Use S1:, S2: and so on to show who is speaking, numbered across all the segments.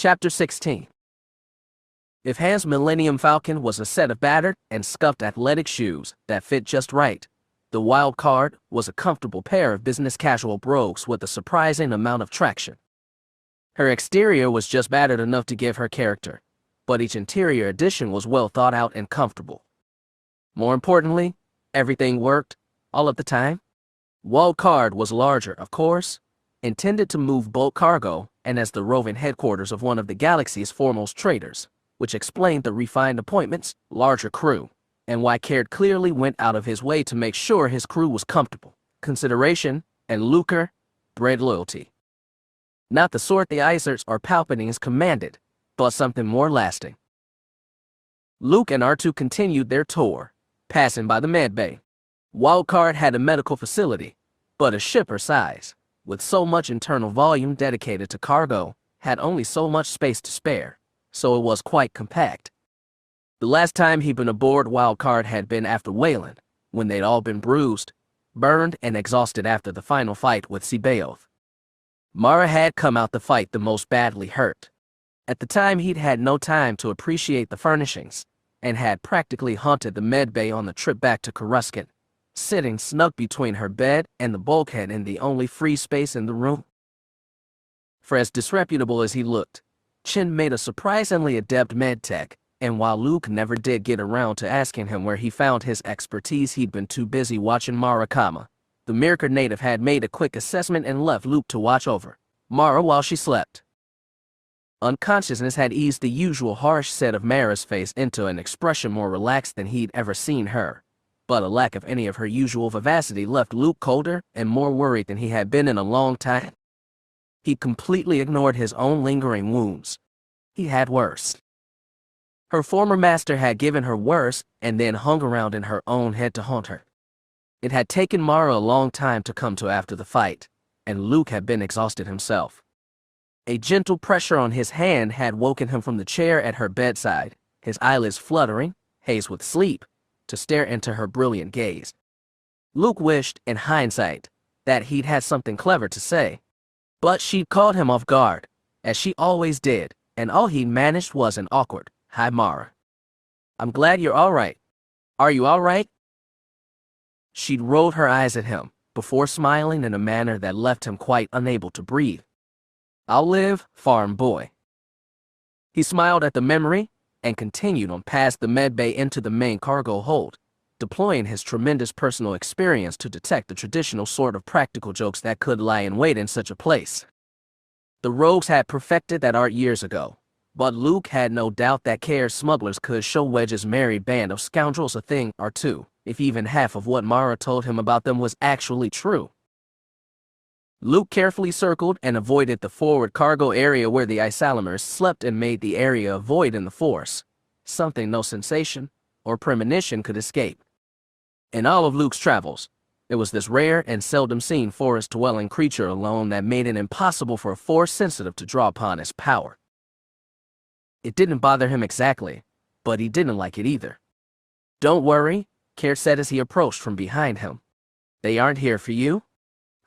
S1: Chapter 16. If Han's Millennium Falcon was a set of battered and scuffed athletic shoes that fit just right, the wild card was a comfortable pair of business casual brogues with a surprising amount of traction. Her exterior was just battered enough to give her character, but each interior addition was well thought out and comfortable. More importantly, everything worked, all of the time. Wild Karrde was larger, of course, intended to move bulk cargo and as the roving headquarters of one of the galaxy's foremost traders, which explained the refined appointments, larger crew, and why Karrde clearly went out of his way to make sure his crew was comfortable. Consideration and lucre bred loyalty. Not the sort the Icers or Palpatines commanded, but something more lasting. Luke and R2 continued their tour, passing by the medbay. Wild Karrde had a medical facility, but a ship her size, with so much internal volume dedicated to cargo, had only so much space to spare, so it was quite compact. The last time he'd been aboard Wild Karrde had been after Wayland, when they'd all been bruised, burned, and exhausted after the final fight with C'baoth. Mara had come out the fight the most badly hurt. At the time he'd had no time to appreciate the furnishings, and had practically haunted the medbay on the trip back to Coruscant, sitting snug between her bed and the bulkhead in the only free space in the room. For as disreputable as he looked, Chin made a surprisingly adept medtech, and while Luke never did get around to asking him where he found his expertise, he'd been too busy watching Mara Kama. The Mirkor native had made a quick assessment and left Luke to watch over Mara while she slept. Unconsciousness had eased the usual harsh set of Mara's face into an expression more relaxed than he'd ever seen her, but a lack of any of her usual vivacity left Luke colder and more worried than he had been in a long time. He completely ignored his own lingering wounds. He had worse. Her former master had given her worse and then hung around in her own head to haunt her. It had taken Mara a long time to come to after the fight, and Luke had been exhausted himself. A gentle pressure on his hand had woken him from the chair at her bedside, his eyelids fluttering, haze with sleep, to stare into her brilliant gaze. Luke wished, in hindsight, that he'd had something clever to say, but she'd caught him off guard, as she always did, and all he'd managed was an awkward, "Hi, Mara. I'm glad you're all right. Are you all right?" She'd rolled her eyes at him, before smiling in a manner that left him quite unable to breathe. "I'll live, farm boy." He smiled at the memory, and continued on past the medbay into the main cargo hold, deploying his tremendous personal experience to detect the traditional sort of practical jokes that could lie in wait in such a place. The rogues had perfected that art years ago, but Luke had no doubt that Karrde's smugglers could show Wedge's merry band of scoundrels a thing or two, if even half of what Mara told him about them was actually true. Luke carefully circled and avoided the forward cargo area where the Isalamers slept and made the area a void in the Force, something no sensation or premonition could escape. In all of Luke's travels, it was this rare and seldom seen forest-dwelling creature alone that made it impossible for a Force-sensitive to draw upon his power. It didn't bother him exactly, but he didn't like it either. "Don't worry," Karrde said as he approached from behind him. "They aren't here for you.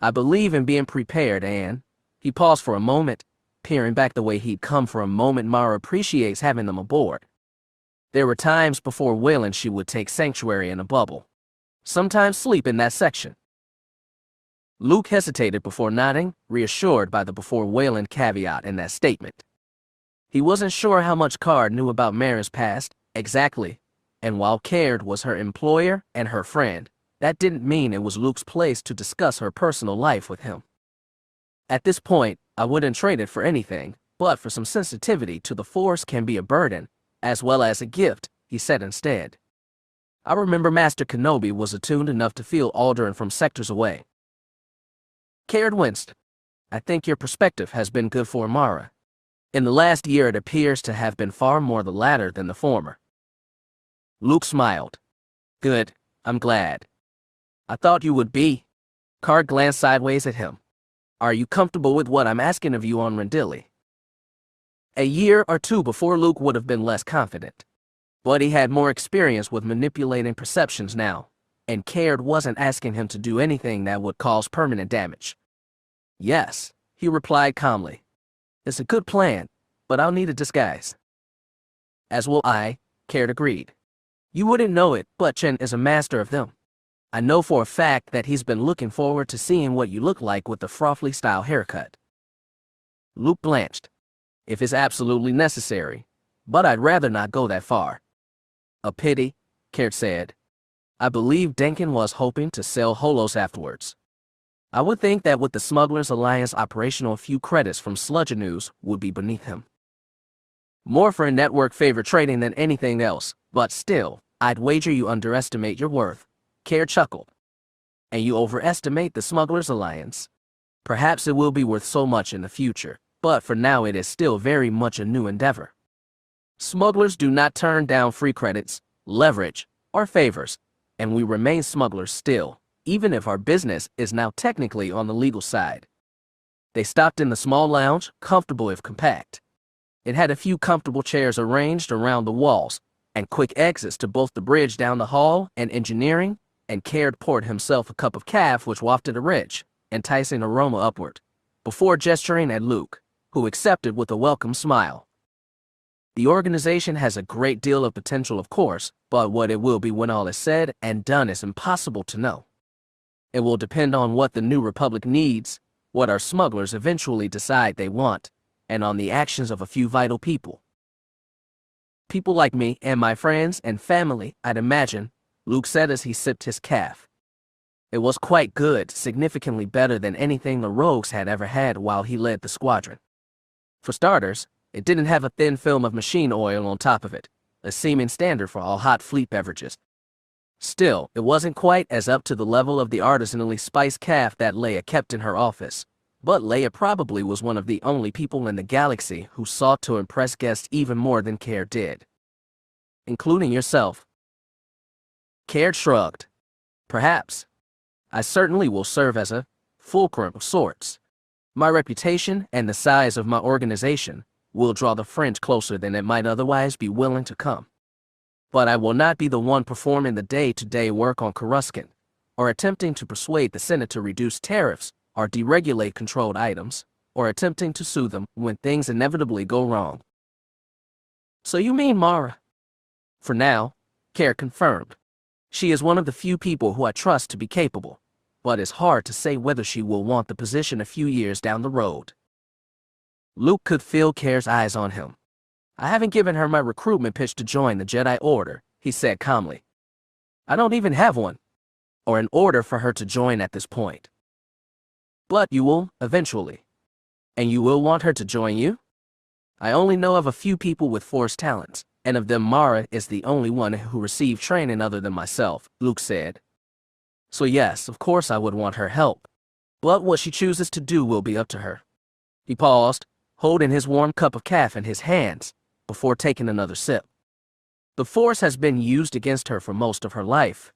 S1: I believe in being prepared, and..." He paused for a moment, peering back the way he'd come for a moment. Mara appreciates having them aboard. There were times before Wayland she would take sanctuary in a bubble. Sometimes sleep in that section. Luke hesitated before nodding, reassured by the "before Wayland" caveat in that statement. He wasn't sure how much Karrde knew about Mara's past, exactly, and while Karrde was her employer and her friend, that didn't mean it was Luke's place to discuss her personal life with him. "At this point, I wouldn't trade it for anything, but for some sensitivity to the Force can be a burden, as well as a gift," he said instead. "I remember Master Kenobi was attuned enough to feel Alderaan from sectors away." Karrde winced. "I think your perspective has been good for Mara. In the last year it appears to have been far more the latter than the former." Luke smiled. "Good, I'm glad. I thought you would be." Karrde glanced sideways at him. "Are you comfortable with what I'm asking of you on Rendili?" A year or two before Luke would have been less confident, but he had more experience with manipulating perceptions now, and Karrde wasn't asking him to do anything that would cause permanent damage. "Yes," he replied calmly. "It's a good plan, but I'll need a disguise. As will I, Karrde agreed. You wouldn't know it, but Chen is a master of them. I know for a fact that he's been looking forward to seeing what you look like with the Frothley-style haircut. Luke blanched. If it's absolutely necessary, but I'd rather not go that far. A pity, Karrde said. I believe Denkin was hoping to sell holos afterwards. I would think that with the Smugglers Alliance operational, a few credits from Sludge News would be beneath him. More for a network favor trading than anything else, but still, I'd wager you underestimate your worth, Karrde chuckled. And you overestimate the Smugglers Alliance. Perhaps it will be worth so much in the future, but for now it is still very much a new endeavor. Smugglers do not turn down free credits, leverage, or favors, and we remain smugglers still, even if our business is now technically on the legal side. They stopped in the small lounge, comfortable if compact. It had a few comfortable chairs arranged around the walls, and quick exits to both the bridge down the hall and engineering, and Karrde poured himself a cup of caf which wafted a rich, enticing aroma upward, before gesturing at Luke, who accepted with a welcome smile. The organization has a great deal of potential, of course, but what it will be when all is said and done is impossible to know. It will depend on what the New Republic needs, what our smugglers eventually decide they want, and on the actions of a few vital people. People like me and my friends and family, I'd imagine, Luke said as he sipped his caf. It was quite good, significantly better than anything the Rogues had ever had while he led the squadron. For starters, it didn't have a thin film of machine oil on top of it, a seeming standard for all hot fleet beverages. Still, it wasn't quite as up to the level of the artisanally spiced caf that Leia kept in her office, but Leia probably was one of the only people in the galaxy who sought to impress guests even more than Karrde did. Including yourself. Karrde shrugged. Perhaps. I certainly will serve as a fulcrum of sorts. My reputation and the size of my organization will draw the French closer than it might otherwise be willing to come. But I will not be the one performing the day-to-day work on Coruscant, or attempting to persuade the Senate to reduce tariffs, or deregulate controlled items, or attempting to sue them when things inevitably go wrong. So you mean Mara? For now, Karrde confirmed. She is one of the few people who I trust to be capable, but it's hard to say whether she will want the position a few years down the road. Luke could feel Karrde's eyes on him. I haven't given her my recruitment pitch to join the Jedi Order, he said calmly. I don't even have one, or an order for her to join at this point. But you will, eventually. And you will want her to join you? I only know of a few people with Force talents, and of them Mara is the only one who received training other than myself, Luke said. So yes, of course I would want her help. But what she chooses to do will be up to her. He paused, holding his warm cup of caf in his hands, before taking another sip. The Force has been used against her for most of her life.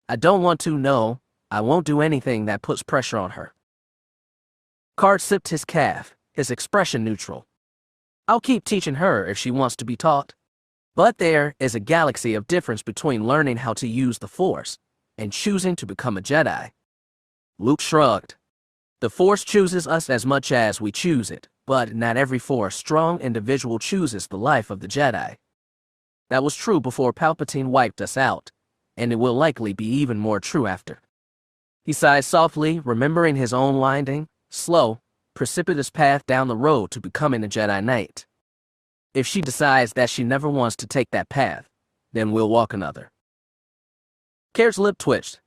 S1: I don't want to know. I won't do anything that puts pressure on her. Karrde sipped his caf, his expression neutral. I'll keep teaching her if she wants to be taught. But there is a galaxy of difference between learning how to use the Force and choosing to become a Jedi. Luke shrugged. The Force chooses us as much as we choose it, but not every Force-strong individual chooses the life of the Jedi. That was true before Palpatine wiped us out, and it will likely be even more true after. He sighed softly, remembering his own winding, slow, precipitous path down the road to becoming a Jedi Knight. If she decides that she never wants to take that path, then we'll walk another. Karrde's lip twitched.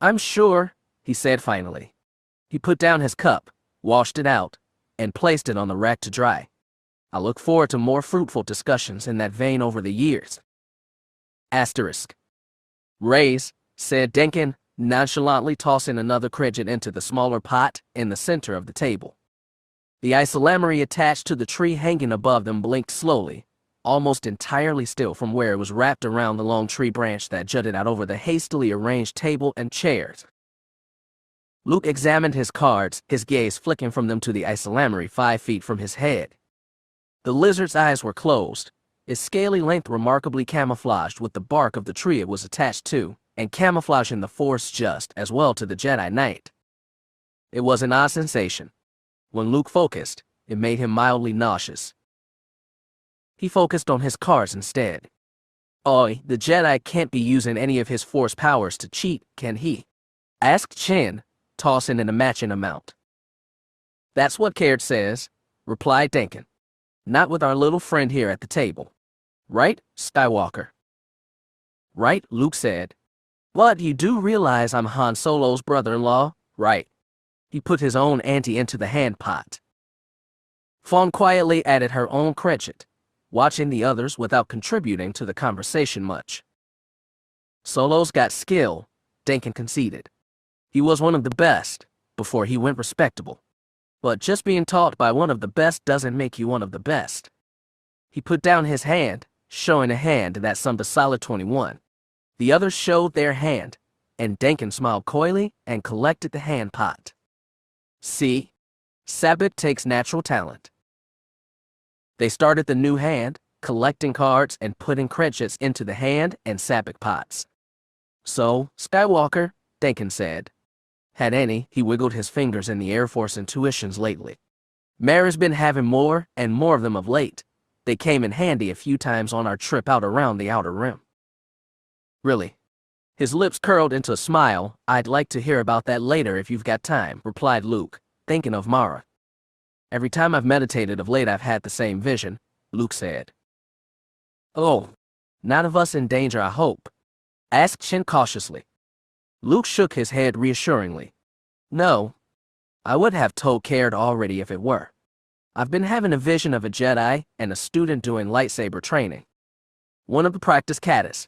S1: I'm sure, he said finally. He put down his cup, washed it out, and placed it on the rack to dry. I look forward to more fruitful discussions in that vein over the years. Asterisk. Raise, said Denkin, nonchalantly tossing another credit into the smaller pot in the center of the table. The isolamary attached to the tree hanging above them blinked slowly, almost entirely still from where it was wrapped around the long tree branch that jutted out over the hastily arranged table and chairs. Luke examined his cards, his gaze flicking from them to the isolamary 5 feet from his head. The lizard's eyes were closed, its scaly length remarkably camouflaged with the bark of the tree it was attached to, and camouflaging the Force just as well to the Jedi Knight. It was an odd sensation. When Luke focused, it made him mildly nauseous. He focused on his cards instead. "Oi, the Jedi can't be using any of his Force powers to cheat, can he?" asked Chin, tossing in a matching amount. "That's what Karrde says," replied Denkin. "Not with our little friend here at the table. Right, Skywalker?" "Right," Luke said. "But you do realize I'm Han Solo's brother-in-law, right?" He put his own ante into the hand pot. Fawn quietly added her own credit, watching the others without contributing to the conversation much. "Solo's got skill," Denkin conceded. "He was one of the best, before he went respectable. But just being taught by one of the best doesn't make you one of the best." He put down his hand, showing a hand that summed a solid 21. The others showed their hand, and Denkin smiled coyly and collected the hand pot. "See? Sabak takes natural talent." They started the new hand, collecting cards and putting credits into the hand and Sabak pots. "So, Skywalker," Denkin said. "Had any," he wiggled his fingers in the Air Force intuitions lately. "Mara's been having more and more of them of late. They came in handy a few times on our trip out around the Outer Rim." "Really?" His lips curled into a smile. "I'd like to hear about that later if you've got time," replied Luke, thinking of Mara. "Every time I've meditated of late I've had the same vision," Luke said. "Oh, none of us in danger, I hope?" asked Chin cautiously. Luke shook his head reassuringly. "No. I would have told Karrde already if it were. I've been having a vision of a Jedi and a student doing lightsaber training. One of the practice katas.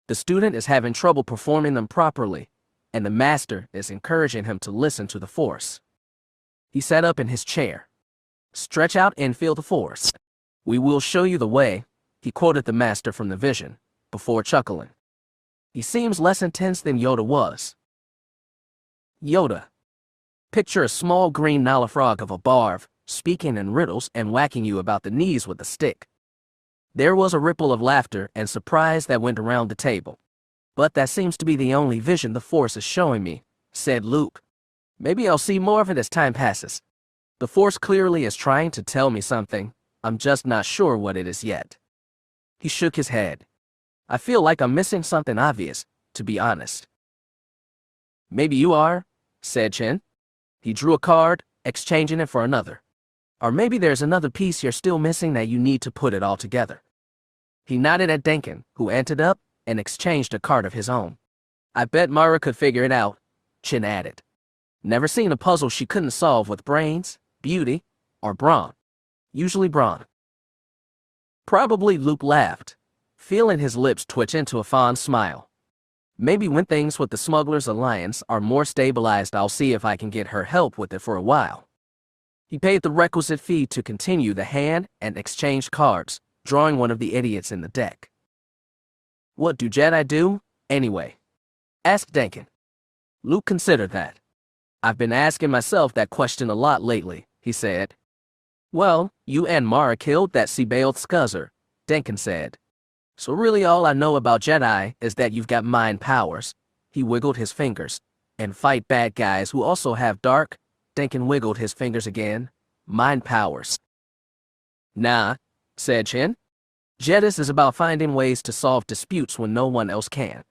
S1: The student is having trouble performing them properly, and the master is encouraging him to listen to the Force." He sat up in his chair. "Stretch out and feel the Force. We will show you the way," he quoted the master from the vision, before chuckling. "He seems less intense than Yoda was." Yoda. Picture a small green Nalafrog of a barv, speaking in riddles and whacking you about the knees with a stick. There was a ripple of laughter and surprise that went around the table. "But that seems to be the only vision the Force is showing me," said Luke. "Maybe I'll see more of it as time passes. The Force clearly is trying to tell me something. I'm just not sure what it is yet." He shook his head. "I feel like I'm missing something obvious, to be honest." "Maybe you are," said Chin. He drew a card, exchanging it for another. "Or maybe there's another piece you're still missing that you need to put it all together." He nodded at Denkin, who entered up and exchanged a card of his own. "I bet Mara could figure it out," Chin added. "Never seen a puzzle she couldn't solve with brains, beauty, or brawn. Usually brawn." Probably, Luke laughed, feeling his lips twitch into a fond smile. "Maybe when things with the Smugglers Alliance are more stabilized I'll see if I can get her help with it for a while." He paid the requisite fee to continue the hand and exchanged cards, drawing one of the idiots in the deck. "What do Jedi do, anyway?" asked Denkin. Luke considered that. "I've been asking myself that question a lot lately," he said. "Well, you and Mara killed that Sebaoth Scuzzer," Denkin said. "So really all I know about Jedi is that you've got mind powers," he wiggled his fingers, "and fight bad guys who also have dark," Denkin wiggled his fingers again, "mind powers." "Nah," said Chin. "Jedis is about finding ways to solve disputes when no one else can.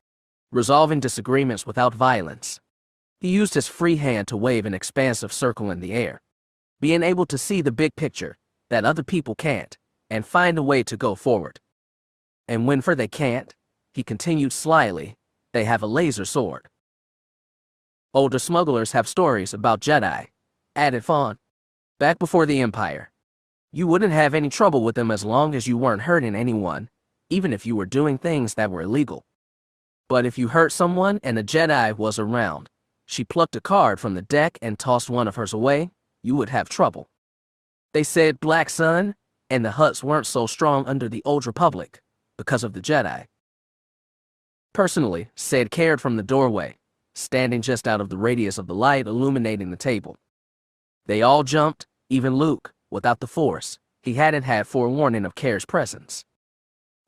S1: Resolving disagreements without violence." He used his free hand to wave an expansive circle in the air. "Being able to see the big picture that other people can't, and find a way to go forward. And whenever they can't," he continued slyly, "they have a laser sword." "Older smugglers have stories about Jedi," added Fawn. "Back before the Empire. You wouldn't have any trouble with them as long as you weren't hurting anyone, even if you were doing things that were illegal. But if you hurt someone and a Jedi was around," she plucked a card from the deck and tossed one of hers away, "you would have trouble. They said Black Sun and the Hutts weren't so strong under the Old Republic because of the Jedi." "Personally," said Karrde from the doorway, standing just out of the radius of the light illuminating the table. They all jumped, even Luke, without the Force. He hadn't had forewarning of Karrde's presence.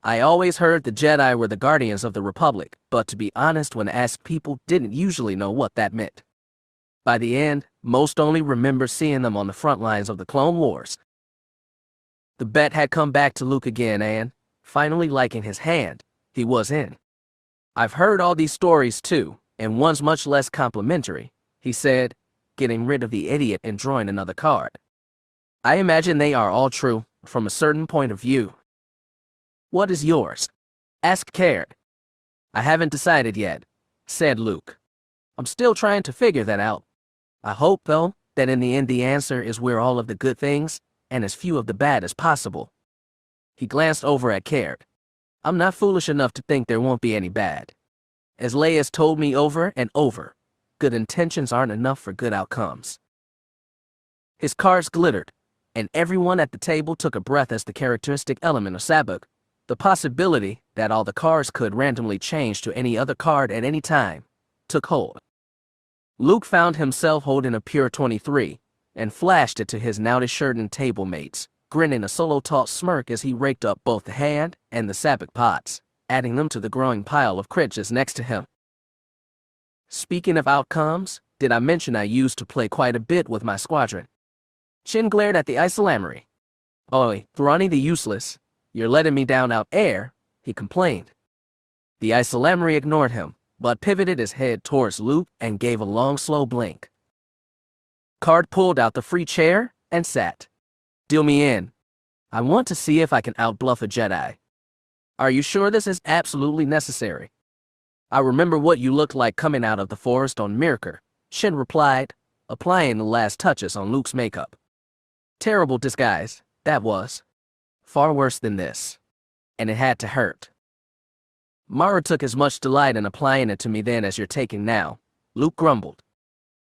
S1: "I always heard the Jedi were the guardians of the Republic, but to be honest, when asked, people didn't usually know what that meant. By the end, most only remember seeing them on the front lines of the Clone Wars." The bet had come back to Luke again and, finally liking his hand, he was in. I've heard all these stories too, and one's much less complimentary, he said, getting rid of the idiot and drawing another card. I imagine they are all true, from a certain point of view. What is yours? Asked Karrde. I haven't decided yet, said Luke. I'm still trying to figure that out. I hope, though, that in the end the answer is we're all of the good things, and as few of the bad as possible. He glanced over at Karrde. I'm not foolish enough to think there won't be any bad. As Leia's told me over and over, good intentions aren't enough for good outcomes. His cards glittered, and everyone at the table took a breath as the characteristic element of Sabbath, the possibility that all the cards could randomly change to any other card at any time, took hold. Luke found himself holding a pure 23, and flashed it to his now-shirted table mates, grinning a solo-taut smirk as he raked up both the hand and the Sabbath pots, adding them to the growing pile of critches next to him. Speaking of outcomes, did I mention I used to play quite a bit with my squadron? Chin glared at the isolamary. Oi, Thrawn the useless, you're letting me down out air, he complained. The isolamary ignored him, but pivoted his head towards Luke and gave a long, slow blink. Karrde pulled out the free chair and sat. Deal me in. I want to see if I can outbluff a Jedi. Are you sure this is absolutely necessary? I remember what you looked like coming out of the forest on Mirkr, Shin replied, applying the last touches on Luke's makeup. Terrible disguise, that was. Far worse than this. And it had to hurt. Mara took as much delight in applying it to me then as you're taking now, Luke grumbled.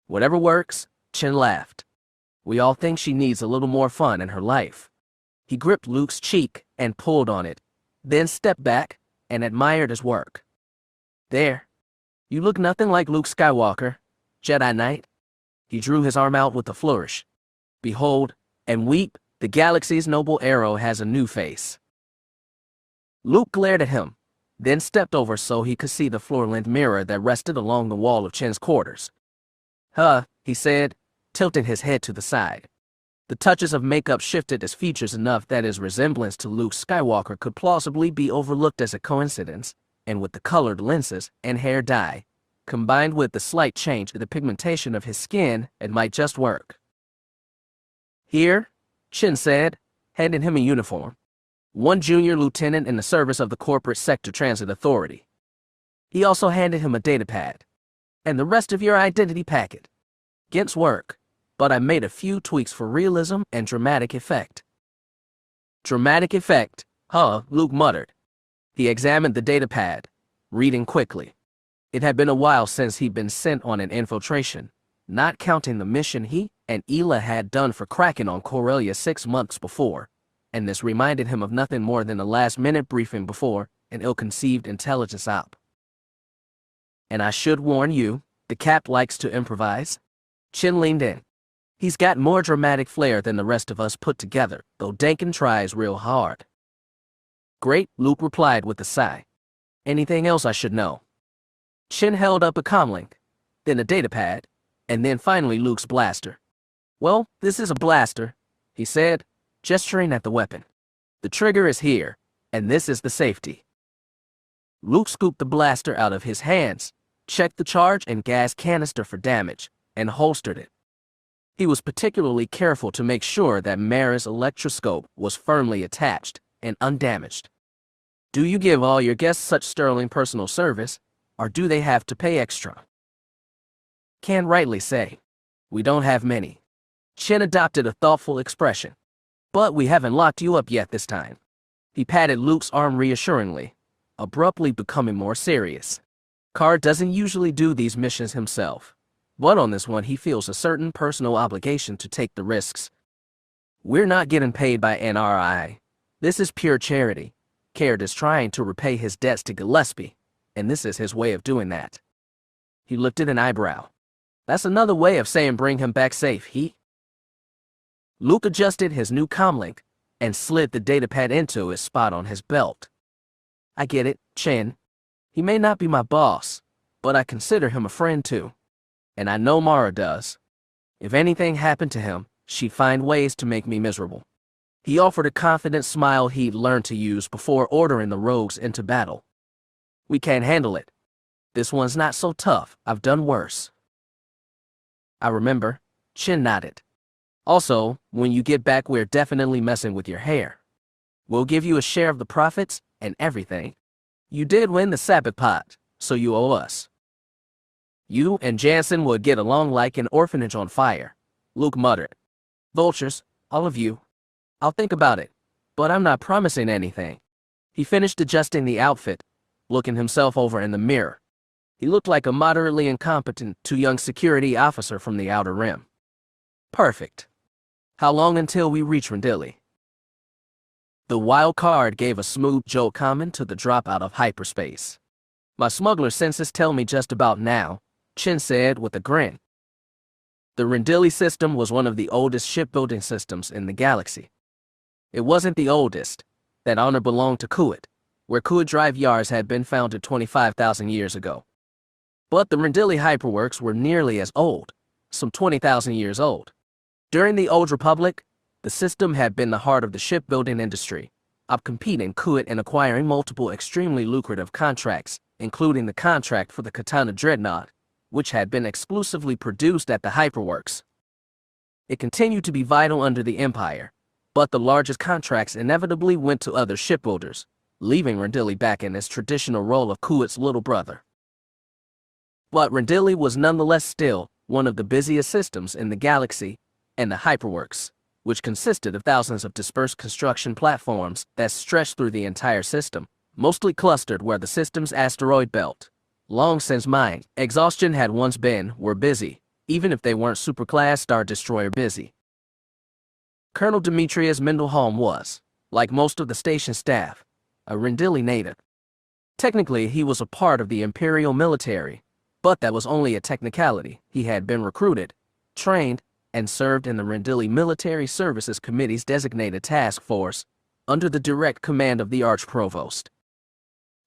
S1: Whatever works, Chin laughed. We all think she needs a little more fun in her life. He gripped Luke's cheek and pulled on it, then stepped back and admired his work. There. You look nothing like Luke Skywalker, Jedi Knight. He drew his arm out with a flourish. Behold, and weep, the galaxy's noble arrow has a new face. Luke glared at him, then stepped over so he could see the floor-length mirror that rested along the wall of Chin's quarters. Huh, he said, tilting his head to the side. The touches of makeup shifted his features enough that his resemblance to Luke Skywalker could plausibly be overlooked as a coincidence, and with the colored lenses and hair dye, combined with the slight change in the pigmentation of his skin, it might just work. Here, Chin said, handing him a uniform. One junior lieutenant in the service of the Corporate Sector Transit Authority. He also handed him a datapad. And the rest of your identity packet. Against work, but I made a few tweaks for realism and dramatic effect. Dramatic effect, huh, Luke muttered. He examined the datapad, reading quickly. It had been a while since he'd been sent on an infiltration, not counting the mission he and Ela had done for Kraken on Corellia 6 months before, and this reminded him of nothing more than a last-minute briefing before an ill-conceived intelligence op. And I should warn you, the Cap likes to improvise. Chin leaned in. He's got more dramatic flair than the rest of us put together, though Dankin tries real hard. Great, Luke replied with a sigh. Anything else I should know? Chin held up a comlink, then a datapad, and then finally Luke's blaster. Well, this is a blaster, he said, gesturing at the weapon. The trigger is here, and this is the safety. Luke scooped the blaster out of his hands, checked the charge and gas canister for damage, and holstered it. He was particularly careful to make sure that Mara's electroscope was firmly attached and undamaged. Do you give all your guests such sterling personal service, or do they have to pay extra? Can rightly say, we don't have many. Chin adopted a thoughtful expression. But we haven't locked you up yet this time. He patted Luke's arm reassuringly, abruptly becoming more serious. Karrde doesn't usually do these missions himself, but on this one he feels a certain personal obligation to take the risks. We're not getting paid by NRI. This is pure charity. Karrde is trying to repay his debts to Gillespie, and this is his way of doing that. He lifted an eyebrow. That's another way of saying bring him back safe, Luke adjusted his new comlink and slid the datapad into his spot on his belt. I get it, Chin. He may not be my boss, but I consider him a friend too. And I know Mara does. If anything happened to him, she'd find ways to make me miserable. He offered a confident smile he'd learned to use before ordering the rogues into battle. "We can't handle it. This one's not so tough. I've done worse." "I remember." Chin nodded. "Also, when you get back, we're definitely messing with your hair. We'll give you a share of the profits and everything. You did win the Sabbath pot, so you owe us." "You and Jansen would get along like an orphanage on fire," Luke muttered. "Vultures, all of you. I'll think about it, but I'm not promising anything." He finished adjusting the outfit, looking himself over in the mirror. He looked like a moderately incompetent young security officer from the Outer Rim. "Perfect. How long until we reach Rendili?" The wild card gave a smooth joke comment to the drop out of hyperspace. "My smuggler senses tell me just about now," Chin said with a grin. The Rendili system was one of the oldest shipbuilding systems in the galaxy. It wasn't the oldest. That honor belonged to Kuwait, where Kuwait Drive Yards had been founded 25,000 years ago. But the Rendili hyperworks were nearly as old, some 20,000 years old. During the Old Republic, the system had been the heart of the shipbuilding industry, outcompeting Kuwait and acquiring multiple extremely lucrative contracts, including the contract for the Katana Dreadnought, which had been exclusively produced at the hyperworks. It continued to be vital under the Empire, but the largest contracts inevitably went to other shipbuilders, leaving Rendili back in its traditional role of Kuwait's little brother. But Rendili was nonetheless still one of the busiest systems in the galaxy, and the hyperworks, which consisted of thousands of dispersed construction platforms that stretched through the entire system, mostly clustered where the system's asteroid belt, long since mined, exhaustion had once been, were busy, even if they weren't superclass Star Destroyer busy. Colonel Demetrius Mendelholm was, like most of the station staff, a Rendili native. Technically, he was a part of the Imperial military, but that was only a technicality. He had been recruited, trained, and served in the Rendili Military Services Committee's designated task force under the direct command of the Archprovost,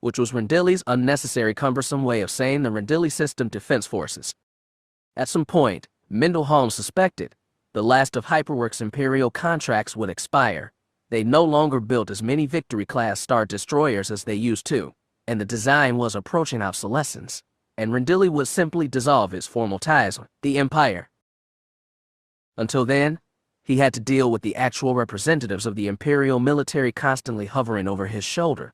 S1: which was Rendili's unnecessary cumbersome way of saying the Rendili System Defense Forces. At some point, Mendelholm suspected the last of Hyperworks' Imperial contracts would expire. They no longer built as many Victory-class Star Destroyers as they used to, and the design was approaching obsolescence, and Rendili would simply dissolve its formal ties with the Empire. Until then, he had to deal with the actual representatives of the Imperial military constantly hovering over his shoulder.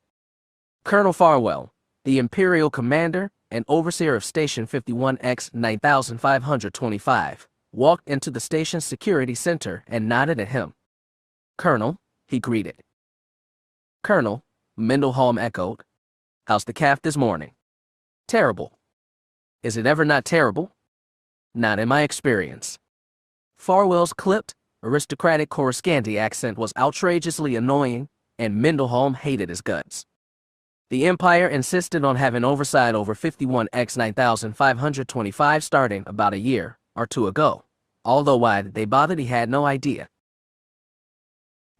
S1: Colonel Farwell, the Imperial commander and overseer of Station 51X 9525, walked into the station's security center and nodded at him. "Colonel," he greeted. "Colonel," Mendelholm echoed. "How's the calf this morning?" "Terrible." "Is it ever not terrible?" "Not in my experience." Farwell's clipped, aristocratic Coruscanti accent was outrageously annoying, and Mendelholm hated his guts. The Empire insisted on having oversight over 51X 9525 starting about a year or two ago, although why they bothered he had no idea.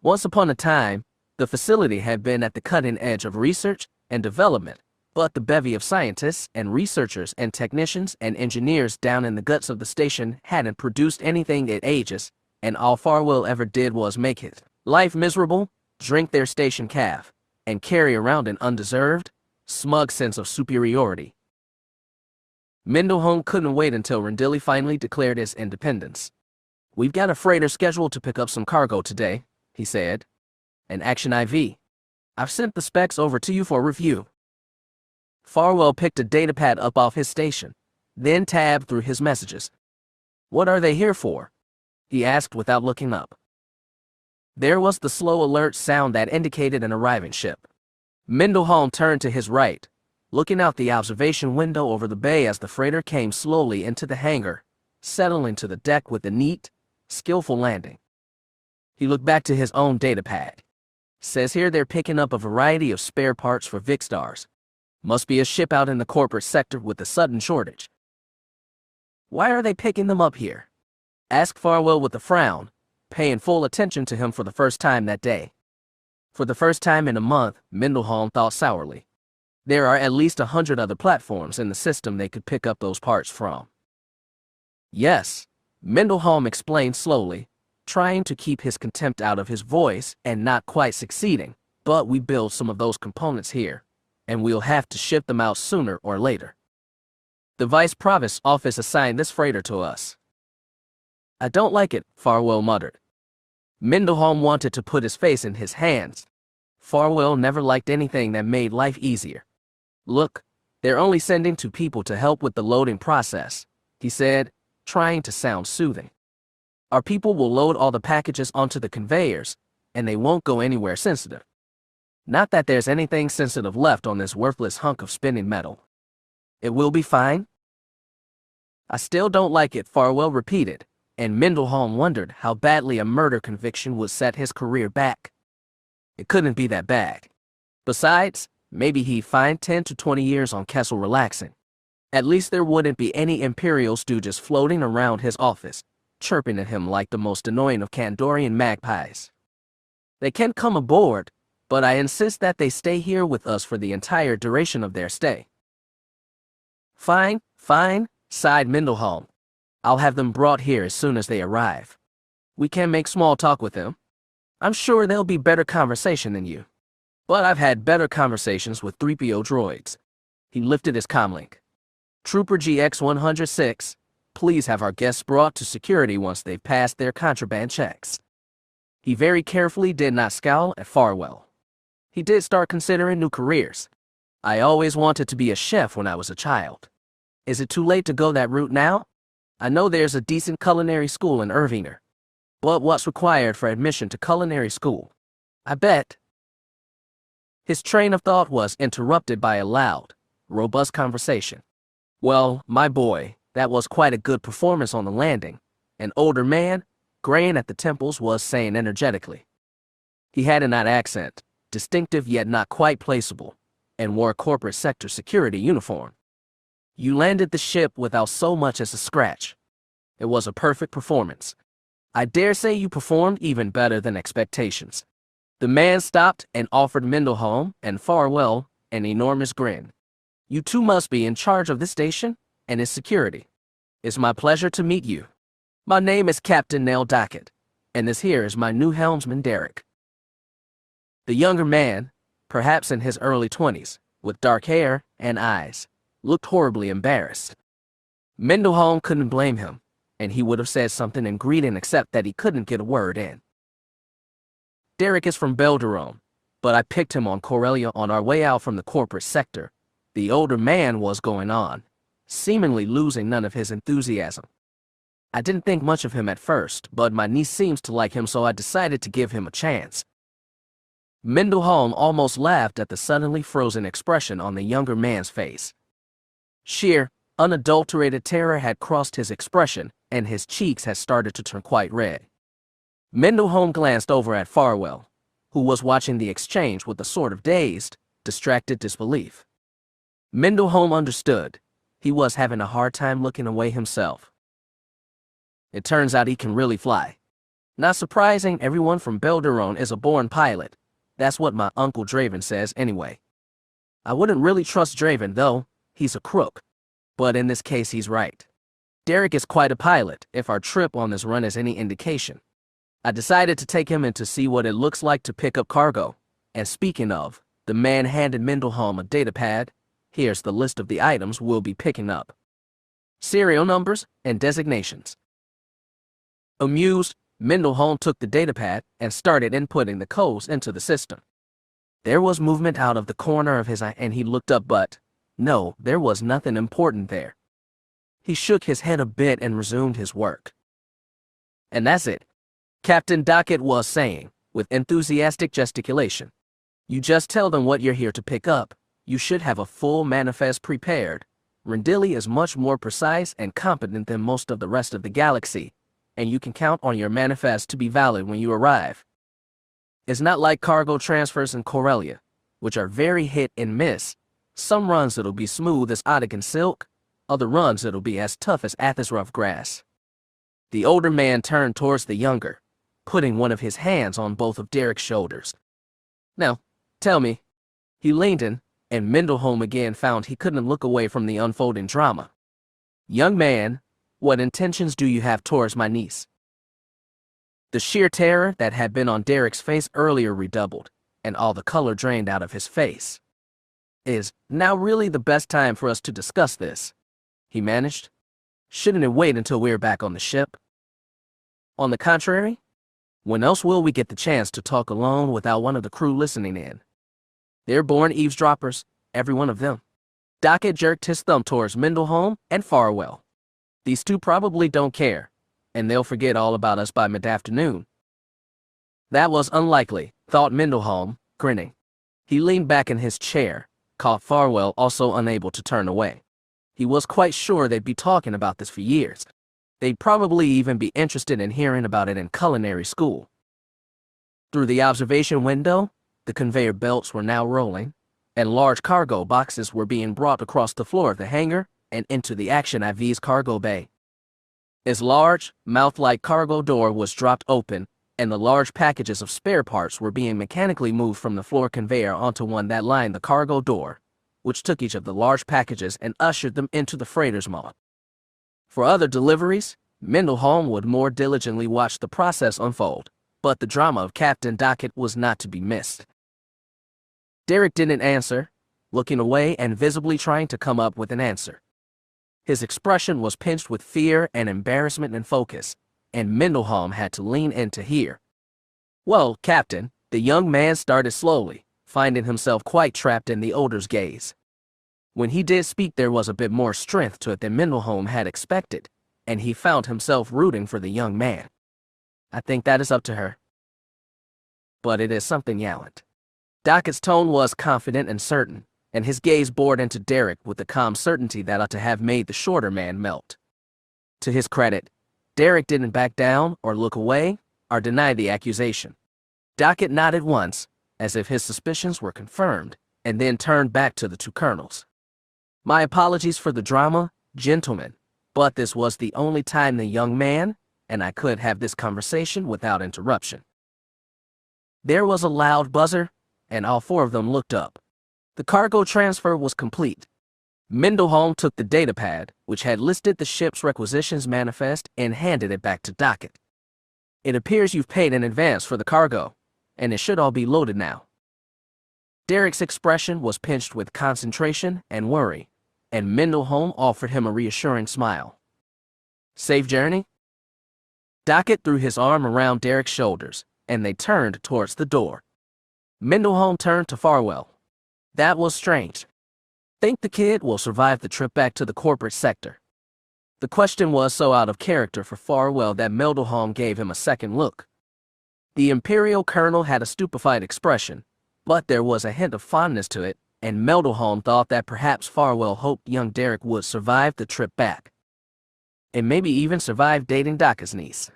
S1: Once upon a time, the facility had been at the cutting edge of research and development, but the bevy of scientists and researchers and technicians and engineers down in the guts of the station hadn't produced anything in ages, and all Farwell ever did was make his life miserable, drink their station calf, and carry around an undeserved, smug sense of superiority. Mendelholm couldn't wait until Rendili finally declared its independence. "We've got a freighter scheduled to pick up some cargo today," he said. "An Action IV. I've sent the specs over to you for review." Farwell picked a datapad up off his station, then tabbed through his messages. "What are they here for?" he asked without looking up. There was the slow alert sound that indicated an arriving ship. Mendelholm turned to his right, looking out the observation window over the bay as the freighter came slowly into the hangar, settling to the deck with a neat, skillful landing. He looked back to his own datapad. "Says here they're picking up a variety of spare parts for Vikstars. Must be a ship out in the corporate sector with a sudden shortage." "Why are they picking them up here?" asked Farwell with a frown, paying full attention to him for the first time that day. For the first time in a month, Mendelholm thought sourly. There are at least 100 other platforms in the system they could pick up those parts from. "Yes," Mendelholm explained slowly, trying to keep his contempt out of his voice and not quite succeeding, but we build some of those components here, and we'll have to ship them out sooner or later. The Vice Provost's office assigned this freighter to us. I don't like it, Farwell muttered. Mendelholm wanted to put his face in his hands. Farwell never liked anything that made life easier. Look, they're only sending 2 people to help with the loading process, he said, trying to sound soothing. Our people will load all the packages onto the conveyors, and they won't go anywhere sensitive. Not that there's anything sensitive left on this worthless hunk of spinning metal. It will be fine. I still don't like it, Farwell repeated, and Mendelholm wondered how badly a murder conviction would set his career back. It couldn't be that bad. Besides, maybe he'd find 10 to 20 years on Kessel relaxing. At least there wouldn't be any Imperial stooges floating around his office, chirping at him like the most annoying of Kandorian magpies. They can come aboard, but I insist that they stay here with us for the entire duration of their stay. Fine, fine, sighed Mendelholm. I'll have them brought here as soon as they arrive. We can make small talk with them. I'm sure there'll be better conversation than you. But I've had better conversations with 3PO droids. He lifted his comlink. Trooper GX-106, please have our guests brought to security once they've passed their contraband checks. He very carefully did not scowl at Farwell. He did start considering new careers. I always wanted to be a chef when I was a child. Is it too late to go that route now? I know there's a decent culinary school in Irvinger. But what's required for admission to culinary school? I bet. His train of thought was interrupted by a loud, robust conversation. Well, my boy, that was quite a good performance on the landing, an older man, graying at the temples, was saying energetically. He had an odd accent, distinctive yet not quite placeable, and wore a corporate sector security uniform. You landed the ship without so much as a scratch. It was a perfect performance. I dare say you performed even better than expectations. The man stopped and offered Mendelholm and Farwell an enormous grin. You two must be in charge of this station and its security. It's my pleasure to meet you. My name is Captain Nell Dockett, and this here is my new helmsman Derek. The younger man, perhaps in his early 20s, with dark hair and eyes, looked horribly embarrassed. Mendelholm couldn't blame him, and he would have said something in greeting except that he couldn't get a word in. Derek is from Belderon, but I picked him on Corellia on our way out from the corporate sector. The older man was going on, seemingly losing none of his enthusiasm. I didn't think much of him at first, but my niece seems to like him, so I decided to give him a chance. Mendelholm almost laughed at the suddenly frozen expression on the younger man's face. Sheer, unadulterated terror had crossed his expression, and his cheeks had started to turn quite red. Mendelholm glanced over at Farwell, who was watching the exchange with a sort of dazed, distracted disbelief. Mendelholm understood. He was having a hard time looking away himself. It turns out he can really fly. Not surprising, everyone from Belderon is a born pilot. That's what my Uncle Draven says anyway. I wouldn't really trust Draven, though. He's a crook. But in this case, he's right. Derek is quite a pilot, if our trip on this run is any indication. I decided to take him in to see what it looks like to pick up cargo. And speaking of, the man handed Mendelholm a datapad. Here's the list of the items we'll be picking up. Serial numbers and designations. Amused, Mendelholm took the datapad and started inputting the codes into the system. There was movement out of the corner of his eye, and he looked up, but no, there was nothing important there. He shook his head a bit and resumed his work. And that's it, Captain Dockett was saying, with enthusiastic gesticulation. You just tell them what you're here to pick up. You should have a full manifest prepared. Rendili is much more precise and competent than most of the rest of the galaxy, and you can count on your manifest to be valid when you arrive. It's not like cargo transfers in Corellia, which are very hit and miss. Some runs it'll be smooth as Ottogan silk, other runs it'll be as tough as Athos rough grass. The older man turned towards the younger, putting one of his hands on both of Derek's shoulders. Now, tell me. He leaned in, and Mendelholm again found he couldn't look away from the unfolding drama. Young man, what intentions do you have towards my niece? The sheer terror that had been on Derek's face earlier redoubled, and all the color drained out of his face. Is now really the best time for us to discuss this? He managed. Shouldn't it wait until we're back on the ship? On the contrary, when else will we get the chance to talk alone without one of the crew listening in? They're born eavesdroppers, every one of them. Docket jerked his thumb towards Mendelholm and Farwell. These two probably don't care, and they'll forget all about us by mid-afternoon. That was unlikely, thought Mendelholm, grinning. He leaned back in his chair, caught Farwell also unable to turn away. He was quite sure they'd be talking about this for years. They'd probably even be interested in hearing about it in culinary school. Through the observation window, the conveyor belts were now rolling, and large cargo boxes were being brought across the floor of the hangar and into the Action IV's cargo bay. Its large, mouth-like cargo door was dropped open, and the large packages of spare parts were being mechanically moved from the floor conveyor onto one that lined the cargo door, which took each of the large packages and ushered them into the freighter's maw. For other deliveries, Mendelholm would more diligently watch the process unfold, but the drama of Captain Docket was not to be missed. Derek didn't answer, looking away and visibly trying to come up with an answer. His expression was pinched with fear and embarrassment and focus, and Mendelholm had to lean in to hear. Well, Captain, the young man started slowly, finding himself quite trapped in the older's gaze. When he did speak, there was a bit more strength to it than Mendelholm had expected, and he found himself rooting for the young man. I think that is up to her. But it is something Yowant. Docket's tone was confident and certain, and his gaze bored into Derek with the calm certainty that ought to have made the shorter man melt. To his credit, Derek didn't back down or look away or deny the accusation. Docket nodded once, as if his suspicions were confirmed, and then turned back to the two colonels. My apologies for the drama, gentlemen, but this was the only time the young man and I could have this conversation without interruption. There was a loud buzzer, and all four of them looked up. The cargo transfer was complete. Mendelholm took the datapad, which had listed the ship's requisitions manifest, and handed it back to Docket. It appears you've paid in advance for the cargo, and it should all be loaded now. Derek's expression was pinched with concentration and worry, and Mendelholm offered him a reassuring smile. Safe journey? Docket threw his arm around Derek's shoulders, and they turned towards the door. Mendelholm turned to Farwell. That was strange. Think the kid will survive the trip back to the corporate sector? The question was so out of character for Farwell that Mendelholm gave him a second look. The Imperial Colonel had a stupefied expression, but there was a hint of fondness to it, and Mendelholm thought that perhaps Farwell hoped young Derek would survive the trip back. And maybe even survive dating Docket's niece.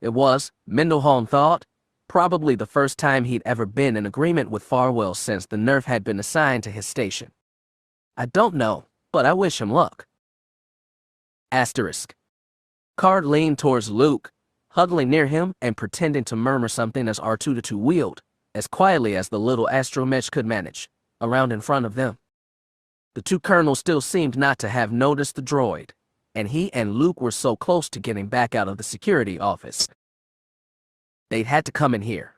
S1: It was, Mendelholm thought, probably the first time he'd ever been in agreement with Farwell since the nerf had been assigned to his station. I don't know, but I wish him luck. Asterisk. Karrde leaned towards Luke, huddling near him and pretending to murmur something as R2-D2 wheeled, as quietly as the little astromech could manage, around in front of them. The two colonels still seemed not to have noticed the droid, and he and Luke were so close to getting back out of the security office. They'd had to come in here.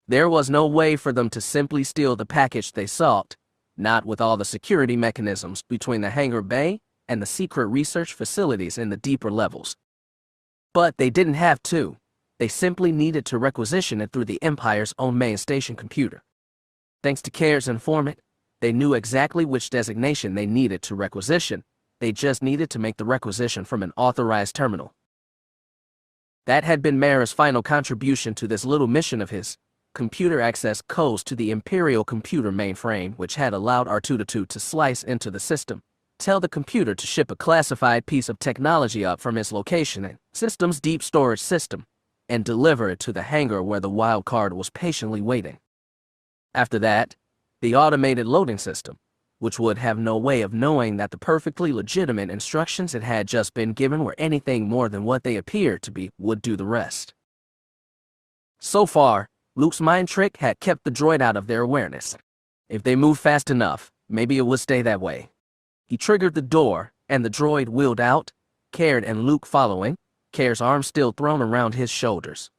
S1: There was no way for them to simply steal the package they sought, not with all the security mechanisms between the hangar bay and the secret research facilities in the deeper levels. But they didn't have to. They simply needed to requisition it through the Empire's own main station computer. Thanks to Karrde's informant, they knew exactly which designation they needed to requisition. They just needed to make the requisition from an authorized terminal. That had been Mara's final contribution to this little mission of his, computer access codes to the Imperial computer mainframe, which had allowed R2-D2 to slice into the system, tell the computer to ship a classified piece of technology up from its location in system's deep storage system, and deliver it to the hangar where the wild card was patiently waiting. After that, the automated loading system, which would have no way of knowing that the perfectly legitimate instructions it had just been given were anything more than what they appeared to be, would do the rest. So far, Luke's mind trick had kept the droid out of their awareness. If they moved fast enough, maybe it would stay that way. He triggered the door, and the droid wheeled out, Karrde and Luke following, Karrde's arm still thrown around his shoulders.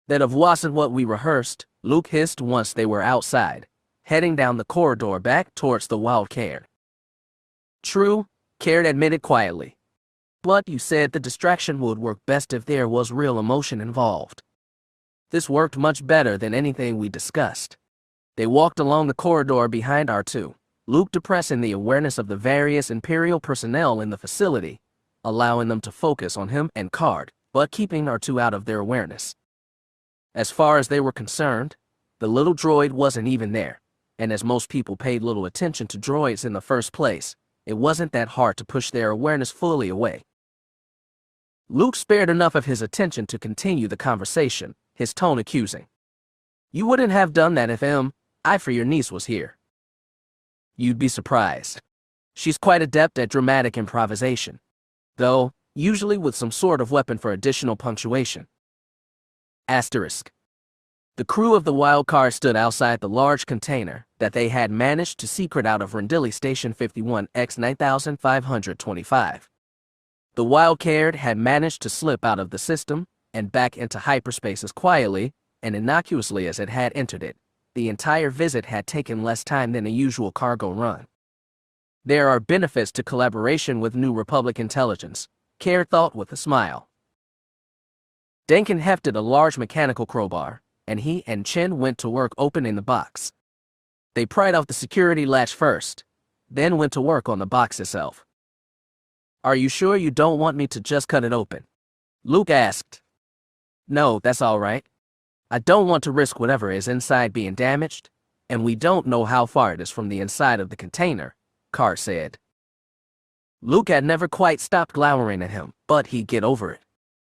S1: That wasn't what we rehearsed, Luke hissed once they were outside, heading down the corridor back towards the wild Karrde. True, Karrde admitted quietly. But you said the distraction would work best if there was real emotion involved. This worked much better than anything we discussed. They walked along the corridor behind R2, Luke depressing the awareness of the various Imperial personnel in the facility, allowing them to focus on him and Karrde, but keeping R2 out of their awareness. As far as they were concerned, the little droid wasn't even there, and as most people paid little attention to droids in the first place, it wasn't that hard to push their awareness fully away. Luke spared enough of his attention to continue the conversation, his tone accusing. You wouldn't have done that if I for your niece was here. You'd be surprised. She's quite adept at dramatic improvisation, though usually with some sort of weapon for additional punctuation. Asterisk. The crew of the Wildcard stood outside the large container that they had managed to secret out of Rendili Station 51X9525. The Wildcard had managed to slip out of the system and back into hyperspace as quietly and innocuously as it had entered it. The entire visit had taken less time than a usual cargo run. There are benefits to collaboration with New Republic intelligence, Karrde thought with a smile. Denkin hefted a large mechanical crowbar, and he and Chen went to work opening the box. They pried off the security latch first, then went to work on the box itself. Are you sure you don't want me to just cut it open? Luke asked. No, that's all right. I don't want to risk whatever is inside being damaged, and we don't know how far it is from the inside of the container, Karrde said. Luke had never quite stopped glowering at him, but he'd get over it.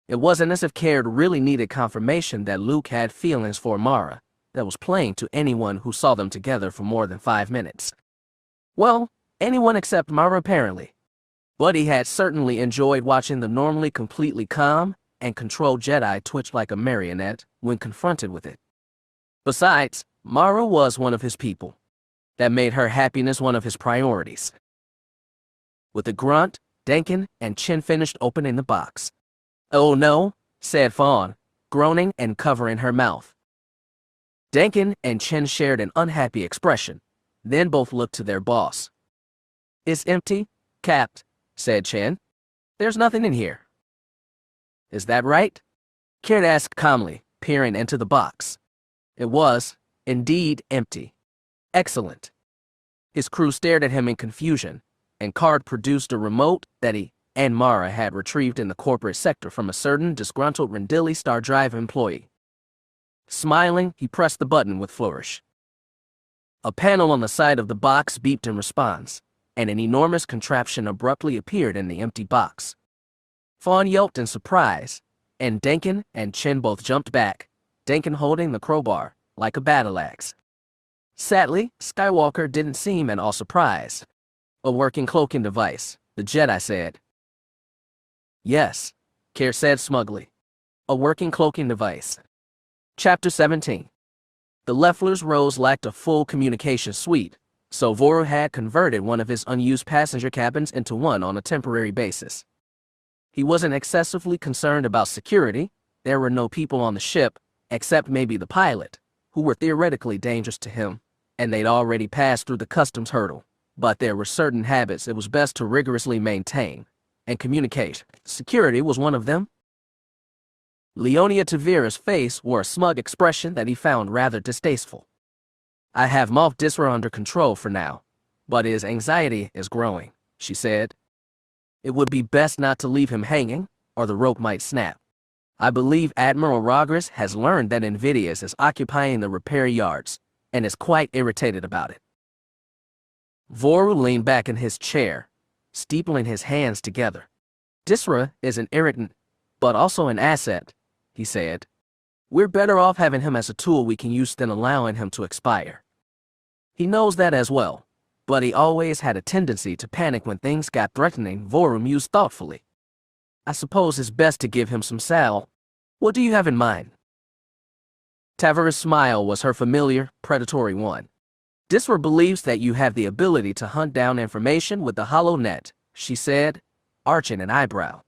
S1: It wasn't as if Karrde really needed confirmation that Luke had feelings for Mara. That was plain to anyone who saw them together for more than 5 minutes. Well, anyone except Mara apparently. But he had certainly enjoyed watching the normally completely calm and controlled Jedi twitch like a marionette when confronted with it. Besides, Mara was one of his people. That made her happiness one of his priorities. With a grunt, Denkin and Chen finished opening the box. Oh no, said Fawn, groaning and covering her mouth. Denkin and Chen shared an unhappy expression, then both looked to their boss. It's empty, Capt, said Chen. There's nothing in here. Is that right? Karrde asked calmly, peering into the box. It was, indeed, empty. Excellent. His crew stared at him in confusion, and Karrde produced a remote that he and Mara had retrieved in the corporate sector from a certain disgruntled Rendili Star Drive employee. Smiling, he pressed the button with flourish. A panel on the side of the box beeped in response, and an enormous contraption abruptly appeared in the empty box. Fawn yelped in surprise, and Denkin and Chen both jumped back, Denkin holding the crowbar like a battle axe. Sadly, Skywalker didn't seem at all surprised. A working cloaking device, the Jedi said. Yes, Karrde said smugly. A working cloaking device. Chapter 17. The Leffler's Rose lacked a full communication suite, so Voru had converted one of his unused passenger cabins into one on a temporary basis. He wasn't excessively concerned about security. There were no people on the ship, except maybe the pilot, who were theoretically dangerous to him, and they'd already passed through the customs hurdle. But there were certain habits it was best to rigorously maintain and communicate. Security was one of them. Leonia Tavira's face wore a smug expression that he found rather distasteful. I have Moff Disra under control for now, but his anxiety is growing, she said. It would be best not to leave him hanging, or the rope might snap. I believe Admiral Rogers has learned that Invidious is occupying the repair yards, and is quite irritated about it. Voru leaned back in his chair, steepling his hands together. Disra is an irritant, but also an asset, he said. We're better off having him as a tool we can use than allowing him to expire. He knows that as well, but he always had a tendency to panic when things got threatening. Voru mused thoughtfully. I suppose it's best to give him some sal. What do you have in mind? Tavira's smile was her familiar, predatory one. Disra believes that you have the ability to hunt down information with the hollow net, she said, arching an eyebrow.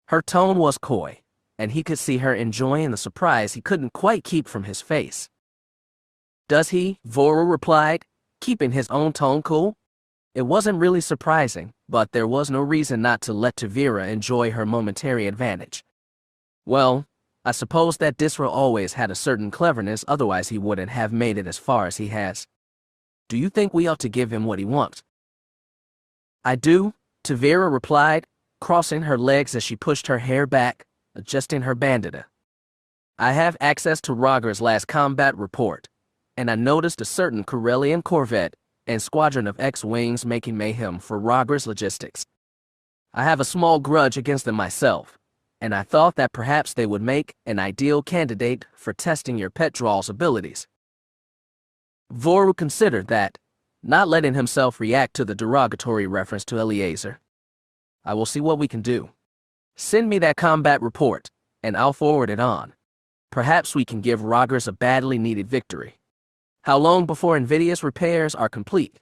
S1: Her tone was coy, and he could see her enjoying the surprise he couldn't quite keep from his face. "Does he?" Voru replied, keeping his own tone cool. It wasn't really surprising, but there was no reason not to let Tavira enjoy her momentary advantage. "Well, I suppose that Disra always had a certain cleverness, otherwise he wouldn't have made it as far as he has. Do you think we ought to give him what he wants?" "I do," Tavira replied, crossing her legs as she pushed her hair back, adjusting her bandana. "I have access to Roger's last combat report, and I noticed a certain Corellian corvette and squadron of X-Wings making mayhem for Roger's logistics. I have a small grudge against them myself, and I thought that perhaps they would make an ideal candidate for testing your pet Drawl's abilities." Voru considered that, not letting himself react to the derogatory reference to Eleazar. "I will see what we can do. Send me that combat report, and I'll forward it on. Perhaps we can give Rogers a badly needed victory. How long before Invidious repairs are complete?"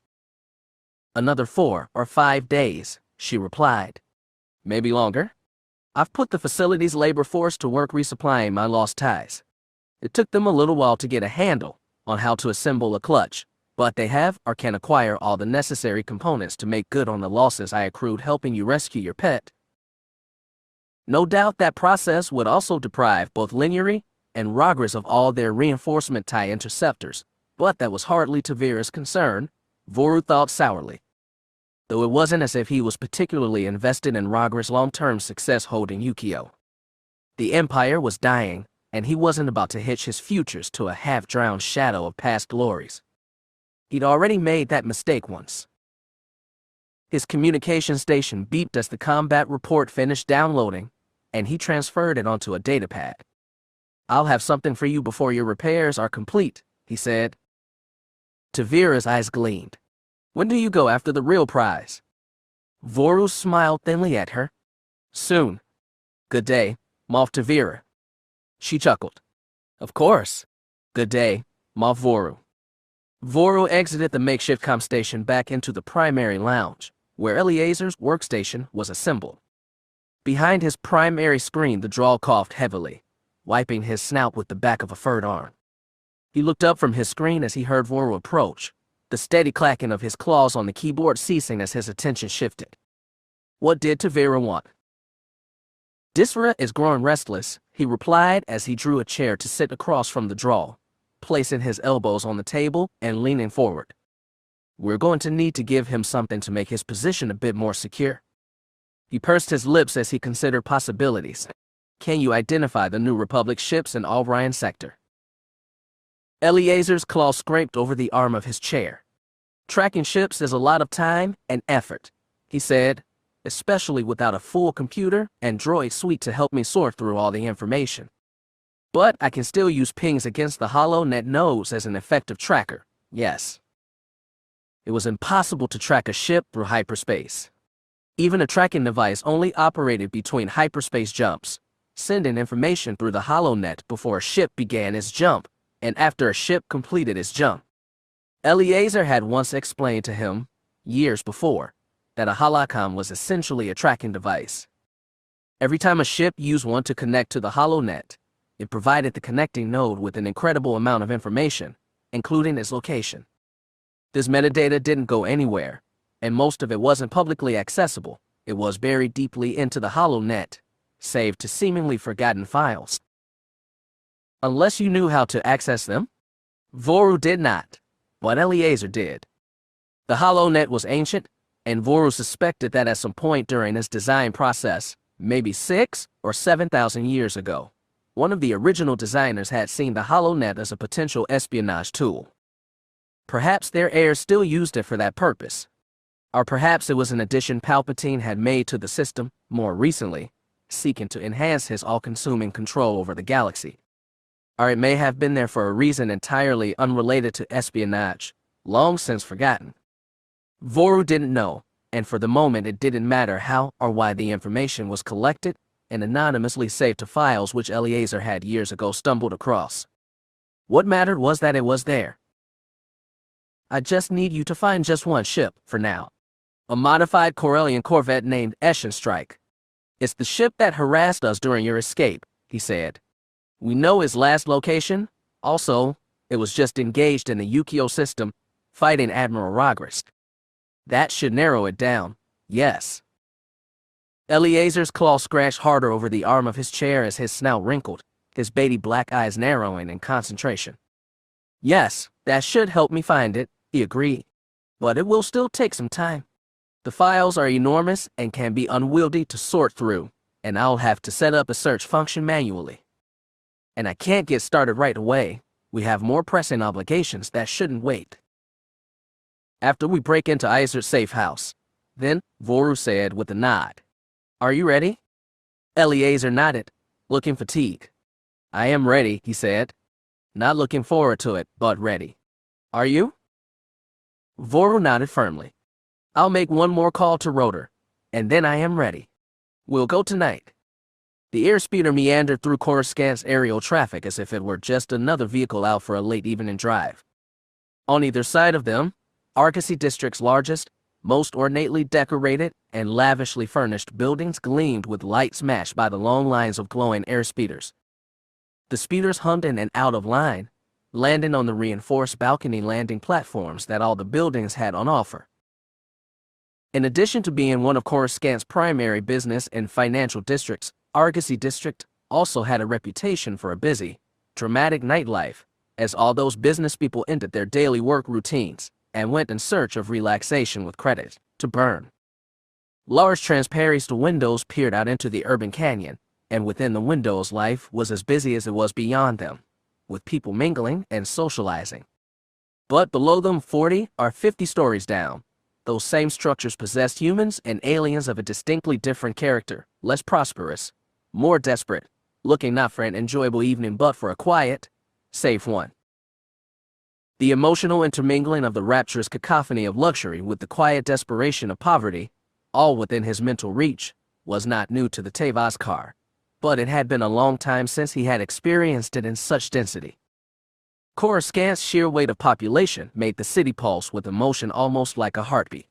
S1: "Another 4 or 5 days," she replied. "Maybe longer. I've put the facility's labor force to work resupplying my lost ties. It took them a little while to get a handle on how to assemble a clutch, but they have or can acquire all the necessary components to make good on the losses I accrued helping you rescue your pet." No doubt that process would also deprive both Lineary and Rogers of all their reinforcement tie interceptors, but that was hardly Tavira's concern, Voru thought sourly. Though it wasn't as if he was particularly invested in Rogers' long-term success holding Yukio. The Empire was dying, and he wasn't about to hitch his futures to a half-drowned shadow of past glories. He'd already made that mistake once. His communication station beeped as the combat report finished downloading, and he transferred it onto a datapad. "I'll have something for you before your repairs are complete," he said. Tavira's eyes gleamed. "When do you go after the real prize?" Voru smiled thinly at her. "Soon. Good day, Moff Tavira." She chuckled. "Of course. Good day, Moff Voru." Voru exited the makeshift comm station back into the primary lounge, where Eleazar's workstation was assembled. Behind his primary screen, the Drawl coughed heavily, wiping his snout with the back of a furred arm. He looked up from his screen as he heard Voru approach, the steady clacking of his claws on the keyboard ceasing as his attention shifted. What did Tavira want? "Disra is growing restless," he replied as he drew a chair to sit across from the Drawl, placing his elbows on the table and leaning forward. "We're going to need to give him something to make his position a bit more secure." He pursed his lips as he considered possibilities. "Can you identify the New Republic ships in Albrian sector?" Eleazar's claw scraped over the arm of his chair. "Tracking ships is a lot of time and effort," he said, "especially without a full computer and droid suite to help me sort through all the information. But I can still use pings against the HoloNet nodes as an effective tracker, yes." It was impossible to track a ship through hyperspace. Even a tracking device only operated between hyperspace jumps, sending information through the HoloNet before a ship began its jump and after a ship completed its jump. Eleazar had once explained to him, years before, that a holocom was essentially a tracking device. Every time a ship used one to connect to the HoloNet, it provided the connecting node with an incredible amount of information, including its location. This metadata didn't go anywhere, and most of it wasn't publicly accessible. It was buried deeply into the HoloNet, saved to seemingly forgotten files. Unless you knew how to access them? Voru did not, but Eleazar did. The HoloNet was ancient, and Voru suspected that at some point during its design process, maybe 6 or 7,000 years ago, one of the original designers had seen the HoloNet as a potential espionage tool. Perhaps their heirs still used it for that purpose. Or perhaps it was an addition Palpatine had made to the system more recently, seeking to enhance his all-consuming control over the galaxy. Or it may have been there for a reason entirely unrelated to espionage, long since forgotten. Voru didn't know, and for the moment it didn't matter how or why the information was collected and anonymously saved to files which Eleazar had years ago stumbled across. What mattered was that it was there. "I just need you to find just one ship, for now. A modified Corellian corvette named Eschenstrike. It's the ship that harassed us during your escape, he said. We know his last location. Also, it was just engaged in the Yukio system, fighting Admiral Rogris. That should narrow it down, yes. Eleazar's claw scratched harder over the arm of his chair as his snout wrinkled, his beady black eyes narrowing in concentration. Yes, that should help me find it, he agreed. But it will still take some time. The files are enormous and can be unwieldy to sort through, and I'll have to set up a search function manually. And I can't get started right away. We have more pressing obligations that shouldn't wait. After we break into Izer's safe house, then, Voru said with a nod. Are you ready? Eleazar nodded, looking fatigued. I am ready, he said. Not looking forward to it, but ready. Are you? Voru nodded firmly. I'll make one more call to Rotor, and then I am ready. We'll go tonight. The airspeeder meandered through Coruscant's aerial traffic as if it were just another vehicle out for a late evening drive. On either side of them, Argosy District's largest, most ornately decorated and lavishly furnished buildings gleamed with lights matched by the long lines of glowing airspeeders. The speeders hummed in and out of line, landing on the reinforced balcony landing platforms that all the buildings had on offer. In addition to being one of Coruscant's primary business and financial districts, Argosy District also had a reputation for a busy, dramatic nightlife, as all those business people ended their daily work routines and went in search of relaxation with credit to burn. Large transparent windows peered out into the urban canyon, and within the windows life was as busy as it was beyond them, with people mingling and socializing. But below them 40 or 50 stories down, those same structures possessed humans and aliens of a distinctly different character, less prosperous, more desperate, looking not for an enjoyable evening but for a quiet, safe one. The emotional intermingling of the rapturous cacophony of luxury with the quiet desperation of poverty, all within his mental reach, was not new to the Tavaskar, but it had been a long time since he had experienced it in such density. Coruscant's sheer weight of population made the city pulse with emotion almost like a heartbeat.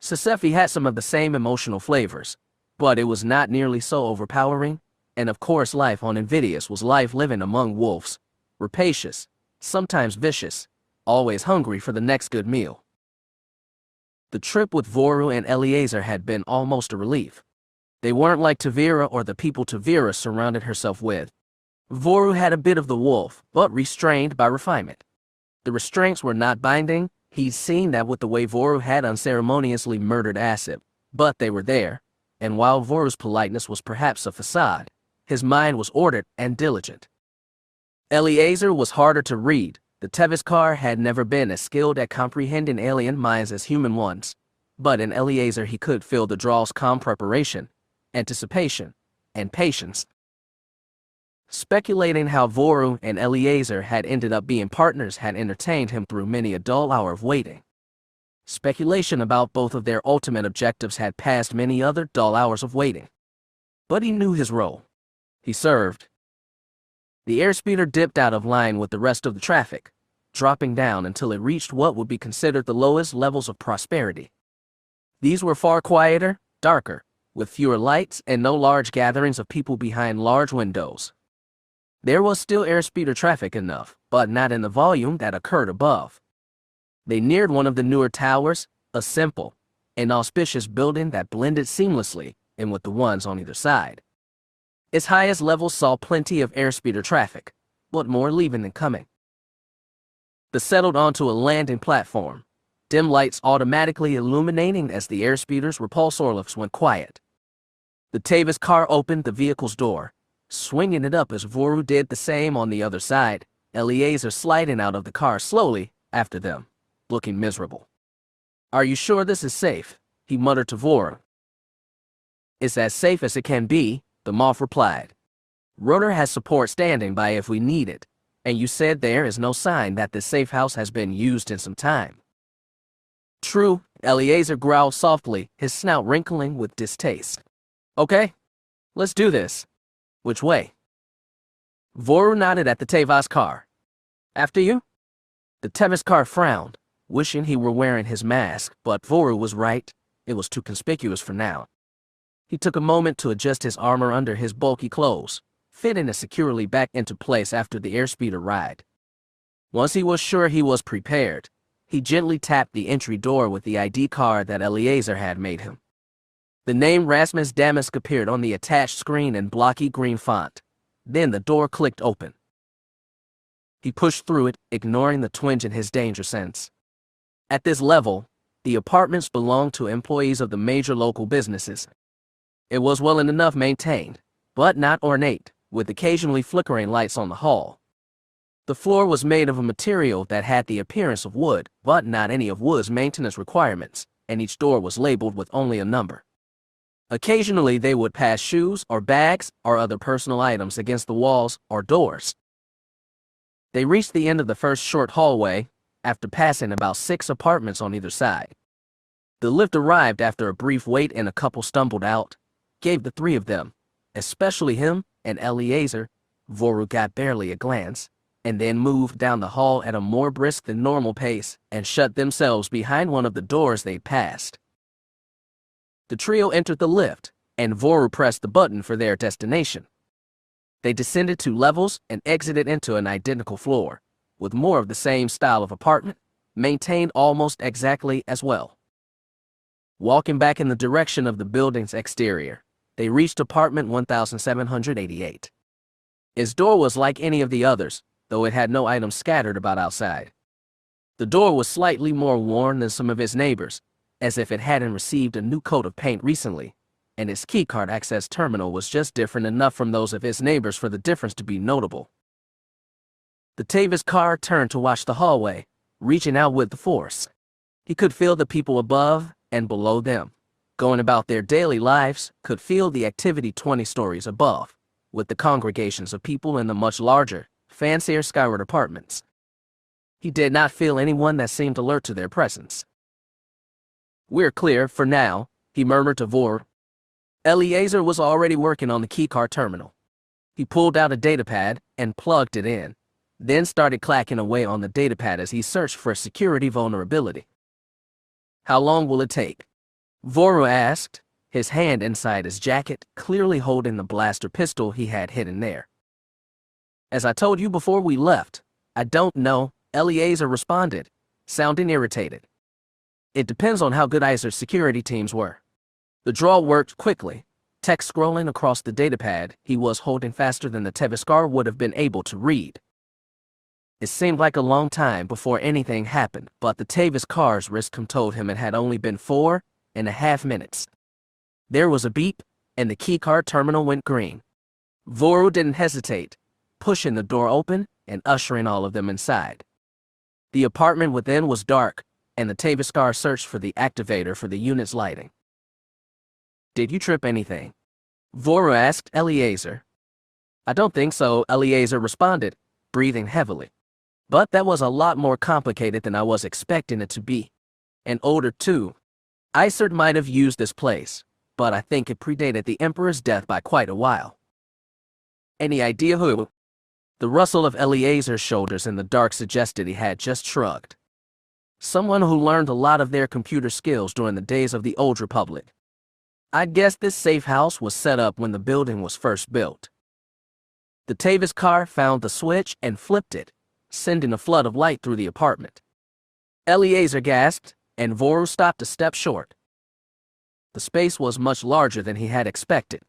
S1: Sisefi had some of the same emotional flavors, but it was not nearly so overpowering, and of course life on Invidious was life living among wolves, rapacious, sometimes vicious, always hungry for the next good meal. The trip with Voru and Eleazar had been almost a relief. They weren't like Tavira or the people Tavira surrounded herself with. Voru had a bit of the wolf, but restrained by refinement. The restraints were not binding. He'd seen that with the way Voru had unceremoniously murdered Asip, but they were there, and while Voru's politeness was perhaps a facade, his mind was ordered and diligent. Eleazar was harder to read. The Tavaskar had never been as skilled at comprehending alien minds as human ones, but in Eleazar he could feel the draw's calm preparation, anticipation, and patience. Speculating how Voru and Eleazar had ended up being partners had entertained him through many a dull hour of waiting. Speculation about both of their ultimate objectives had passed many other dull hours of waiting. But he knew his role. He served. The airspeeder dipped out of line with the rest of the traffic, dropping down until it reached what would be considered the lowest levels of prosperity. These were far quieter, darker, with fewer lights and no large gatherings of people behind large windows. There was still airspeeder traffic enough, but not in the volume that occurred above. They neared one of the newer towers, a simple, inauspicious building that blended seamlessly in with the ones on either side. Its highest levels saw plenty of airspeeder traffic, but more leaving than coming. They settled onto a landing platform, dim lights automatically illuminating as the airspeeder's repulsor lifts went quiet. The Tavaskar opened the vehicle's door, swinging it up as Voru did the same on the other side, Eleazar sliding out of the car slowly after them, looking miserable. Are you sure this is safe? He muttered to Voru. It's as safe as it can be, the Moff replied. Rotor has support standing by if we need it, and you said there is no sign that this safe house has been used in some time. True, Eleazar growled softly, his snout wrinkling with distaste. Okay, let's do this. Which way? Voru nodded at the Tavaskar. After you? The Tavaskar frowned, wishing he were wearing his mask, but Voru was right. It was too conspicuous for now. He took a moment to adjust his armor under his bulky clothes, fitting it securely back into place after the airspeeder ride. Once he was sure he was prepared, he gently tapped the entry door with the ID card that Eleazar had made him. The name Rasmus Damask appeared on the attached screen in blocky green font. Then the door clicked open. He pushed through it, ignoring the twinge in his danger sense. At this level, the apartments belonged to employees of the major local businesses. It was well enough maintained, but not ornate, with occasionally flickering lights on the hall. The floor was made of a material that had the appearance of wood, but not any of wood's maintenance requirements, and each door was labeled with only a number. Occasionally they would pass shoes or bags or other personal items against the walls or doors. They reached the end of the first short hallway, after passing about 6 apartments on either side. The lift arrived after a brief wait and a couple stumbled out, gave the 3 of them, especially him and Eleazar, Voru got barely a glance, and then moved down the hall at a more brisk than normal pace and shut themselves behind one of the doors they passed. The trio entered the lift, and Voru pressed the button for their destination. They descended 2 levels and exited into an identical floor, with more of the same style of apartment, maintained almost exactly as well. Walking back in the direction of the building's exterior, they reached apartment 1788. Its door was like any of the others, though it had no items scattered about outside. The door was slightly more worn than some of its neighbors, as if it hadn't received a new coat of paint recently, and its keycard access terminal was just different enough from those of its neighbors for the difference to be notable. The Tavis car turned to watch the hallway, reaching out with the force. He could feel the people above and below them, going about their daily lives, could feel the activity 20 stories above, with the congregations of people in the much larger, fancier skyward apartments. He did not feel anyone that seemed alert to their presence. "We're clear, for now," he murmured to Voru. Eleazar was already working on the keycard terminal. He pulled out a datapad and plugged it in, then started clacking away on the datapad as he searched for a security vulnerability. "How long will it take?" Voru asked, his hand inside his jacket, clearly holding the blaster pistol he had hidden there. "As I told you before we left, I don't know," Eleazar responded, sounding irritated. "It depends on how good Izer's security teams were." The draw worked quickly, text scrolling across the datapad he was holding faster than the Teviskar would have been able to read. It seemed like a long time before anything happened, but the Teviskar's wristcom told him it had only been 4.5 minutes. There was a beep, and the keycard terminal went green. Voru didn't hesitate, pushing the door open and ushering all of them inside. The apartment within was dark, and the Teviskar searched for the activator for the unit's lighting. "Did you trip anything?" Voru asked Eleazar. "I don't think so," Eleazar responded, breathing heavily. "But that was a lot more complicated than I was expecting it to be. And older too. Isert might have used this place, but I think it predated the Emperor's death by quite a while." "Any idea who?" The rustle of Eleazar's shoulders in the dark suggested he had just shrugged. "Someone who learned a lot of their computer skills during the days of the Old Republic. I'd guess this safe house was set up when the building was first built." The Teviskar found the switch and flipped it, sending a flood of light through the apartment. Eleazar gasped, and Voru stopped a step short. The space was much larger than he had expected.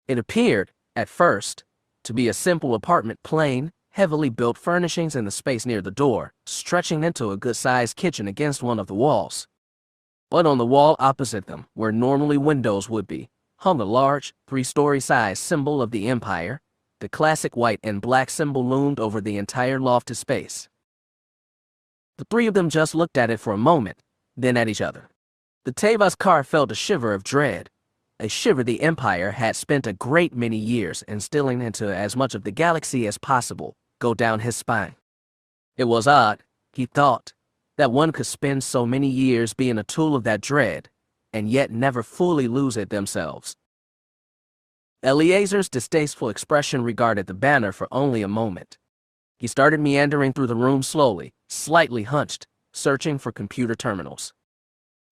S1: It appeared, at first, to be a simple apartment, plain, heavily built furnishings in the space near the door, stretching into a good-sized kitchen against one of the walls. But on the wall opposite them, where normally windows would be, hung a large, 3-story-sized symbol of the Empire. The classic white and black symbol loomed over the entire lofted space. The 3 of them just looked at it for a moment, then at each other. The Teviskar felt a shiver of dread, a shiver the Empire had spent a great many years instilling into as much of the galaxy as possible, go down his spine. It was odd, he thought, that one could spend so many years being a tool of that dread, and yet never fully lose it themselves. Eleazar's distasteful expression regarded the banner for only a moment. He started meandering through the room slowly, slightly hunched, searching for computer terminals.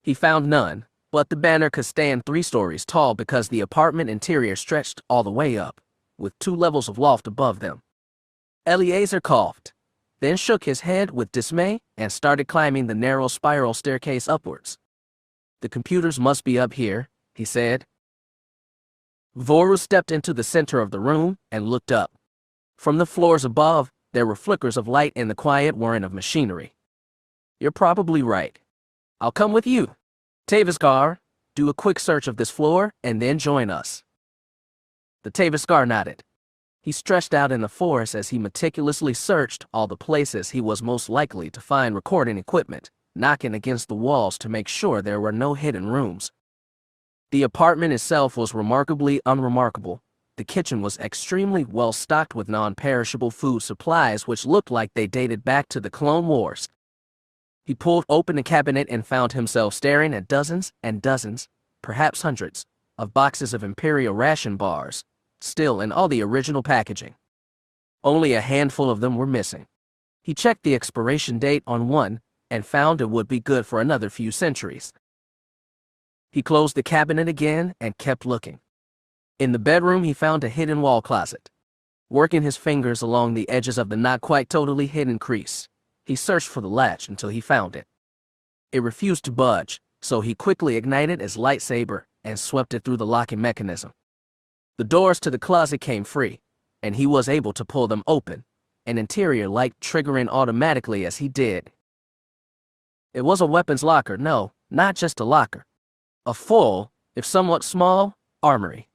S1: He found none, but the banner could stand 3 stories tall because the apartment interior stretched all the way up, with 2 levels of loft above them. Eleazar coughed, then shook his head with dismay and started climbing the narrow spiral staircase upwards. "The computers must be up here," he said. Voru stepped into the center of the room and looked up. From the floors above, there were flickers of light in the quiet whirring of machinery. "You're probably right. I'll come with you. Tavaskar, do a quick search of this floor and then join us." The Tavaskar nodded. He stretched out in the forest as he meticulously searched all the places he was most likely to find recording equipment, knocking against the walls to make sure there were no hidden rooms. The apartment itself was remarkably unremarkable. The kitchen was extremely well stocked with non-perishable food supplies which looked like they dated back to the Clone Wars. He pulled open a cabinet and found himself staring at dozens and dozens, perhaps hundreds, of boxes of Imperial ration bars, still in all the original packaging. Only a handful of them were missing. He checked the expiration date on one and found it would be good for another few centuries. He closed the cabinet again and kept looking. In the bedroom, he found a hidden wall closet. Working his fingers along the edges of the not quite totally hidden crease, he searched for the latch until he found it. It refused to budge, so he quickly ignited his lightsaber and swept it through the locking mechanism. The doors to the closet came free, and he was able to pull them open, an interior light triggering automatically as he did. It was a weapons locker, no, not just a locker. A full, if somewhat small, armory.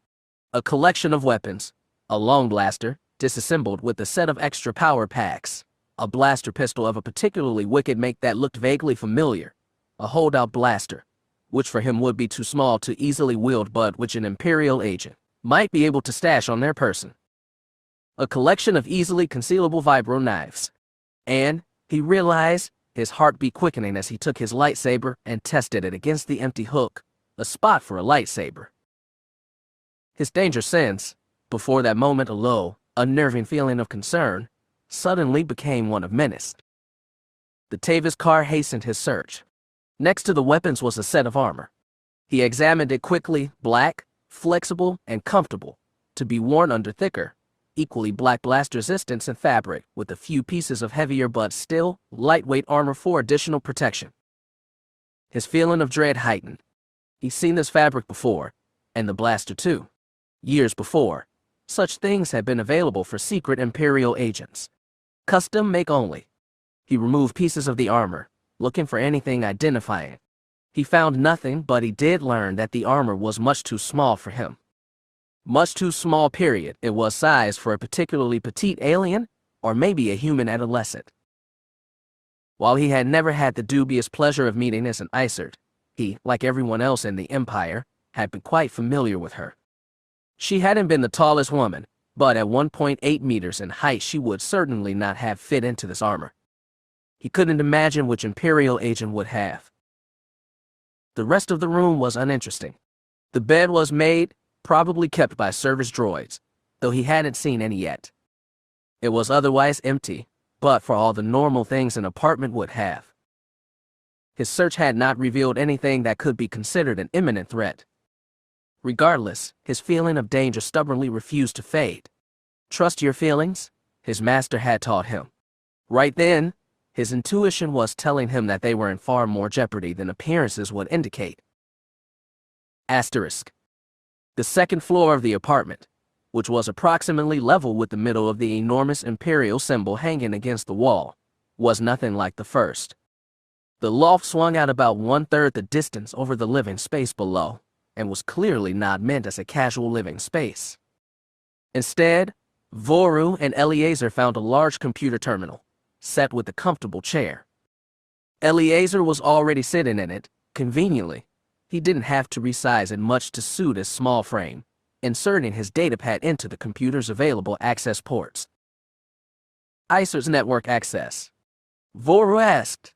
S1: A collection of weapons, a long blaster, disassembled with a set of extra power packs, a blaster pistol of a particularly wicked make that looked vaguely familiar, a holdout blaster, which for him would be too small to easily wield but which an Imperial agent might be able to stash on their person. A collection of easily concealable vibro knives. And, he realized, his heartbeat quickening as he took his lightsaber and tested it against the empty hook, a spot for a lightsaber. His danger sense, before that moment a low, unnerving feeling of concern, suddenly became one of menace. The Tavaskar hastened his search. Next to the weapons was a set of armor. He examined it quickly, black, flexible, and comfortable, to be worn under thicker, equally black blast resistance and fabric, with a few pieces of heavier but still lightweight armor for additional protection. His feeling of dread heightened. He'd seen this fabric before, and the blaster too. Years before, such things had been available for secret Imperial agents. Custom make only. He removed pieces of the armor, looking for anything identifying. He found nothing, but he did learn that the armor was much too small for him. Much too small, period. It was sized for a particularly petite alien, or maybe a human adolescent. While he had never had the dubious pleasure of meeting as an Isert, he, like everyone else in the Empire, had been quite familiar with her. She hadn't been the tallest woman, but at 1.8 meters in height she would certainly not have fit into this armor. He couldn't imagine which Imperial agent would have. The rest of the room was uninteresting. The bed was made, probably kept by service droids, though he hadn't seen any yet. It was otherwise empty, but for all the normal things an apartment would have. His search had not revealed anything that could be considered an imminent threat. Regardless, his feeling of danger stubbornly refused to fade. Trust your feelings, his master had taught him. Right then, his intuition was telling him that they were in far more jeopardy than appearances would indicate. Asterisk. The second floor of the apartment, which was approximately level with the middle of the enormous Imperial symbol hanging against the wall, was nothing like the first. The loft swung out about 1/3 the distance over the living space below, and was clearly not meant as a casual living space. Instead, Voru and Eleazar found a large computer terminal, set with a comfortable chair. Eleazar was already sitting in it, conveniently. He didn't have to resize it much to suit his small frame, inserting his datapad into the computer's available access ports. Isert's network access. Voru asked.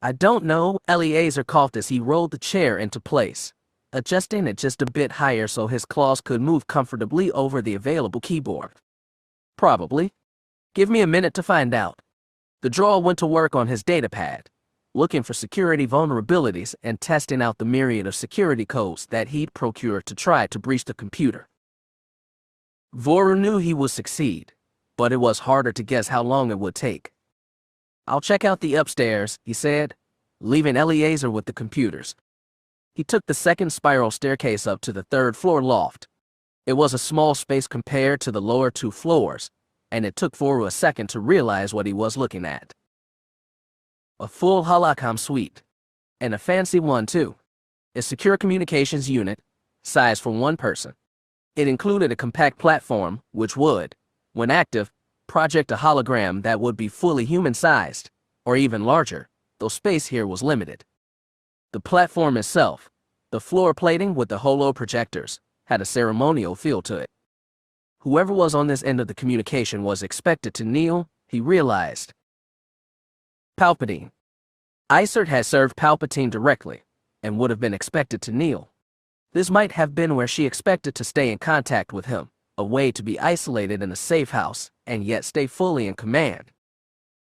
S1: I don't know, Eleazar coughed as he rolled the chair into place, adjusting it just a bit higher so his claws could move comfortably over the available keyboard. Probably. Give me a minute to find out. The droid went to work on his datapad, looking for security vulnerabilities and testing out the myriad of security codes that he'd procured to try to breach the computer. Voru knew he would succeed, but it was harder to guess how long it would take. "I'll check out the upstairs," he said, leaving Eleazar with the computers. He took the second spiral staircase up to the third-floor loft. It was a small space compared to the lower two floors, and it took Voru a second to realize what he was looking at. A full holocom suite, and a fancy one too. A secure communications unit, sized for one person. It included a compact platform, which would, when active, project a hologram that would be fully human-sized, or even larger, though space here was limited. The platform itself, the floor plating with the holo projectors, had a ceremonial feel to it. Whoever was on this end of the communication was expected to kneel, he realized. Palpatine. Isert had served Palpatine directly, and would have been expected to kneel. This might have been where she expected to stay in contact with him, a way to be isolated in a safe house, and yet stay fully in command.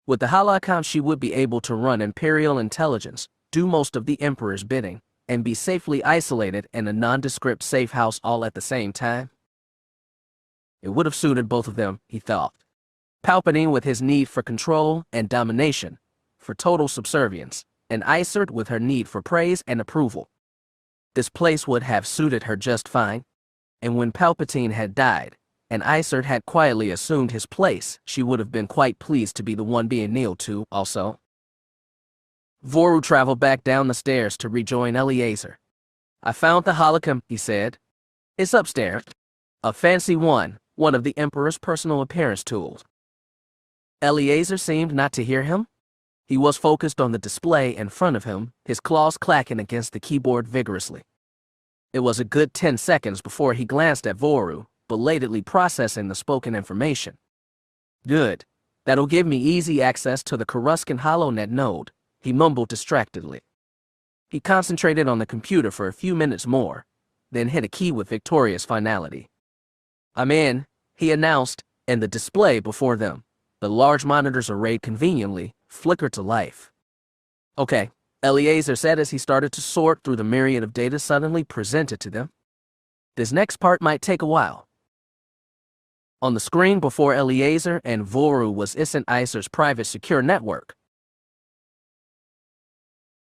S1: With the holocom she would be able to run Imperial intelligence, do most of the Emperor's bidding, and be safely isolated in a nondescript safe house all at the same time. It would have suited both of them, he thought. Palpatine with his need for control and domination, for total subservience, and Isert with her need for praise and approval. This place would have suited her just fine, and when Palpatine had died, and Isert had quietly assumed his place, she would have been quite pleased to be the one being kneeled to, also. Voru traveled back down the stairs to rejoin Eleazar. "I found the holocom," he said. "It's upstairs. A fancy one of the Emperor's personal appearance tools." Eleazar seemed not to hear him. He was focused on the display in front of him, his claws clacking against the keyboard vigorously. It was a good 10 seconds before he glanced at Voru, belatedly processing the spoken information. "Good. That'll give me easy access to the Coruscant HoloNet node," he mumbled distractedly. He concentrated on the computer for a few minutes more, then hit a key with victorious finality. "I'm in," he announced, and the display before them, the large monitors arrayed conveniently, flickered to life. "Okay," Eleazar said as he started to sort through the myriad of data suddenly presented to them. "This next part might take a while." On the screen before Eleazar and Voru was Isert's private secure network.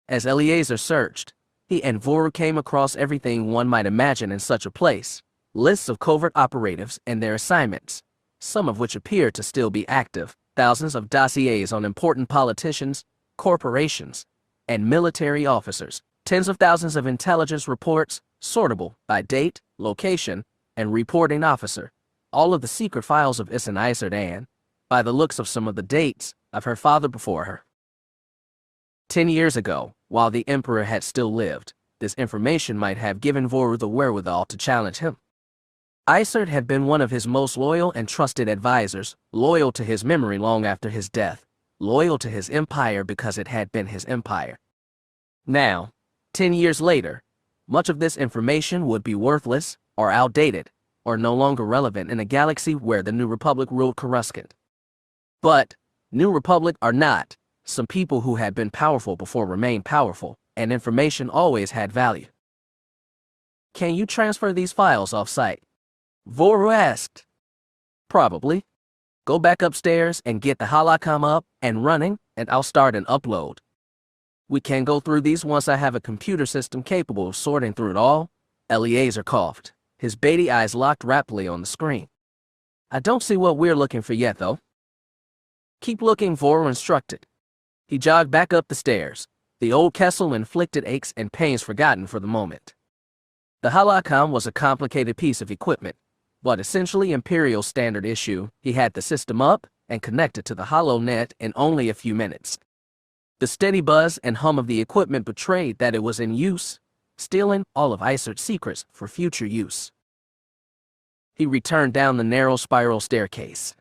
S1: As Eleazar searched, he and Voru came across everything one might imagine in such a place. Lists of covert operatives and their assignments, some of which appeared to still be active, thousands of dossiers on important politicians, corporations, and military officers, tens of thousands of intelligence reports, sortable by date, location, and reporting officer, all of the secret files of Isert and, by the looks of some of the dates, of her father before her. 10 years ago, while the Emperor had still lived, this information might have given Voru the wherewithal to challenge him. Isert had been one of his most loyal and trusted advisors, loyal to his memory long after his death, loyal to his empire because it had been his empire. Now, 10 years later, much of this information would be worthless, or outdated, or no longer relevant in a galaxy where the New Republic ruled Coruscant. But, New Republic or not, some people who had been powerful before remained powerful, and information always had value. "Can you transfer these files off-site?" Voru asked. "Probably. Go back upstairs and get the holocom up and running, and I'll start an upload. We can go through these once I have a computer system capable of sorting through it all." Eleazar coughed, his beady eyes locked rapidly on the screen. "I don't see what we're looking for yet, though." "Keep looking," Voru instructed. He jogged back up the stairs, the old Kessel inflicted aches and pains forgotten for the moment. The holocom was a complicated piece of equipment, but essentially Imperial standard issue. He had the system up and connected to the HoloNet in only a few minutes. The steady buzz and hum of the equipment betrayed that it was in use, stealing all of Isert's secrets for future use. He returned down the narrow spiral staircase.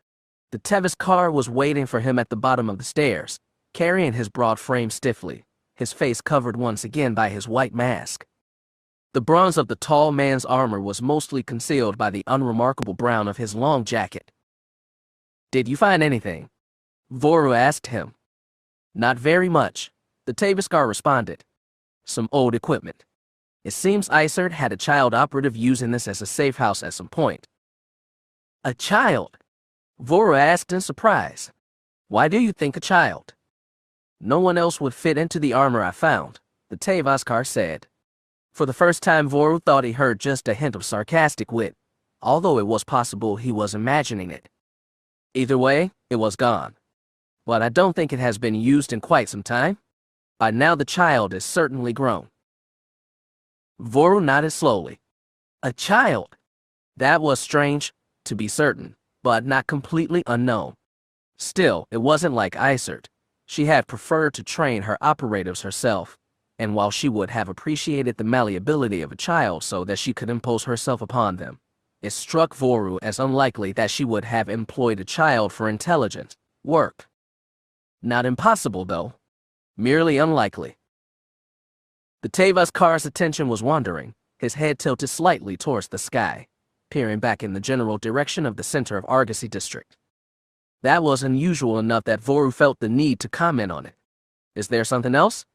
S1: The Tevis car was waiting for him at the bottom of the stairs, carrying his broad frame stiffly, his face covered once again by his white mask. The bronze of the tall man's armor was mostly concealed by the unremarkable brown of his long jacket. "Did you find anything?" Voru asked him. "Not very much," the Taviskar responded. "Some old equipment. It seems Isert had a child operative using this as a safe house at some point." A child? Voru asked in surprise. Why do you think a child? No one else would fit into the armor I found, the Tevaskar said. For the first time, Voru thought he heard just a hint of sarcastic wit, although it was possible he was imagining it. Either way, it was gone. But I don't think it has been used in quite some time. By now the child is certainly grown. Voru nodded slowly. A child? That was strange, to be certain, but not completely unknown. Still, it wasn't like Isert. She had preferred to train her operatives herself, and while she would have appreciated the malleability of a child so that she could impose herself upon them, it struck Voru as unlikely that she would have employed a child for intelligent work. Not impossible, though. Merely unlikely. The Tevaskar's attention was wandering, his head tilted slightly towards the sky, peering back in the general direction of the center of Argosy district. That was unusual enough that Voru felt the need to comment on it. Is there something else?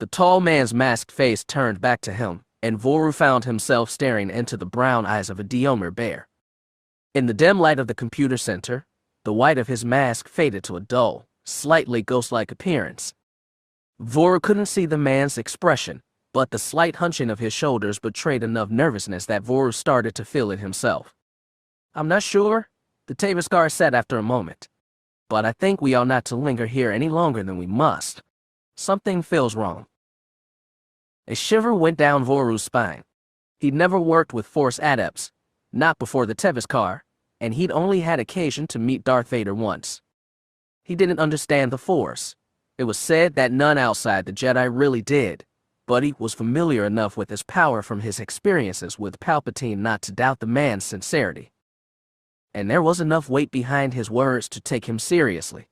S1: The tall man's masked face turned back to him, and Voru found himself staring into the brown eyes of a Diomir bear. In the dim light of the computer center, the white of his mask faded to a dull, slightly ghost-like appearance. Voru couldn't see the man's expression, but the slight hunching of his shoulders betrayed enough nervousness that Voru started to feel it himself. I'm not sure, the Tevaskar said after a moment, but I think we ought not to linger here any longer than we must. Something feels wrong. A shiver went down Voru's spine. He'd never worked with Force adepts, not before the Tevaskar, and he'd only had occasion to meet Darth Vader once. He didn't understand the Force. It was said that none outside the Jedi really did, but he was familiar enough with his power from his experiences with Palpatine not to doubt the man's sincerity. And there was enough weight behind his words to take him seriously.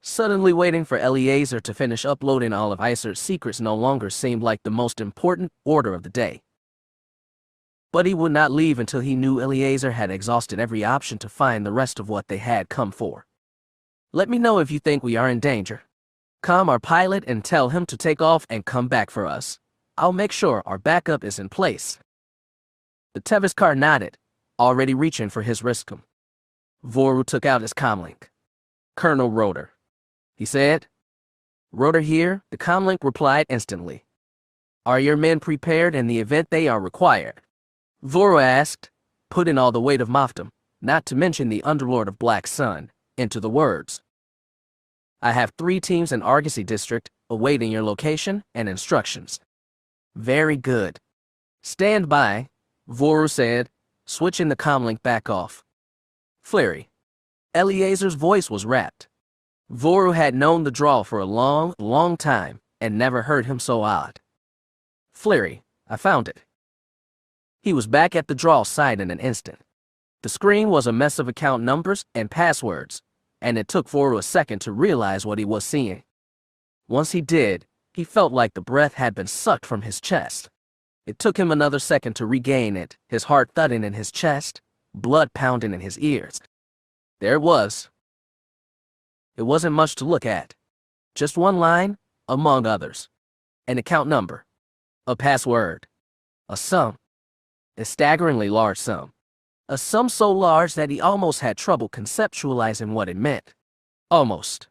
S1: Suddenly waiting for Eliezer to finish uploading all of Isert's secrets no longer seemed like the most important order of the day. But he would not leave until he knew Eliezer had exhausted every option to find the rest of what they had come for. Let me know if you think we are in danger. Calm our pilot and tell him to take off and come back for us. I'll make sure our backup is in place. The Tevaskar nodded, already reaching for his wristcom. Voru took out his comlink. Colonel Rotor, he said. Rotor here, the comlink replied instantly. Are your men prepared in the event they are required? Voru asked, putting all the weight of Mofdom, not to mention the Underlord of Black Sun, into the words. I have 3 teams in Argosy district awaiting your location and instructions. Very good. Stand by, Voru said, switching the comlink back off. Flurry. Eliezer's voice was rapt. Voru had known the drawl for a long time and never heard him so odd. Flurry, I found it. He was back at the drawl site in an instant. The screen was a mess of account numbers and passwords, and it took Voru a second to realize what he was seeing. Once he did, he felt like the breath had been sucked from his chest. It took him another second to regain it, his heart thudding in his chest, blood pounding in his ears. There it was. It wasn't much to look at. Just one line, among others. An account number. A password. A sum. A staggeringly large sum. A sum so large that he almost had trouble conceptualizing what it meant. Almost.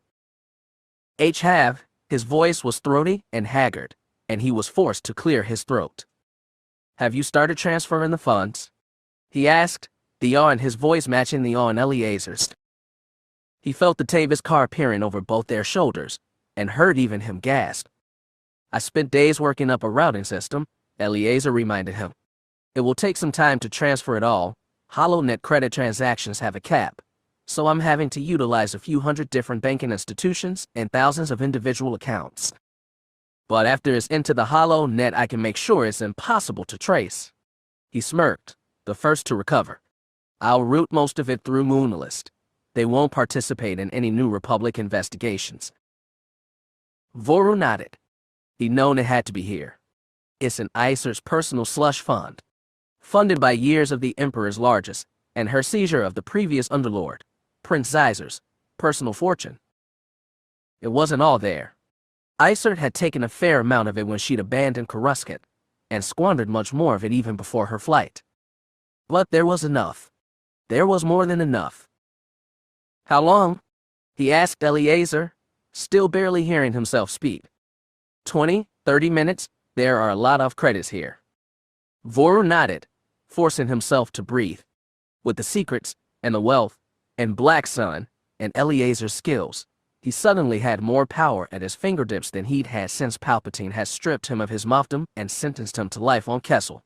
S1: Have, his voice was throaty and haggard, and he was forced to clear his throat. Have you started transferring the funds? He asked, the awe in his voice matching the awe in Eliezer's. He felt the Tevaskar peering over both their shoulders, and heard even him gasp. I spent days working up a routing system, Eliezer reminded him. It will take some time to transfer it all. HoloNet credit transactions have a cap, so I'm having to utilize a few hundred different banking institutions and thousands of individual accounts. But after it's into the HoloNet, I can make sure it's impossible to trace. He smirked, the first to recover. I'll route most of it through Moonlist. They won't participate in any New Republic investigations. Voru nodded. He'd known it had to be here. It's an Isert's personal slush fund, funded by years of the Emperor's largest, and her seizure of the previous Underlord, Prince Zizer's, personal fortune. It wasn't all there. Isert had taken a fair amount of it when she'd abandoned Coruscant, and squandered much more of it even before her flight. But there was enough. There was more than enough. How long? He asked Eleazar, still barely hearing himself speak. 20, 30 minutes. There are a lot of credits here. Voru nodded, forcing himself to breathe. With the secrets, and the wealth, and Black Sun, and Eleazar's skills, he suddenly had more power at his fingertips than he'd had since Palpatine had stripped him of his moffdom and sentenced him to life on Kessel.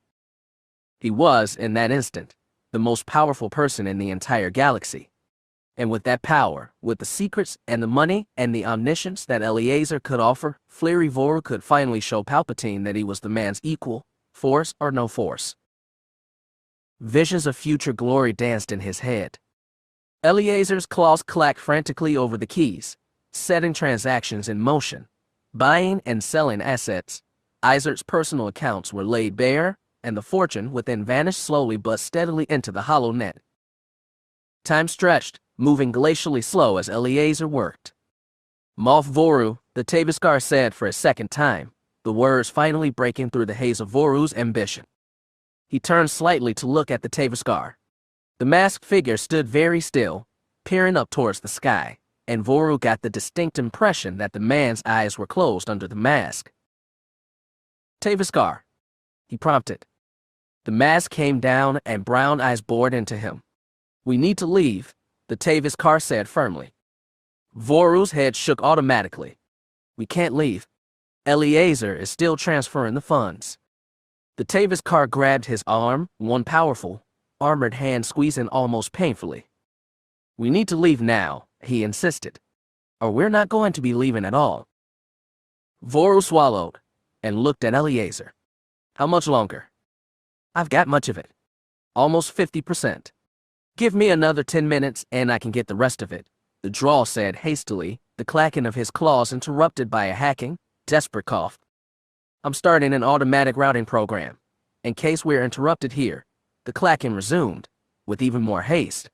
S1: He was, in that instant, the most powerful person in the entire galaxy. And with that power, with the secrets and the money and the omniscience that Eleazar could offer, Fleary Voru could finally show Palpatine that he was the man's equal, force or no force. Visions of future glory danced in his head. Eleazar's claws clacked frantically over the keys, setting transactions in motion. Buying and selling assets, Izard's personal accounts were laid bare, and the fortune within vanished slowly but steadily into the hollow net. Time stretched, moving glacially slow as Eleazar worked. Moff Voru, the Taviskar said for a second time, the words finally breaking through the haze of Voru's ambition. He turned slightly to look at the Taviskar. The masked figure stood very still, peering up towards the sky, and Voru got the distinct impression that the man's eyes were closed under the mask. Taviskar, he prompted. The mask came down and brown eyes bored into him. We need to leave, the Taviskar said firmly. Voru's head shook automatically. We can't leave. Eleazar is still transferring the funds. The Taviskar grabbed his arm, one powerful, armored hand squeezing almost painfully. We need to leave now, he insisted, or we're not going to be leaving at all. Voru swallowed and looked at Eleazar. How much longer? I've got much of it. Almost 50%. Give me another 10 minutes and I can get the rest of it, the Draw said hastily, the clacking of his claws interrupted by a hacking, desperate cough. I'm starting an automatic routing program. In case we're interrupted here, the clacking resumed, with even more haste.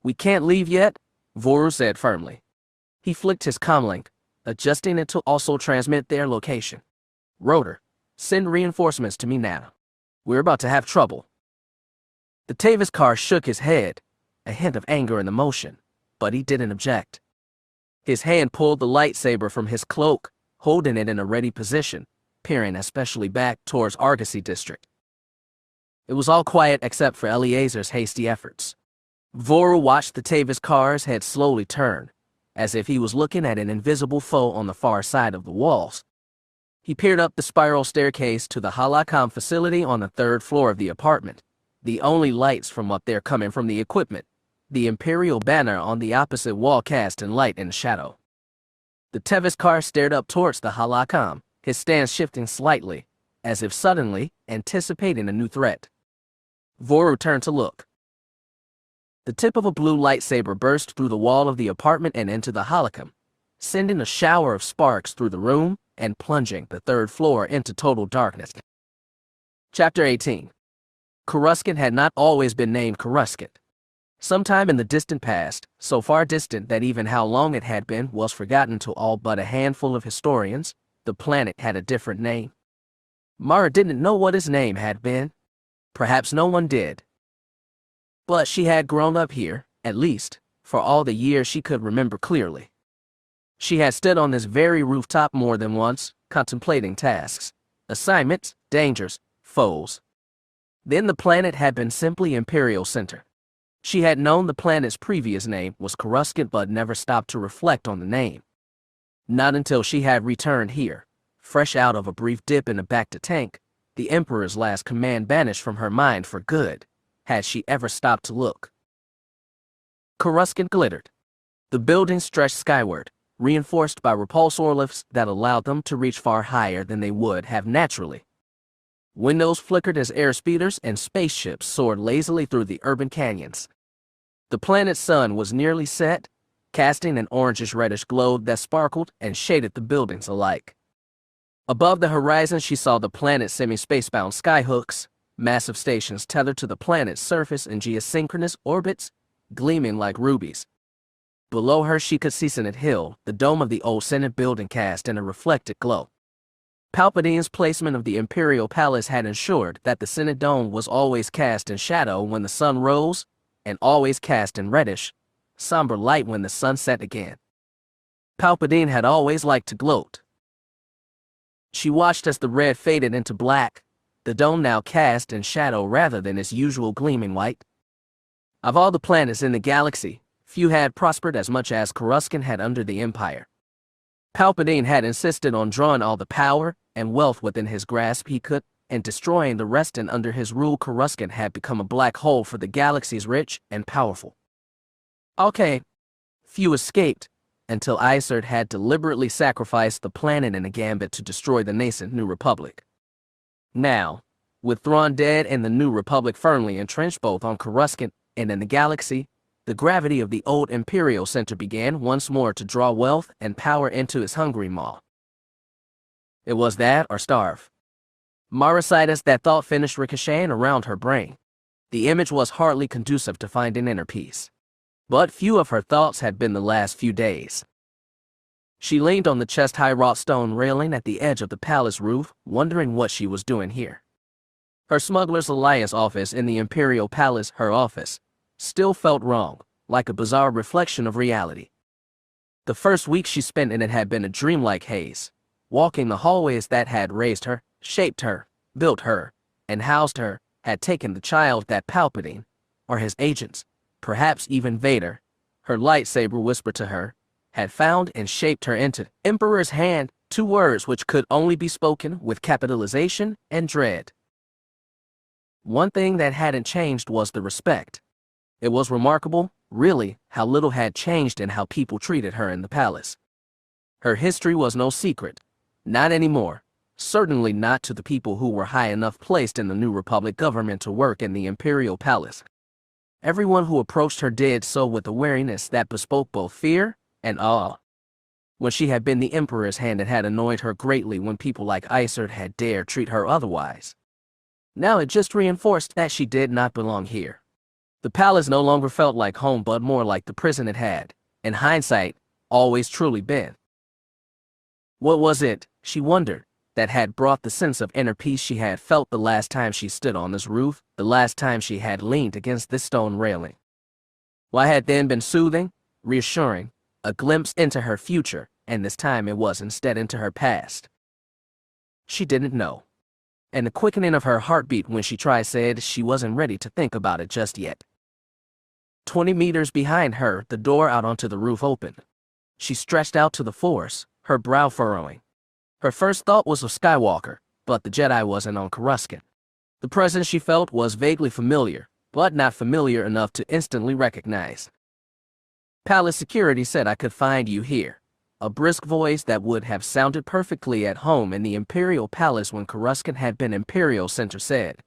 S1: We can't leave yet, Voru said firmly. He flicked his comlink, adjusting it to also transmit their location. Rotor, send reinforcements to me now. We're about to have trouble. The Taviskar shook his head, a hint of anger in the motion, but he didn't object. His hand pulled the lightsaber from his cloak, holding it in a ready position, peering especially back towards Argosy District. It was all quiet except for Eleazar's hasty efforts. Voru watched the Taviskar's head slowly turn, as if he was looking at an invisible foe on the far side of the walls. He peered up the spiral staircase to the holocom facility on the 3rd floor of the apartment, the only lights from up there coming from the equipment, the Imperial banner on the opposite wall cast in light and shadow. The Taviskar stared up towards the holocom, his stance shifting slightly, as if suddenly anticipating a new threat. Voru turned to look. The tip of a blue lightsaber burst through the wall of the apartment and into the holocom, sending a shower of sparks through the room and plunging the 3rd floor into total darkness. Chapter 18. Coruscant had not always been named Coruscant. Sometime in the distant past, so far distant that even how long it had been was forgotten to all but a handful of historians, the planet had a different name. Mara didn't know what his name had been. Perhaps no one did. But she had grown up here, at least, for all the years she could remember clearly. She had stood on this very rooftop more than once, contemplating tasks, assignments, dangers, foes. Then the planet had been simply Imperial Center. She had known the planet's previous name was Coruscant but never stopped to reflect on the name. Not until she had returned here, fresh out of a brief dip in the Bacta tank, the Emperor's last command banished from her mind for good, had she ever stopped to look. Coruscant glittered. The buildings stretched skyward, reinforced by repulsor lifts that allowed them to reach far higher than they would have naturally. Windows flickered as airspeeders and spaceships soared lazily through the urban canyons. The planet's sun was nearly set, casting an orangish-reddish glow that sparkled and shaded the buildings alike. Above the horizon she saw the planet's semi-spacebound skyhooks, massive stations tethered to the planet's surface in geosynchronous orbits, gleaming like rubies. Below her she could see Senate Hill, the dome of the old Senate building cast in a reflected glow. Palpatine's placement of the Imperial Palace had ensured that the Senate Dome was always cast in shadow when the sun rose, and always cast in reddish, somber light when the sun set again. Palpatine had always liked to gloat. She watched as the red faded into black, the dome now cast in shadow rather than its usual gleaming white. Of all the planets in the galaxy, few had prospered as much as Coruscant had under the Empire. Palpatine had insisted on drawing all the power and wealth within his grasp he could, and destroying the rest, and under his rule Coruscant had become a black hole for the galaxy's rich and powerful. Okay, few escaped, until Isert had deliberately sacrificed the planet in a gambit to destroy the nascent New Republic. Now, with Thrawn dead and the New Republic firmly entrenched both on Coruscant and in the galaxy, the gravity of the old Imperial Center began once more to draw wealth and power into its hungry maw. It was that or starve. Marasitis, that thought finished ricocheting around her brain. The image was hardly conducive to finding inner peace. But few of her thoughts had been the last few days. She leaned on the chest-high wrought stone railing at the edge of the palace roof, wondering what she was doing here. Her Smuggler's Alliance office in the Imperial Palace, her office, still felt wrong, like a bizarre reflection of reality. The first week she spent in it had been a dreamlike haze, walking the hallways that had raised her, shaped her, built her, and housed her, had taken the child that Palpatine, or his agents, perhaps even Vader, her lightsaber whispered to her, had found and shaped her into Emperor's Hand, two words which could only be spoken with capitalization and dread. One thing that hadn't changed was the respect. It was remarkable, really, how little had changed in how people treated her in the palace. Her history was no secret. Not anymore. Certainly not to the people who were high enough placed in the New Republic government to work in the Imperial Palace. Everyone who approached her did so with a wariness that bespoke both fear and awe. When she had been the Emperor's Hand, it had annoyed her greatly when people like Isert had dared treat her otherwise. Now it just reinforced that she did not belong here. The palace no longer felt like home but more like the prison it had, in hindsight, always truly been. What was it, she wondered, that had brought the sense of inner peace she had felt the last time she stood on this roof, the last time she had leaned against this stone railing? What had then been soothing, reassuring, a glimpse into her future, and this time it was instead into her past? She didn't know. And the quickening of her heartbeat when she tried said she wasn't ready to think about it just yet. 20 meters behind her, the door out onto the roof opened. She stretched out to the force, her brow furrowing. Her first thought was of Skywalker, but the Jedi wasn't on Coruscant. The presence she felt was vaguely familiar, but not familiar enough to instantly recognize. Palace security said I could find you here. A brisk voice that would have sounded perfectly at home in the Imperial Palace when Coruscant had been Imperial Center said.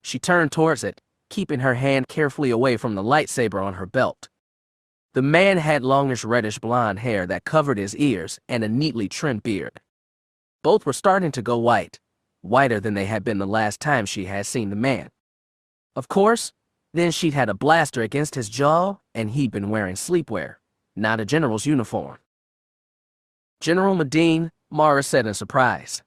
S1: She turned towards it, keeping her hand carefully away from the lightsaber on her belt. The man had longish reddish blonde hair that covered his ears and a neatly trimmed beard. Both were starting to go white, whiter than they had been the last time she had seen the man. Of course, then she'd had a blaster against his jaw, and he'd been wearing sleepwear, not a general's uniform. General Medine, Mara said in surprise.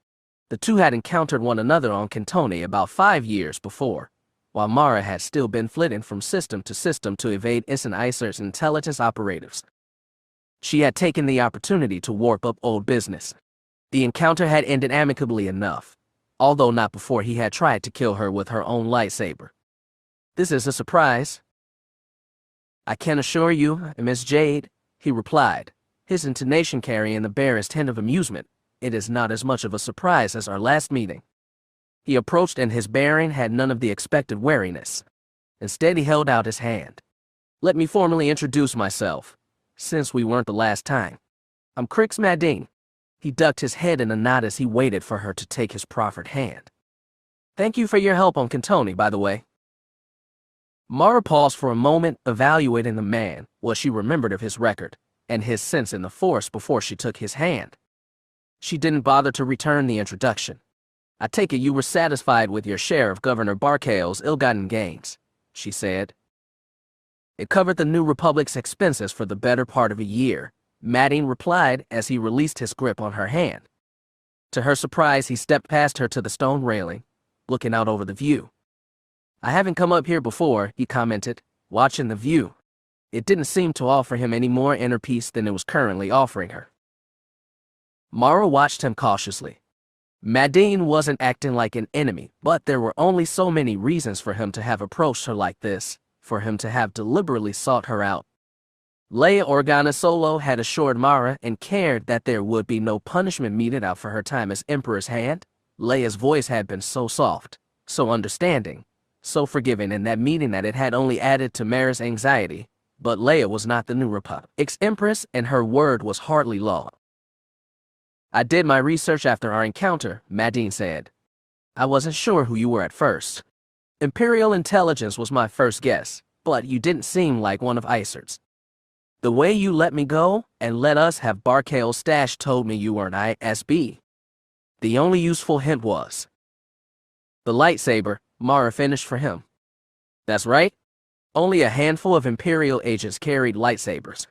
S1: The two had encountered one another on Kantoni about 5 years before, while Mara had still been flitting from system to evade Ensign Isert's intelligence operatives. She had taken the opportunity to warp up old business. The encounter had ended amicably enough, although not before he had tried to kill her with her own lightsaber. This is a surprise. I can assure you, Miss Jade, he replied, his intonation carrying the barest hint of amusement. It is not as much of a surprise as our last meeting. He approached and his bearing had none of the expected wariness. Instead he held out his hand. Let me formally introduce myself, since we weren't the last time. I'm Crix Madine. He ducked his head in a nod as he waited for her to take his proffered hand. Thank you for your help on Kantoni, by the way. Mara paused for a moment, evaluating the man, what she remembered of his record, and his sense in the Force before she took his hand. She didn't bother to return the introduction. I take it you were satisfied with your share of Governor Barkale's ill-gotten gains, she said. It covered the New Republic's expenses for the better part of a year, Madine replied as he released his grip on her hand. To her surprise, he stepped past her to the stone railing, looking out over the view. "I haven't come up here before," he commented, watching the view. It didn't seem to offer him any more inner peace than it was currently offering her. Mara watched him cautiously. Madine wasn't acting like an enemy, but there were only so many reasons for him to have approached her like this, for him to have deliberately sought her out. Leia Organa Solo had assured Mara and Karrde that there would be no punishment meted out for her time as Emperor's hand. Leia's voice had been so soft, so understanding, so forgiving in that meeting that it had only added to Mara's anxiety. But Leia was not the New Republic's Empress, and her word was hardly law. "I did my research after our encounter," Madine said. "I wasn't sure who you were at first. Imperial intelligence was my first guess, but you didn't seem like one of Isert's. The way you let me go and let us have Barkael's stash told me you were an ISB. The only useful hint was the lightsaber," Mara finished for him. "That's right. Only a handful of Imperial agents carried lightsabers.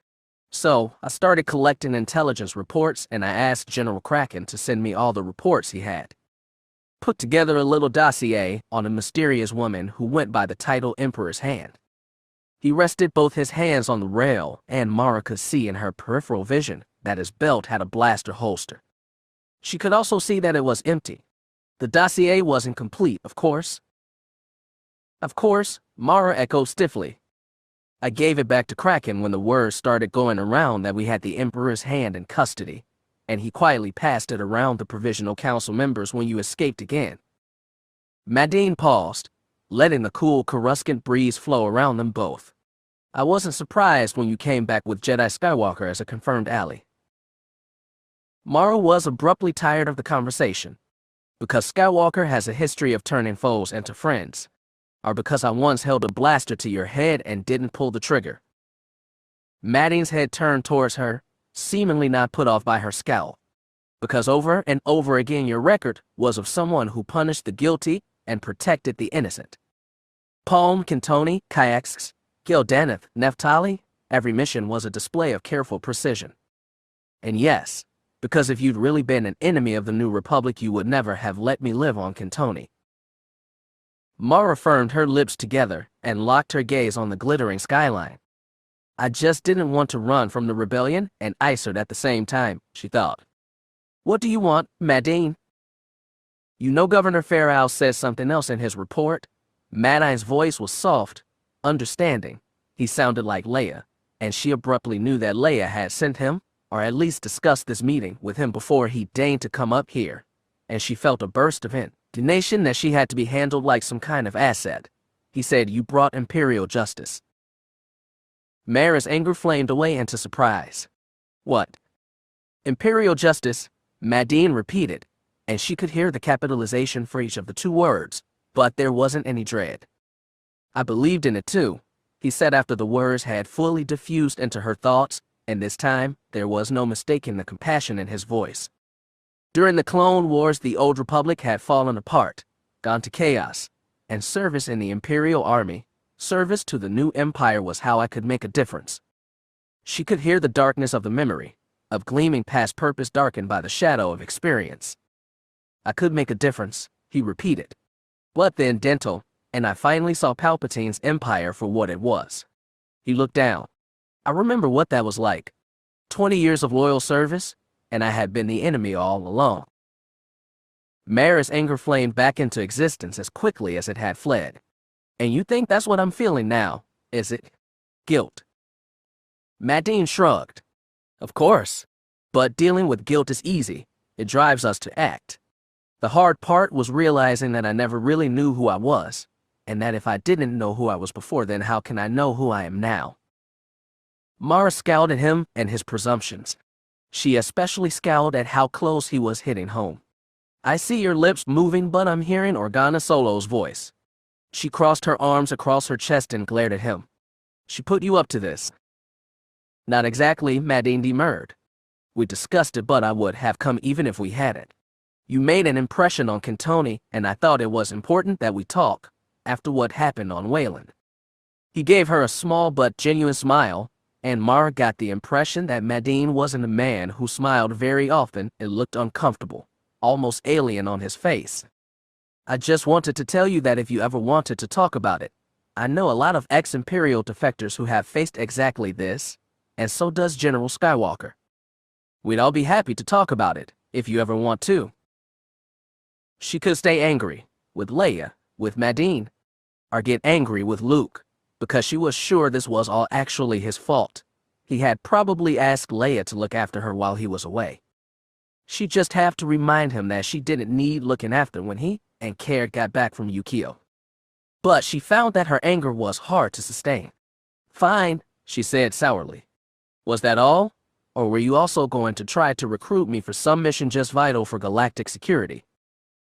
S1: So I started collecting intelligence reports, and I asked General Kraken to send me all the reports he had. Put together a little dossier on a mysterious woman who went by the title Emperor's Hand." He rested both his hands on the rail, and Mara could see in her peripheral vision that his belt had a blaster holster. She could also see that it was empty. The dossier wasn't complete, of course. "Of course," Mara echoed stiffly. "I gave it back to Kraken when the word started going around that we had the Emperor's Hand in custody, and he quietly passed it around the Provisional Council members when you escaped again." Madine paused, letting the cool Coruscant breeze flow around them both. "I wasn't surprised when you came back with Jedi Skywalker as a confirmed ally." Mara was abruptly tired of the conversation. Because Skywalker has a history of turning foes into friends, or because I once held a blaster to your head and didn't pull the trigger. Madine's head turned towards her, seemingly not put off by her scowl. Because over and over again your record was of someone who punished the guilty and protected the innocent. Palm, Kintoni, Kayaks, Gildaneth, Neftali, every mission was a display of careful precision. And yes, because if you'd really been an enemy of the New Republic, you would never have let me live on Kintoni. Mara firmed her lips together and locked her gaze on the glittering skyline. "I just didn't want to run from the rebellion and Isert at the same time," she thought. "What do you want, Madine?" "You know Governor Farrell says something else in his report." Madine's voice was soft, understanding. He sounded like Leia, and she abruptly knew that Leia had sent him, or at least discussed this meeting with him before he deigned to come up here, and she felt a burst of indignation that she had to be handled like some kind of asset. He said, "You brought Imperial justice." Mara's anger flamed away into surprise. "What?" "Imperial justice," Madine repeated, and she could hear the capitalization for each of the two words, but there wasn't any dread. "I believed in it too," he said after the words had fully diffused into her thoughts, and this time there was no mistaking the compassion in his voice. During the Clone Wars, the old Republic had fallen apart, gone to chaos, and service in the Imperial Army, service to the new Empire was how I could make a difference. She could hear the darkness of the memory, of gleaming past purpose darkened by the shadow of experience. "I could make a difference," he repeated. "But then dental, and I finally saw Palpatine's empire for what it was." He looked down. "I remember what that was like. 20 years of loyal service, and I had been the enemy all along." Mara's anger flamed back into existence as quickly as it had fled. "And you think that's what I'm feeling now, is it? Guilt?" Madine shrugged. "Of course. But dealing with guilt is easy. It drives us to act. The hard part was realizing that I never really knew who I was, and that if I didn't know who I was before, then how can I know who I am now?" Mara scowled at him and his presumptions. She especially scowled at how close he was hitting home. "I see your lips moving, but I'm hearing Organa Solo's voice." She crossed her arms across her chest and glared at him. "She put you up to this?" "Not exactly," Madine demurred. "We discussed it, but I would have come even if we hadn't. You made an impression on Kintoni, and I thought it was important that we talk, after what happened on Wayland." He gave her a small but genuine smile, and Mara got the impression that Madine wasn't a man who smiled very often. It looked uncomfortable, almost alien on his face. I just wanted to tell you that if you ever wanted to talk about it, I know a lot of ex-Imperial defectors who have faced exactly this, and so does General Skywalker. We'd all be happy to talk about it, if you ever want to. She could stay angry with Leia, with Madine, or get angry with Luke, because she was sure this was all actually his fault. He had probably asked Leia to look after her while he was away. She'd just have to remind him that she didn't need looking after when he and Karrde got back from Yukio. But she found that her anger was hard to sustain. Fine, she said sourly. Was that all? Or were you also going to try to recruit me for some mission just vital for galactic security?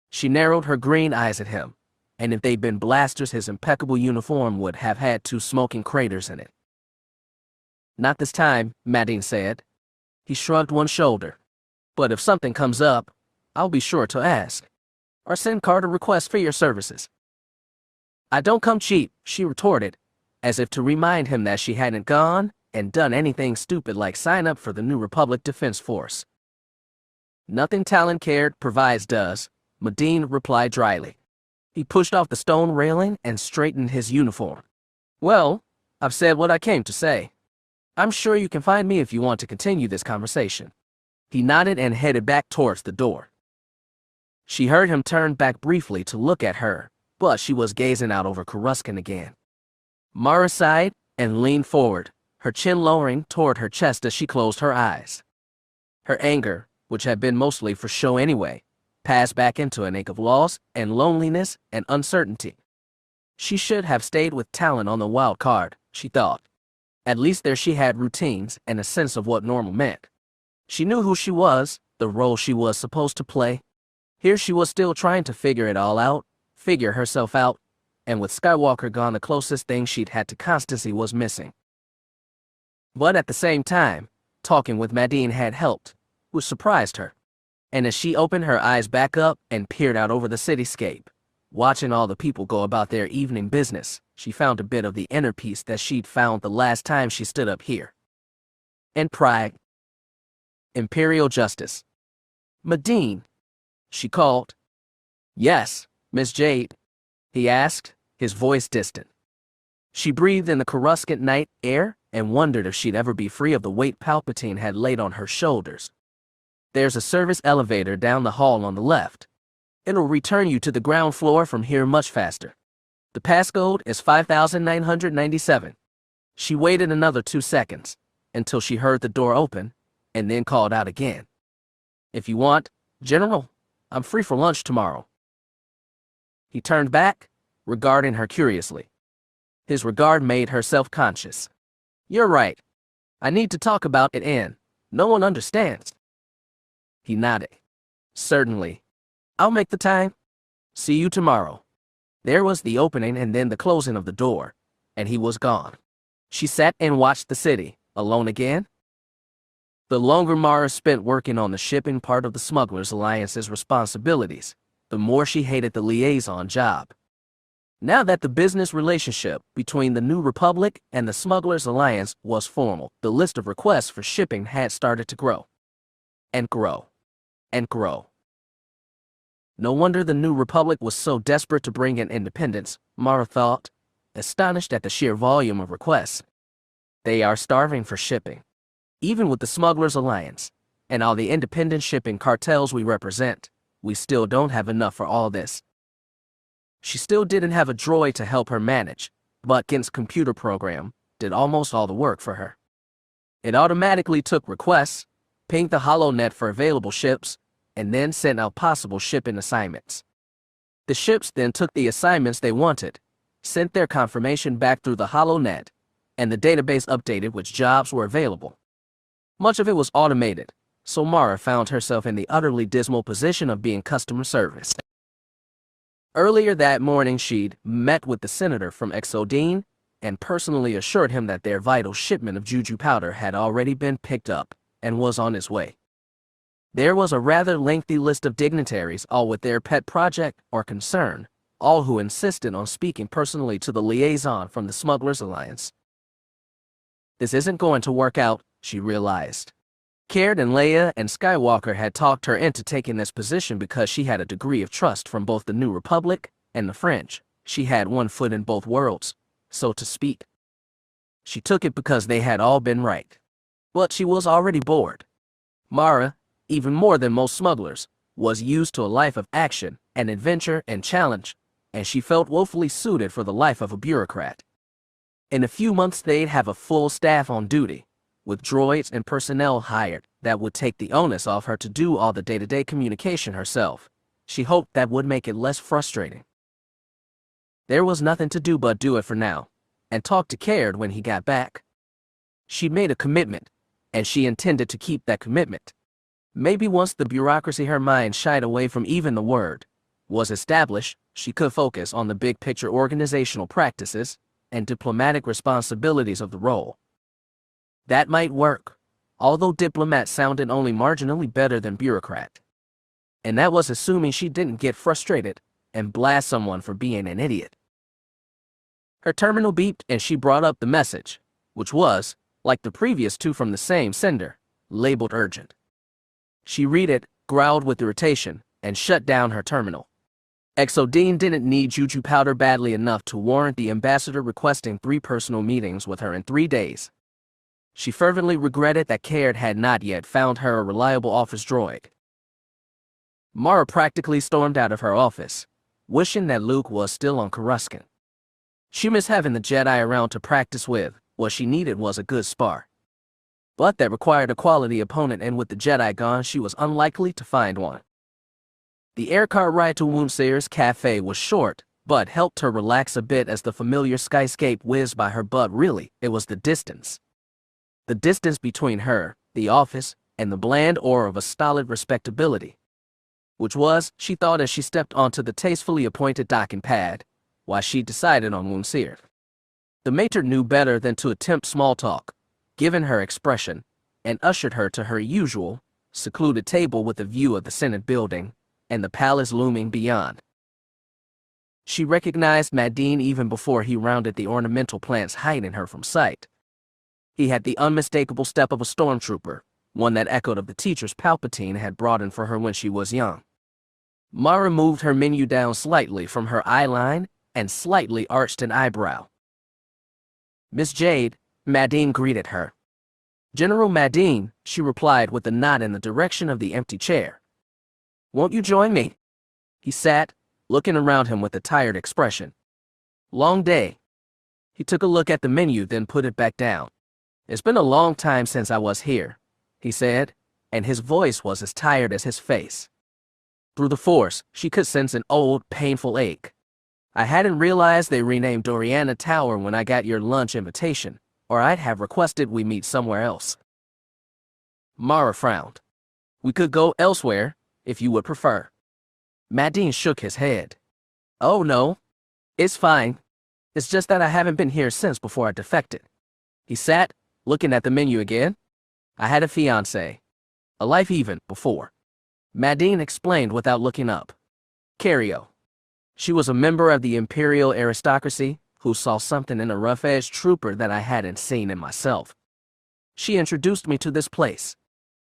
S1: She narrowed her green eyes at him, and if they'd been blasters, his impeccable uniform would have had 2 smoking craters in it. Not this time, Madine said. He shrugged one shoulder. But if something comes up, I'll be sure to ask. Or send Karrde a request for your services. I don't come cheap, she retorted, as if to remind him that she hadn't gone and done anything stupid like sign up for the New Republic Defense Force. Nothing Talon Karrde provides does, Madine replied dryly. He pushed off the stone railing and straightened his uniform. Well, I've said what I came to say. I'm sure you can find me if you want to continue this conversation. He nodded and headed back towards the door. She heard him turn back briefly to look at her, but she was gazing out over Coruscant again. Mara sighed and leaned forward, her chin lowering toward her chest as she closed her eyes. Her anger, which had been mostly for show anyway, passed back into an ache of loss and loneliness and uncertainty. She should have stayed with Talon on the wild card, she thought. At least there she had routines and a sense of what normal meant. She knew who she was, the role she was supposed to play. Here she was still trying to figure it all out, figure herself out, and with Skywalker gone, the closest thing she'd had to constancy was missing. But at the same time, talking with Madine had helped, which surprised her. And as she opened her eyes back up and peered out over the cityscape, watching all the people go about their evening business, she found a bit of the inner peace that she'd found the last time she stood up here. And pride. Imperial justice. Madine, she called. Yes, Miss Jade, he asked, his voice distant. She breathed in the Coruscant night air and wondered if she'd ever be free of the weight Palpatine had laid on her shoulders. There's a service elevator down the hall on the left. It'll return you to the ground floor from here much faster. The passcode is 5997. She waited another 2 seconds, until she heard the door open, and then called out again. If you want, General, I'm free for lunch tomorrow. He turned back, regarding her curiously. His regard made her self-conscious. You're right. I need to talk about it and no one understands. He nodded. Certainly. I'll make the time. See you tomorrow. There was the opening and then the closing of the door, and he was gone. She sat and watched the city, alone again. The longer Mara spent working on the shipping part of the Smugglers Alliance's responsibilities, the more she hated the liaison job. Now that the business relationship between the New Republic and the Smugglers Alliance was formal, the list of requests for shipping had started to grow. And grow. And grow. No wonder the New Republic was so desperate to bring in independence, Mara thought, astonished at the sheer volume of requests. They are starving for shipping. Even with the Smugglers Alliance, and all the independent shipping cartels we represent, we still don't have enough for all this. She still didn't have a droid to help her manage, but Kent's computer program did almost all the work for her. It automatically took requests, pinged the HoloNet for available ships, and then sent out possible shipping assignments. The ships then took the assignments they wanted, sent their confirmation back through the HoloNet, and the database updated which jobs were available. Much of it was automated, so Mara found herself in the utterly dismal position of being customer service. Earlier that morning she'd met with the senator from Exodine and personally assured him that their vital shipment of Juju powder had already been picked up and was on its way. There was a rather lengthy list of dignitaries, all with their pet project or concern, all who insisted on speaking personally to the liaison from the Smugglers Alliance. This isn't going to work out, she realized. Karrde and Leia and Skywalker had talked her into taking this position because she had a degree of trust from both the New Republic and the French. She had one foot in both worlds, so to speak. She took it because they had all been right. But she was already bored. Mara, even more than most smugglers, was used to a life of action and adventure and challenge, and she felt woefully suited for the life of a bureaucrat. In a few months they'd have a full staff on duty, with droids and personnel hired that would take the onus off her to do all the day-to-day communication herself. She hoped that would make it less frustrating. There was nothing to do but do it for now, and talk to Karrde when he got back. She'd made a commitment, and she intended to keep that commitment. Maybe once the bureaucracy her mind shied away from even the word was established, she could focus on the big-picture organizational practices and diplomatic responsibilities of the role. That might work, although diplomat sounded only marginally better than bureaucrat. And that was assuming she didn't get frustrated and blast someone for being an idiot. Her terminal beeped and she brought up the message, which was, like the previous two from the same sender, labeled urgent. She read it, growled with irritation, and shut down her terminal. Exodine didn't need juju powder badly enough to warrant the ambassador requesting 3 personal meetings with her in 3 days. She fervently regretted that Karrde had not yet found her a reliable office droid. Mara practically stormed out of her office, wishing that Luke was still on Coruscant. She missed having the Jedi around to practice with. What she needed was a good spar. But that required a quality opponent, and with the Jedi gone, she was unlikely to find one. The aircar ride to Woonseer's cafe was short, but helped her relax a bit as the familiar skyscape whizzed by her. But really, it was the distance. The distance between her, the office, and the bland aura of a stolid respectability. Which was, she thought as she stepped onto the tastefully appointed docking pad, why she decided on Woonseer. The mater knew better than to attempt small talk, given her expression, and ushered her to her usual, secluded table with a view of the Senate building, and the palace looming beyond. She recognized Madine even before he rounded the ornamental plants hiding her from sight. He had the unmistakable step of a stormtrooper, one that echoed of the teachers Palpatine had brought in for her when she was young. Mara moved her menu down slightly from her eye line and slightly arched an eyebrow. "Miss Jade," Madine greeted her. "General Madine," she replied with a nod in the direction of the empty chair. "Won't you join me?" He sat, looking around him with a tired expression. "Long day." He took a look at the menu, then put it back down. "It's been a long time since I was here," he said, and his voice was as tired as his face. Through the Force, she could sense an old, painful ache. "I hadn't realized they renamed Doriana Tower when I got your lunch invitation, or I'd have requested we meet somewhere else." Mara frowned. "We could go elsewhere, if you would prefer." Madine shook his head. "Oh no, it's fine. It's just that I haven't been here since before I defected." He sat, looking at the menu again. "I had a fiancé. A life even before." Madine explained without looking up. "Karrde. She was a member of the imperial aristocracy who saw something in a rough-edged trooper that I hadn't seen in myself. She introduced me to this place.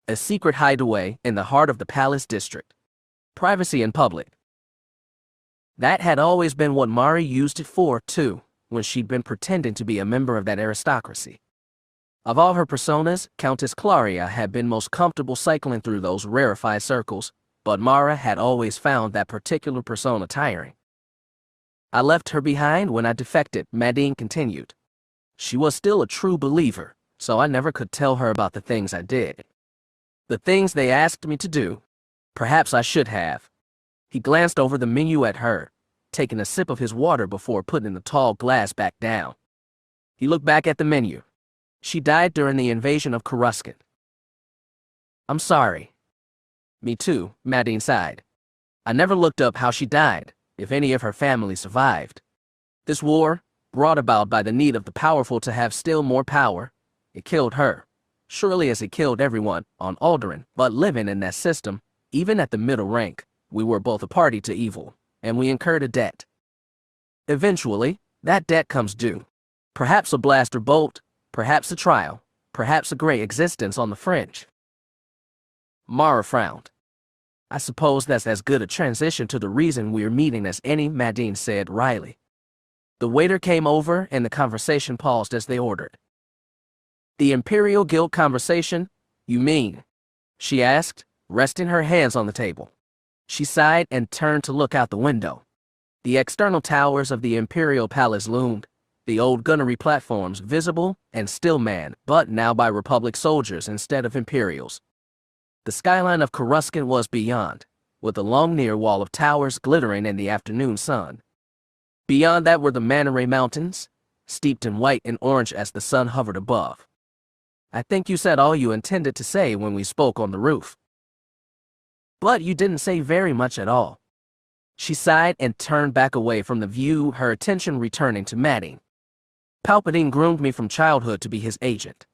S1: A secret hideaway in the heart of the Palace District. Privacy in public." That had always been what Mara used it for, too, when she'd been pretending to be a member of that aristocracy. Of all her personas, Countess Claria had been most comfortable cycling through those rarefied circles, but Mara had always found that particular persona tiring. "I left her behind when I defected," Madine continued. "She was still a true believer, so I never could tell her about the things I did. The things they asked me to do. Perhaps I should have." He glanced over the menu at her, taking a sip of his water before putting the tall glass back down. He looked back at the menu. "She died during the invasion of Coruscant." "I'm sorry." "Me too," Madine sighed. "I never looked up how she died, if any of her family survived. This war, brought about by the need of the powerful to have still more power, it killed her, surely as it killed everyone on Alderaan. But living in that system, even at the middle rank, we were both a party to evil, and we incurred a debt. Eventually, that debt comes due. Perhaps a blaster bolt, perhaps a trial, perhaps a gray existence on the fringe. Mara frowned. I suppose that's as good a transition to the reason we're meeting as any, Madine said wryly. The waiter came over and the conversation paused as they ordered. The Imperial Guild conversation, you mean? She asked, resting her hands on the table. She sighed and turned to look out the window. The external towers of the Imperial Palace loomed, the old gunnery platforms visible and still manned, but now by Republic soldiers instead of Imperials. The skyline of Coruscant was beyond, with a long near wall of towers glittering in the afternoon sun. Beyond that were the Manta Mountains, steeped in white and orange as the sun hovered above. I think you said all you intended to say when we spoke on the roof. But you didn't say very much at all. She sighed and turned back away from the view, her attention returning to Madine. Palpatine groomed me from childhood to be his agent.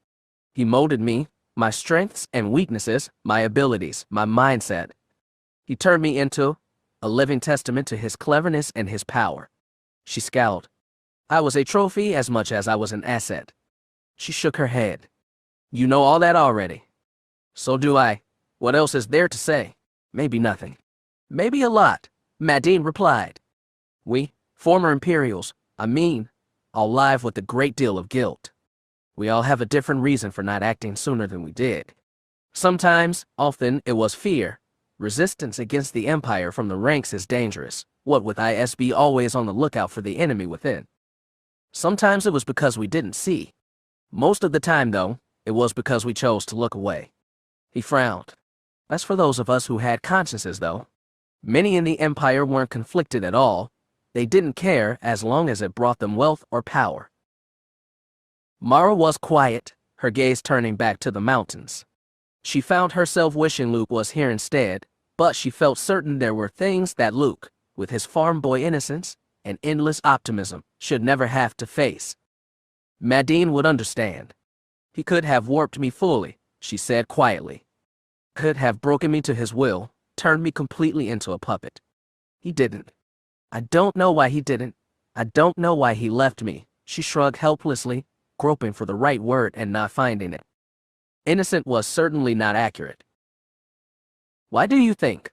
S1: He molded me, my strengths and weaknesses, my abilities, my mindset. He turned me into a living testament to his cleverness and his power. She scowled. I was a trophy as much as I was an asset. She shook her head. You know all that already. So do I. What else is there to say? Maybe nothing. Maybe a lot, Madine replied. We, former Imperials, all live with a great deal of guilt. We all have a different reason for not acting sooner than we did. Sometimes, often, it was fear. Resistance against the Empire from the ranks is dangerous, what with ISB always on the lookout for the enemy within. Sometimes it was because we didn't see. Most of the time, though, it was because we chose to look away. He frowned. That's for those of us who had consciences, though. Many in the Empire weren't conflicted at all. They didn't care as long as it brought them wealth or power. Mara was quiet, her gaze turning back to the mountains. She found herself wishing Luke was here instead, but she felt certain there were things that Luke, with his farm boy innocence and endless optimism, should never have to face. Madine would understand. He could have warped me fully, she said quietly. Could have broken me to his will, turned me completely into a puppet. He didn't. I don't know why he didn't. I don't know why he left me, she shrugged helplessly, groping for the right word and not finding it. Innocent was certainly not accurate. Why do you think?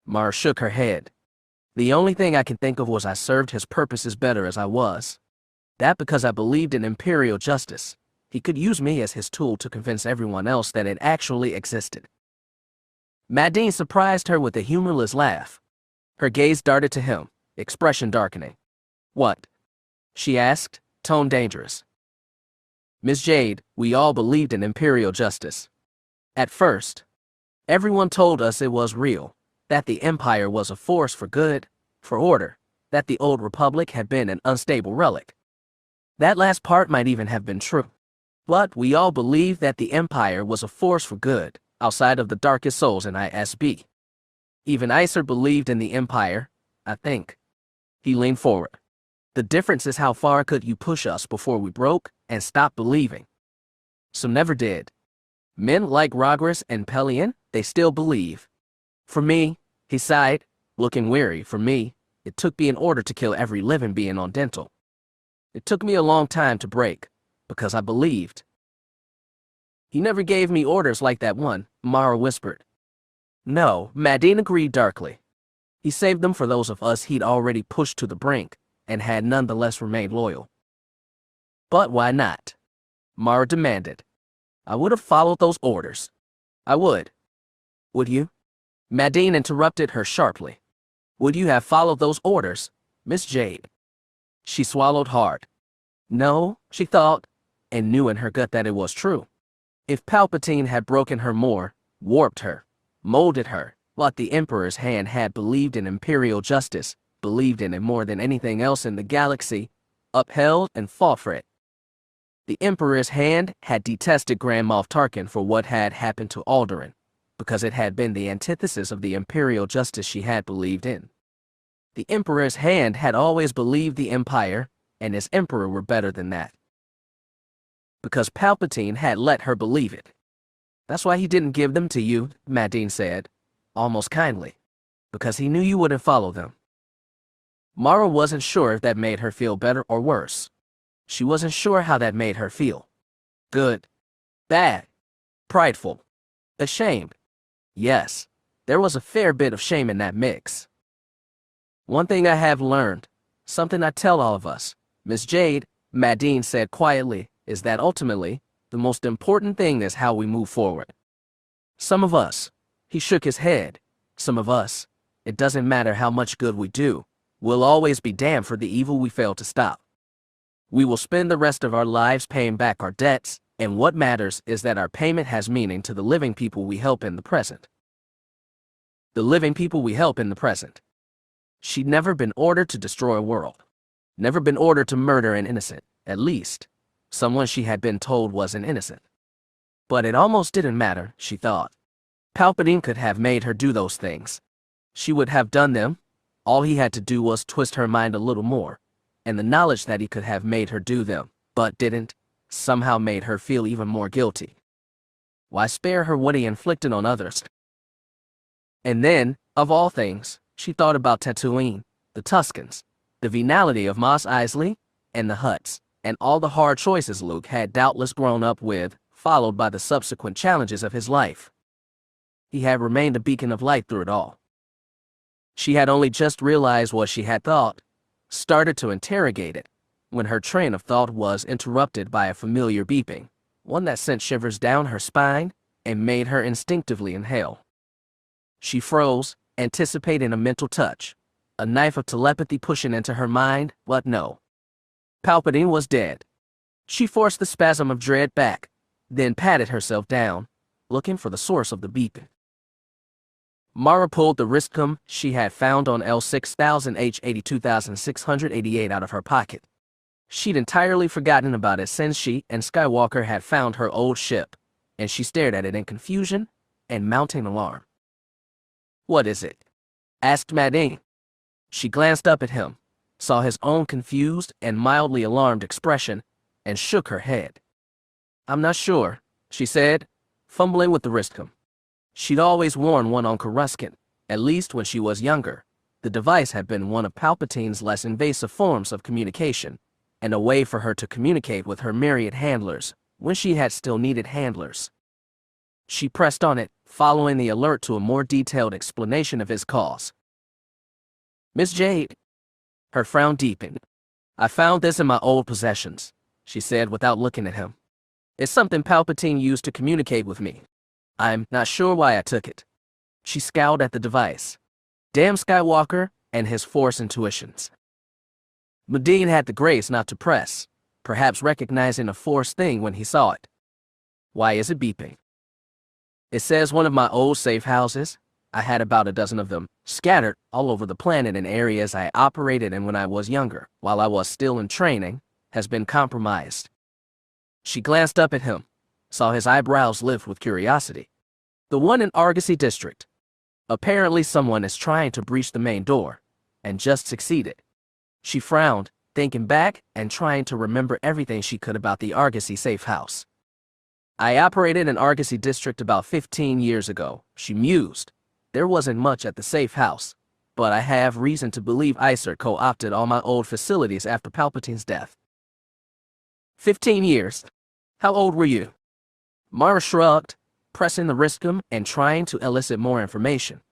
S1: Mara shook her head. The only thing I can think of was I served his purposes better as I was. That because I believed in Imperial justice. He could use me as his tool to convince everyone else that it actually existed. Madine surprised her with a humorless laugh. Her gaze darted to him, expression darkening. What? She asked, tone dangerous. Miss Jade, we all believed in Imperial justice. At first, everyone told us it was real, that the Empire was a force for good, for order, that the old Republic had been an unstable relic. That last part might even have been true. But we all believed that the Empire was a force for good, outside of the darkest souls in ISB. Even Iser believed in the Empire, I think. He leaned forward. The difference is how far could you push us before we broke and stopped believing. Some never did. Men like Rogris and Pellaeon, they still believe. For me, he sighed, looking weary, for me, it took me an order to kill every living being on Dental. It took me a long time to break, because I believed. He never gave me orders like that one, Mara whispered. No, Madine agreed darkly. He saved them for those of us he'd already pushed to the brink, and had nonetheless remained loyal. But why not? Mara demanded. I would have followed those orders. I would. Would you? Madine interrupted her sharply. Would you have followed those orders, Miss Jade? She swallowed hard. No, she thought, and knew in her gut that it was true. If Palpatine had broken her more, warped her, molded her, but the Emperor's hand had believed in Imperial justice, believed in it more than anything else in the galaxy, upheld and fought for it. The Emperor's hand had detested Grand Moff Tarkin for what had happened to Alderaan, because it had been the antithesis of the Imperial justice she had believed in. The Emperor's hand had always believed the Empire and his Emperor were better than that. Because Palpatine had let her believe it. That's why he didn't give them to you, Madine said, almost kindly. Because he knew you wouldn't follow them. Mara wasn't sure if that made her feel better or worse. She wasn't sure how that made her feel. Good. Bad. Prideful. Ashamed. Yes, there was a fair bit of shame in that mix. One thing I have learned, something I tell all of us, Miss Jade, Madine said quietly, is that ultimately, the most important thing is how we move forward. Some of us, he shook his head, some of us, it doesn't matter how much good we do, we'll always be damned for the evil we fail to stop. We will spend the rest of our lives paying back our debts, and what matters is that our payment has meaning to the living people we help in the present. The living people we help in the present. She'd never been ordered to destroy a world. Never been ordered to murder an innocent, at least, someone she had been told was an innocent. But it almost didn't matter, she thought. Palpatine could have made her do those things. She would have done them. All he had to do was twist her mind a little more, and the knowledge that he could have made her do them, but didn't, somehow made her feel even more guilty. Why spare her what he inflicted on others? And then, of all things, she thought about Tatooine, the Tuscans, the venality of Mos Eisley, and the Hutts, and all the hard choices Luke had doubtless grown up with, followed by the subsequent challenges of his life. He had remained a beacon of light through it all. She had only just realized what she had thought, started to interrogate it, when her train of thought was interrupted by a familiar beeping, one that sent shivers down her spine and made her instinctively inhale. She froze, anticipating a mental touch, a knife of telepathy pushing into her mind, but no. Palpatine was dead. She forced the spasm of dread back, then patted herself down, looking for the source of the beeping. Mara pulled the wristcom she had found on L6000H82688 out of her pocket. She'd entirely forgotten about it since she and Skywalker had found her old ship, and she stared at it in confusion and mounting alarm. "What is it?" asked Madine. She glanced up at him, saw his own confused and mildly alarmed expression, and shook her head. "I'm not sure," she said, fumbling with the wristcom. She'd always worn one on Coruscant, at least when she was younger. The device had been one of Palpatine's less invasive forms of communication, and a way for her to communicate with her myriad handlers, when she had still needed handlers. She pressed on it, following the alert to a more detailed explanation of his cause. "Miss Jade." Her frown deepened. "I found this in my old possessions," she said without looking at him. "It's something Palpatine used to communicate with me. I'm not sure why I took it." She scowled at the device. Damn Skywalker and his Force intuitions. Madine had the grace not to press, perhaps recognizing a Force thing when he saw it. "Why is it beeping?" "It says one of my old safe houses. I had about a dozen of them, scattered all over the planet in areas I operated in when I was younger, while I was still in training, has been compromised." She glanced up at him, saw his eyebrows lift with curiosity. "The one in Argosy District. Apparently someone is trying to breach the main door, and just succeeded." She frowned, thinking back and trying to remember everything she could about the Argosy safe house. "I operated in Argosy District about 15 years ago," she mused. "There wasn't much at the safe house, but I have reason to believe Isert co-opted all my old facilities after Palpatine's death." 15 years? How old were you?" Mara shrugged, pressing the wristcom and trying to elicit more information.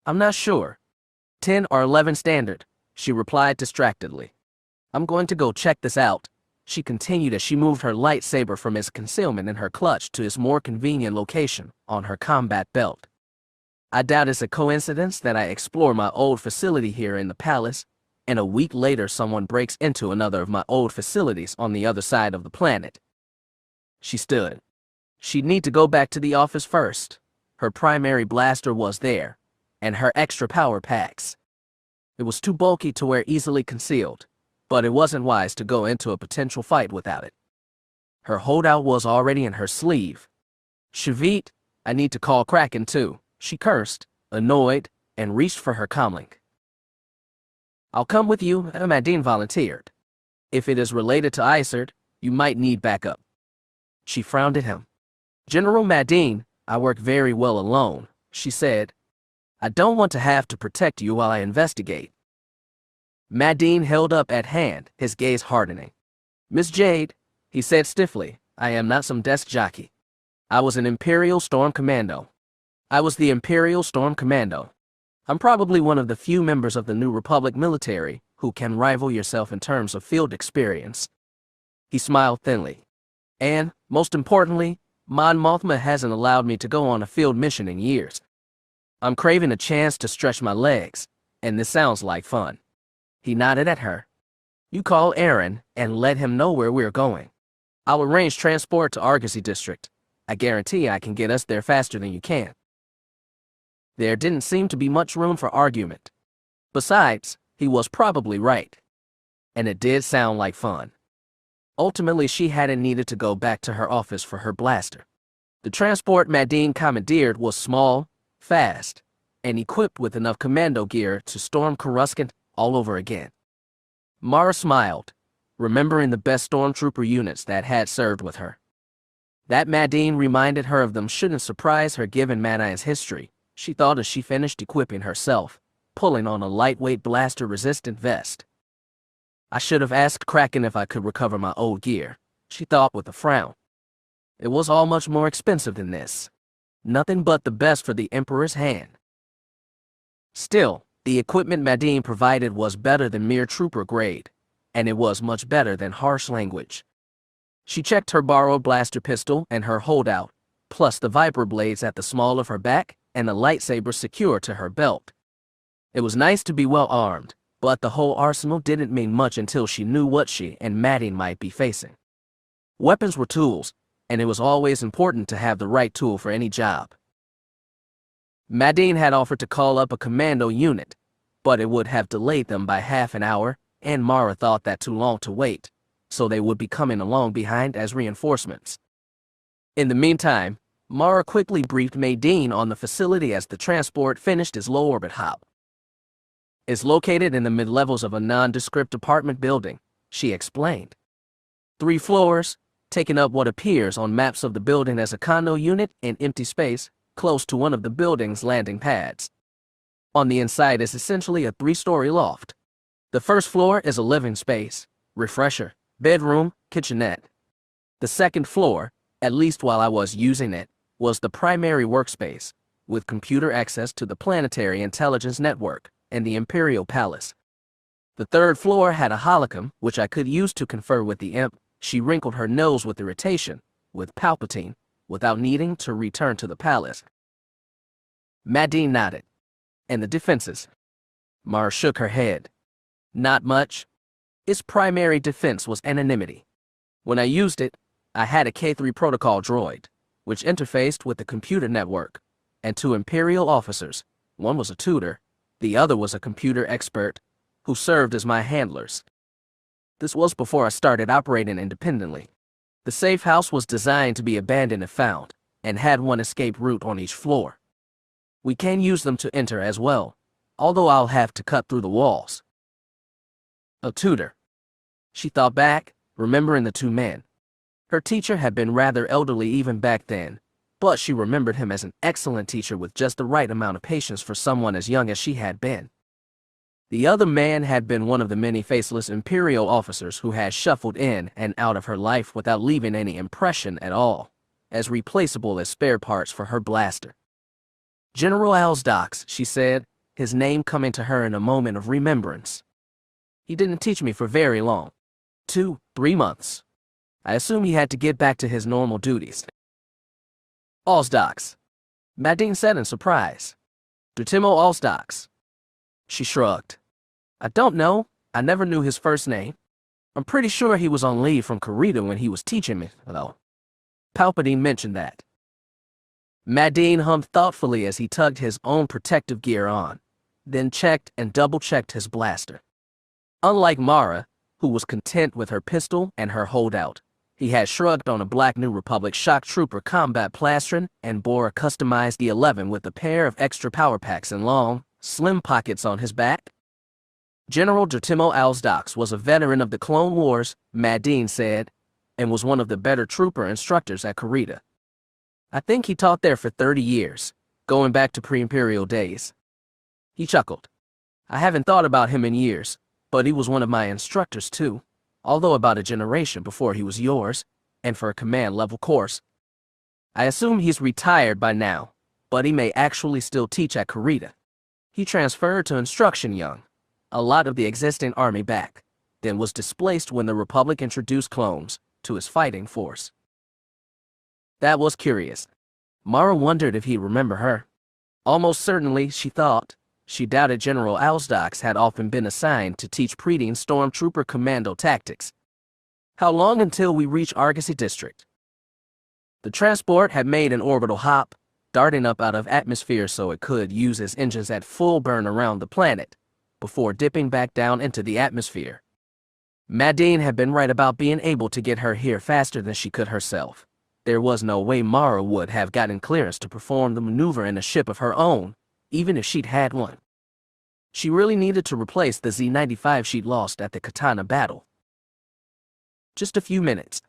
S1: "I'm not sure. 10 or 11 standard," she replied distractedly. "I'm going to go check this out," she continued as she moved her lightsaber from its concealment in her clutch to its more convenient location on her combat belt. "I doubt it's a coincidence that I explore my old facility here in the palace, and a week later someone breaks into another of my old facilities on the other side of the planet." She stood. She'd need to go back to the office first. Her primary blaster was there, and her extra power packs. It was too bulky to wear easily concealed, but it wasn't wise to go into a potential fight without it. Her holdout was already in her sleeve. "Shavit, I need to call Kraken too," she cursed, annoyed, and reached for her comlink. "I'll come with you," Madine volunteered. "If it is related to Isert, you might need backup." She frowned at him. "General Madine, I work very well alone," she said. "I don't want to have to protect you while I investigate." Madine held up at hand, his gaze hardening. "Miss Jade," he said stiffly, "I am not some desk jockey. I was an Imperial Storm Commando. I was the Imperial Storm Commando. I'm probably one of the few members of the New Republic military who can rival yourself in terms of field experience. He smiled thinly. And, most importantly, Mon Mothma hasn't allowed me to go on a field mission in years. I'm craving a chance to stretch my legs, and this sounds like fun. He nodded at her. You call Aaron and let him know where we're going. I'll arrange transport to Argosy District. I guarantee I can get us there faster than you can. There didn't seem to be much room for argument. Besides, he was probably right. And it did sound like fun. Ultimately, she hadn't needed to go back to her office for her blaster. The transport Madine commandeered was small, fast, and equipped with enough commando gear to storm Coruscant all over again. Mara smiled, remembering the best stormtrooper units that had served with her. That Madine reminded her of them shouldn't surprise her given Madine's history, she thought as she finished equipping herself, pulling on a lightweight blaster-resistant vest. I should have asked Kraken if I could recover my old gear, she thought with a frown. It was all much more expensive than this. Nothing but the best for the Emperor's hand. Still, the equipment Madine provided was better than mere trooper grade, and it was much better than harsh language. She checked her borrowed blaster pistol and her holdout, plus the viper blades at the small of her back and a lightsaber secured to her belt. It was nice to be well armed, but the whole arsenal didn't mean much until she knew what she and Madine might be facing. Weapons were tools, and it was always important to have the right tool for any job. Madine had offered to call up a commando unit, but it would have delayed them by half an hour, and Mara thought that too long to wait, so they would be coming along behind as reinforcements. In the meantime, Mara quickly briefed Madine on the facility as the transport finished its low-orbit hop. It's located in the mid-levels of a nondescript apartment building, she explained. 3 floors, taking up what appears on maps of the building as a condo unit in empty space, close to one of the building's landing pads. On the inside is essentially a 3-story loft. The first floor is a living space, refresher, bedroom, kitchenette. The second floor, at least while I was using it, was the primary workspace, with computer access to the Planetary Intelligence Network and the Imperial Palace. The third floor had a holocom, which I could use to confer with the Imp. She wrinkled her nose with irritation, with Palpatine, without needing to return to the palace. Madine nodded. And the defenses? Mara shook her head. Not much. Its primary defense was anonymity. When I used it, I had a K3 protocol droid, which interfaced with the computer network, and 2 Imperial officers. One was a tutor, the other was a computer expert, who served as my handlers. This was before I started operating independently. The safe house was designed to be abandoned if found, and had one escape route on each floor. We can use them to enter as well, although I'll have to cut through the walls. A tutor. She thought back, remembering the 2 men. Her teacher had been rather elderly even back then, but she remembered him as an excellent teacher with just the right amount of patience for someone as young as she had been. The other man had been one of the many faceless Imperial officers who had shuffled in and out of her life without leaving any impression at all, as replaceable as spare parts for her blaster. General Alsdox, she said, his name coming to her in a moment of remembrance. He didn't teach me for very long. 2-3 months. I assume he had to get back to his normal duties. Alsdox, Madine said in surprise. Dritimo Alsdox. She shrugged. I don't know. I never knew his first name. I'm pretty sure he was on leave from Karrde when he was teaching me, though. Palpatine mentioned that. Madine hummed thoughtfully as he tugged his own protective gear on, then checked and double-checked his blaster. Unlike Mara, who was content with her pistol and her holdout, he had shrugged on a black New Republic shock trooper combat plastron and bore a customized D11 with a pair of extra power packs and long, slim pockets on his back. General Dritimo Alsdox was a veteran of the Clone Wars, Madine said, and was one of the better trooper instructors at Karrde. I think he taught there for 30 years, going back to pre-Imperial days. He chuckled. I haven't thought about him in years, but he was one of my instructors too, although about a generation before he was yours, and for a command-level course. I assume he's retired by now, but he may actually still teach at Karrde. He transferred to instruction young, a lot of the existing army back, then was displaced when the Republic introduced clones to his fighting force. That was curious. Mara wondered if he'd remember her. Almost certainly, she thought. She doubted General Alsdox had often been assigned to teach Preteen stormtrooper commando tactics. How long until we reach Argosy District? The transport had made an orbital hop, darting up out of atmosphere so it could use its engines at full burn around the planet, before dipping back down into the atmosphere. Madine had been right about being able to get her here faster than she could herself. There was no way Mara would have gotten clearance to perform the maneuver in a ship of her own, even if she'd had one. She really needed to replace the Z-95 she'd lost at the Katana battle. Just a few minutes.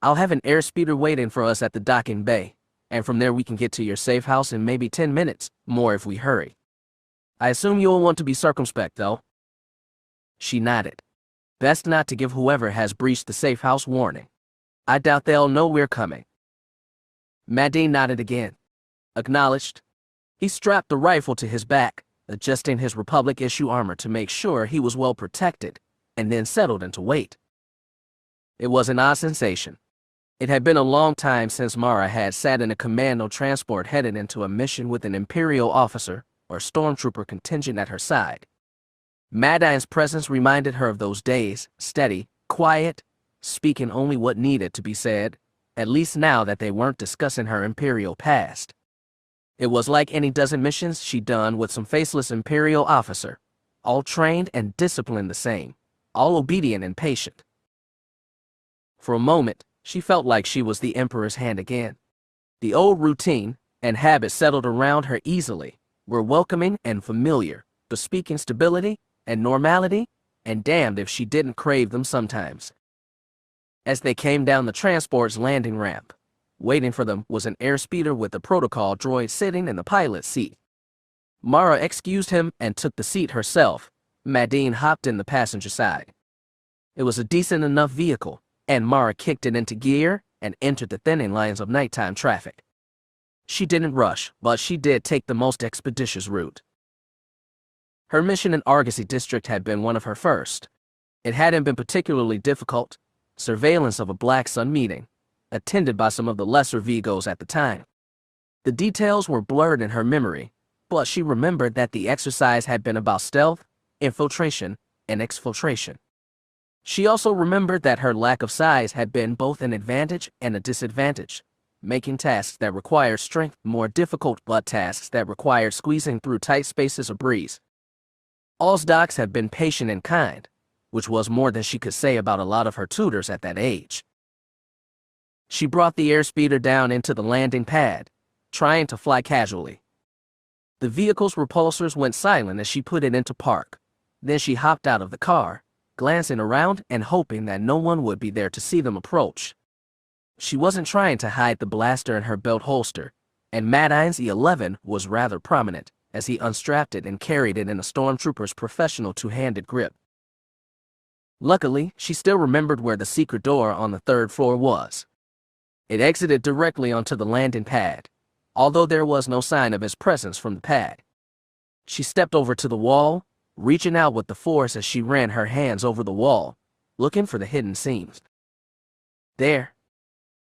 S1: I'll have an airspeeder waiting for us at the docking bay, and from there we can get to your safe house in maybe 10 minutes, more if we hurry. I assume you'll want to be circumspect, though. She nodded. Best not to give whoever has breached the safe house warning. I doubt they'll know we're coming. Madine nodded again. Acknowledged. He strapped the rifle to his back, adjusting his Republic-issue armor to make sure he was well protected, and then settled into wait. It was an odd sensation. It had been a long time since Mara had sat in a commando transport headed into a mission with an Imperial officer or stormtrooper contingent at her side. Madine's presence reminded her of those days, steady, quiet, speaking only what needed to be said, at least now that they weren't discussing her Imperial past. It was like any dozen missions she'd done with some faceless Imperial officer, all trained and disciplined the same, all obedient and patient. For a moment, she felt like she was the Emperor's hand again. The old routine and habits settled around her easily, were welcoming and familiar, bespeaking stability and normality, and damned if she didn't crave them sometimes. As they came down the transport's landing ramp, waiting for them was an airspeeder with a protocol droid sitting in the pilot's seat. Mara excused him and took the seat herself. Madine hopped in the passenger side. It was a decent enough vehicle, and Mara kicked it into gear and entered the thinning lines of nighttime traffic. She didn't rush, but she did take the most expeditious route. Her mission in Argosy District had been one of her first. It hadn't been particularly difficult. Surveillance of a Black Sun meeting, attended by some of the lesser Vigos at the time. The details were blurred in her memory, but she remembered that the exercise had been about stealth, infiltration, and exfiltration. She also remembered that her lack of size had been both an advantage and a disadvantage, making tasks that required strength more difficult but tasks that required squeezing through tight spaces a breeze. Alsdox had been patient and kind, which was more than she could say about a lot of her tutors at that age. She brought the airspeeder down into the landing pad, trying to fly casually. The vehicle's repulsors went silent as she put it into park. Then she hopped out of the car, glancing around and hoping that no one would be there to see them approach. She wasn't trying to hide the blaster in her belt holster, and Madine's E11 was rather prominent as he unstrapped it and carried it in a stormtrooper's professional two-handed grip. Luckily, she still remembered where the secret door on the third floor was. It exited directly onto the landing pad, although there was no sign of his presence from the pad. She stepped over to the wall, reaching out with the force as she ran her hands over the wall, looking for the hidden seams. There.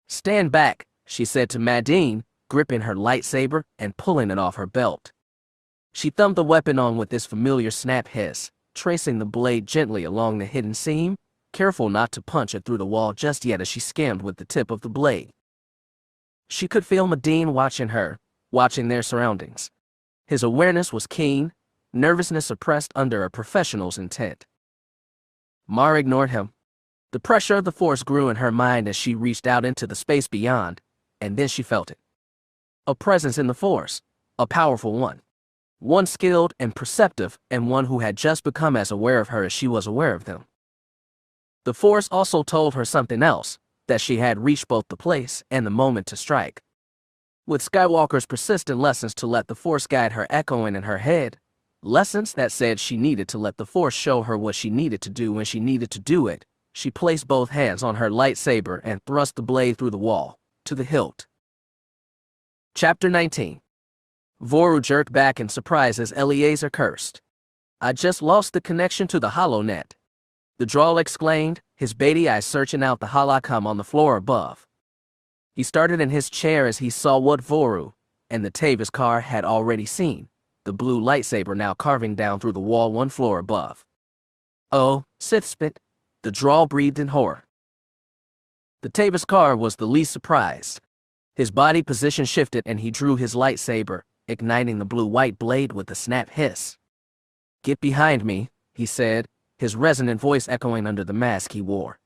S1: Stand back, she said to Madine, gripping her lightsaber and pulling it off her belt. She thumbed the weapon on with this familiar snap hiss, tracing the blade gently along the hidden seam, careful not to punch it through the wall just yet as she skimmed with the tip of the blade. She could feel Madine watching her, watching their surroundings. His awareness was keen, nervousness suppressed under a professional's intent. Mara ignored him. The pressure of the force grew in her mind as she reached out into the space beyond, and then she felt it. A presence in the force, a powerful one. One skilled and perceptive, and one who had just become as aware of her as she was aware of them. The force also told her something else, that she had reached both the place and the moment to strike. With Skywalker's persistent lessons to let the force guide her echoing in her head, lessons that said she needed to let the force show her what she needed to do when she needed to do it, she placed both hands on her lightsaber and thrust the blade through the wall, to the hilt. Chapter 19. Voru jerked back in surprise as Eleazar cursed. "I just lost the connection to the holonet," the Droll exclaimed, his beady eyes searching out the holocom on the floor above. He started in his chair as he saw what Voru and the Tavis car had already seen, the blue lightsaber now carving down through the wall one floor above. "Oh, Sith spit," the Droll breathed in horror. The Tavis car was the least surprised. His body position shifted and he drew his lightsaber, igniting the blue-white blade with a snap hiss. "Get behind me," he said, his resonant voice echoing under the mask he wore.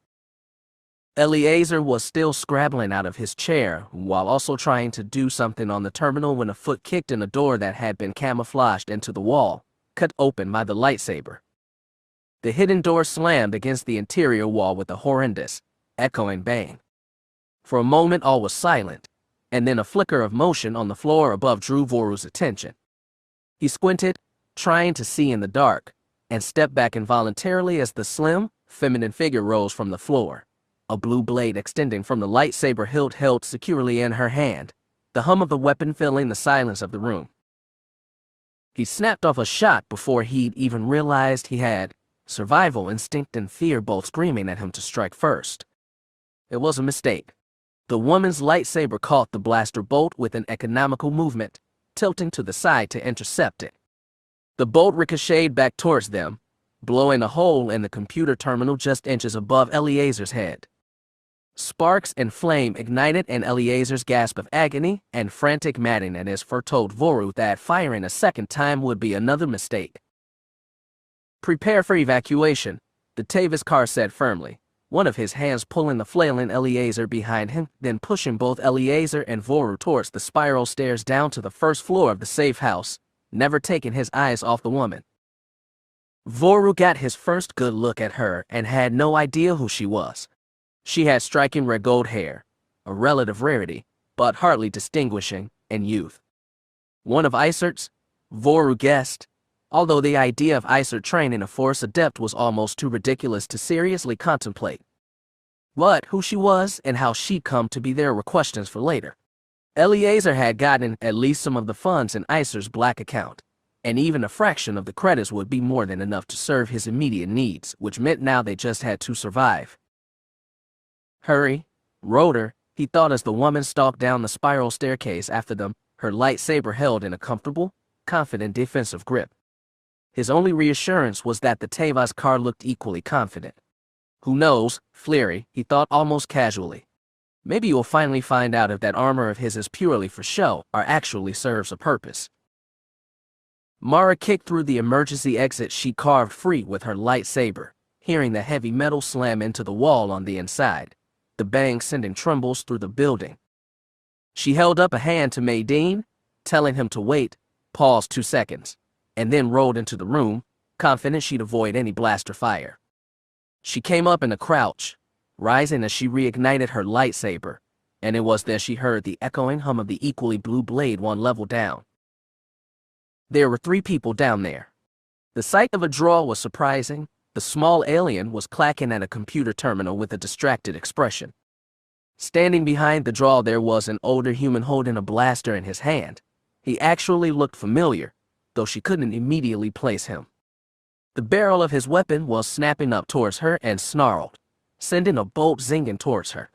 S1: Eleazar was still scrabbling out of his chair while also trying to do something on the terminal when a foot kicked in a door that had been camouflaged into the wall, cut open by the lightsaber. The hidden door slammed against the interior wall with a horrendous, echoing bang. For a moment all was silent, and then a flicker of motion on the floor above drew Voru's attention. He squinted, trying to see in the dark, and stepped back involuntarily as the slim, feminine figure rose from the floor, a blue blade extending from the lightsaber hilt held securely in her hand, the hum of the weapon filling the silence of the room. He snapped off a shot before he'd even realized he had, survival instinct and fear both screaming at him to strike first. It was a mistake. The woman's lightsaber caught the blaster bolt with an economical movement, tilting to the side to intercept it. The bolt ricocheted back towards them, blowing a hole in the computer terminal just inches above Eleazar's head. Sparks and flame ignited and Eleazar's gasp of agony and frantic maddening at his foretold Voru that firing a second time would be another mistake. "Prepare for evacuation," the Tavis car said firmly, one of his hands pulling the flailing Eleazar behind him, then pushing both Eleazar and Voru towards the spiral stairs down to the first floor of the safe house, never taking his eyes off the woman. Voru got his first good look at her and had no idea who she was. She had striking red gold hair, a relative rarity, but hardly distinguishing, in youth. One of Isert's, Voru guessed, although the idea of Isert training a Force adept was almost too ridiculous to seriously contemplate. But who she was and how she'd come to be there were questions for later. Eleazar had gotten at least some of the funds in Isert's black account, and even a fraction of the credits would be more than enough to serve his immediate needs, which meant now they just had to survive. "Hurry, Rotor," he thought as the woman stalked down the spiral staircase after them, her lightsaber held in a comfortable, confident defensive grip. His only reassurance was that the Tavis car looked equally confident. "Who knows, Fleary," he thought almost casually. "Maybe you'll finally find out if that armor of his is purely for show or actually serves a purpose." Mara kicked through the emergency exit she carved free with her lightsaber, hearing the heavy metal slam into the wall on the inside, the bang sending trembles through the building. She held up a hand to Maydeen, telling him to wait, paused 2 seconds, and then rolled into the room, confident she'd avoid any blaster fire. She came up in a crouch, rising as she reignited her lightsaber, and it was then she heard the echoing hum of the equally blue blade one level down. There were 3 people down there. The sight of a draw was surprising. The small alien was clacking at a computer terminal with a distracted expression. Standing behind the draw there was an older human holding a blaster in his hand. He actually looked familiar, though she couldn't immediately place him. The barrel of his weapon was snapping up towards her and snarled, sending a bolt zinging towards her.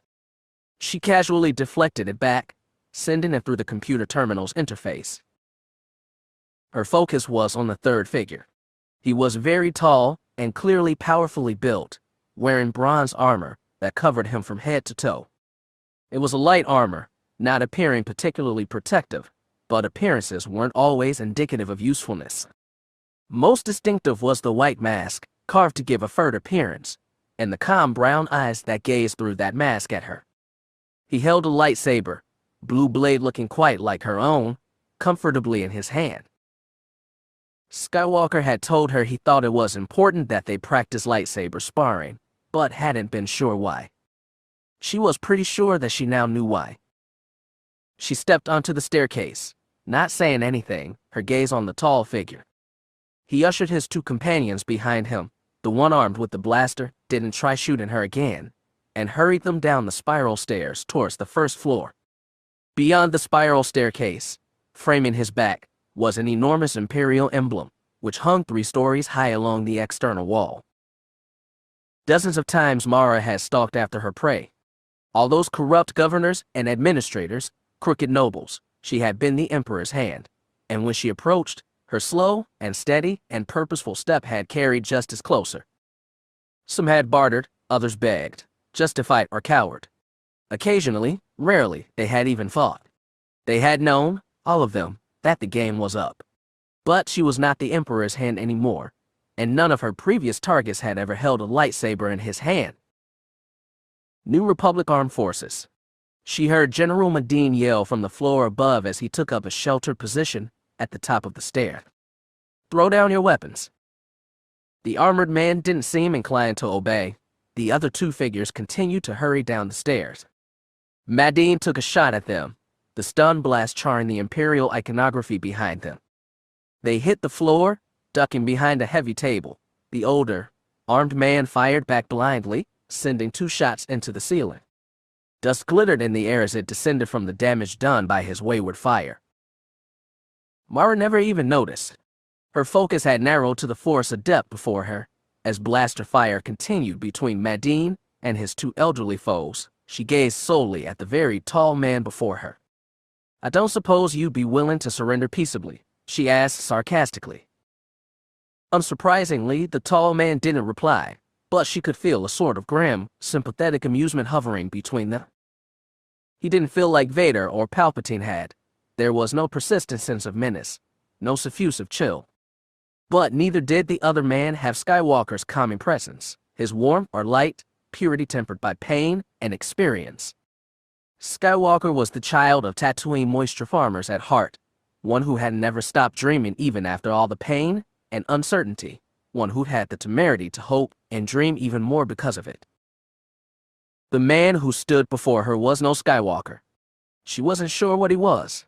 S1: She casually deflected it back, sending it through the computer terminal's interface. Her focus was on the third figure. He was very tall and clearly powerfully built, wearing bronze armor that covered him from head to toe. It was a light armor, not appearing particularly protective, but appearances weren't always indicative of usefulness. Most distinctive was the white mask, carved to give a furred appearance, and the calm brown eyes that gazed through that mask at her. He held a lightsaber, blue blade looking quite like her own, comfortably in his hand. Skywalker had told her he thought it was important that they practice lightsaber sparring, but hadn't been sure why. She was pretty sure that she now knew why. She stepped onto the staircase, not saying anything, her gaze on the tall figure. He ushered his 2 companions behind him. The one armed with the blaster didn't try shooting her again, and hurried them down the spiral stairs towards the first floor. Beyond the spiral staircase, framing his back, was an enormous Imperial emblem, which hung 3 stories high along the external wall. Dozens of times Mara had stalked after her prey. All those corrupt governors and administrators, crooked nobles, she had been the Emperor's hand, and when she approached, her slow and steady and purposeful step had carried justice closer. Some had bartered, others begged, justified or cowered. Occasionally, rarely, they had even fought. They had known, all of them, that the game was up. But she was not the Emperor's hand anymore, and none of her previous targets had ever held a lightsaber in his hand. New Republic Armed Forces. She heard General Medine yell from the floor above as he took up a sheltered position at the top of the stair. "Throw down your weapons." The armored man didn't seem inclined to obey. The other 2 figures continued to hurry down the stairs. Medine took a shot at them, the stun blast charring the Imperial iconography behind them. They hit the floor, ducking behind a heavy table. The older, armed man fired back blindly, sending 2 shots into the ceiling. Dust glittered in the air as it descended from the damage done by his wayward fire. Mara never even noticed. Her focus had narrowed to the forest adept before her. As blaster fire continued between Medine and his 2 elderly foes, she gazed solely at the very tall man before her. "I don't suppose you'd be willing to surrender peaceably?" she asked sarcastically. Unsurprisingly, the tall man didn't reply, but she could feel a sort of grim, sympathetic amusement hovering between them. He didn't feel like Vader or Palpatine had. There was no persistent sense of menace, no suffusive chill. But neither did the other man have Skywalker's calming presence, his warmth or light, purity tempered by pain and experience. Skywalker was the child of Tatooine moisture farmers at heart, one who had never stopped dreaming even after all the pain and uncertainty, one who had the temerity to hope and dream even more because of it. The man who stood before her was no Skywalker. She wasn't sure what he was.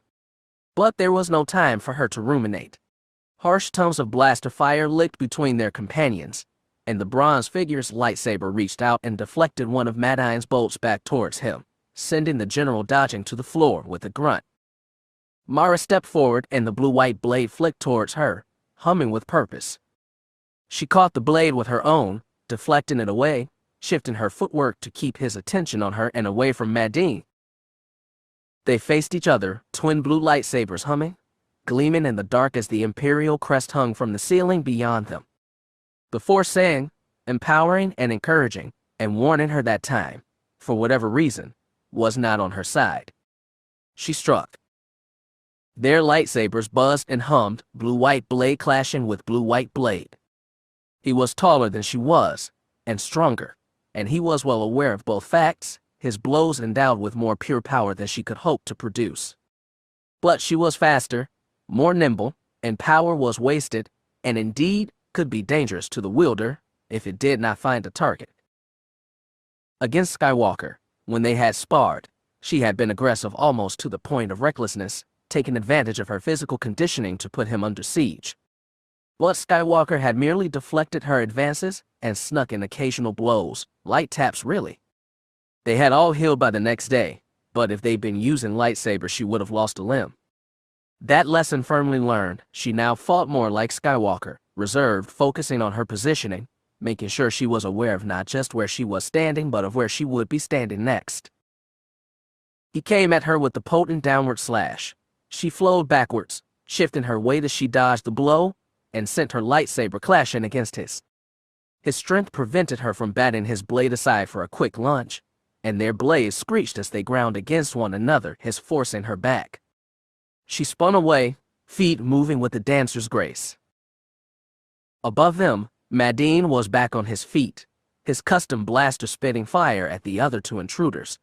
S1: But there was no time for her to ruminate. Harsh tongues of blaster fire licked between their companions, and the bronze figure's lightsaber reached out and deflected one of Medine's bolts back towards him, sending the general dodging to the floor with a grunt. Mara stepped forward and the blue-white blade flicked towards her, humming with purpose. She caught the blade with her own, deflecting it away, shifting her footwork to keep his attention on her and away from Medine. They faced each other, twin blue lightsabers humming, gleaming in the dark as the Imperial crest hung from the ceiling beyond them. The Force sang, empowering and encouraging, and warning her that time, for whatever reason, was not on her side. She struck. Their lightsabers buzzed and hummed, blue-white blade clashing with blue-white blade. He was taller than she was, and stronger, and he was well aware of both facts, his blows endowed with more pure power than she could hope to produce. But she was faster, more nimble, and power was wasted, and indeed could be dangerous to the wielder if it did not find a target. Against Skywalker, when they had sparred, she had been aggressive almost to the point of recklessness, taking advantage of her physical conditioning to put him under siege. But Skywalker had merely deflected her advances and snuck in occasional blows, light taps really. They had all healed by the next day, but if they'd been using lightsabers she would have lost a limb. That lesson firmly learned, she now fought more like Skywalker, reserved, focusing on her positioning, making sure she was aware of not just where she was standing but of where she would be standing next. He came at her with the potent downward slash. She flowed backwards, shifting her weight as she dodged the blow, and sent her lightsaber clashing against his. His strength prevented her from batting his blade aside for a quick lunge, and their blades screeched as they ground against one another, his forcing her back. She spun away, feet moving with a dancer's grace. Above them, Medine was back on his feet, his custom blaster spitting fire at the other 2 intruders.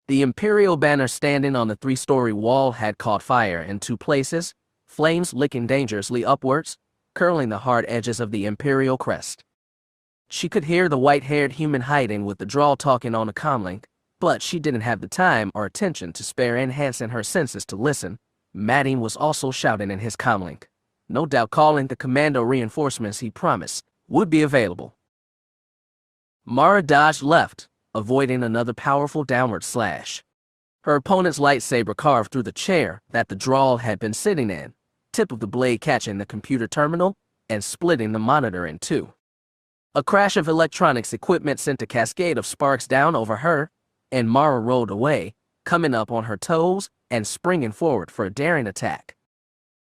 S1: The Imperial banner standing on the 3-story wall had caught fire in 2 places, flames licking dangerously upwards, curling the hard edges of the Imperial crest. She could hear the white-haired human hiding with the drawl talking on a comlink, but she didn't have the time or attention to spare, enhancing her senses to listen. Medine was also shouting in his comlink, no doubt calling the commando reinforcements he promised would be available. Mara dodged left, avoiding another powerful downward slash. Her opponent's lightsaber carved through the chair that the drawl had been sitting in, tip of the blade catching the computer terminal and splitting the monitor in two. A crash of electronics equipment sent a cascade of sparks down over her, and Mara rolled away, coming up on her toes and springing forward for a daring attack.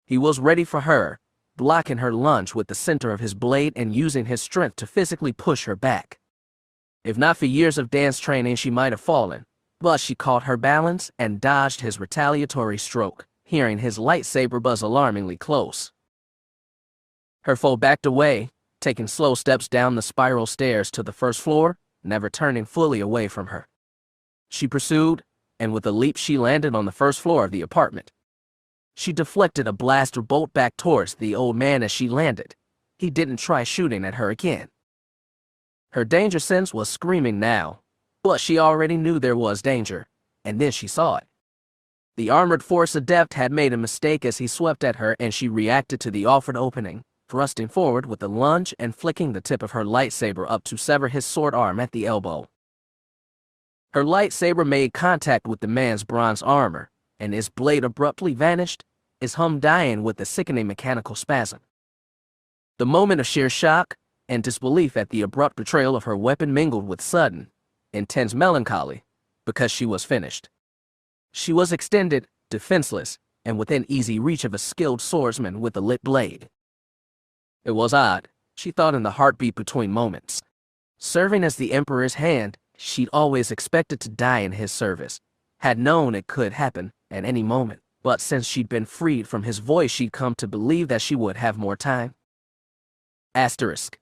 S1: He was ready for her, blocking her lunge with the center of his blade and using his strength to physically push her back. If not for years of dance training, she might have fallen, but she caught her balance and dodged his retaliatory stroke, hearing his lightsaber buzz alarmingly close. Her foe backed away, taking slow steps down the spiral stairs to the first floor, never turning fully away from her. She pursued, and with a leap she landed on the first floor of the apartment. She deflected a blaster bolt back towards the old man as she landed. He didn't try shooting at her again. Her danger sense was screaming now, but she already knew there was danger, and then she saw it. The armored force adept had made a mistake as he swept at her, and she reacted to the offered opening, thrusting forward with a lunge and flicking the tip of her lightsaber up to sever his sword arm at the elbow. Her lightsaber made contact with the man's bronze armor, and his blade abruptly vanished, his hum dying with a sickening mechanical spasm. The moment of sheer shock and disbelief at the abrupt betrayal of her weapon mingled with sudden, intense melancholy, because she was finished. She was extended, defenseless, and within easy reach of a skilled swordsman with a lit blade. It was odd, she thought in the heartbeat between moments. Serving as the Emperor's hand, she'd always expected to die in his service, had known it could happen at any moment, but since she'd been freed from his voice she'd come to believe that she would have more time. Asterisk.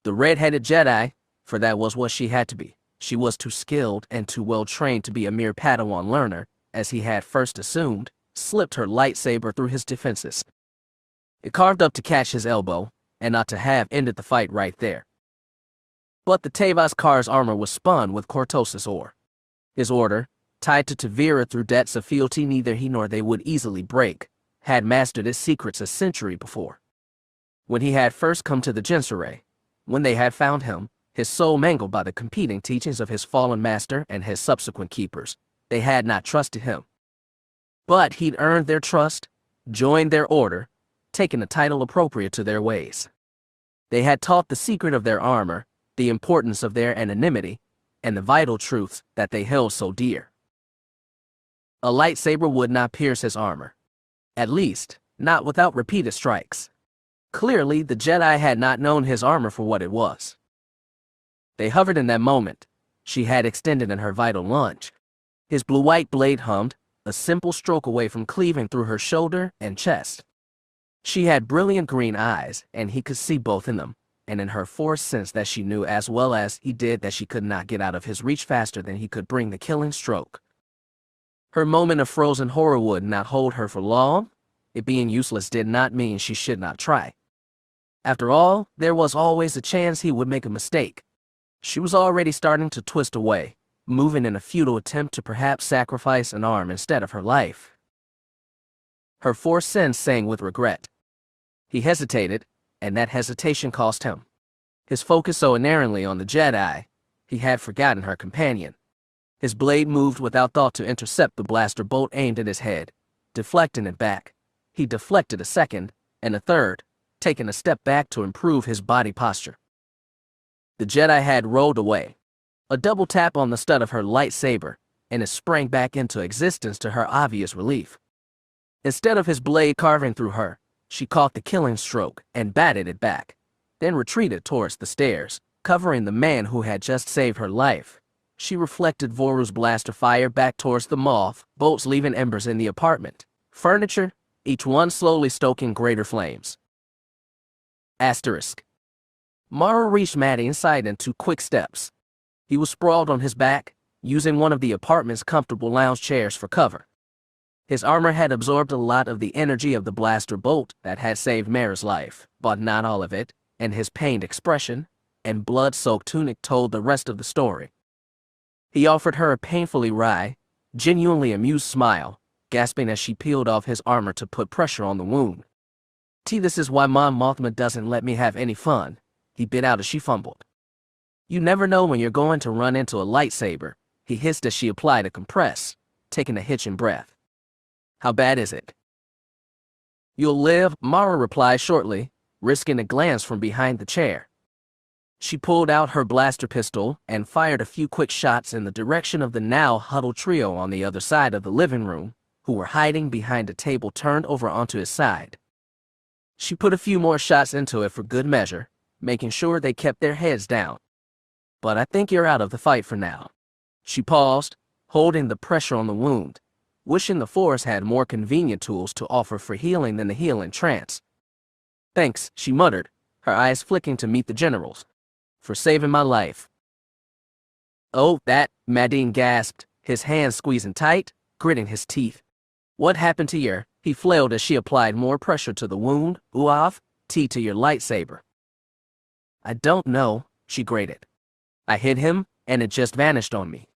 S1: The red-headed Jedi, for that was what she had to be. She was too skilled and too well-trained to be a mere Padawan learner, as he had first assumed, slipped her lightsaber through his defenses. It carved up to catch his elbow, and not to have ended the fight right there. But the Tevas Karrde's armor was spun with cortosis ore. His order, tied to Tavira through debts of fealty neither he nor they would easily break, had mastered his secrets a century before. When he had first come to the Gensere, when they had found him, his soul mangled by the competing teachings of his fallen master and his subsequent keepers, they had not trusted him. But he'd earned their trust, joined their order, taken a title appropriate to their ways. They had taught the secret of their armor, the importance of their anonymity, and the vital truths that they held so dear. A lightsaber would not pierce his armor. At least, not without repeated strikes. Clearly, the Jedi had not known his armor for what it was. They hovered in that moment. She had extended in her vital lunge. His blue-white blade hummed, a simple stroke away from cleaving through her shoulder and chest. She had brilliant green eyes, and he could see both in them, and in her force sense that she knew as well as he did that she could not get out of his reach faster than he could bring the killing stroke. Her moment of frozen horror would not hold her for long. It being useless did not mean she should not try. After all, there was always a chance he would make a mistake. She was already starting to twist away, moving in a futile attempt to perhaps sacrifice an arm instead of her life. Her force sense sang with regret. He hesitated, and that hesitation cost him. His focus so inerrantly on the Jedi, he had forgotten her companion. His blade moved without thought to intercept the blaster bolt aimed at his head, deflecting it back. He deflected a second, and a third, taking a step back to improve his body posture. The Jedi had rolled away. A double tap on the stud of her lightsaber, and it sprang back into existence to her obvious relief. Instead of his blade carving through her, she caught the killing stroke and batted it back, then retreated towards the stairs, covering the man who had just saved her life. She reflected Voru's blaster fire back towards the moth, bolts leaving embers in the apartment. Furniture, each one slowly stoking greater flames. Asterisk. Mara reached Maddie inside in 2 quick steps. He was sprawled on his back, using one of the apartment's comfortable lounge chairs for cover. His armor had absorbed a lot of the energy of the blaster bolt that had saved Mara's life, but not all of it, and his pained expression and blood-soaked tunic told the rest of the story. He offered her a painfully wry, genuinely amused smile, gasping as she peeled off his armor to put pressure on the wound. This is why Mon Mothma doesn't let me have any fun, he bit out as she fumbled. You never know when you're going to run into a lightsaber, he hissed as she applied a compress, taking a hitching breath. How bad is it? You'll live, Mara replied shortly, risking a glance from behind the chair. She pulled out her blaster pistol and fired a few quick shots in the direction of the now huddled trio on the other side of the living room, who were hiding behind a table turned over onto his side. She put a few more shots into it for good measure, making sure they kept their heads down. But I think you're out of the fight for now. She paused, holding the pressure on the wound, wishing the Force had more convenient tools to offer for healing than the healing trance. Thanks, she muttered, her eyes flicking to meet the general's. For saving my life. Oh, that, Madine gasped, his hands squeezing tight, gritting his teeth. What happened to your, he flailed as she applied more pressure to the wound, Uaf, T to your lightsaber. I don't know, she grated. I hit him, and it just vanished on me.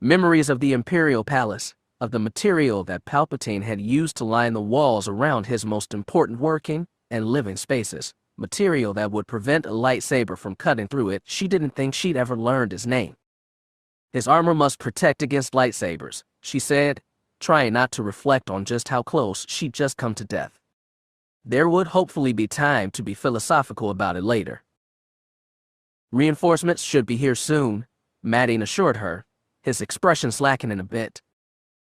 S1: Memories of the Imperial Palace, of the material that Palpatine had used to line the walls around his most important working and living spaces. Material that would prevent a lightsaber from cutting through it. She didn't think she'd ever learned his name. His armor must protect against lightsabers, she said, trying not to reflect on just how close she'd just come to death. There would hopefully be time to be philosophical about it later. Reinforcements should be here soon, Madine assured her, his expression slackening a bit.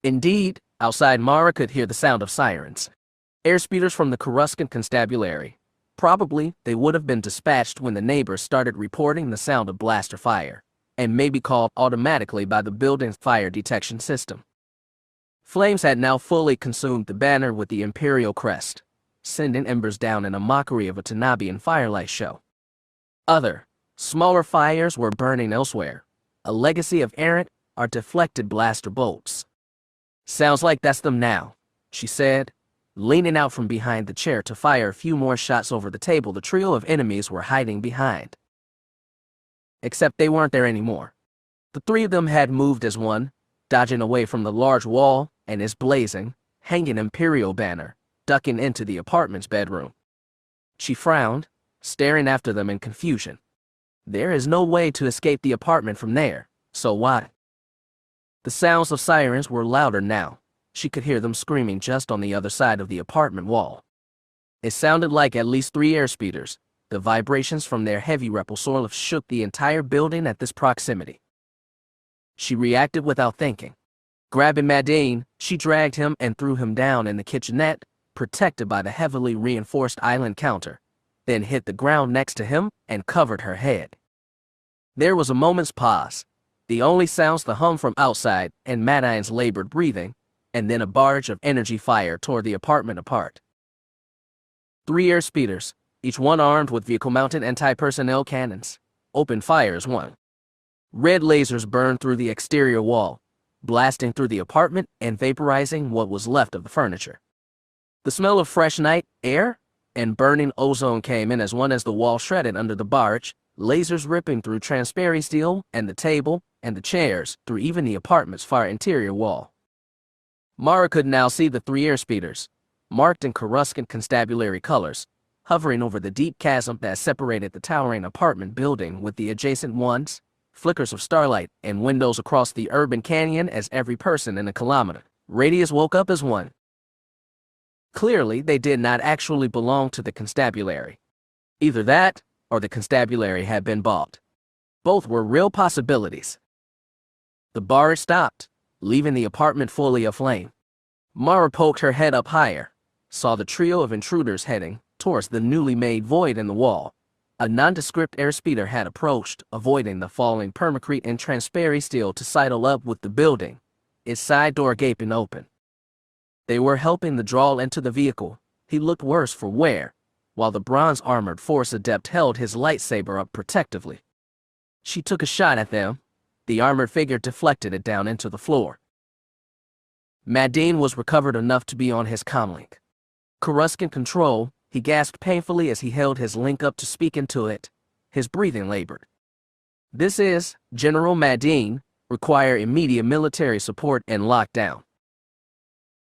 S1: Indeed, outside Mara could hear the sound of sirens. Airspeeders from the Coruscant Constabulary. Probably, they would have been dispatched when the neighbors started reporting the sound of blaster fire, and maybe called automatically by the building's fire detection system. Flames had now fully consumed the banner with the Imperial crest, sending embers down in a mockery of a Tanabian firelight show. Other, smaller fires were burning elsewhere, a legacy of errant or deflected blaster bolts. Sounds like that's them now, she said, leaning out from behind the chair to fire a few more shots over the table the trio of enemies were hiding behind. Except they weren't there anymore. The three of them had moved as one, dodging away from the large wall and its blazing, hanging Imperial banner, ducking into the apartment's bedroom. She frowned, staring after them in confusion. There is no way to escape the apartment from there, so why? The sounds of sirens were louder now. She could hear them screaming just on the other side of the apartment wall. It sounded like at least 3 airspeeders. The vibrations from their heavy repulsor shook the entire building at this proximity. She reacted without thinking. Grabbing Madine, she dragged him and threw him down in the kitchenette, protected by the heavily reinforced island counter, then hit the ground next to him and covered her head. There was a moment's pause, the only sounds the hum from outside and Madine's labored breathing, and then a barrage of energy fire tore the apartment apart. 3 airspeeders, each one armed with vehicle-mounted anti-personnel cannons, opened fire as one. Red lasers burned through the exterior wall, blasting through the apartment and vaporizing what was left of the furniture. The smell of fresh night air and burning ozone came in as the wall shredded under the barrage, lasers ripping through transparent steel and the table and the chairs through even the apartment's far interior wall. Mara could now see the 3 airspeeders, marked in Coruscant Constabulary colors, hovering over the deep chasm that separated the towering apartment building with the adjacent ones, flickers of starlight and windows across the urban canyon as every person in a kilometer radius woke up as one. Clearly, they did not actually belong to the constabulary. Either that, or the constabulary had been bought. Both were real possibilities. The barrage stopped, leaving the apartment fully aflame. Mara poked her head up higher, saw the trio of intruders heading towards the newly made void in the wall. A nondescript airspeeder had approached, avoiding the falling permacrete and transparent steel to sidle up with the building, its side door gaping open. They were helping the drawl into the vehicle. He looked worse for wear, while the bronze-armored Force adept held his lightsaber up protectively. She took a shot at them. The armored figure deflected it down into the floor. Madine was recovered enough to be on his comlink. Coruscant control, he gasped painfully as he held his link up to speak into it. His breathing labored. This is, General Madine, require immediate military support and lockdown.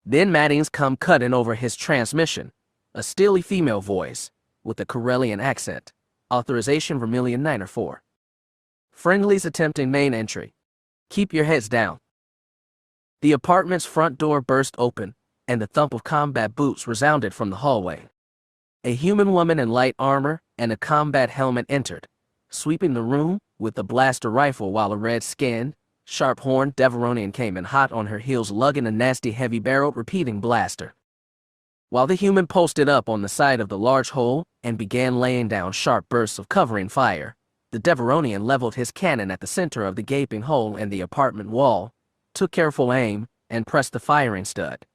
S1: Then Madine's come cutting over his transmission, a steely female voice, with a Corellian accent. Authorization Vermilion 904. Friendlies attempting main entry. Keep your heads down. The apartment's front door burst open, and the thump of combat boots resounded from the hallway. A human woman in light armor and a combat helmet entered, sweeping the room with a blaster rifle, while a red-skinned, sharp-horned Deveronian came in hot on her heels, lugging a nasty heavy-barreled repeating blaster. While the human posted up on the side of the large hole and began laying down sharp bursts of covering fire, the Deveronian leveled his cannon at the center of the gaping hole in the apartment wall, took careful aim, and pressed the firing stud.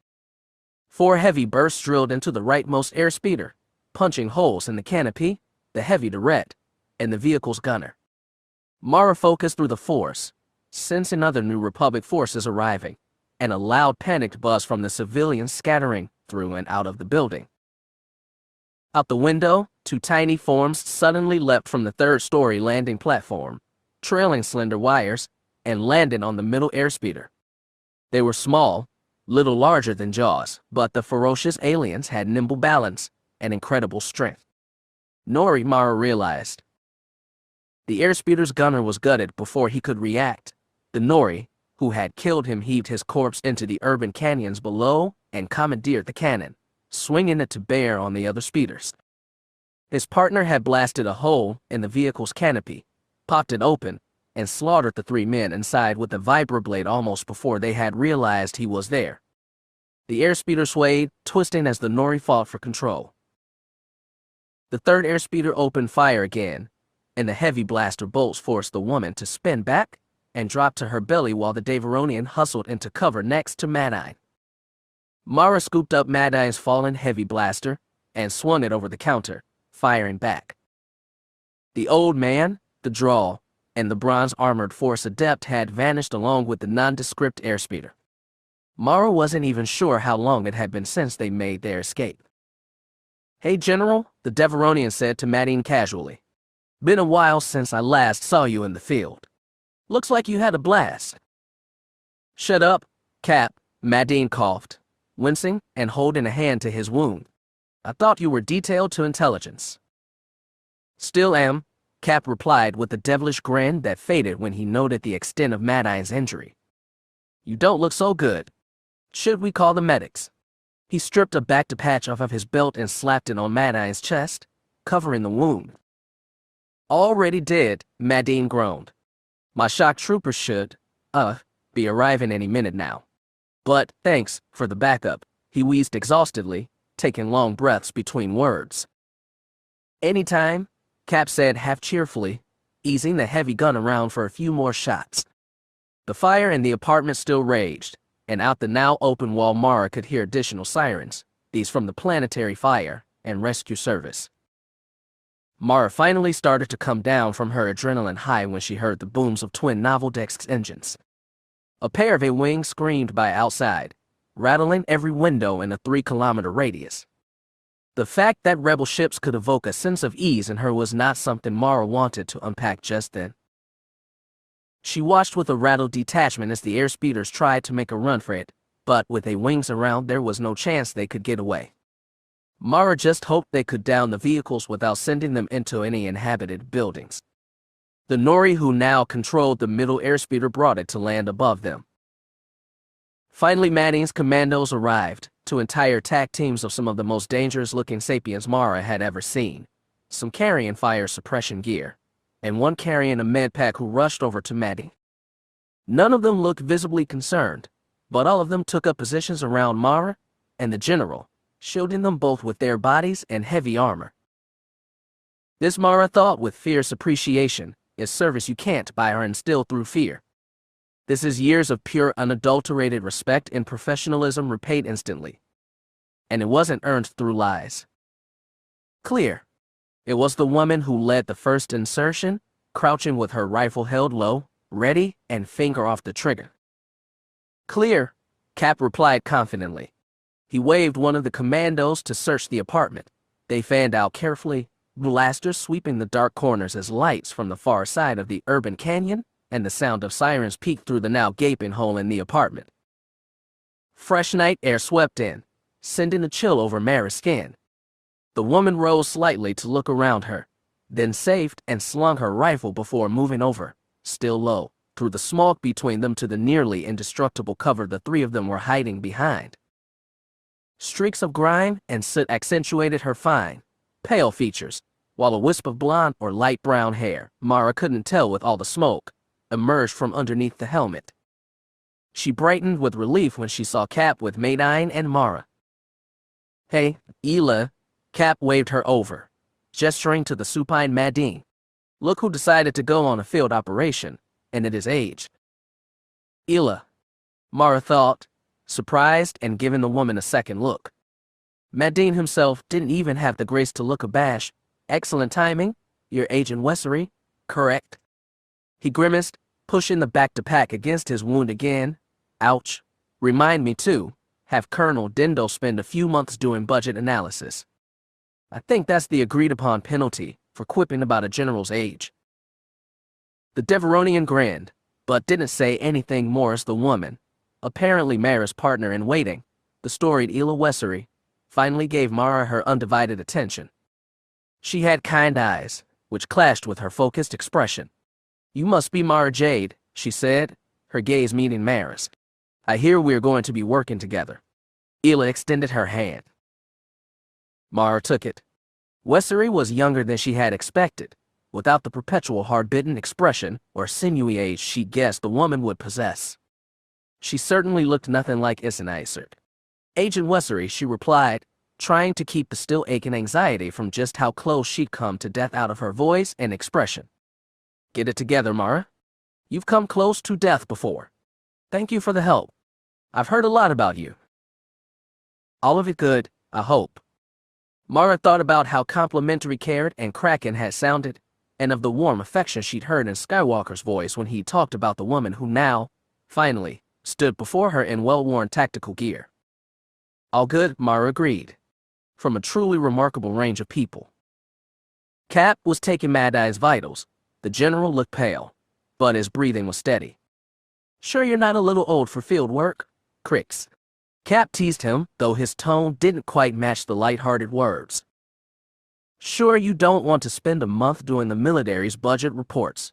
S1: 4 heavy bursts drilled into the rightmost airspeeder, punching holes in the canopy, the heavy turret, and the vehicle's gunner. Mara focused through the force, sensing other New Republic forces arriving, and a loud panicked buzz from the civilians scattering through and out of the building. Out the window, 2 tiny forms suddenly leapt from the 3rd-story landing platform, trailing slender wires, and landed on the middle airspeeder. They were small, little larger than Jaws, but the ferocious aliens had nimble balance and incredible strength. Nori, Mara realized. The airspeeder's gunner was gutted before he could react. The Nori, who had killed him, heaved his corpse into the urban canyons below and commandeered the cannon, swinging it to bear on the other speeders. His partner had blasted a hole in the vehicle's canopy, popped it open, and slaughtered the 3 men inside with a vibroblade almost before they had realized he was there. The airspeeder swayed, twisting as the Nori fought for control. The 3rd airspeeder opened fire again, and the heavy blaster bolts forced the woman to spin back and drop to her belly while the Deveronian hustled into cover next to Mad-Eye. Mara scooped up Mad-Eye's fallen heavy blaster and swung it over the counter, firing back. The old man, the Draw, and the bronze-armored force adept had vanished along with the nondescript airspeeder. Mara wasn't even sure how long it had been since they made their escape. "Hey, General," the Deveronian said to Mad-Eye casually. "Been a while since I last saw you in the field. Looks like you had a blast." "Shut up, Cap," Mad-Eye coughed, wincing and holding a hand to his wound. "I thought you were detailed to intelligence." "Still am," Cap replied with a devilish grin that faded when he noted the extent of Mad-Eye's injury. "You don't look so good. Should we call the medics?" He stripped a back-to-patch off of his belt and slapped it on Mad-Eye's chest, covering the wound. "Already dead," Mad-Eye groaned. "My shock troopers should, be arriving any minute now. But thanks for the backup," he wheezed exhaustedly, taking long breaths between words. "Anytime," Cap said half cheerfully, easing the heavy gun around for a few more shots. The fire in the apartment still raged, and out the now open wall Mara could hear additional sirens, these from the planetary fire and rescue service. Mara finally started to come down from her adrenaline high when she heard the booms of twin Noveldex's engines. A pair of A-wings screamed by outside, rattling every window in a 3-kilometer radius. The fact that rebel ships could evoke a sense of ease in her was not something Mara wanted to unpack just then. She watched with a rattled detachment as the airspeeders tried to make a run for it, but with A-wings around there was no chance they could get away. Mara just hoped they could down the vehicles without sending them into any inhabited buildings. The Nori who now controlled the middle airspeeder brought it to land above them. Finally, Mad-Eye's commandos arrived, 2 entire attack teams of some of the most dangerous-looking sapiens Mara had ever seen, some carrying fire suppression gear, and one carrying a medpack who rushed over to Mad-Eye. None of them looked visibly concerned, but all of them took up positions around Mara and the General, shielding them both with their bodies and heavy armor. This, Mara thought with fierce appreciation, is service you can't buy or instill through fear. This is years of pure, unadulterated respect and professionalism repaid instantly. And it wasn't earned through lies. Clear. It was the woman who led the first insertion, crouching with her rifle held low, ready, and finger off the trigger. "Clear," Cap replied confidently. He waved one of the commandos to search the apartment. They fanned out carefully, blasters sweeping the dark corners as lights from the far side of the urban canyon and the sound of sirens peeked through the now gaping hole in the apartment. Fresh night air swept in, sending a chill over Mara's skin. The woman rose slightly to look around her, then saved and slung her rifle before moving over, still low, through the smoke between them to the nearly indestructible cover the 3 of them were hiding behind. Streaks of grime and soot accentuated her fine, pale features, while a wisp of blonde or light brown hair, Mara couldn't tell with all the smoke, emerged from underneath the helmet. She brightened with relief when she saw Cap with Maydine and Mara. "Hey, Ela," Cap waved her over, gesturing to the supine Madine. "Look who decided to go on a field operation, and at his age." "Ela," Mara thought, surprised and giving the woman a second look. Madine himself didn't even have the grace to look abashed. "Excellent timing. Your Agent Wessery, correct?" He grimaced, pushing the back-to-pack against his wound again. "Ouch. Remind me, too. Have Colonel Dindo spend a few months doing budget analysis. I think that's the agreed-upon penalty for quipping about a general's age." The Deveronian grinned, but didn't say anything more as the woman, apparently Mara's partner-in-waiting, the storied Ela Wessery, finally gave Mara her undivided attention. She had kind eyes, which clashed with her focused expression. "You must be Mara Jade," she said, her gaze meeting Mara's. "I hear we're going to be working together." Ela extended her hand. Mara took it. Wessery was younger than she had expected, without the perpetual hard-bitten expression or sinewy age she guessed the woman would possess. She certainly looked nothing like Issenaiser. "Agent Wessery," she replied, trying to keep the still aching anxiety from just how close she'd come to death out of her voice and expression. "Get it together, Mara. You've come close to death before. Thank you for the help. I've heard a lot about you." "All of it good, I hope." Mara thought about how complimentary Karrde and Kraken had sounded, and of the warm affection she'd heard in Skywalker's voice when he talked about the woman who now, finally, stood before her in well-worn tactical gear. "All good," Mara agreed. From a truly remarkable range of people. Cap was taking Mad-Eye's vitals. The general looked pale, but his breathing was steady. "Sure you're not a little old for field work, Crix?" Cap teased him, though his tone didn't quite match the light-hearted words. "Sure you don't want to spend a month doing the military's budget reports?"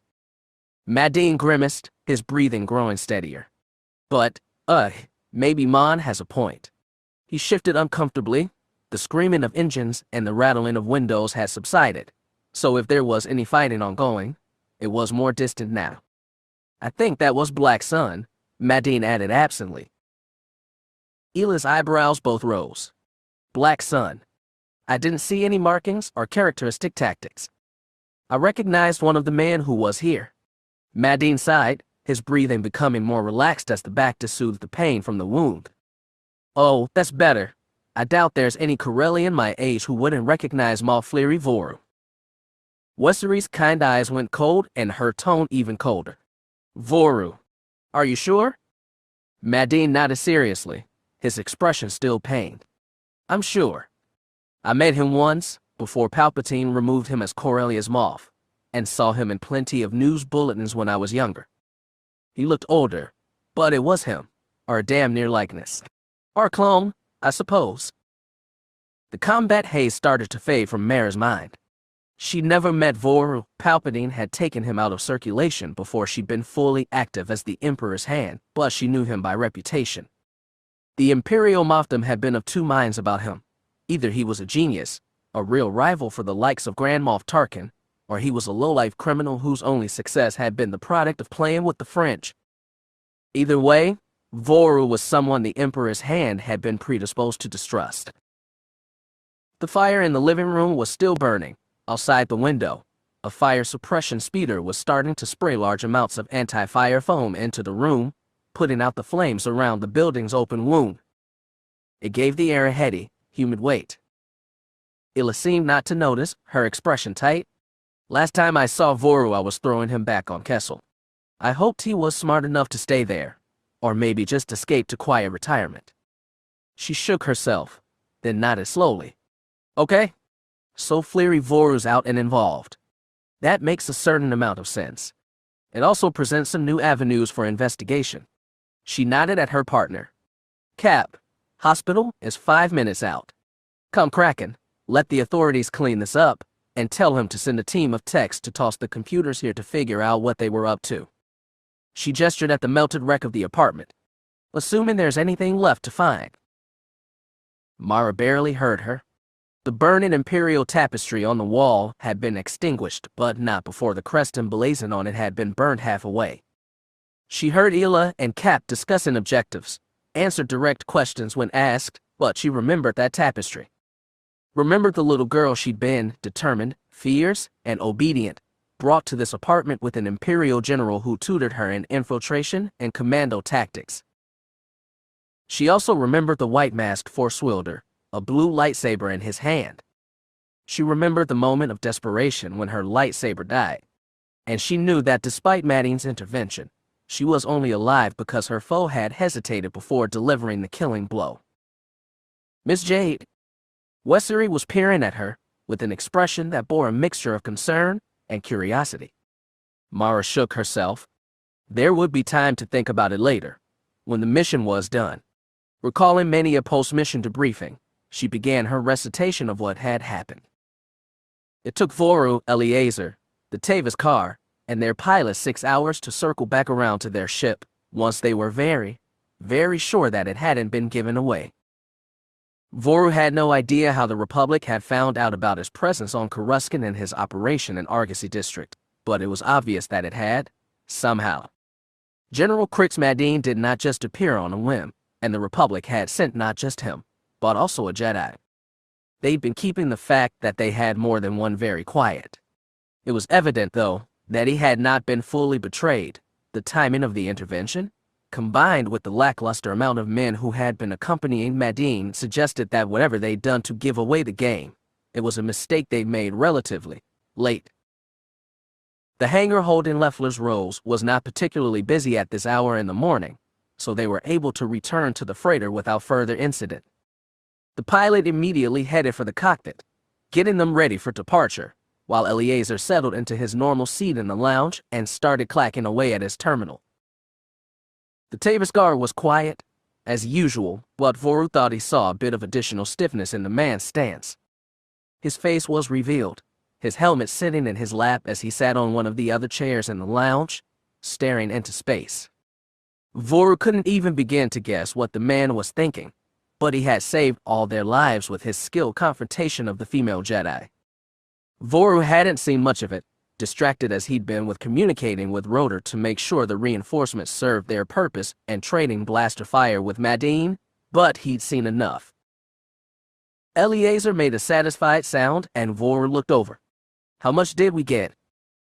S1: Madine grimaced, his breathing growing steadier. "But, maybe Mon has a point." He shifted uncomfortably. The screaming of engines and the rattling of windows had subsided, so if there was any fighting ongoing, it was more distant now. "I think that was Black Sun," Madine added absently. Ela's eyebrows both rose. "Black Sun. I didn't see any markings or characteristic tactics. I recognized one of the men who was here." Madine sighed, his breathing becoming more relaxed as the Bacta soothed the pain from the wound. "Oh, that's better. I doubt there's any Corellian my age who wouldn't recognize Malfleary Voru." Wessery's kind eyes went cold and her tone even colder. "Voru. Are you sure?" Madine nodded seriously, his expression still pained. "I'm sure. I met him once, before Palpatine removed him as Corellia's Moff, and saw him in plenty of news bulletins when I was younger. He looked older, but it was him, or a damn near likeness. Or a clone, I suppose." The combat haze started to fade from Mara's mind. She'd never met Voru. Palpatine had taken him out of circulation before she'd been fully active as the Emperor's hand, but she knew him by reputation. The Imperial Moffdom had been of two minds about him. Either he was a genius, a real rival for the likes of Grand Moff Tarkin, or he was a low-life criminal whose only success had been the product of playing with the French. Either way, Voru was someone the Emperor's hand had been predisposed to distrust. The fire in the living room was still burning. Outside the window, a fire suppression speeder was starting to spray large amounts of anti-fire foam into the room, putting out the flames around the building's open wound. It gave the air a heady, humid weight. Ela seemed not to notice, her expression tight. "Last time I saw Voru, I was throwing him back on Kessel. I hoped he was smart enough to stay there, or maybe just escape to quiet retirement." She shook herself, then nodded slowly. "Okay. So Fleary Voru's out and involved. That makes a certain amount of sense. It also presents some new avenues for investigation." She nodded at her partner. "Cap, hospital is 5 minutes out. Come Kraken, let the authorities clean this up, and tell him to send a team of techs to toss the computers here to figure out what they were up to." She gestured at the melted wreck of the apartment. "Assuming there's anything left to find." Mara barely heard her. The burning imperial tapestry on the wall had been extinguished, but not before the crest emblazoned on it had been burned half away. She heard Ela and Cap discussing objectives, answered direct questions when asked, but she remembered that tapestry. Remembered the little girl she'd been, determined, fierce, and obedient, brought to this apartment with an imperial general who tutored her in infiltration and commando tactics. She also remembered the white-masked force wielder, a blue lightsaber in his hand. She remembered the moment of desperation when her lightsaber died, and she knew that despite Madine's intervention, she was only alive because her foe had hesitated before delivering the killing blow. Miss Jade. Wessery was peering at her, with an expression that bore a mixture of concern and curiosity. Mara shook herself. There would be time to think about it later, when the mission was done. Recalling many a post-mission debriefing, she began her recitation of what had happened. It took Voru, Eleazar, the Tavis car, and their pilot 6 hours to circle back around to their ship, once they were very, very sure that it hadn't been given away. Voru had no idea how the Republic had found out about his presence on Coruscant and his operation in Argosy District, but it was obvious that it had, somehow. General Crix Madine did not just appear on a whim, and the Republic had sent not just him, but also a Jedi. They'd been keeping the fact that they had more than one very quiet. It was evident, though, that he had not been fully betrayed. The timing of the intervention, combined with the lackluster amount of men who had been accompanying Madine, suggested that whatever they'd done to give away the game, it was a mistake they'd made relatively late. The hangar holding Leffler's Rose was not particularly busy at this hour in the morning, so they were able to return to the freighter without further incident. The pilot immediately headed for the cockpit, getting them ready for departure, while Eleazar settled into his normal seat in the lounge and started clacking away at his terminal. The Tavis guard was quiet, as usual, but Voru thought he saw a bit of additional stiffness in the man's stance. His face was revealed, his helmet sitting in his lap as he sat on one of the other chairs in the lounge, staring into space. Voru couldn't even begin to guess what the man was thinking, but he had saved all their lives with his skilled confrontation of the female Jedi. Voru hadn't seen much of it, distracted as he'd been with communicating with Rotor to make sure the reinforcements served their purpose and trading blaster fire with Madine, but he'd seen enough. Eleazar made a satisfied sound and Voru looked over. "How much did we get?"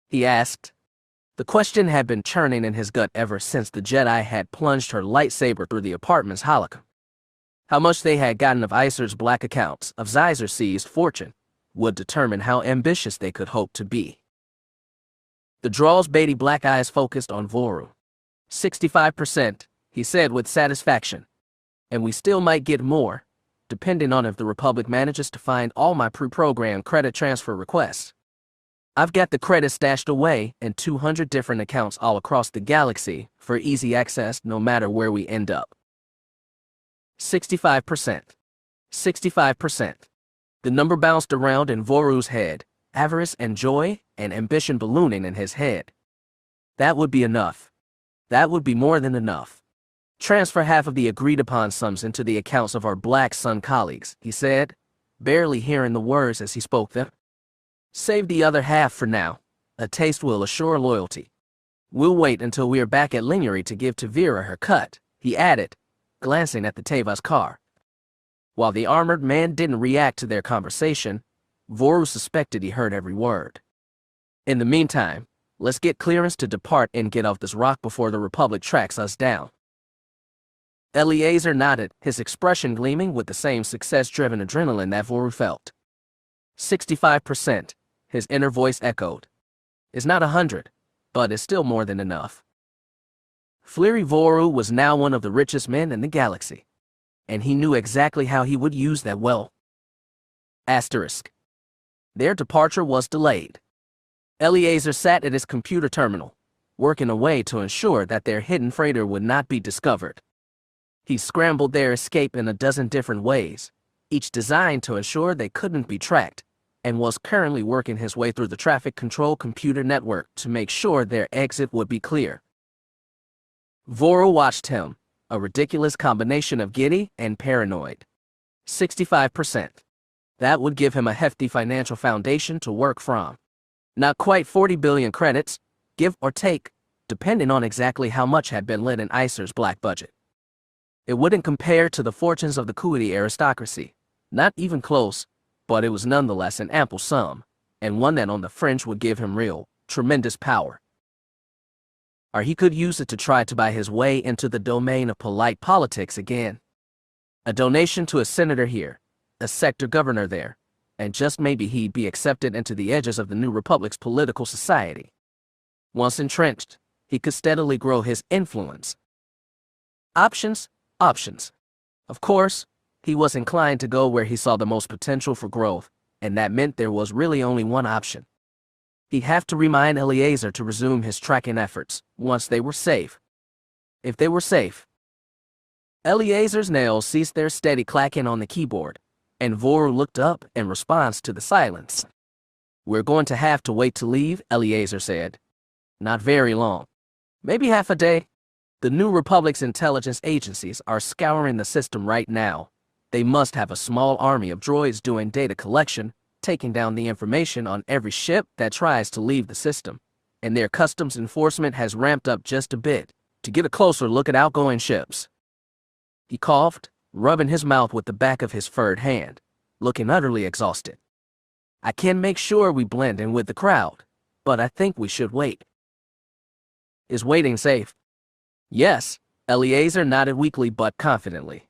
S1: he asked. The question had been churning in his gut ever since the Jedi had plunged her lightsaber through the apartment's holocron. How much they had gotten of Iser's black accounts of Xizar C's fortune would determine how ambitious they could hope to be. The draw's beady black eyes focused on Voru. 65%, he said with satisfaction. And we still might get more, depending on if the Republic manages to find all my pre-programmed credit transfer requests. I've got the credits stashed away in 200 different accounts all across the galaxy for easy access no matter where we end up. 65%. 65%. The number bounced around in Voru's head, avarice and joy and ambition ballooning in his head. That would be enough. That would be more than enough. Transfer half of the agreed-upon sums into the accounts of our Black Sun colleagues, he said, barely hearing the words as he spoke them. Save the other half for now. A taste will assure loyalty. We'll wait until we are back at Lingerie to give Tavira her cut, he added, glancing at the Tavas car. While the armored man didn't react to their conversation, Voru suspected he heard every word. In the meantime, let's get clearance to depart and get off this rock before the Republic tracks us down. Eleazar nodded, his expression gleaming with the same success-driven adrenaline that Voru felt. 65%, his inner voice echoed. It's not 100, but it's still more than enough. Fleary Voru was now one of the richest men in the galaxy, and he knew exactly how he would use that well. Asterisk. Their departure was delayed. Eleazar sat at his computer terminal, working away to ensure that their hidden freighter would not be discovered. He scrambled their escape in a dozen different ways, each designed to ensure they couldn't be tracked, and was currently working his way through the traffic control computer network to make sure their exit would be clear. Voru watched him, a ridiculous combination of giddy and paranoid. 65%. That would give him a hefty financial foundation to work from. Not quite 40 billion credits, give or take, depending on exactly how much had been lit in Icer's black budget. It wouldn't compare to the fortunes of the Karrde aristocracy, not even close, but it was nonetheless an ample sum, and one that on the fringe would give him real, tremendous power. Or he could use it to try to buy his way into the domain of polite politics again. A donation to a senator here, a sector governor there, and just maybe he'd be accepted into the edges of the new republic's political society. Once entrenched, he could steadily grow his influence. Options. Of course, he was inclined to go where he saw the most potential for growth, and that meant there was really only one option. He'd have to remind Eliezer to resume his tracking efforts once they were safe. If they were safe. Eliezer's nails ceased their steady clacking on the keyboard, and Voru looked up in response to the silence. "We're going to have to wait to leave," Eliezer said. "Not very long. Maybe half a day. The New Republic's intelligence agencies are scouring the system right now. They must have a small army of droids doing data collection, taking down the information on every ship that tries to leave the system, and their customs enforcement has ramped up just a bit to get a closer look at outgoing ships." He coughed, rubbing his mouth with the back of his furred hand, looking utterly exhausted. "I can make sure we blend in with the crowd, but I think we should wait." "Is waiting safe?" "Yes," Eliezer nodded weakly but confidently.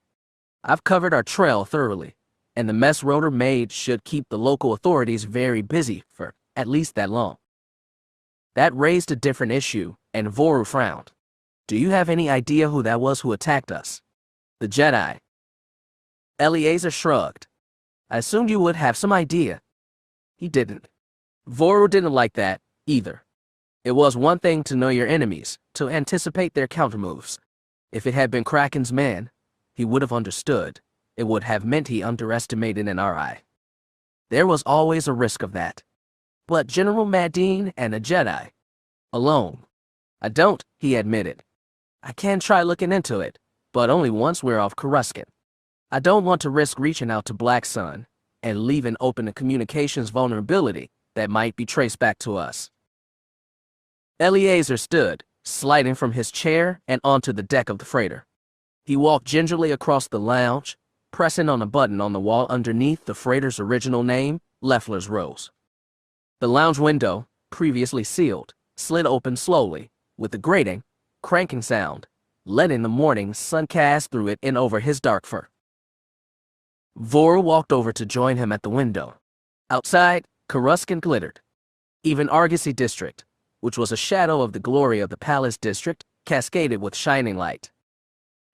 S1: "I've covered our trail thoroughly, and the mess Rotor made should keep the local authorities very busy for at least that long." That raised a different issue, and Voru frowned. "Do you have any idea who that was who attacked us?" "The Jedi." Eliezer shrugged. "I assumed you would have some idea." He didn't. Voru didn't like that, either. It was one thing to know your enemies, to anticipate their countermoves. If it had been Kraken's men, he would have understood. It would have meant he underestimated an RI. There was always a risk of that. But General Madine and a Jedi? Alone? "I don't," he admitted. "I can try looking into it, but only once we're off Coruscant. I don't want to risk reaching out to Black Sun and leaving open a communications vulnerability that might be traced back to us." Eliezer stood, sliding from his chair and onto the deck of the freighter. He walked gingerly across the lounge, pressing on a button on the wall underneath the freighter's original name, Leffler's Rose. The lounge window, previously sealed, slid open slowly, with a grating, cranking sound, letting the morning sun cast through it and over his dark fur. Voru walked over to join him at the window. Outside, Coruscant glittered. Even Argosy District, which was a shadow of the glory of the Palace District, cascaded with shining light.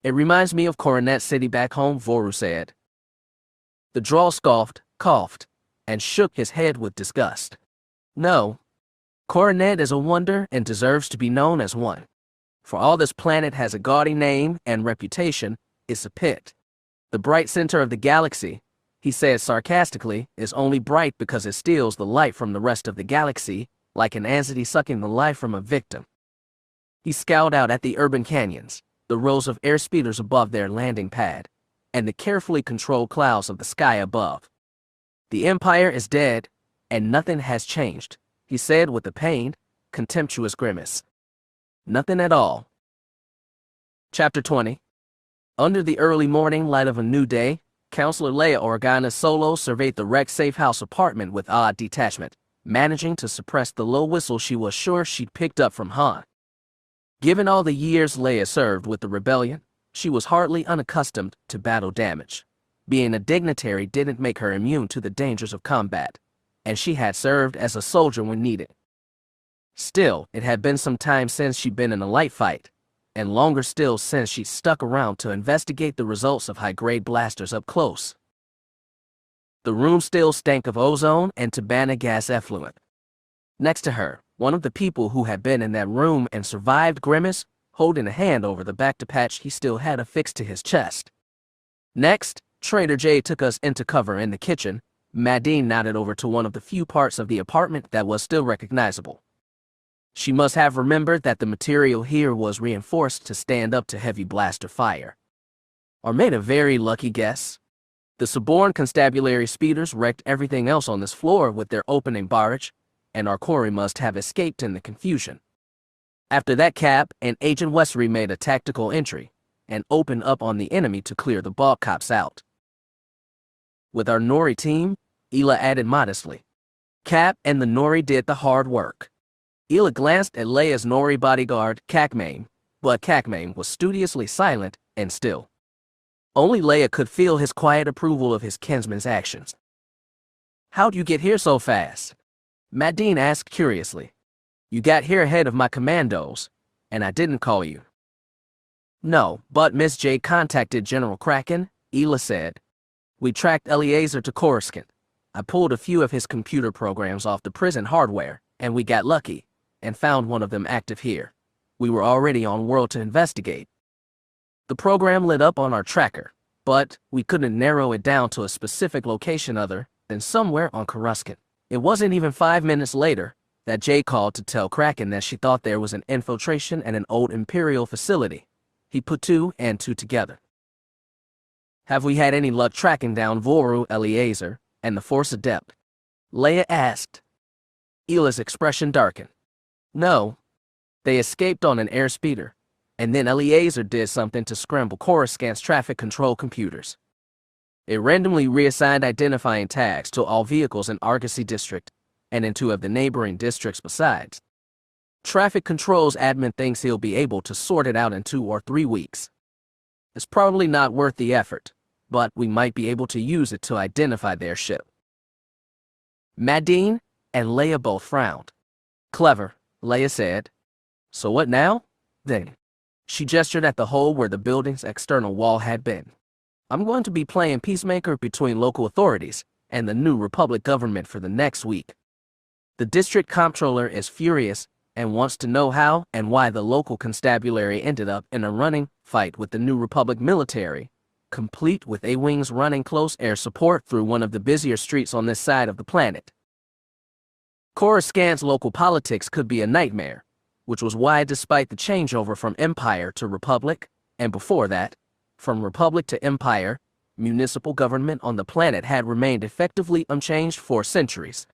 S1: "It reminds me of Coronet City back home," Voru said. The droll scoffed, coughed, and shook his head with disgust. "No. Coronet is a wonder and deserves to be known as one. For all this planet has a gaudy name and reputation, it's a pit. The bright center of the galaxy," he said sarcastically, "is only bright because it steals the light from the rest of the galaxy, like an entity sucking the life from a victim." He scowled out at the urban canyons, the rows of airspeeders above their landing pad, and the carefully controlled clouds of the sky above. "The Empire is dead, and nothing has changed," he said with a pained, contemptuous grimace. "Nothing at all." Chapter 20. Under the early morning light of a new day, Counselor Leia Organa Solo surveyed the wrecked safe house apartment with odd detachment, managing to suppress the low whistle she was sure she'd picked up from Han. Given all the years Leia served with the rebellion, she was hardly unaccustomed to battle damage. Being a dignitary didn't make her immune to the dangers of combat, and she had served as a soldier when needed. Still, it had been some time since she'd been in a light fight, and longer still since she stuck around to investigate the results of high-grade blasters up close. The room still stank of ozone and Tabana gas effluent. Next to her, one of the people who had been in that room and survived Grimace, holding a hand over the back-to-patch he still had affixed to his chest. Next, Trader Jay took us into cover in the kitchen. Madine nodded over to one of the few parts of the apartment that was still recognizable. She must have remembered that the material here was reinforced to stand up to heavy blaster fire. Or made a very lucky guess. The suborned constabulary speeders wrecked everything else on this floor with their opening barrage, and our quarry must have escaped in the confusion. After that, Cap and Agent Westry made a tactical entry and opened up on the enemy to clear the ball cops out. With our Nori team, Ela added modestly. Cap and the Nori did the hard work. Ela glanced at Leia's Nori bodyguard, Kakmane, but Kakmane was studiously silent and still. Only Leia could feel his quiet approval of his kinsman's actions. "How'd you get here so fast?" Madine asked curiously. "You got here ahead of my commandos, and I didn't call you." "No, but Miss J contacted General Kraken," Ela said. "We tracked Eleazar to Coruscant. I pulled a few of his computer programs off the prison hardware, and we got lucky, and found one of them active here. We were already on World to investigate. The program lit up on our tracker, but we couldn't narrow it down to a specific location other than somewhere on Coruscant. It wasn't even 5 minutes later that Jay called to tell Kraken that she thought there was an infiltration at an old Imperial facility. He put 2 and 2 together." "Have we had any luck tracking down Voru, Eleazar, and the Force Adept?" Leia asked. Ela's expression darkened. "No. They escaped on an airspeeder, and then Eleazar did something to scramble Coruscant's traffic control computers. It randomly reassigned identifying tags to all vehicles in Argosy District and in 2 of the neighboring districts besides. Traffic control's admin thinks he'll be able to sort it out in 2 or 3 weeks. It's probably not worth the effort, but we might be able to use it to identify their ship." Madine and Leia both frowned. "Clever," Leia said. "So what now, then?" She gestured at the hole where the building's external wall had been. "I'm going to be playing peacemaker between local authorities and the New Republic government for the next week. The district comptroller is furious and wants to know how and why the local constabulary ended up in a running fight with the New Republic military, complete with A-Wings running close air support through one of the busier streets on this side of the planet. Coruscant's local politics could be a nightmare, which was why, despite the changeover from Empire to Republic, and before that, from Republic to Empire, municipal government on the planet had remained effectively unchanged for centuries.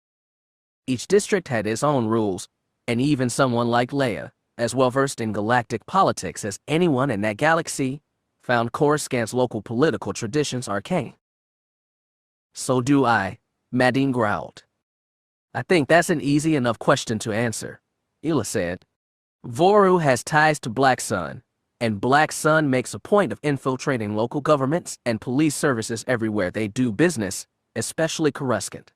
S1: Each district had its own rules, and even someone like Leia, as well versed in galactic politics as anyone in that galaxy, found Coruscant's local political traditions arcane. "So do I," Madine growled. "I think that's an easy enough question to answer," Ela said. "Voru has ties to Black Sun, and Black Sun makes a point of infiltrating local governments and police services everywhere they do business, especially Coruscant.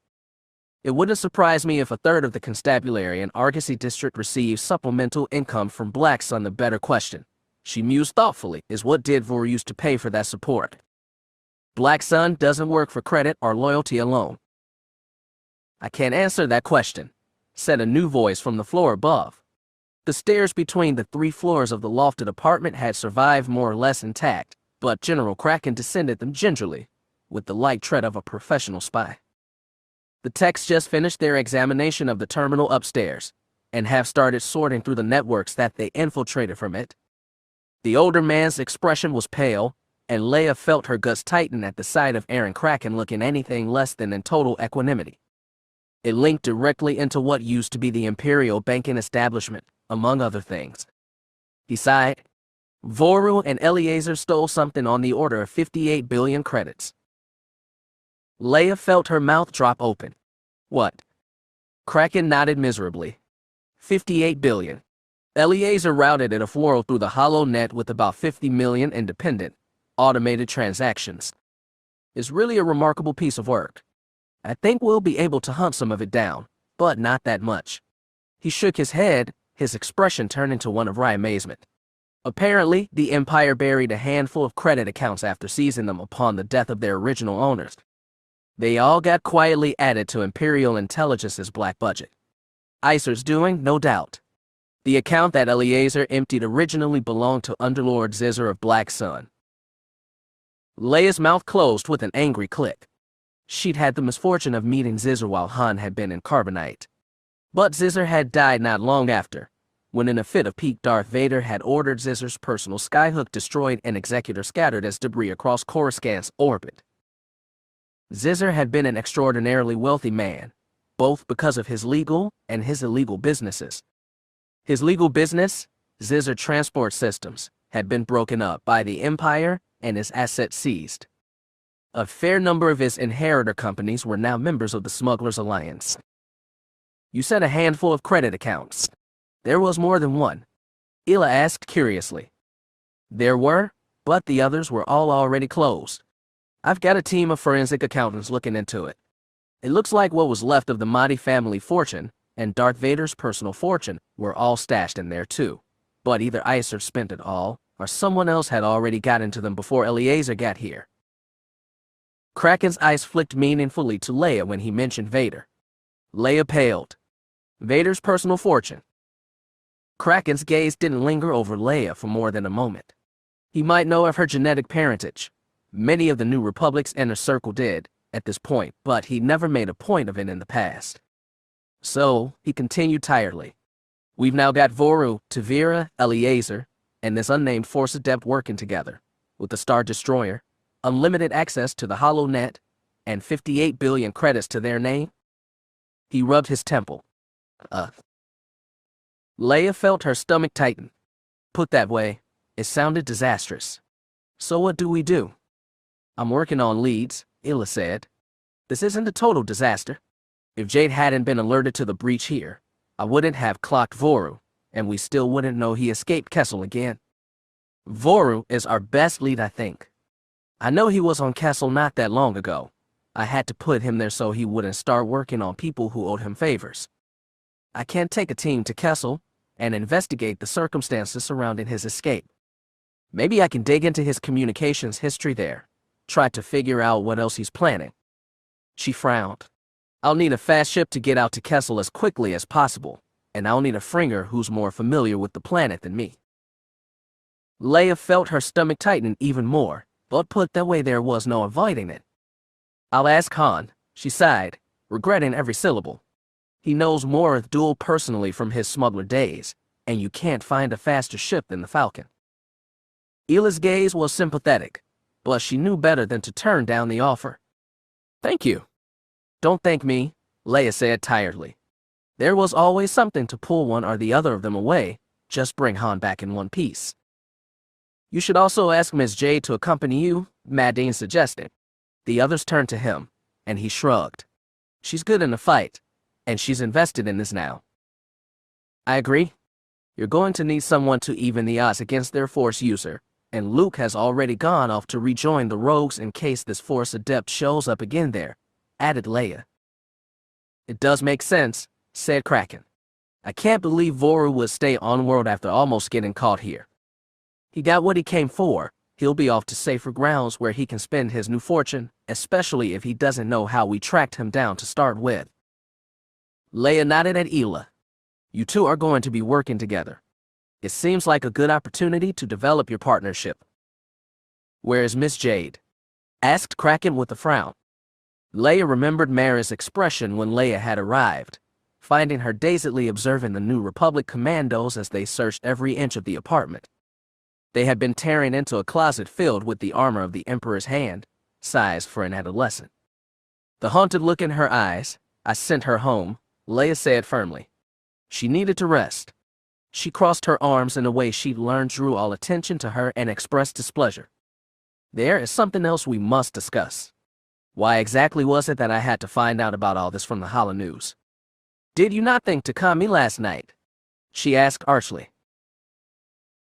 S1: It wouldn't surprise me if a third of the constabulary in Argosy District receives supplemental income from Black Sun. The better question," she mused thoughtfully, "is what did Voru use to pay for that support? Black Sun doesn't work for credit or loyalty alone." "I can't answer that question," said a new voice from the floor above. The stairs between the 3 floors of the lofted apartment had survived more or less intact, but General Kraken descended them gingerly, with the light tread of a professional spy. The techs just finished their examination of the terminal upstairs, and have started sorting through the networks that they infiltrated from it. The older man's expression was pale, and Leia felt her guts tighten at the sight of Aaron Kraken looking anything less than in total equanimity. It linked directly into what used to be the Imperial banking establishment, among other things. He sighed. "Voru and Eleazar stole something on the order of 58 billion credits." Leia felt her mouth drop open. "What?" Kraken nodded miserably. 58 billion. Eleazar routed it a world through the hollow net with about 50 million independent, automated transactions. It's really a remarkable piece of work. I think we'll be able to hunt some of it down, but not that much." He shook his head, his expression turning to one of wry amazement. Apparently, the Empire buried a handful of credit accounts after seizing them upon the death of their original owners. They all got quietly added to Imperial Intelligence's black budget. Icer's doing, no doubt. The account that Eleazar emptied originally belonged to Underlord Zizzer of Black Sun. Leia's mouth closed with an angry click. She'd had the misfortune of meeting Zizzer while Han had been in Carbonite. But Zizzer had died not long after, when in a fit of pique Darth Vader had ordered Zizzer's personal skyhook destroyed and Executor scattered as debris across Coruscant's orbit. Zizzer had been an extraordinarily wealthy man, both because of his legal and his illegal businesses. His legal business, Zizzer Transport Systems, had been broken up by the Empire and his assets seized. A fair number of his inheritor companies were now members of the Smugglers Alliance. You said a handful of credit accounts. There was more than one. Ila asked curiously. There were, but the others were all already closed. I've got a team of forensic accountants looking into it. It looks like what was left of the Mahdi family fortune and Darth Vader's personal fortune were all stashed in there too. But either Iser spent it all, or someone else had already got into them before Eliezer got here. Kraken's eyes flicked meaningfully to Leia when he mentioned Vader. Leia paled. Vader's personal fortune. Kraken's gaze didn't linger over Leia for more than a moment. He might know of her genetic parentage. Many of the New Republic's inner circle did, at this point, but he never made a point of it in the past. So, he continued tiredly. We've now got Voru, Tavira, Eliezer, and this unnamed Force Adept working together, with the Star Destroyer, unlimited access to the HoloNet, and 58 billion credits to their name. He rubbed his temple. Leia felt her stomach tighten. Put that way, it sounded disastrous. So what do we do? I'm working on leads, Ila said. This isn't a total disaster. If Jade hadn't been alerted to the breach here, I wouldn't have clocked Voru, and we still wouldn't know he escaped Kessel again. Voru is our best lead, I think. I know he was on Kessel not that long ago. I had to put him there so he wouldn't start working on people who owed him favors. I can't take a team to Kessel and investigate the circumstances surrounding his escape. Maybe I can dig into his communications history there, try to figure out what else he's planning. She frowned. I'll need a fast ship to get out to Kessel as quickly as possible, and I'll need a Fringer who's more familiar with the planet than me. Leia felt her stomach tighten even more, but put that way there was no avoiding it. I'll ask Han, she sighed, regretting every syllable. He knows more of Duel personally from his smuggler days, and you can't find a faster ship than the Falcon. Ila's gaze was sympathetic, but she knew better than to turn down the offer. Thank you. Don't thank me, Leia said tiredly. There was always something to pull one or the other of them away, just bring Han back in one piece. You should also ask Miss Jade to accompany you, Madine suggested. The others turned to him, and he shrugged. She's good in a fight, and she's invested in this now. I agree. You're going to need someone to even the odds against their Force user, and Luke has already gone off to rejoin the Rogues in case this Force Adept shows up again there, added Leia. It does make sense, said Kraken. I can't believe Voru would stay on-world after almost getting caught here. He got what he came for. He'll be off to safer grounds where he can spend his new fortune, especially if he doesn't know how we tracked him down to start with. Leia nodded at Ila. You two are going to be working together. It seems like a good opportunity to develop your partnership. Where is Miss Jade? Asked Kraken with a frown. Leia remembered Mara's expression when Leia had arrived, finding her dazedly observing the New Republic commandos as they searched every inch of the apartment. They had been tearing into a closet filled with the armor of the Emperor's hand, size for an adolescent. The haunted look in her eyes. I sent her home, Leia said firmly. She needed to rest. She crossed her arms in a way she'd learned drew all attention to her and expressed displeasure. There is something else we must discuss. Why exactly was it that I had to find out about all this from the Holo News? Did you not think to calm me last night? She asked archly.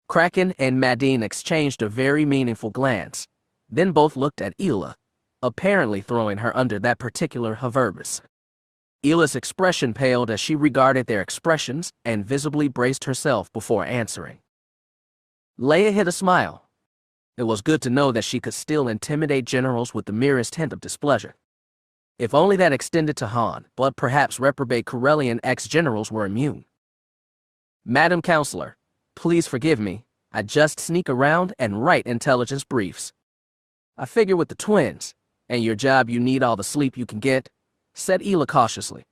S1: Kraken and Madine exchanged a very meaningful glance, then both looked at Ila, apparently throwing her under that particular Haverbis. Ila's expression paled as she regarded their expressions and visibly braced herself before answering. Leia hid a smile. It was good to know that she could still intimidate generals with the merest hint of displeasure. If only that extended to Han, but perhaps reprobate Corellian ex-generals were immune. Madam Counselor, please forgive me. I just sneak around and write intelligence briefs. I figure with the twins, and your job you need all the sleep you can get, said Ila cautiously.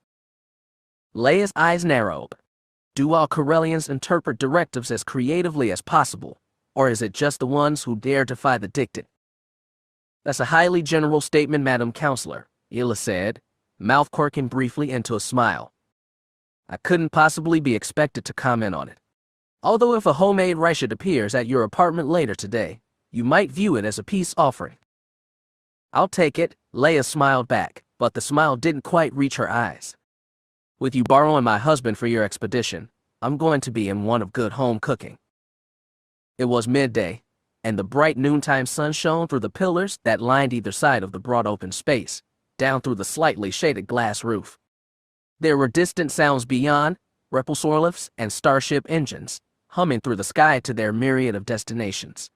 S1: Leia's eyes narrowed. Do all Corellians interpret directives as creatively as possible, or is it just the ones who dare defy the dictate? That's a highly general statement, Madam Counselor, Ila said, mouth quirking briefly into a smile. I couldn't possibly be expected to comment on it. Although if a homemade Rishad appears at your apartment later today, you might view it as a peace offering. I'll take it, Leia smiled back, but the smile didn't quite reach her eyes. With you borrowing my husband for your expedition, I'm going to be in one of good home cooking. It was midday, and the bright noontime sun shone through the pillars that lined either side of the broad open space, down through the slightly shaded glass roof. There were distant sounds beyond, repulsorlifts and starship engines, humming through the sky to their myriad of destinations.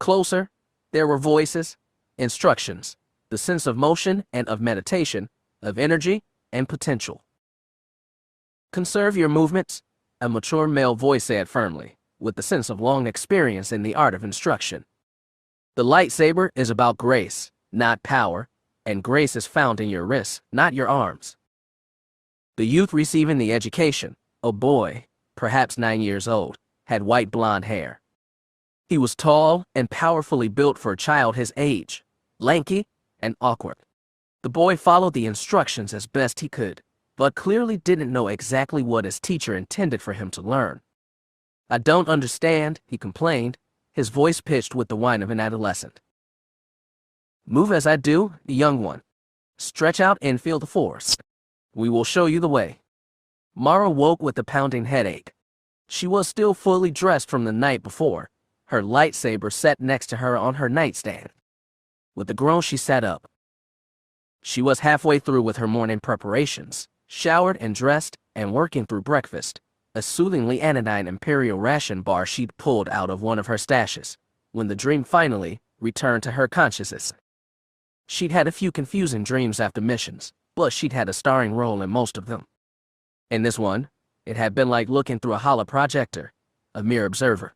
S1: Closer, there were voices, instructions, the sense of motion and of meditation, of energy and potential. Conserve your movements, a mature male voice said firmly, with the sense of long experience in the art of instruction. The lightsaber is about grace, not power, and grace is found in your wrists, not your arms. The youth receiving the education, a boy, perhaps 9 years old, had white blonde hair. He was tall and powerfully built for a child his age, lanky and awkward. The boy followed the instructions as best he could, but clearly didn't know exactly what his teacher intended for him to learn. I don't understand, he complained, his voice pitched with the whine of an adolescent. Move as I do, the young one. Stretch out and feel the force. We will show you the way. Mara woke with a pounding headache. She was still fully dressed from the night before, her lightsaber set next to her on her nightstand. With a groan, she sat up. She was halfway through with her morning preparations, showered and dressed, and working through breakfast, a soothingly anodyne Imperial ration bar she'd pulled out of one of her stashes, when the dream finally returned to her consciousness. She'd had a few confusing dreams after missions, but she'd had a starring role in most of them. In this one, it had been like looking through a holoprojector, a mere observer.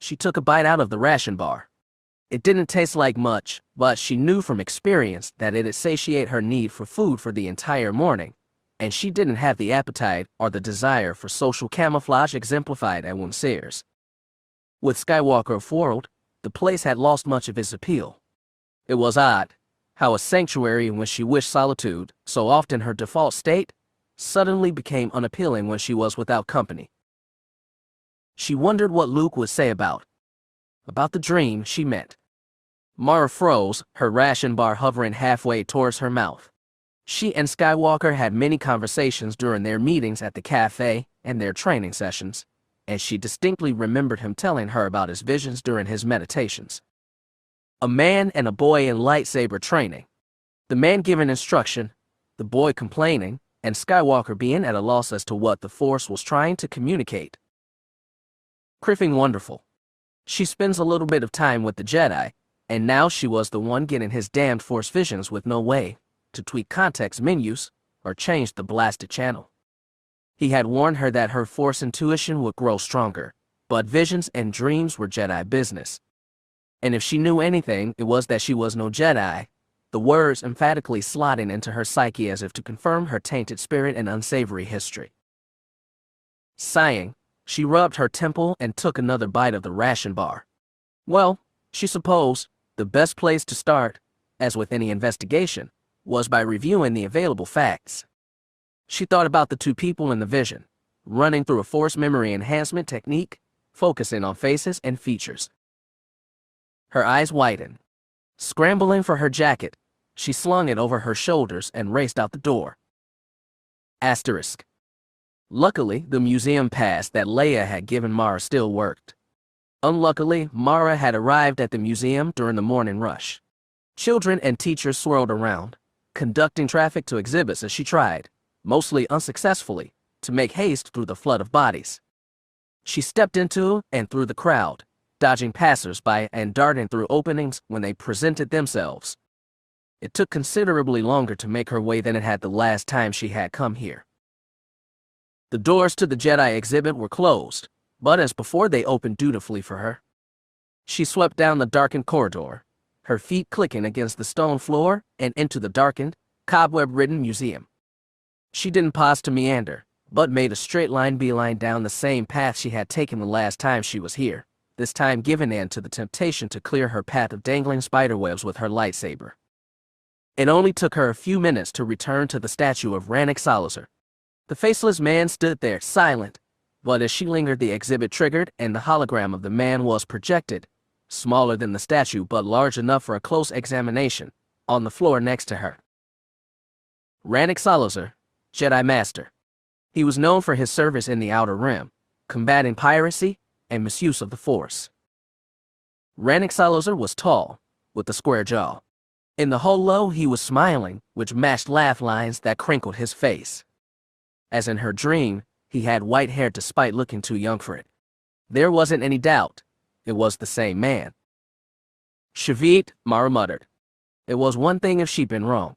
S1: She took a bite out of the ration bar. It didn't taste like much, but she knew from experience that it'd satiate her need for food for the entire morning, and she didn't have the appetite or the desire for social camouflage exemplified at Winseer's. With Skywalker afoiled, the place had lost much of its appeal. It was odd how a sanctuary in which she wished solitude, so often her default state, suddenly became unappealing when she was without company. She wondered what Luke would say about the dream she meant. Mara froze, her ration bar hovering halfway towards her mouth. She and Skywalker had many conversations during their meetings at the cafe and their training sessions, and she distinctly remembered him telling her about his visions during his meditations. A man and a boy in lightsaber training. The man giving instruction, the boy complaining, and Skywalker being at a loss as to what the Force was trying to communicate. Criffing wonderful. She spends a little bit of time with the Jedi, and now she was the one getting his damned Force visions with no way to tweak context menus or change the blasted channel. He had warned her that her Force intuition would grow stronger, but visions and dreams were Jedi business. And if she knew anything, it was that she was no Jedi, the words emphatically slotting into her psyche as if to confirm her tainted spirit and unsavory history. Sighing, she rubbed her temple and took another bite of the ration bar. Well, she supposed the best place to start, as with any investigation, was by reviewing the available facts. She thought about the two people in the vision, running through a Force memory enhancement technique, focusing on faces and features. Her eyes widened. Scrambling for her jacket, she slung it over her shoulders and raced out the door. Asterisk. Luckily, the museum pass that Leia had given Mara still worked. Unluckily, Mara had arrived at the museum during the morning rush. Children and teachers swirled around, conducting traffic to exhibits as she tried, mostly unsuccessfully, to make haste through the flood of bodies. She stepped into and through the crowd, dodging passers-by and darting through openings when they presented themselves. It took considerably longer to make her way than it had the last time she had come here. The doors to the Jedi exhibit were closed, but as before they opened dutifully for her. She swept down the darkened corridor, her feet clicking against the stone floor, and into the darkened, cobweb-ridden museum. She didn't pause to meander, but made a straight-line beeline down the same path she had taken the last time she was here, this time giving in to the temptation to clear her path of dangling spiderwebs with her lightsaber. It only took her a few minutes to return to the statue of Rannick Salazar. The faceless man stood there, silent, but as she lingered the exhibit triggered and the hologram of the man was projected, smaller than the statue but large enough for a close examination, on the floor next to her. Rannick Salazar, Jedi Master. He was known for his service in the Outer Rim, combating piracy and misuse of the Force. Rannick Salazar was tall, with a square jaw. In the holo, he was smiling, which matched laugh lines that crinkled his face. As in her dream, he had white hair despite looking too young for it. There wasn't any doubt. It was the same man. Shavit, Mara muttered. It was one thing if she'd been wrong.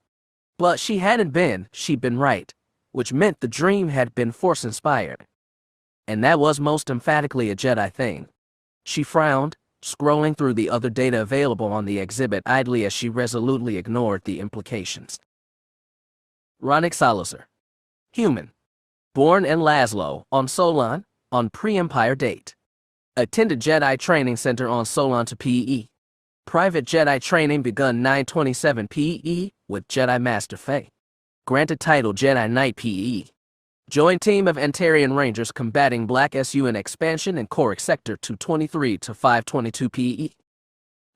S1: But she hadn't been, she'd been right, which meant the dream had been Force-inspired. And that was most emphatically a Jedi thing. She frowned, scrolling through the other data available on the exhibit idly as she resolutely ignored the implications. Rannick Salazar. Human. Born in Laszlo, on Solon, on pre-Empire date. Attended Jedi Training Center on Solon to PE. Private Jedi training begun 927 PE with Jedi Master Fey. Granted title Jedi Knight PE. Joined team of Antarian Rangers combating Black SUN expansion in Corrick Sector 223 to 522 PE.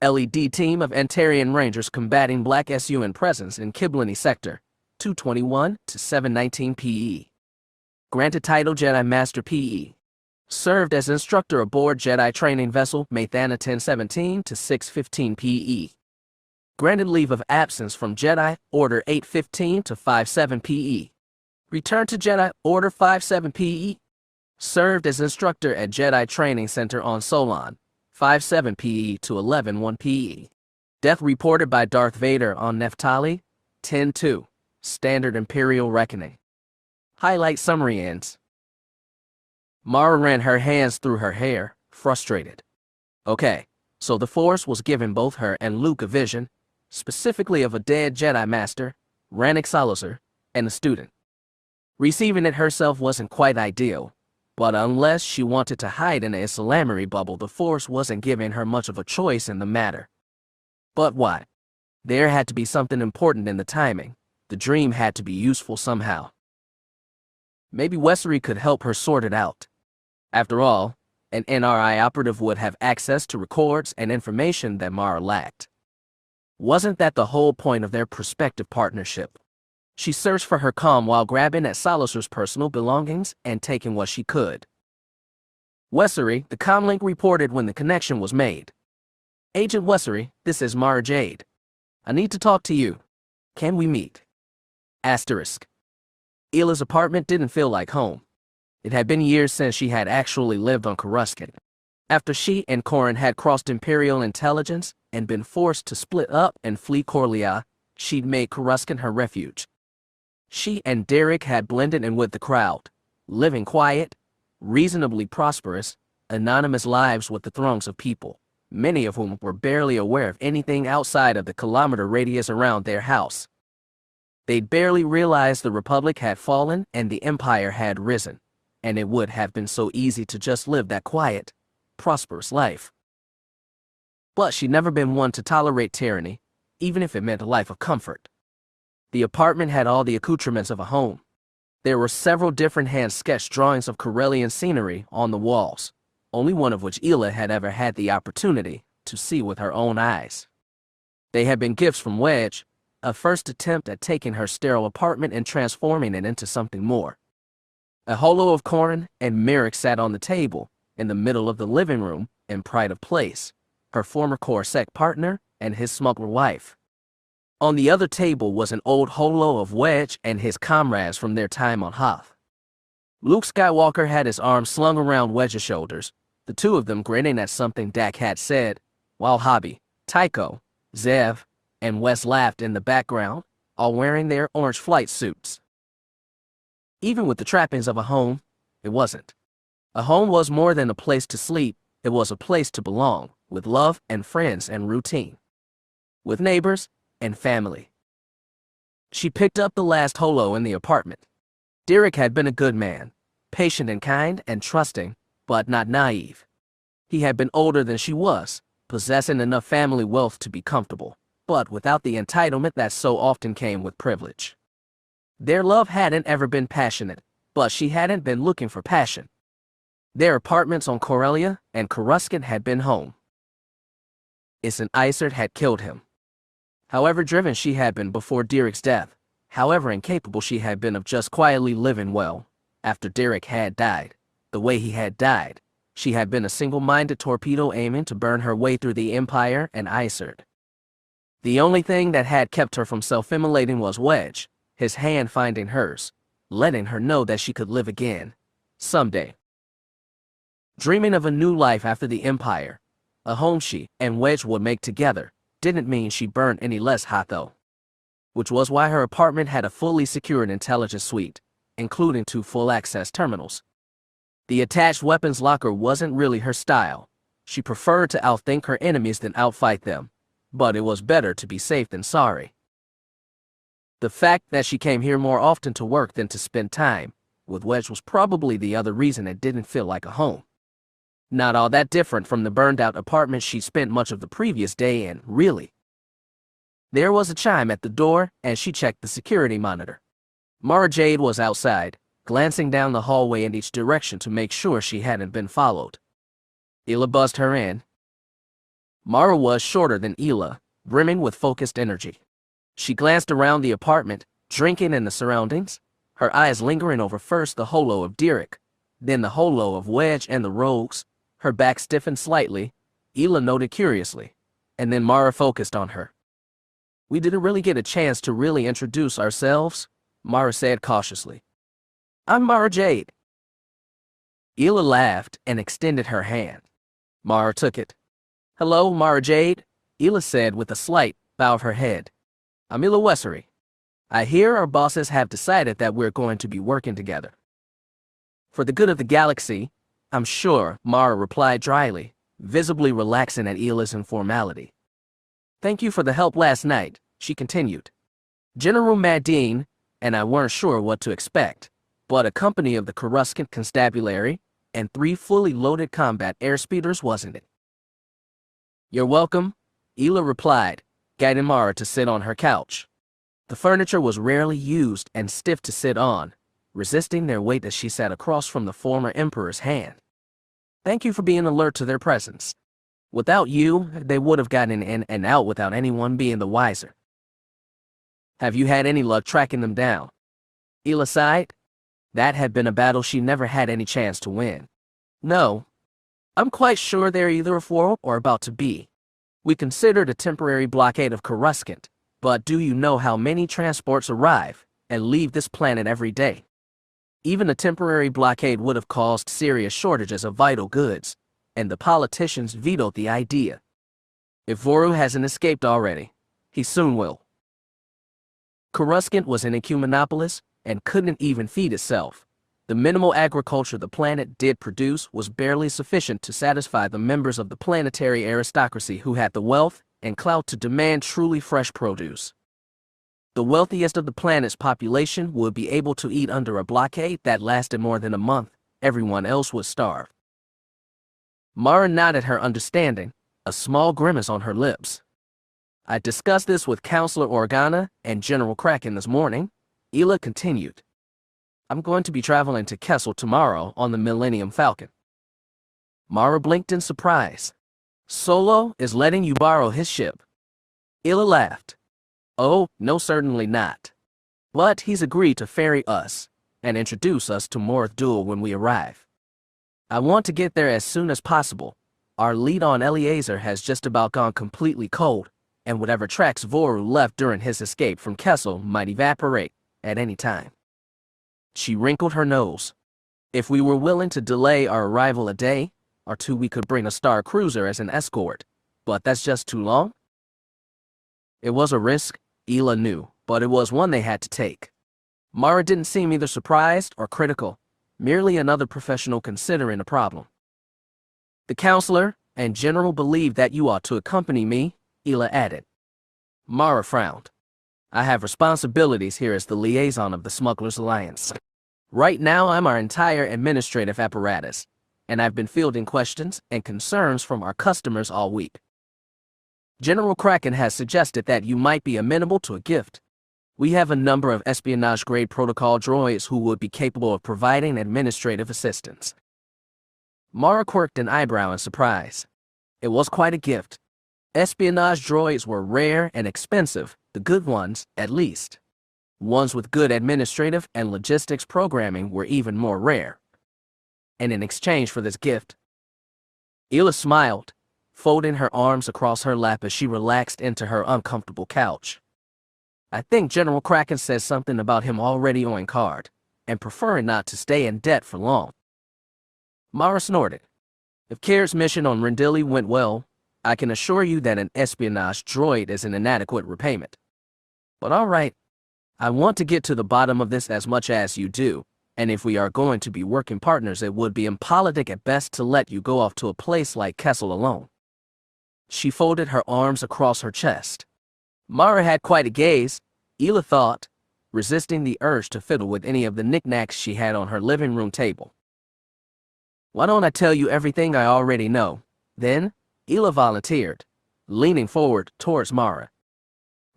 S1: LED team of Antarian Rangers combating Black SUN presence in Kiblani Sector 221 to 719 PE. Granted title Jedi Master PE. Served as instructor aboard Jedi training vessel Mathana 1017 to 615 PE. Granted leave of absence from Jedi Order 815 to 57 PE. Returned to Jedi Order 57 PE. Served as instructor at Jedi Training Center on Solon 57 PE to 111 PE. Death reported by Darth Vader on Neftali 10-2. Standard Imperial Reckoning. Highlight summary ends. Mara ran her hands through her hair, frustrated. Okay, so the Force was giving both her and Luke a vision, specifically of a dead Jedi Master, Rannick Salazar, and a student. Receiving it herself wasn't quite ideal, but unless she wanted to hide in a Islamary bubble, the Force wasn't giving her much of a choice in the matter. But what? There had to be something important in the timing. The dream had to be useful somehow. Maybe Wessery could help her sort it out. After all, an NRI operative would have access to records and information that Mara lacked. Wasn't that the whole point of their prospective partnership? She searched for her calm while grabbing at Salazar's personal belongings and taking what she could. Wessery, the comlink reported when the connection was made. Agent Wessery, this is Mara Jade. I need to talk to you. Can we meet? Asterisk. Ila's apartment didn't feel like home. It had been years since she had actually lived on Coruscant. After she and Corran had crossed Imperial intelligence and been forced to split up and flee Corellia, she'd made Coruscant her refuge. She and Derek had blended in with the crowd, living quiet, reasonably prosperous, anonymous lives with the throngs of people, many of whom were barely aware of anything outside of the kilometer radius around their house. They'd barely realized the Republic had fallen and the Empire had risen, and it would have been so easy to just live that quiet, prosperous life. But she'd never been one to tolerate tyranny, even if it meant a life of comfort. The apartment had all the accoutrements of a home. There were several different hand-sketched drawings of Corellian scenery on the walls, only one of which Ila had ever had the opportunity to see with her own eyes. They had been gifts from Wedge, a first attempt at taking her sterile apartment and transforming it into something more. A holo of Corran and Merrick sat on the table, in the middle of the living room, in pride of place, her former Coruscant partner and his smuggler wife. On the other table was an old holo of Wedge and his comrades from their time on Hoth. Luke Skywalker had his arms slung around Wedge's shoulders, the two of them grinning at something Dak had said, while Hobby, Tycho, Zev, and Wes laughed in the background, all wearing their orange flight suits. Even with the trappings of a home, it wasn't. A home was more than a place to sleep, it was a place to belong, with love and friends and routine. With neighbors and family. She picked up the last holo in the apartment. Derek had been a good man, patient and kind and trusting, but not naive. He had been older than she was, possessing enough family wealth to be comfortable, but without the entitlement that so often came with privilege. Their love hadn't ever been passionate, but she hadn't been looking for passion. Their apartments on Corellia and Coruscant had been home. Isn't Isert had killed him. However driven she had been before Derek's death, however incapable she had been of just quietly living well, after Derek had died, the way he had died, she had been a single-minded torpedo aiming to burn her way through the Empire and Isert. The only thing that had kept her from self-immolating was Wedge, his hand finding hers, letting her know that she could live again, someday. Dreaming of a new life after the Empire, a home she and Wedge would make together, didn't mean she burned any less hot though. Which was why her apartment had a fully secured intelligence suite, including 2 full-access terminals. The attached weapons locker wasn't really her style. She preferred to outthink her enemies than outfight them, but it was better to be safe than sorry. The fact that she came here more often to work than to spend time with Wedge was probably the other reason it didn't feel like a home. Not all that different from the burned-out apartment she spent much of the previous day in, really. There was a chime at the door, and she checked the security monitor. Mara Jade was outside, glancing down the hallway in each direction to make sure she hadn't been followed. Ela buzzed her in. Mara was shorter than Ela, brimming with focused energy. She glanced around the apartment, drinking in the surroundings, her eyes lingering over first the holo of Derek, then the holo of Wedge and the rogues. Her back stiffened slightly, Ela noted curiously, and then Mara focused on her. "We didn't really get a chance to really introduce ourselves," Mara said cautiously. "I'm Mara Jade." Ela laughed and extended her hand. Mara took it. "Hello, Mara Jade," Ela said with a slight bow of her head. "I'm Ela Wessery. I hear our bosses have decided that we're going to be working together." "For the good of the galaxy, I'm sure," Mara replied dryly, visibly relaxing at Ela's informality. "Thank you for the help last night," she continued. "General Madine and I weren't sure what to expect, but a company of the Coruscant Constabulary and 3 fully loaded combat airspeeders, wasn't it?" "You're welcome," Ela replied, guiding Mara to sit on her couch. The furniture was rarely used and stiff to sit on, resisting their weight as she sat across from the former Emperor's hand. "Thank you for being alert to their presence. Without you, they would have gotten in and out without anyone being the wiser." "Have you had any luck tracking them down?" Ela sighed. That had been a battle she never had any chance to win. "No. I'm quite sure they're either afoul or about to be. We considered a temporary blockade of Coruscant, but do you know how many transports arrive and leave this planet every day? Even a temporary blockade would have caused serious shortages of vital goods, and the politicians vetoed the idea. If Voru hasn't escaped already, he soon will." Coruscant was an ecumenopolis and couldn't even feed itself. The minimal agriculture the planet did produce was barely sufficient to satisfy the members of the planetary aristocracy who had the wealth and clout to demand truly fresh produce. The wealthiest of the planet's population would be able to eat under a blockade that lasted more than a month. Everyone else would starve. Mara nodded her understanding, a small grimace on her lips. "I discussed this with Counselor Organa and General Kraken this morning," Ela continued. "I'm going to be traveling to Kessel tomorrow on the Millennium Falcon." Mara blinked in surprise. "Solo is letting you borrow his ship?" Ela laughed. "Oh, no, certainly not. But he's agreed to ferry us and introduce us to Morth Duel when we arrive. I want to get there as soon as possible. Our lead on Eliezer has just about gone completely cold, and whatever tracks Voru left during his escape from Kessel might evaporate at any time." She wrinkled her nose. "If we were willing to delay our arrival a day or 2, we could bring a star cruiser as an escort, but that's just too long." It was a risk, Ela knew, but it was one they had to take. Mara didn't seem either surprised or critical, merely another professional considering a problem. "The counselor and general believe that you ought to accompany me," Ela added. Mara frowned. "I have responsibilities here as the liaison of the Smugglers Alliance. Right now I'm our entire administrative apparatus, and I've been fielding questions and concerns from our customers all week. General Kraken has suggested that you might be amenable to a gift. We have a number of espionage-grade protocol droids who would be capable of providing administrative assistance. Mara quirked an eyebrow in surprise. It was quite a gift. Espionage droids were rare and expensive, the good ones, at least. Ones with good administrative and logistics programming were even more rare. And in exchange for this gift, Ela smiled, folding her arms across her lap as she relaxed into her uncomfortable couch. I think General Kraken says something about him already owing Karrde, and preferring not to stay in debt for long. Mara snorted. If Karrde's mission on Rendili went well, I can assure you that an espionage droid is an inadequate repayment. But all right, I want to get to the bottom of this as much as you do, and if we are going to be working partners, it would be impolitic at best to let you go off to a place like Kessel alone. She folded her arms across her chest. Mara had quite a gaze, Ela thought, resisting the urge to fiddle with any of the knickknacks she had on her living room table. Why don't I tell you everything I already know? Then, Ela volunteered, leaning forward towards Mara.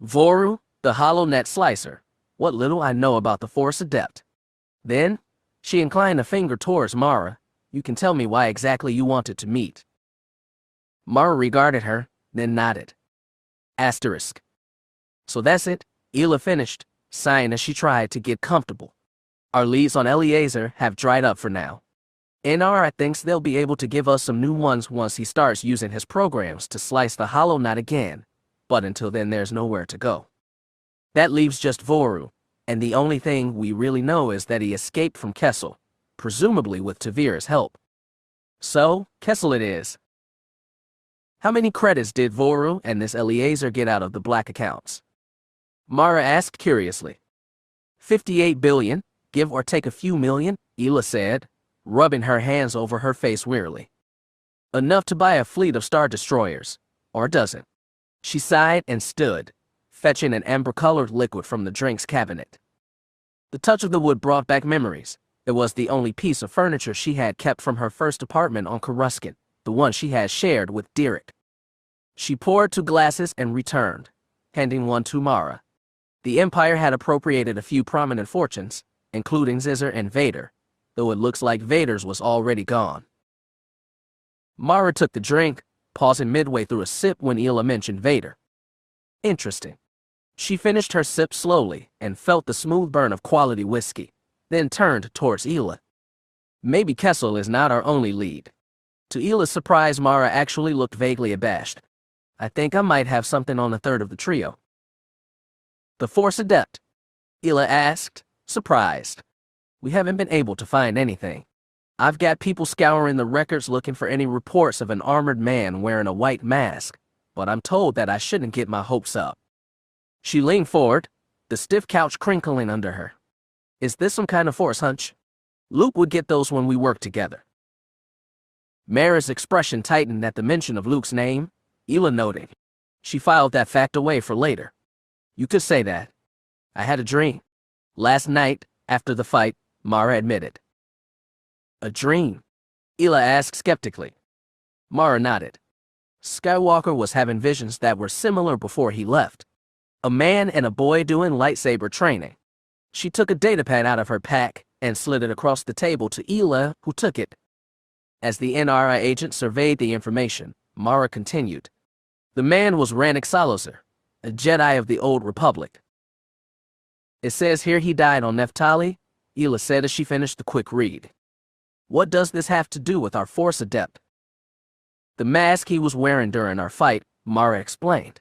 S1: Voru, the HoloNet slicer, what little I know about the Force Adept. Then, she inclined a finger towards Mara, you can tell me why exactly you wanted to meet. Mara regarded her, then nodded. Asterisk. So that's it, Ela finished, sighing as she tried to get comfortable. Our leads on Eliezer have dried up for now. NRI thinks they'll be able to give us some new ones once he starts using his programs to slice the HoloNet again, but until then there's nowhere to go. That leaves just Voru, and the only thing we really know is that he escaped from Kessel, presumably with Tavira's help. So, Kessel it is. How many credits did Voru and this Eliezer get out of the black accounts? Mara asked curiously. 58 billion, give or take a few million, Ela said, rubbing her hands over her face wearily. Enough to buy a fleet of star destroyers, or a dozen. She sighed and stood, fetching an amber-colored liquid from the drinks cabinet. The touch of the wood brought back memories. It was the only piece of furniture she had kept from her first apartment on Coruscant, the one she had shared with Derek. She poured 2 glasses and returned, handing one to Mara. The Empire had appropriated a few prominent fortunes, including Zizzer and Vader, though it looks like Vader's was already gone. Mara took the drink, pausing midway through a sip when Ela mentioned Vader. Interesting. She finished her sip slowly and felt the smooth burn of quality whiskey, then turned towards Ela. Maybe Kessel is not our only lead. To Ela's surprise, Mara actually looked vaguely abashed. I think I might have something on the third of the trio. The Force Adept? Ela asked, surprised. We haven't been able to find anything. I've got people scouring the records looking for any reports of an armored man wearing a white mask, but I'm told that I shouldn't get my hopes up. She leaned forward, the stiff couch crinkling under her. Is this some kind of Force hunch? Luke would get those when we work together. Mara's expression tightened at the mention of Luke's name, Ela noting. She filed that fact away for later. You could say that. I had a dream. Last night, after the fight, Mara admitted. A dream? Ela asked skeptically. Mara nodded. Skywalker was having visions that were similar before he left. A man and a boy doing lightsaber training. She took a datapad out of her pack and slid it across the table to Ela, who took it. As the NRI agent surveyed the information, Mara continued. The man was Rannick Salazar, a Jedi of the Old Republic. It says here he died on Neftali, Ela said as she finished the quick read. What does this have to do with our Force Adept? The mask he was wearing during our fight, Mara explained.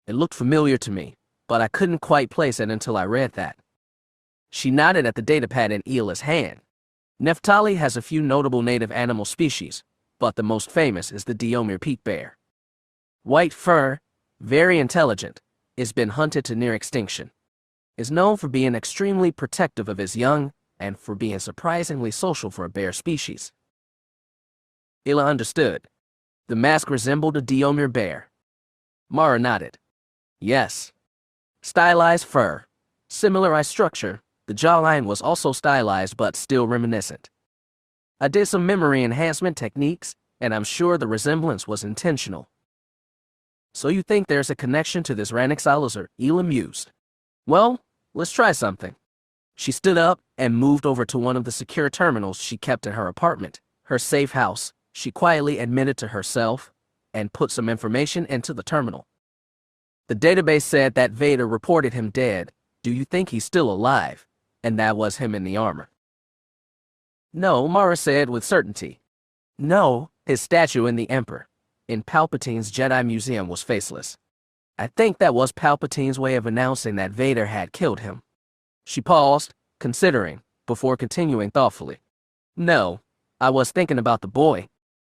S1: It looked familiar to me, but I couldn't quite place it until I read that. She nodded at the datapad in Ela's hand. Neftali has a few notable native animal species, but the most famous is the Diomir peak bear. White fur, very intelligent, is been hunted to near extinction. Is known for being extremely protective of his young and for being surprisingly social for a bear species. Ela understood. The mask resembled a Diomir bear. Mara nodded. Yes. Stylized fur. Similar eye structure, the jawline was also stylized but still reminiscent. I did some memory enhancement techniques, and I'm sure the resemblance was intentional. So you think there's a connection to this Ranixalozer? Ela mused. Well, let's try something. She stood up and moved over to one of the secure terminals she kept in her apartment, her safe house. She quietly admitted to herself and put some information into the terminal. The database said that Vader reported him dead. Do you think he's still alive? And that was him in the armor. No, Mara said with certainty. No, his statue in the Emperor, in Palpatine's Jedi Museum, was faceless. I think that was Palpatine's way of announcing that Vader had killed him. She paused, considering, before continuing thoughtfully. No, I was thinking about the boy.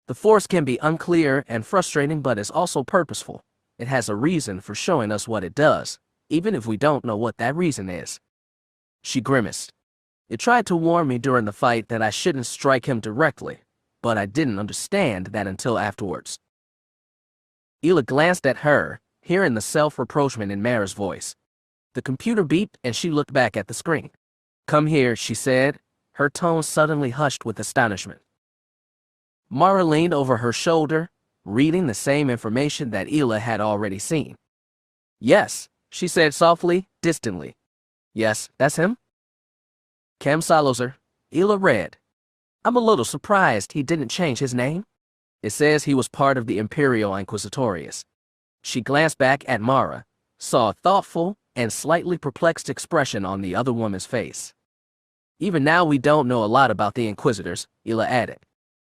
S1: The Force can be unclear and frustrating, but it's also purposeful. It has a reason for showing us what it does, even if we don't know what that reason is. She grimaced. It tried to warn me during the fight that I shouldn't strike him directly, but I didn't understand that until afterwards. Ela glanced at her, hearing the self-reproachment in Mara's voice. The computer beeped and she looked back at the screen. Come here, she said, her tone suddenly hushed with astonishment. Mara leaned over her shoulder, reading the same information that Ela had already seen. Yes, she said softly, distantly. Yes, that's him. Cam Salozer, Ela read. I'm a little surprised he didn't change his name. It says he was part of the Imperial Inquisitorius. She glanced back at Mara, saw a thoughtful and slightly perplexed expression on the other woman's face. Even now we don't know a lot about the Inquisitors, Ela added.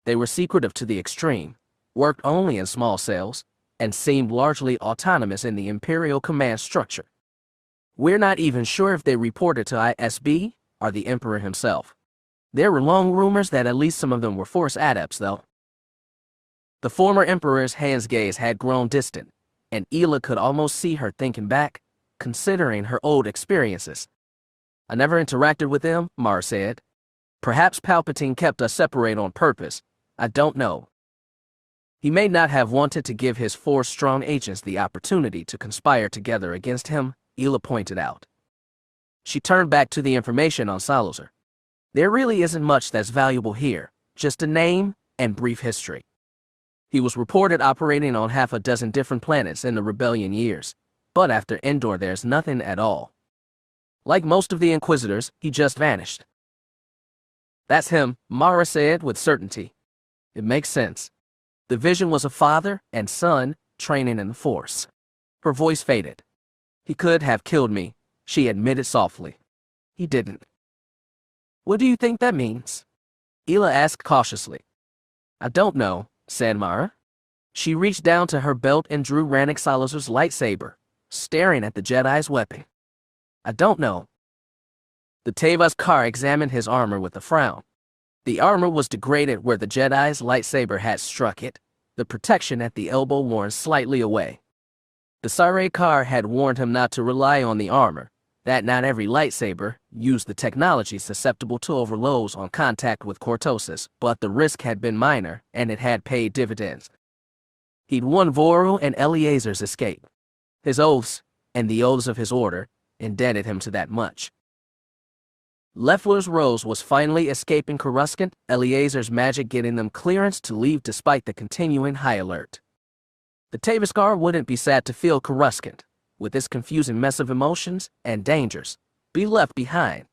S1: They were secretive to the extreme, worked only in small cells, and seemed largely autonomous in the Imperial command structure. We're not even sure if they reported to ISB or the Emperor himself. There were long rumors that at least some of them were Force adepts, though. The former Emperor's hand's gaze had grown distant, and Ela could almost see her thinking back, considering her old experiences. I never interacted with them, Mara said. Perhaps Palpatine kept us separate on purpose. I don't know. He may not have wanted to give his 4 strong agents the opportunity to conspire together against him, Ela pointed out. She turned back to the information on Salozer. There really isn't much that's valuable here, just a name and brief history. He was reported operating on half a dozen different planets in the Rebellion years, but after Endor there's nothing at all. Like most of the Inquisitors, he just vanished. That's him, Mara said with certainty. It makes sense. The vision was a father and son training in the Force. Her voice faded. He could have killed me, she admitted softly. He didn't. What do you think that means? Ela asked cautiously. I don't know, said Mara. She reached down to her belt and drew Rannick Salazar's lightsaber, staring at the Jedi's weapon. I don't know. The Teva's Karrde examined his armor with a frown. The armor was degraded where the Jedi's lightsaber had struck it, the protection at the elbow worn slightly away. The Sare Karrde had warned him not to rely on the armor, that not every lightsaber used the technology susceptible to overloads on contact with cortosis, but the risk had been minor and it had paid dividends. He'd won Voru and Eleazar's escape. His oaths, and the oaths of his order, indebted him to that much. Leffler's Rose was finally escaping Coruscant, Eleazar's magic getting them clearance to leave despite the continuing high alert. The Taviskar wouldn't be sad to feel Coruscant, with its confusing mess of emotions and dangers, be left behind.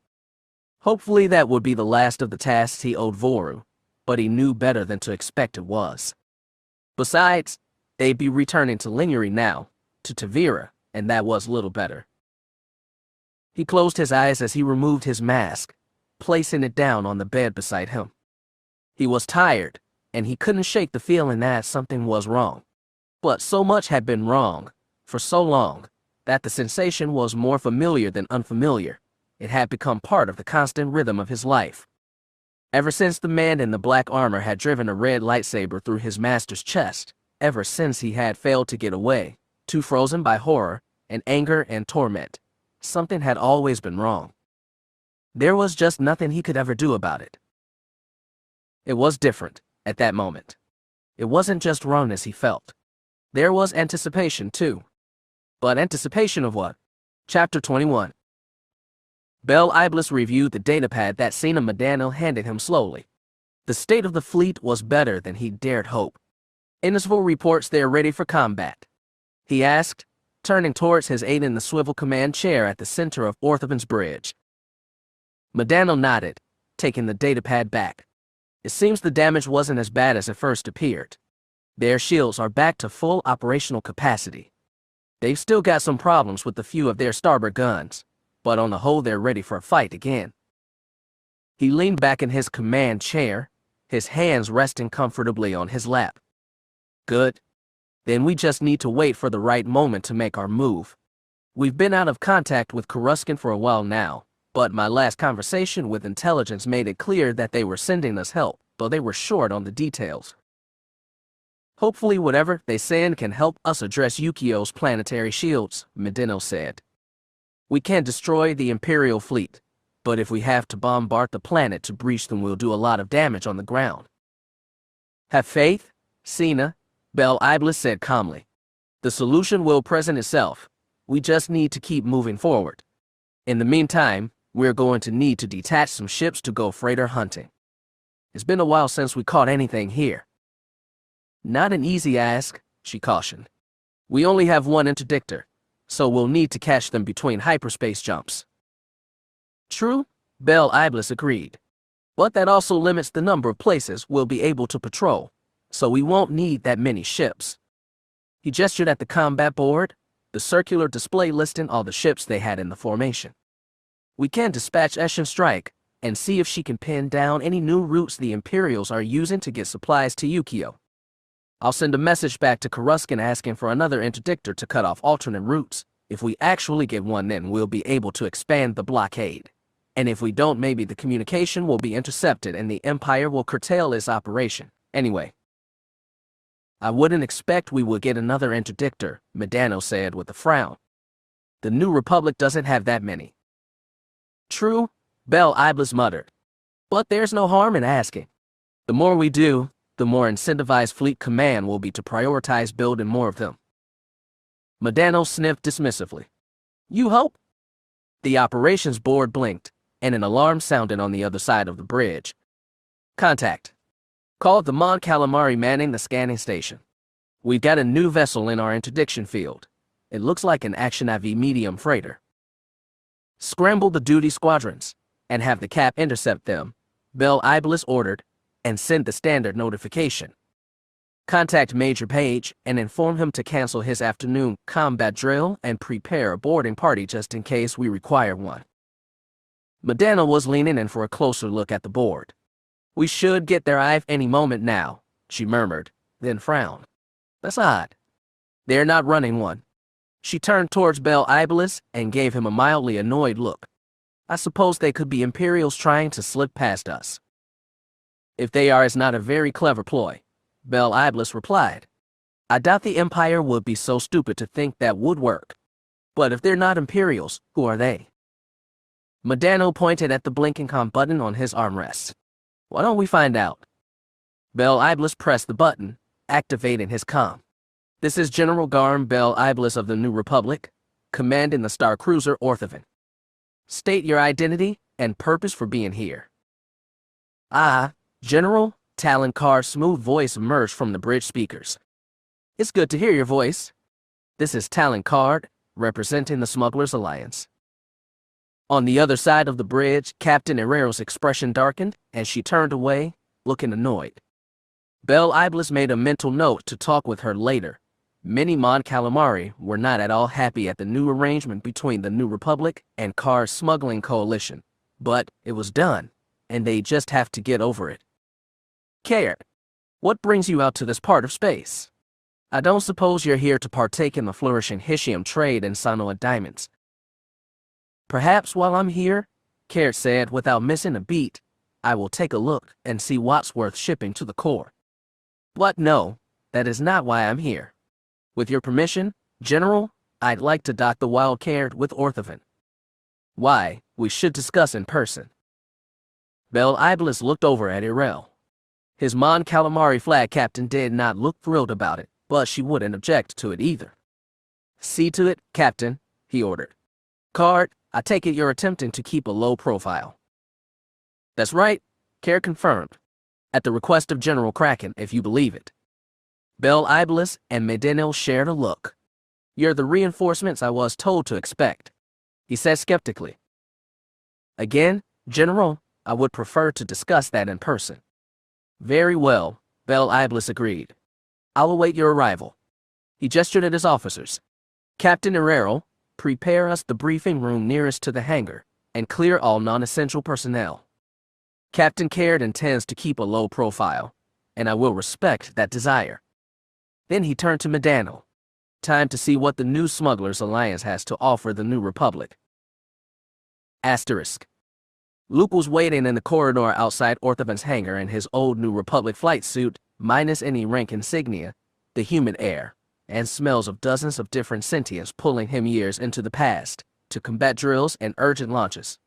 S1: Hopefully that would be the last of the tasks he owed Voru, but he knew better than to expect it was. Besides, they'd be returning to Lineary now, to Tavira, and that was little better. He closed his eyes as he removed his mask, placing it down on the bed beside him. He was tired, and he couldn't shake the feeling that something was wrong. But so much had been wrong, for so long, that the sensation was more familiar than unfamiliar. It had become part of the constant rhythm of his life. Ever since the man in the black armor had driven a red lightsaber through his master's chest, ever since he had failed to get away, too frozen by horror and anger and torment, something had always been wrong. There was just nothing he could ever do about it. It was different, at that moment. It wasn't just wrongness he felt. There was anticipation, too. But anticipation of what? Chapter 21. Bel Iblis reviewed the datapad that Sina Madanil handed him slowly. The state of the fleet was better than he dared hope. Ensemble reports they are ready for combat, he asked, turning towards his aide in the swivel command chair at the center of Orthoven's bridge. Medano nodded, taking the datapad back. It seems the damage wasn't as bad as it first appeared. Their shields are back to full operational capacity. They've still got some problems with a few of their starboard guns, but on the whole they're ready for a fight again. He leaned back in his command chair, his hands resting comfortably on his lap. Good. Then we just need to wait for the right moment to make our move. We've been out of contact with Karrde for a while now, but my last conversation with intelligence made it clear that they were sending us help, though they were short on the details. Hopefully whatever they send can help us address Yukio's planetary shields, Medano said. We can't destroy the Imperial fleet, but if we have to bombard the planet to breach them, we'll do a lot of damage on the ground. Have faith, Sina, Bel Iblis said calmly. The solution will present itself. We just need to keep moving forward. In the meantime, we're going to need to detach some ships to go freighter hunting. It's been a while since we caught anything here. Not an easy ask, she cautioned. We only have one interdictor, so we'll need to catch them between hyperspace jumps. True, Bel Iblis agreed. But that also limits the number of places we'll be able to patrol, so we won't need that many ships. He gestured at the combat board, the circular display listing all the ships they had in the formation. We can dispatch Eshin Strike and see if she can pin down any new routes the Imperials are using to get supplies to Yukio. I'll send a message back to Karrde asking for another interdictor to cut off alternate routes. If we actually get one, then we'll be able to expand the blockade. And if we don't, maybe the communication will be intercepted and the Empire will curtail its operation. Anyway, I wouldn't expect we would get another interdictor, Medano said with a frown. The New Republic doesn't have that many. True, Bel Iblis muttered. But there's no harm in asking. The more we do, the more incentivized Fleet Command will be to prioritize building more of them. Medano sniffed dismissively. You hope? The operations board blinked, and an alarm sounded on the other side of the bridge. Contact. Called the Mon Calamari manning the scanning station. We've got a new vessel in our interdiction field. It looks like an Action IV medium freighter. Scramble the duty squadrons, and have the Cap intercept them, Bel Iblis ordered, and send the standard notification. Contact Major Page and inform him to cancel his afternoon combat drill and prepare a boarding party just in case we require one. Medano was leaning in for a closer look at the board. We should get their IVE any moment now, she murmured, then frowned. That's odd. They're not running one. She turned towards Bel Iblis and gave him a mildly annoyed look. I suppose they could be Imperials trying to slip past us. If they are, it's not a very clever ploy, Bel Iblis replied. I doubt the Empire would be so stupid to think that would work. But if they're not Imperials, who are they? Medano pointed at the blinking comm button on his armrest. Why don't we find out? Bel Iblis pressed the button, activating his comm. This is General Garm Bel Iblis of the New Republic, commanding the Star Cruiser Orthoven. State your identity and purpose for being here. General, Talon Karrde's smooth voice emerged from the bridge speakers. It's good to hear your voice. This is Talon Karrde, representing the Smugglers Alliance. On the other side of the bridge, Captain Herrero's expression darkened, and she turned away, looking annoyed. Bel Iblis made a mental note to talk with her later. Many Mon Calamari were not at all happy at the new arrangement between the New Republic and Karrde's smuggling coalition, but it was done, and they just have to get over it. Karrde, what brings you out to this part of space? I don't suppose you're here to partake in the flourishing Hishium trade in Sanoa diamonds. Perhaps while I'm here, Karrde said without missing a beat, I will take a look and see what's worth shipping to the core. But no, that is not why I'm here. With your permission, General, I'd like to dock the wild Karrde with Orthoven. Why, we should discuss in person. Bel Iblis looked over at Irel. His Mon Calamari flag captain did not look thrilled about it, but she wouldn't object to it either. See to it, Captain, he ordered. Karrde, I take it you're attempting to keep a low profile. That's right, Karrde confirmed. At the request of General Kraken, if you believe it. Bel Iblis and Medino shared a look. You're the reinforcements I was told to expect, he said skeptically. Again, General, I would prefer to discuss that in person. Very well, Bel Iblis agreed. I'll await your arrival. He gestured at his officers. Captain Herrero, prepare us the briefing room nearest to the hangar, and clear all non-essential personnel. Captain Karrde intends to keep a low profile, and I will respect that desire. Then he turned to Medano. Time to see what the new Smugglers Alliance has to offer the New Republic. Asterisk. Luke was waiting in the corridor outside Orthoban's hangar in his old New Republic flight suit, minus any rank insignia, the humid air, and smells of dozens of different sentients pulling him years into the past, to combat drills and urgent launches.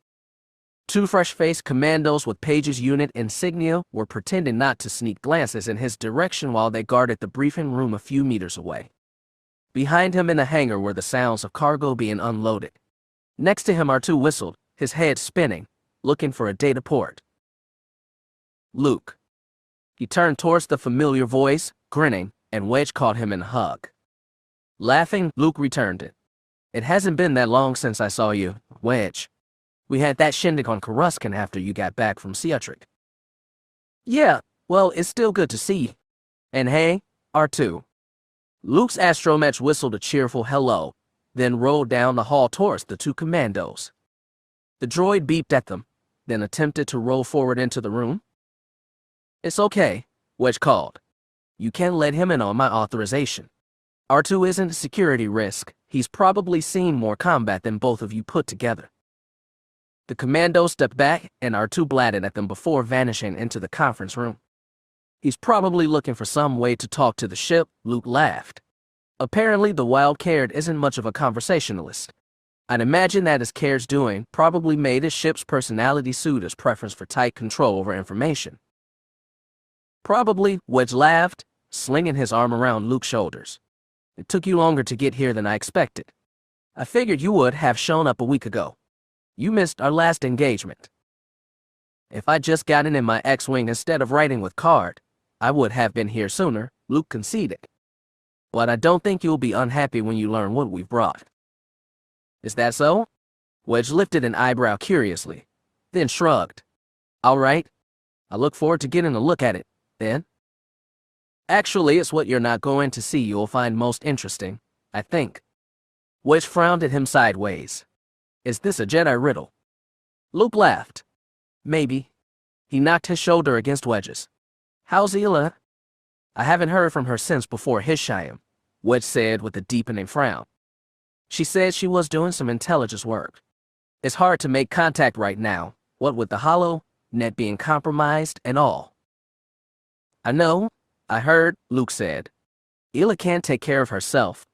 S1: Two fresh-faced commandos with Page's unit insignia were pretending not to sneak glances in his direction while they guarded the briefing room a few meters away. Behind him in the hangar were the sounds of cargo being unloaded. Next to him, R2 whistled, his head spinning, looking for a data port. Luke. He turned towards the familiar voice, grinning, and Wedge caught him in a hug. Laughing, Luke returned it. It hasn't been that long since I saw you, Wedge. We had that shindig on Coruscant after you got back from Seatric. Yeah, well, it's still good to see you. And hey, R2. Luke's astromech whistled a cheerful hello, then rolled down the hall towards the two commandos. The droid beeped at them, then attempted to roll forward into the room. It's okay, Wedge called. You can let him in on my authorization. R2 isn't a security risk. He's probably seen more combat than both of you put together. The commando stepped back, and R2 blatted at them before vanishing into the conference room. He's probably looking for some way to talk to the ship, Luke laughed. Apparently, the wild Karrde isn't much of a conversationalist. I'd imagine that his Karrde's doing probably made his ship's personality suit his preference for tight control over information. Probably, Wedge laughed, slinging his arm around Luke's shoulders. It took you longer to get here than I expected. I figured you would have shown up a week ago. You missed our last engagement. If I'd just gotten in my X-Wing instead of riding with Karrde, I would have been here sooner, Luke conceded. But I don't think you'll be unhappy when you learn what we've brought. Is that so? Wedge lifted an eyebrow curiously, then shrugged. All right. I look forward to getting a look at it, then. Actually, it's what you're not going to see you'll find most interesting, I think. Wedge frowned at him sideways. Is this a Jedi riddle? Luke laughed. Maybe. He knocked his shoulder against Wedge's. How's Hila? I haven't heard from her since before Hishayim, Wedge said with a deepening frown. She said she was doing some intelligence work. It's hard to make contact right now, what with the holo, net being compromised and all. I know, I heard, Luke said. Hila can't take care of herself.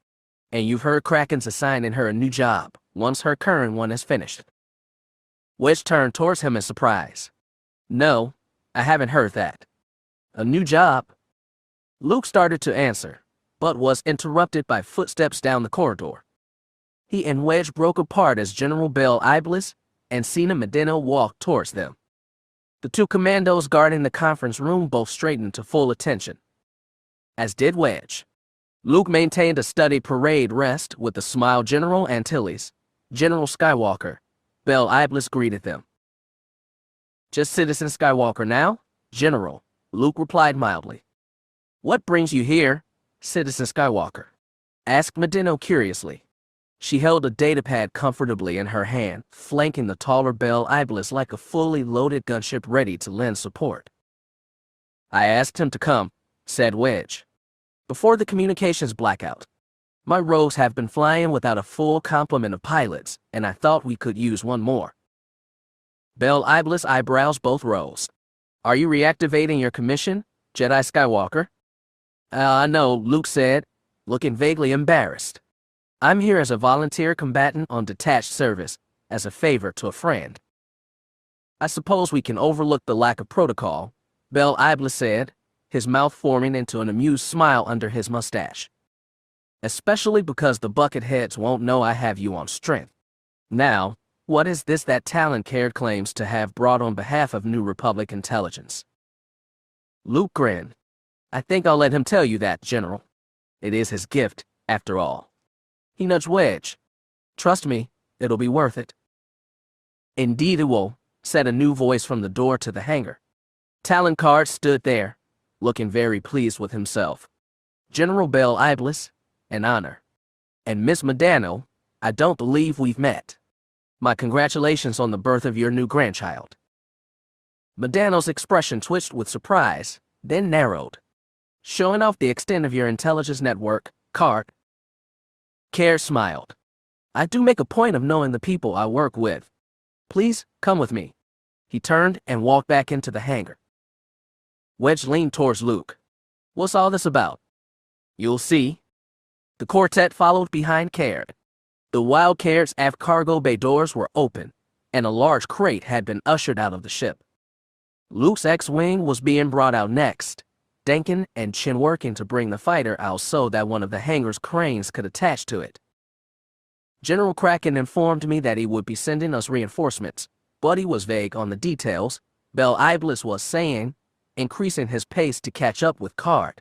S1: And you've heard Kraken's assigning her a new job, once her current one is finished. Wedge turned towards him in surprise. No, I haven't heard that. A new job? Luke started to answer, but was interrupted by footsteps down the corridor. He and Wedge broke apart as General Bel Iblis and Cena Medino walked towards them. The two commandos guarding the conference room both straightened to full attention, as did Wedge. Luke maintained a studied parade rest with the smile General Antilles, General Skywalker. Bel Iblis greeted them. Just Citizen Skywalker now, General, Luke replied mildly. What brings you here, Citizen Skywalker? Asked Medino curiously. She held a datapad comfortably in her hand, flanking the taller Bel Iblis like a fully loaded gunship ready to lend support. I asked him to come, said Wedge. Before the communications blackout. My rogues have been flying without a full complement of pilots, and I thought we could use one more. Bel Iblis' eyebrows both rose. Are you reactivating your commission, Jedi Skywalker? No, Luke said, looking vaguely embarrassed. I'm here as a volunteer combatant on detached service, as a favor to a friend. I suppose we can overlook the lack of protocol, Bel Iblis said, his mouth forming into an amused smile under his mustache. Especially because the bucketheads won't know I have you on strength. Now, what is this that Talon Karrde claims to have brought on behalf of New Republic intelligence? Luke grinned. I think I'll let him tell you that, General. It is his gift, after all. He nudged Wedge. Trust me, it'll be worth it. Indeed it will, said a new voice from the door to the hangar. Talon Karrde stood there, looking very pleased with himself. General Bell Iblis, an honor. And Miss Medano, I don't believe we've met. My congratulations on the birth of your new grandchild. Medano's expression twitched with surprise, then narrowed. Showing off the extent of your intelligence network, Karrde. Karrde smiled. I do make a point of knowing the people I work with. Please, come with me. He turned and walked back into the hangar. Wedge leaned towards Luke. What's all this about? You'll see. The quartet followed behind Karrde. The Wild Karrde's aft cargo bay doors were open, and a large crate had been ushered out of the ship. Luke's X-Wing was being brought out next, Denkin and Chin working to bring the fighter out so that one of the hangar's cranes could attach to it. General Kraken informed me that he would be sending us reinforcements, but he was vague on the details, Bell Iblis was saying, increasing his pace to catch up with Karrde.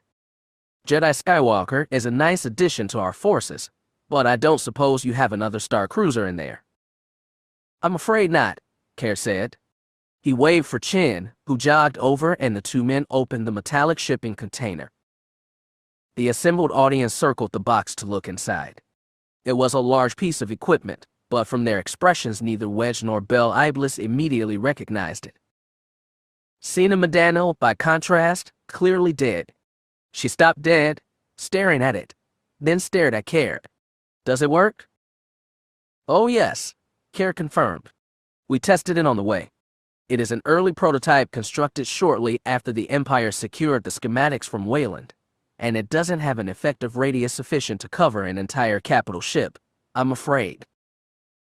S1: Jedi Skywalker is a nice addition to our forces, but I don't suppose you have another Star Cruiser in there. I'm afraid not, Karrde said. He waved for Chin, who jogged over, and the two men opened the metallic shipping container. The assembled audience circled the box to look inside. It was a large piece of equipment, but from their expressions neither Wedge nor Bell Iblis immediately recognized it. Cena Medano, by contrast, clearly did. She stopped dead, staring at it, then stared at Karrde. Does it work? Oh yes, Karrde confirmed. We tested it on the way. It is an early prototype constructed shortly after the Empire secured the schematics from Wayland, and it doesn't have an effective radius sufficient to cover an entire capital ship, I'm afraid.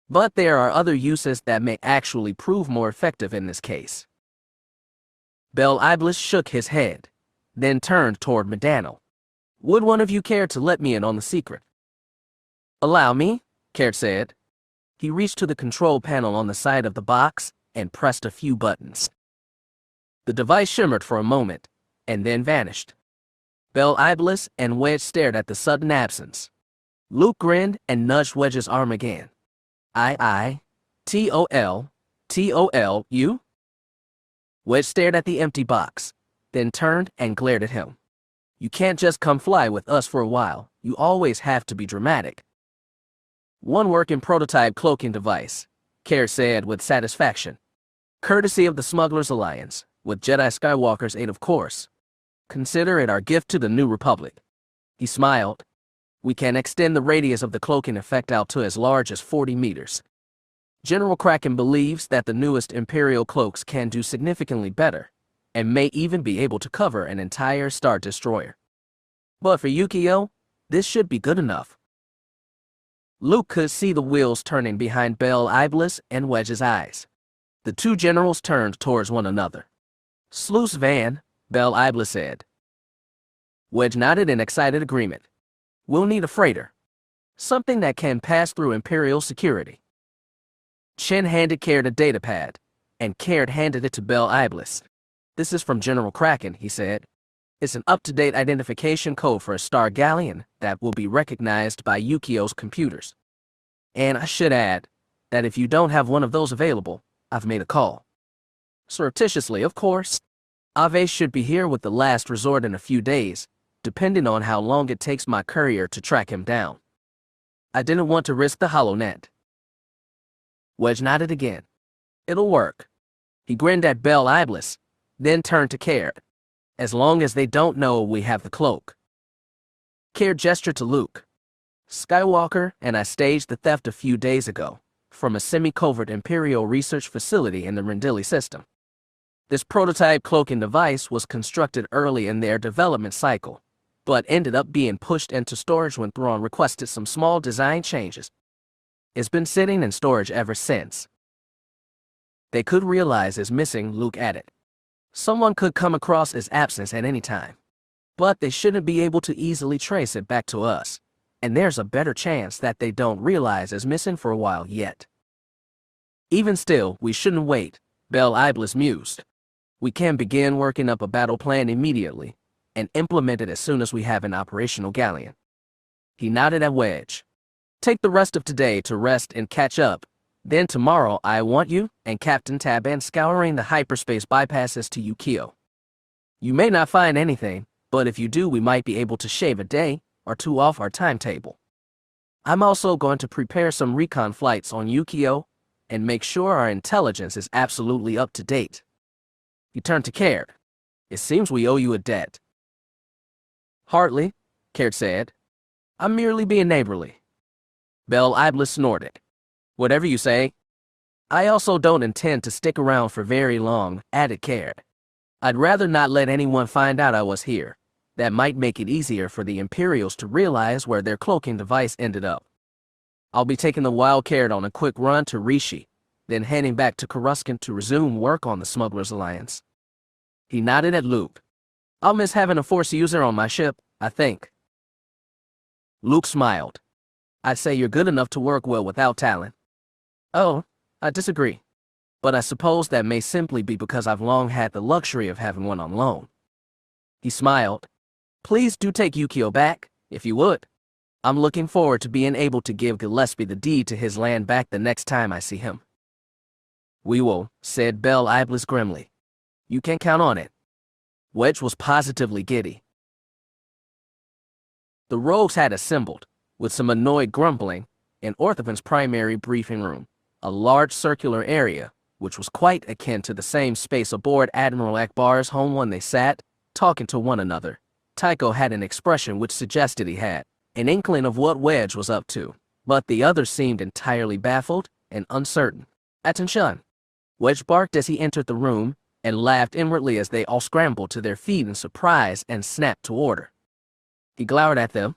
S1: But there are other uses that may actually prove more effective in this case. Bell Iblis shook his head, then turned toward Medano. Would one of you care to let me in on the secret? Allow me, Karrde said. He reached to the control panel on the side of the box and pressed a few buttons. The device shimmered for a moment, and then vanished. Bell Iblis and Wedge stared at the sudden absence. Luke grinned and nudged Wedge's arm again. T-O-L, you? Wedge stared at the empty box, then turned and glared at him. You can't just come fly with us for a while. You always have to be dramatic. One working prototype cloaking device, Karrde said with satisfaction. Courtesy of the Smugglers Alliance, with Jedi Skywalker's aid of course. Consider it our gift to the New Republic. He smiled. We can extend the radius of the cloaking effect out to as large as 40 meters. General Kraken believes that the newest Imperial cloaks can do significantly better, and may even be able to cover an entire Star Destroyer. But for Yukio, this should be good enough. Luke could see the wheels turning behind Bell Iblis and Wedge's eyes. The two generals turned towards one another. Sluice Van, Bell Iblis said. Wedge nodded in excited agreement. We'll need a freighter. Something that can pass through Imperial security. Chin handed Karrde a datapad, and Karrde handed it to Bell Iblis. This is from General Kraken, he said. It's an up-to-date identification code for a Star Galleon that will be recognized by Yukio's computers. And I should add that if you don't have one of those available, I've made a call. Surreptitiously, of course. Ave should be here with the last resort in a few days, depending on how long it takes my courier to track him down. I didn't want to risk the HoloNet. Wedge nodded again. It'll work. He grinned at Bell Iblis, then turned to Karrde. As long as they don't know we have the cloak. Karrde gestured to Luke. Skywalker and I staged the theft a few days ago, from a semi-covert Imperial research facility in the Rendili system. This prototype cloaking device was constructed early in their development cycle, but ended up being pushed into storage when Thrawn requested some small design changes. It's been sitting in storage ever since. They could realize it's missing, Luke added. Someone could come across its absence at any time, but they shouldn't be able to easily trace it back to us, and there's a better chance that they don't realize it's missing for a while yet. Even still, we shouldn't wait, Bell Iblis mused. We can begin working up a battle plan immediately and implement it as soon as we have an operational galleon. He nodded at Wedge. Take the rest of today to rest and catch up. Then tomorrow I want you and Captain Taban scouring the hyperspace bypasses to Yukio. You may not find anything, but if you do, we might be able to shave a day or two off our timetable. I'm also going to prepare some recon flights on Yukio and make sure our intelligence is absolutely up to date. He turned to Karrde. It seems we owe you a debt. Hardly, Karrde said. I'm merely being neighborly. Pellaeon snorted. Whatever you say. I also don't intend to stick around for very long, added Karrde. I'd rather not let anyone find out I was here. That might make it easier for the Imperials to realize where their cloaking device ended up. I'll be taking the wild Karrde on a quick run to Rishi, then heading back to Coruscant to resume work on the Smugglers Alliance. He nodded at Luke. I'll miss having a Force user on my ship, I think. Luke smiled. I'd say you're good enough to work well without talent. Oh, I disagree. But I suppose that may simply be because I've long had the luxury of having one on loan. He smiled. Please do take Yukio back, if you would. I'm looking forward to being able to give Gillespie the deed to his land back the next time I see him. We will, said Pellaeon grimly. You can count on it. Wedge was positively giddy. The rogues had assembled, with some annoyed grumbling, in Orthopan's primary briefing room, a large circular area, which was quite akin to the same space aboard Admiral Akbar's home when they sat, talking to one another. Tycho had an expression which suggested he had an inkling of what Wedge was up to, but the other seemed entirely baffled and uncertain. Attention! Wedge barked as he entered the room, and laughed inwardly as they all scrambled to their feet in surprise and snapped to order. He glowered at them.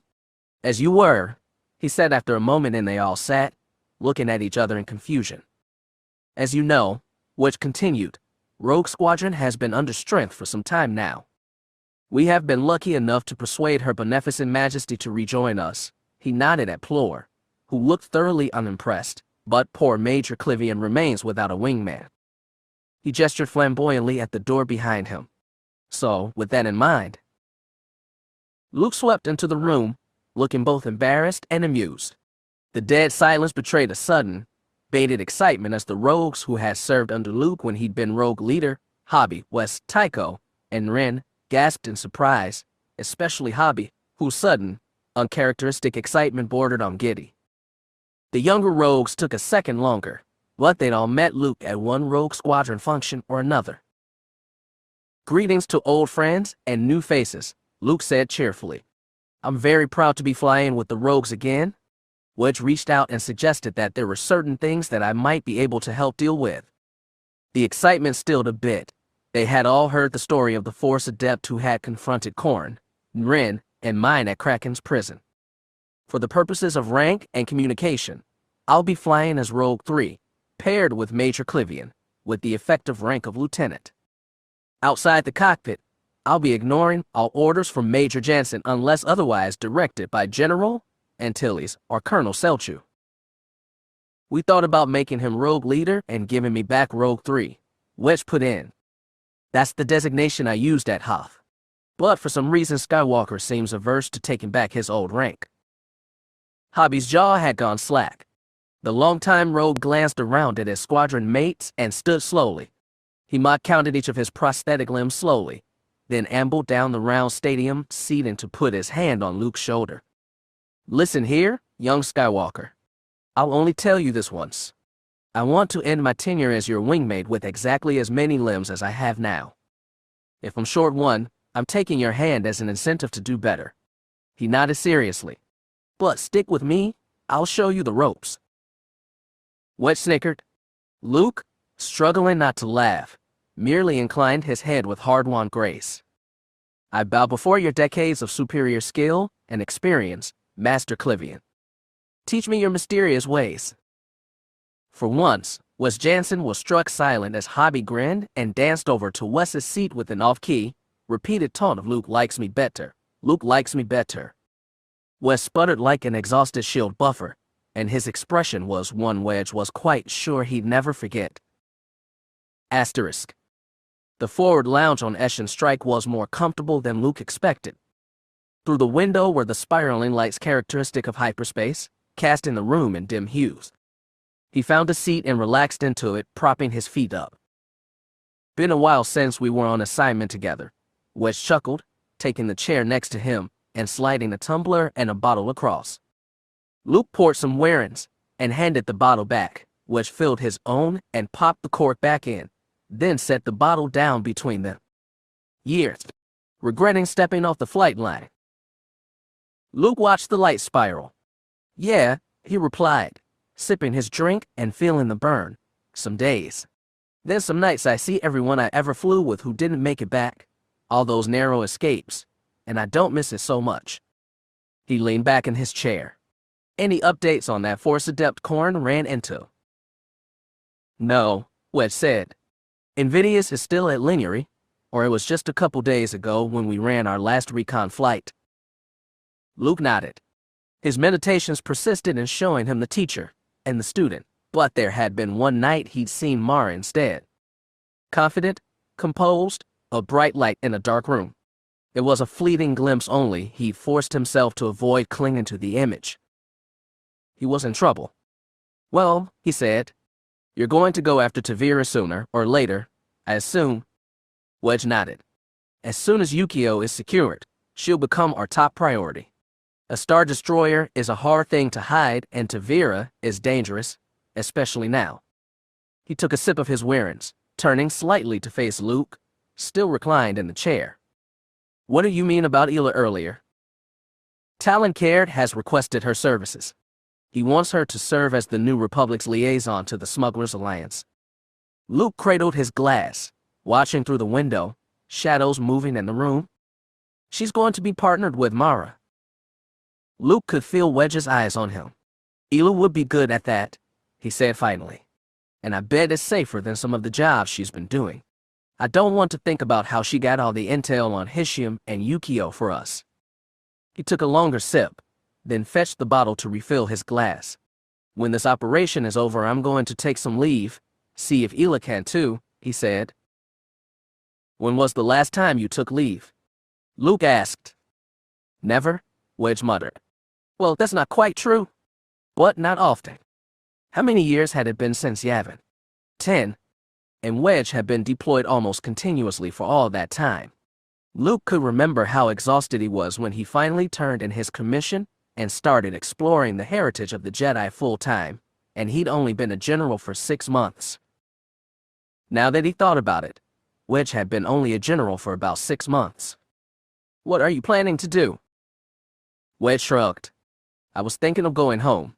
S1: As you were, he said after a moment, and they all sat, looking at each other in confusion. As you know, Wedge continued, Rogue Squadron has been under strength for some time now. We have been lucky enough to persuade Her Beneficent Majesty to rejoin us. He nodded at Plor, who looked thoroughly unimpressed, but poor Major Clivian remains without a wingman. He gestured flamboyantly at the door behind him. So, with that in mind, Luke swept into the room, looking both embarrassed and amused. The dead silence betrayed a sudden, bated excitement as the rogues who had served under Luke when he'd been rogue leader, Hobby, West, Tycho, and Ren, gasped in surprise, especially Hobby, whose sudden, uncharacteristic excitement bordered on giddy. The younger rogues took a second longer, but they'd all met Luke at one Rogue Squadron function or another. Greetings to old friends and new faces, Luke said cheerfully. I'm very proud to be flying with the rogues again. Wedge reached out and suggested that there were certain things that I might be able to help deal with. The excitement stilled a bit. They had all heard the story of the Force adept who had confronted Korn, Ren, and mine at Kraken's prison. For the purposes of rank and communication, I'll be flying as Rogue 3, paired with Major Clivian, with the effective rank of Lieutenant. Outside the cockpit, I'll be ignoring all orders from Major Jansen unless otherwise directed by General Antilles or Colonel Selchu. We thought about making him Rogue Leader and giving me back Rogue 3, Wedge put in. That's the designation I used at Hoth. But for some reason Skywalker seems averse to taking back his old rank. Hobby's jaw had gone slack. The longtime rogue glanced around at his squadron mates and stood slowly. He counted each of his prosthetic limbs slowly, then ambled down the round stadium seating to put his hand on Luke's shoulder. Listen here, young Skywalker. I'll only tell you this once. I want to end my tenure as your wingmate with exactly as many limbs as I have now. If I'm short one, I'm taking your hand as an incentive to do better. He nodded seriously. But stick with me, I'll show you the ropes. Wedge snickered. Luke, struggling not to laugh, merely inclined his head with hard-won grace. I bow before your decades of superior skill and experience, Master Clivian. Teach me your mysterious ways. For once, Wes Jansen was struck silent as Hobby grinned and danced over to Wes's seat with an off-key, repeated taunt of Luke likes me better. Luke likes me better. Wes sputtered like an exhausted shield buffer, and his expression was one Wedge was quite sure he'd never forget. Asterisk. The forward lounge on Eshin Strike was more comfortable than Luke expected. Through the window were the spiraling lights characteristic of hyperspace, casting the room in dim hues. He found a seat and relaxed into it, propping his feet up. Been a while since we were on assignment together. Wedge chuckled, taking the chair next to him and sliding a tumbler and a bottle across. Luke poured some warrants and handed the bottle back. Wedge filled his own and popped the cork back in, then set the bottle down between them. Years, regretting stepping off the flight line. Luke watched the light spiral. Yeah, he replied, sipping his drink and feeling the burn. Some days. Then some nights I see everyone I ever flew with who didn't make it back. All those narrow escapes. And I don't miss it so much. He leaned back in his chair. Any updates on that Force Adept Karrde ran into? No, Wedge said. Invidious is still at Lineary, or it was just a couple days ago when we ran our last recon flight. Luke nodded. His meditations persisted in showing him the teacher and the student, but there had been one night he'd seen Mara instead. Confident, composed, a bright light in a dark room. It was a fleeting glimpse only. He forced himself to avoid clinging to the image. He was in trouble. Well, he said, you're going to go after Tavira sooner or later, I assume. Wedge nodded. As soon as Yukio is secured, she'll become our top priority. A Star Destroyer is a hard thing to hide, and Tavira is dangerous, especially now. He took a sip of his warrants, turning slightly to face Luke, still reclined in the chair. What do you mean about Ela earlier? Talon Karrde has requested her services. He wants her to serve as the New Republic's liaison to the Smugglers Alliance. Luke cradled his glass, watching through the window, shadows moving in the room. She's going to be partnered with Mara. Luke could feel Wedge's eyes on him. Ela would be good at that, he said finally. And I bet it's safer than some of the jobs she's been doing. I don't want to think about how she got all the intel on Hisham and Yukio for us. He took a longer sip, then fetched the bottle to refill his glass. When this operation is over, I'm going to take some leave, see if Ela can too, he said. When was the last time you took leave? Luke asked. Never, Wedge muttered. Well, that's not quite true, but not often. How many years had it been since Yavin? 10. And Wedge had been deployed almost continuously for all that time. Luke could remember how exhausted he was when he finally turned in his commission and started exploring the heritage of the Jedi full-time, and he'd only been a general for 6 months. Now that he thought about it, Wedge had been only a general for about 6 months. What are you planning to do? Wedge shrugged. I was thinking of going home.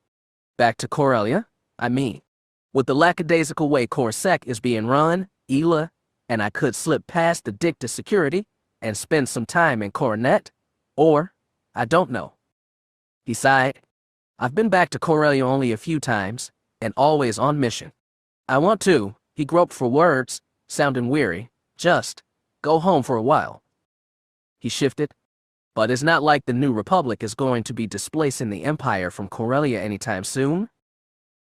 S1: Back to Corellia, I mean. With the lackadaisical way Coruscant is being run, Ela, and I could slip past the Dicta security and spend some time in Coronet, or, I don't know. He sighed. I've been back to Corellia only a few times, and always on mission. I want to, he groped for words, sounding weary, just go home for a while. He shifted. But it's not like the New Republic is going to be displacing the Empire from Corellia anytime soon.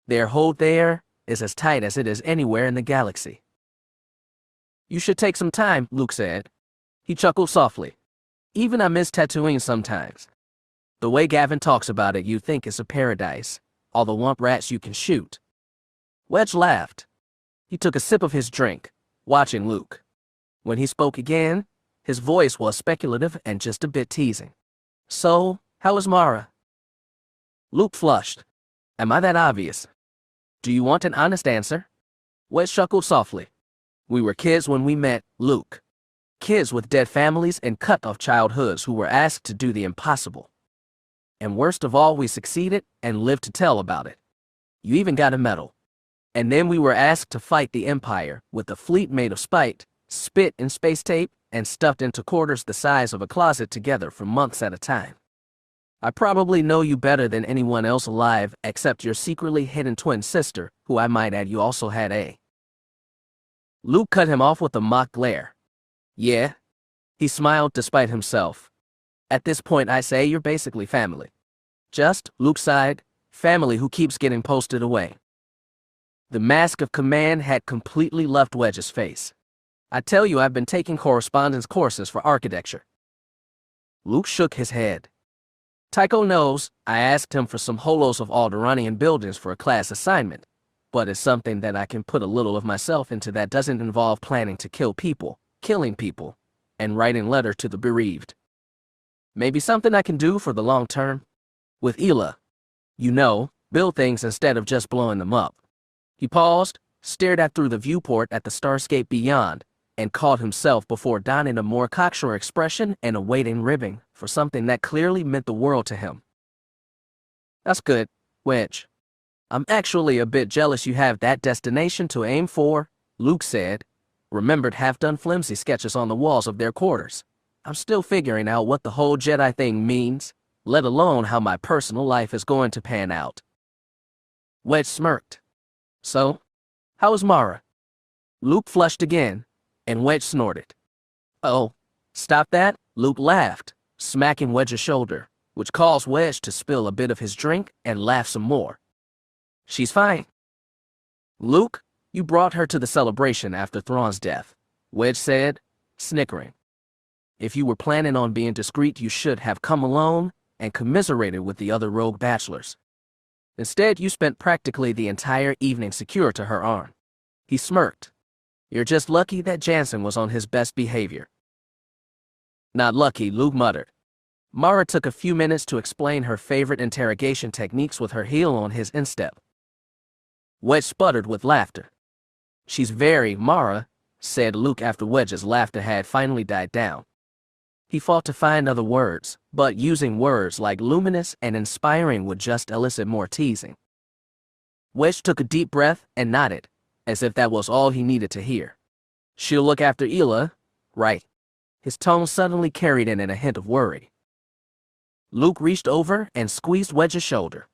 S1: Their hold there is as tight as it is anywhere in the galaxy. You should take some time, Luke said. He chuckled softly. Even I miss Tatooine sometimes. The way Gavin talks about it, you think it's a paradise, all the womp rats you can shoot. Wedge laughed. He took a sip of his drink, watching Luke. When he spoke again, his voice was speculative and just a bit teasing. So, how is Mara? Luke flushed. Am I that obvious? Do you want an honest answer? Wedge chuckled softly. We were kids when we met, Luke. Kids with dead families and cut-off childhoods who were asked to do the impossible. And worst of all, we succeeded and lived to tell about it. You even got a medal. And then we were asked to fight the Empire with a fleet made of spite, spit and space tape, and stuffed into quarters the size of a closet together for months at a time. I probably know you better than anyone else alive except your secretly hidden twin sister, who I might add you also had a. Luke cut him off with a mock glare. Yeah? He smiled despite himself. At this point I say you're basically family. Just, Luke sighed, family who keeps getting posted away. The mask of command had completely left Wedge's face. I tell you, I've been taking correspondence courses for architecture. Luke shook his head. Tycho knows I asked him for some holos of Alderanian buildings for a class assignment, but it's something that I can put a little of myself into that doesn't involve planning to kill people, killing people, and writing letters to the bereaved. Maybe something I can do for the long term? With Ela. You know, build things instead of just blowing them up. He paused, stared out through the viewport at the starscape beyond, and caught himself before donning a more cocksure expression and awaiting ribbing for something that clearly meant the world to him. That's good, Wedge. I'm actually a bit jealous you have that destination to aim for, Luke said, remembered half-done flimsy sketches on the walls of their quarters. I'm still figuring out what the whole Jedi thing means, let alone how my personal life is going to pan out. Wedge smirked. So, how is Mara? Luke flushed again, and Wedge snorted. Oh, stop that, Luke laughed, smacking Wedge's shoulder, which caused Wedge to spill a bit of his drink and laugh some more. She's fine. Luke, you brought her to the celebration after Thrawn's death, Wedge said, snickering. If you were planning on being discreet, you should have come alone and commiserated with the other rogue bachelors. Instead, you spent practically the entire evening secure to her arm. He smirked. You're just lucky that Jansen was on his best behavior. Not lucky, Luke muttered. Mara took a few minutes to explain her favorite interrogation techniques with her heel on his instep. Wedge sputtered with laughter. She's very Mara, said Luke after Wedge's laughter had finally died down. He fought to find other words, but using words like luminous and inspiring would just elicit more teasing. Wedge took a deep breath and nodded, as if that was all he needed to hear. She'll look after Ela, right? His tone suddenly carried in a hint of worry. Luke reached over and squeezed Wedge's shoulder.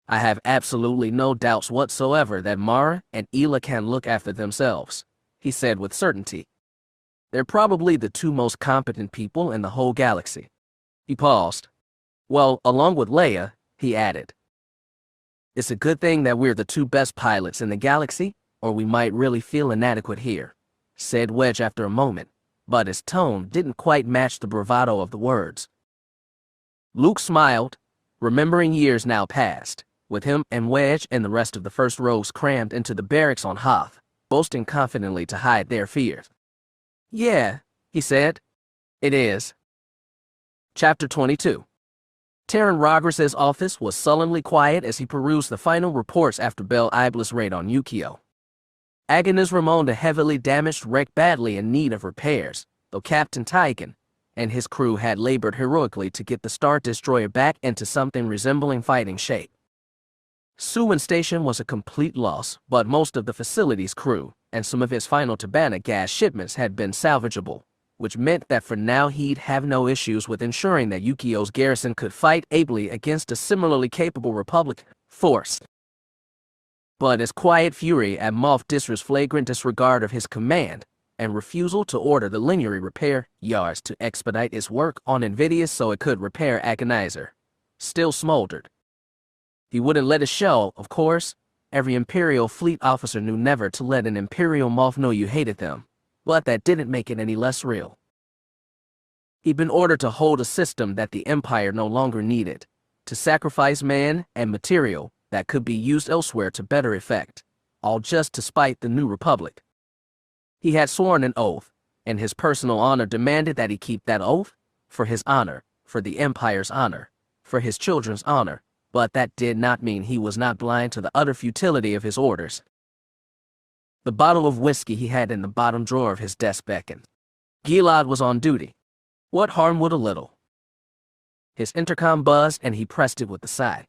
S1: I have absolutely no doubts whatsoever that Mara and Ela can look after themselves, he said with certainty. They're probably the two most competent people in the whole galaxy. He paused. Well, along with Leia, he added. It's a good thing that we're the two best pilots in the galaxy, or we might really feel inadequate here, said Wedge after a moment, but his tone didn't quite match the bravado of the words. Luke smiled, remembering years now past, with him and Wedge and the rest of the first rogues crammed into the barracks on Hoth, boasting confidently to hide their fears. Yeah, he said. It is. Chapter 22. Terran Rogers' office was sullenly quiet as he perused the final reports after Bel Iblis' raid on Yukio. Agnes Ramon, a heavily damaged wreck badly in need of repairs, though Captain Tygan and his crew had labored heroically to get the Star Destroyer back into something resembling fighting shape. Suwon Station was a complete loss, but most of the facility's crew and some of his final Tabana gas shipments had been salvageable, which meant that for now he'd have no issues with ensuring that Yukio's garrison could fight ably against a similarly capable Republic force. But his quiet fury at Moff Disra's flagrant disregard of his command and refusal to order the linear repair yards to expedite its work on Invidious so it could repair Agonizer still smoldered. He wouldn't let it show, of course. Every Imperial fleet officer knew never to let an Imperial Moff know you hated them, but that didn't make it any less real. He'd been ordered to hold a system that the Empire no longer needed, to sacrifice man and material that could be used elsewhere to better effect, all just to spite the New Republic. He had sworn an oath, and his personal honor demanded that he keep that oath, for his honor, for the Empire's honor, for his children's honor, but that did not mean he was not blind to the utter futility of his orders. The bottle of whiskey he had in the bottom drawer of his desk beckoned. Gilad was on duty. What harm would a little? His intercom buzzed and he pressed it with a sigh.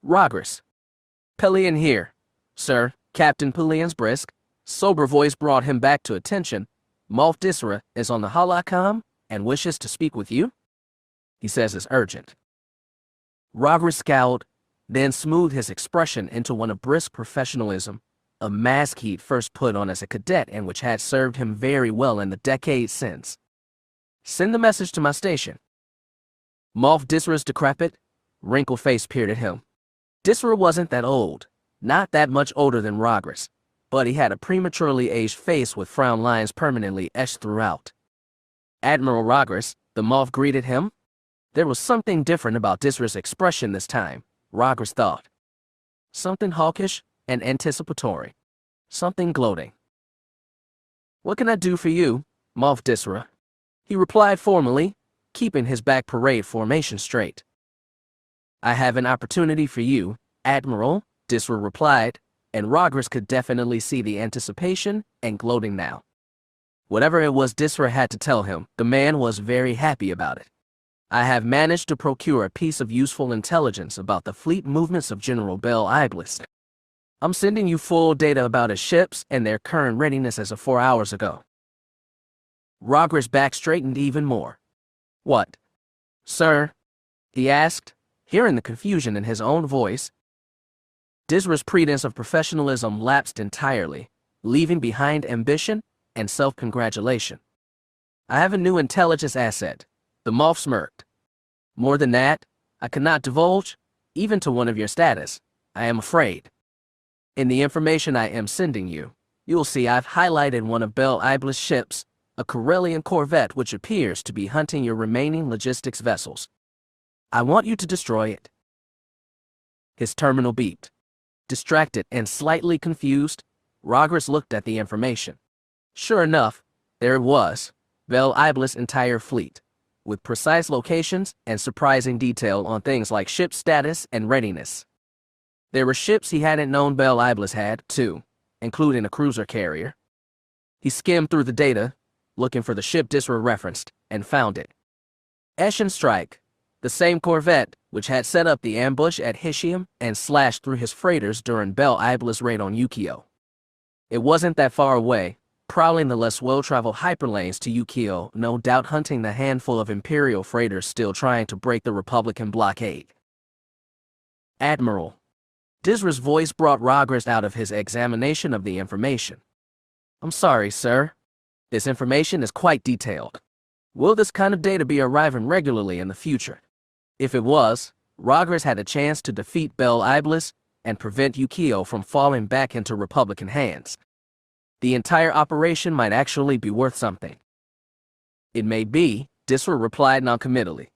S1: Rogers. Pellaeon here. Sir, Captain Pellaeon's brisk, sober voice brought him back to attention. Moff Disra is on the holocom and wishes to speak with you. He says it's urgent. Rogers scowled, then smoothed his expression into one of brisk professionalism, a mask he'd first put on as a cadet and which had served him very well in the decades since. Send the message to my station. Moff Disra's decrepit, wrinkled face peered at him. Disra wasn't that old, not that much older than Rogers, but he had a prematurely aged face with frown lines permanently etched throughout. Admiral Rogers, the Moff greeted him. There was something different about Disra's expression this time, Rogers thought. Something hawkish and anticipatory. Something gloating. "What can I do for you, Moff Disra?" he replied formally, keeping his back parade formation straight. "I have an opportunity for you, Admiral," Disra replied, and Rogers could definitely see the anticipation and gloating now. Whatever it was Disra had to tell him, the man was very happy about it. "I have managed to procure a piece of useful intelligence about the fleet movements of General Bel Iblis. I'm sending you full data about his ships and their current readiness as of 4 hours ago." Rogers' back straightened even more. "What, sir?" he asked, hearing the confusion in his own voice. Disra's pretense of professionalism lapsed entirely, leaving behind ambition and self-congratulation. "I have a new intelligence asset," the Moff smirked. "More than that, I cannot divulge, even to one of your status, I am afraid. In the information I am sending you, you'll see I've highlighted one of Bel Iblis' ships, a Corellian corvette which appears to be hunting your remaining logistics vessels. I want you to destroy it." His terminal beeped. Distracted and slightly confused, Rogers looked at the information. Sure enough, there it was, Bel Iblis' entire fleet, with precise locations and surprising detail on things like ship status and readiness. There were ships he hadn't known Bel Iblis had, too, including a cruiser carrier. He skimmed through the data, looking for the ship Disra referenced, and found it. Eshin Strike, the same corvette which had set up the ambush at Hishiam and slashed through his freighters during Bel Iblis' raid on Yukio. It wasn't that far away, prowling the less well-traveled hyperlanes to Yukio, no doubt hunting the handful of Imperial freighters still trying to break the Republican blockade. "Admiral." Disra's voice brought Rogers out of his examination of the information. "I'm sorry, sir. This information is quite detailed. Will this kind of data be arriving regularly in the future?" If it was, Rogers had a chance to defeat Bel Iblis and prevent Yukio from falling back into Republican hands. The entire operation might actually be worth something. "It may be," Disra replied noncommittally.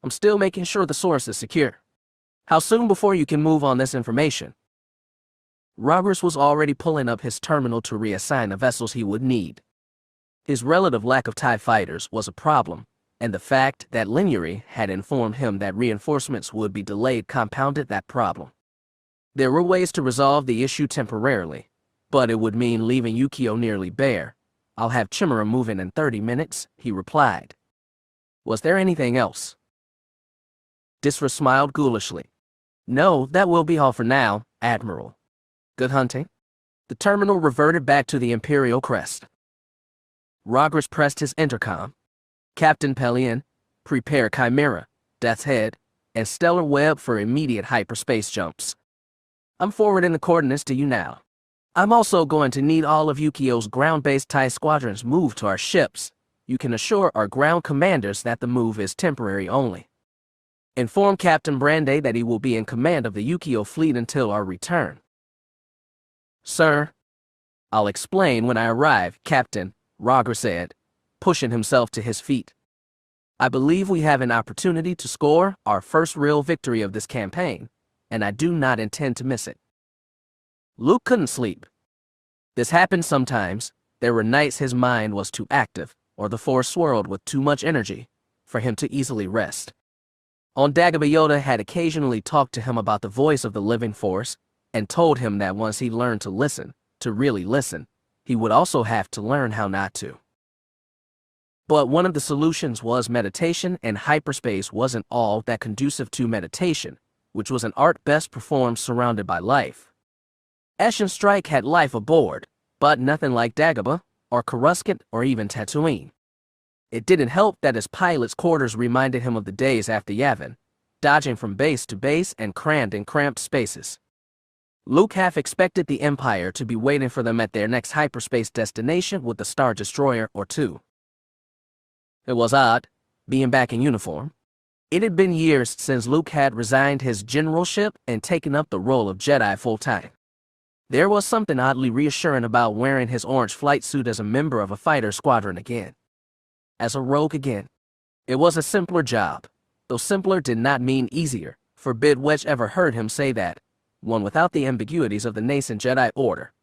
S1: "I'm still making sure the source is secure. How soon before you can move on this information?" Rogers was already pulling up his terminal to reassign the vessels he would need. His relative lack of TIE fighters was a problem, and the fact that Lineary had informed him that reinforcements would be delayed compounded that problem. There were ways to resolve the issue temporarily, but it would mean leaving Yukio nearly bare. "I'll have Chimera moving in 30 minutes, he replied. "Was there anything else?" Disra smiled ghoulishly. "No, that will be all for now, Admiral. Good hunting." The terminal reverted back to the Imperial crest. Rogers pressed his intercom. "Captain Pellaeon, prepare Chimera, Death's Head, and Stellar Web for immediate hyperspace jumps. I'm forwarding the coordinates to you now. I'm also going to need all of Yukio's ground-based TIE squadrons moved to our ships. You can assure our ground commanders that the move is temporary only. Inform Captain Brande that he will be in command of the Yukio fleet until our return." "Sir." "I'll explain when I arrive, Captain," Rogers said, pushing himself to his feet. "I believe we have an opportunity to score our first real victory of this campaign, and I do not intend to miss it." Luke couldn't sleep. This happened sometimes. There were nights his mind was too active, or the Force swirled with too much energy, for him to easily rest. On Dagobah, Yoda had occasionally talked to him about the voice of the living Force, and told him that once he learned to listen, to really listen, he would also have to learn how not to. But one of the solutions was meditation, and hyperspace wasn't all that conducive to meditation, which was an art best performed surrounded by life. Eshin Strike had life aboard, but nothing like Dagobah, or Coruscant, or even Tatooine. It didn't help that his pilot's quarters reminded him of the days after Yavin, dodging from base to base and crammed in cramped spaces. Luke half expected the Empire to be waiting for them at their next hyperspace destination with a Star Destroyer or two. It was odd, being back in uniform. It had been years since Luke had resigned his generalship and taken up the role of Jedi full-time. There was something oddly reassuring about wearing his orange flight suit as a member of a fighter squadron again. As a rogue again. It was a simpler job, though simpler did not mean easier, forbid Wedge ever heard him say that, one without the ambiguities of the nascent Jedi Order.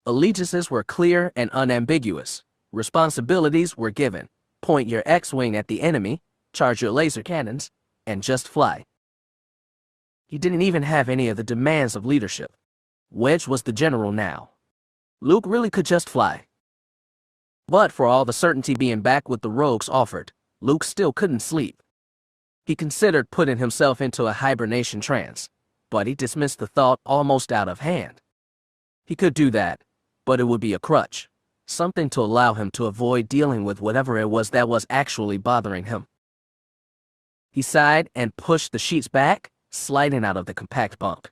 S1: Allegiances were clear and unambiguous. Responsibilities were given. Point your X-wing at the enemy, charge your laser cannons, and just fly. He didn't even have any of the demands of leadership. Wedge was the general now. Luke really could just fly. But for all the certainty being back with the rogues offered, Luke still couldn't sleep. He considered putting himself into a hibernation trance, but he dismissed the thought almost out of hand. He could do that, but it would be a crutch, something to allow him to avoid dealing with whatever it was that was actually bothering him. He sighed and pushed the sheets back, sliding out of the compact bunk.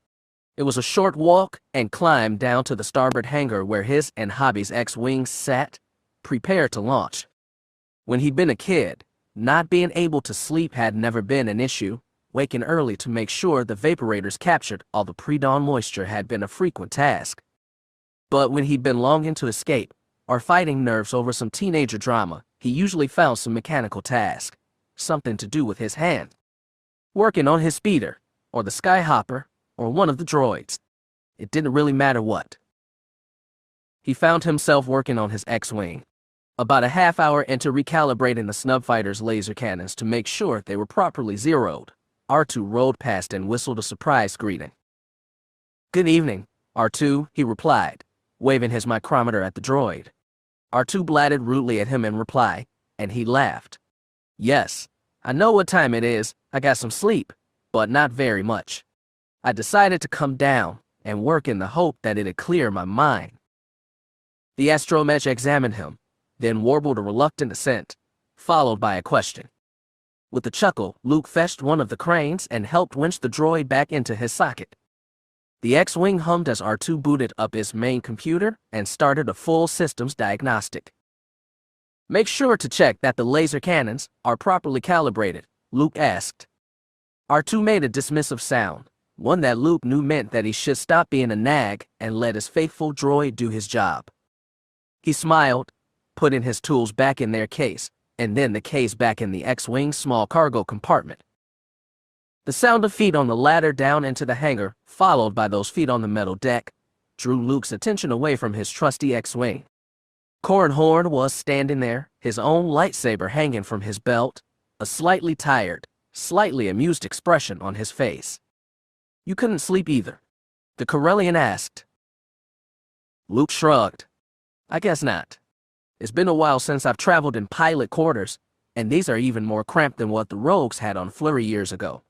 S1: It was a short walk and climb down to the starboard hangar where his and Hobby's X-wings sat, prepared to launch. When he'd been a kid, not being able to sleep had never been an issue. Waking early to make sure the vaporators captured all the pre-dawn moisture had been a frequent task. But when he'd been longing to escape, or fighting nerves over some teenager drama, he usually found some mechanical task, something to do with his hand. Working on his speeder, or the skyhopper, or one of the droids. It didn't really matter what. He found himself working on his X-wing. About a half hour into recalibrating the snub fighter's laser cannons to make sure they were properly zeroed, R2 rolled past and whistled a surprise greeting. "Good evening, R2, he replied, waving his micrometer at the droid. R2 blatted rudely at him in reply, and he laughed. "Yes, I know what time it is. I got some sleep, but not very much. I decided to come down and work in the hope that it'd clear my mind." The astromech examined him, then warbled a reluctant assent, followed by a question. With a chuckle, Luke fetched one of the cranes and helped winch the droid back into his socket. The X-wing hummed as R2 booted up its main computer and started a full systems diagnostic. "Make sure to check that the laser cannons are properly calibrated," Luke asked. R2 made a dismissive sound, one that Luke knew meant that he should stop being a nag and let his faithful droid do his job. He smiled, putting his tools back in their case, and then the case back in the X-wing's small cargo compartment. The sound of feet on the ladder down into the hangar, followed by those feet on the metal deck, drew Luke's attention away from his trusty X-wing. Corran Horn was standing there, his own lightsaber hanging from his belt, a slightly tired, slightly amused expression on his face. "You couldn't sleep either?" the Karrde asked. Luke shrugged. "I guess not. It's been a while since I've traveled in pilot quarters, and these are even more cramped than what the rogues had on Flurry years ago."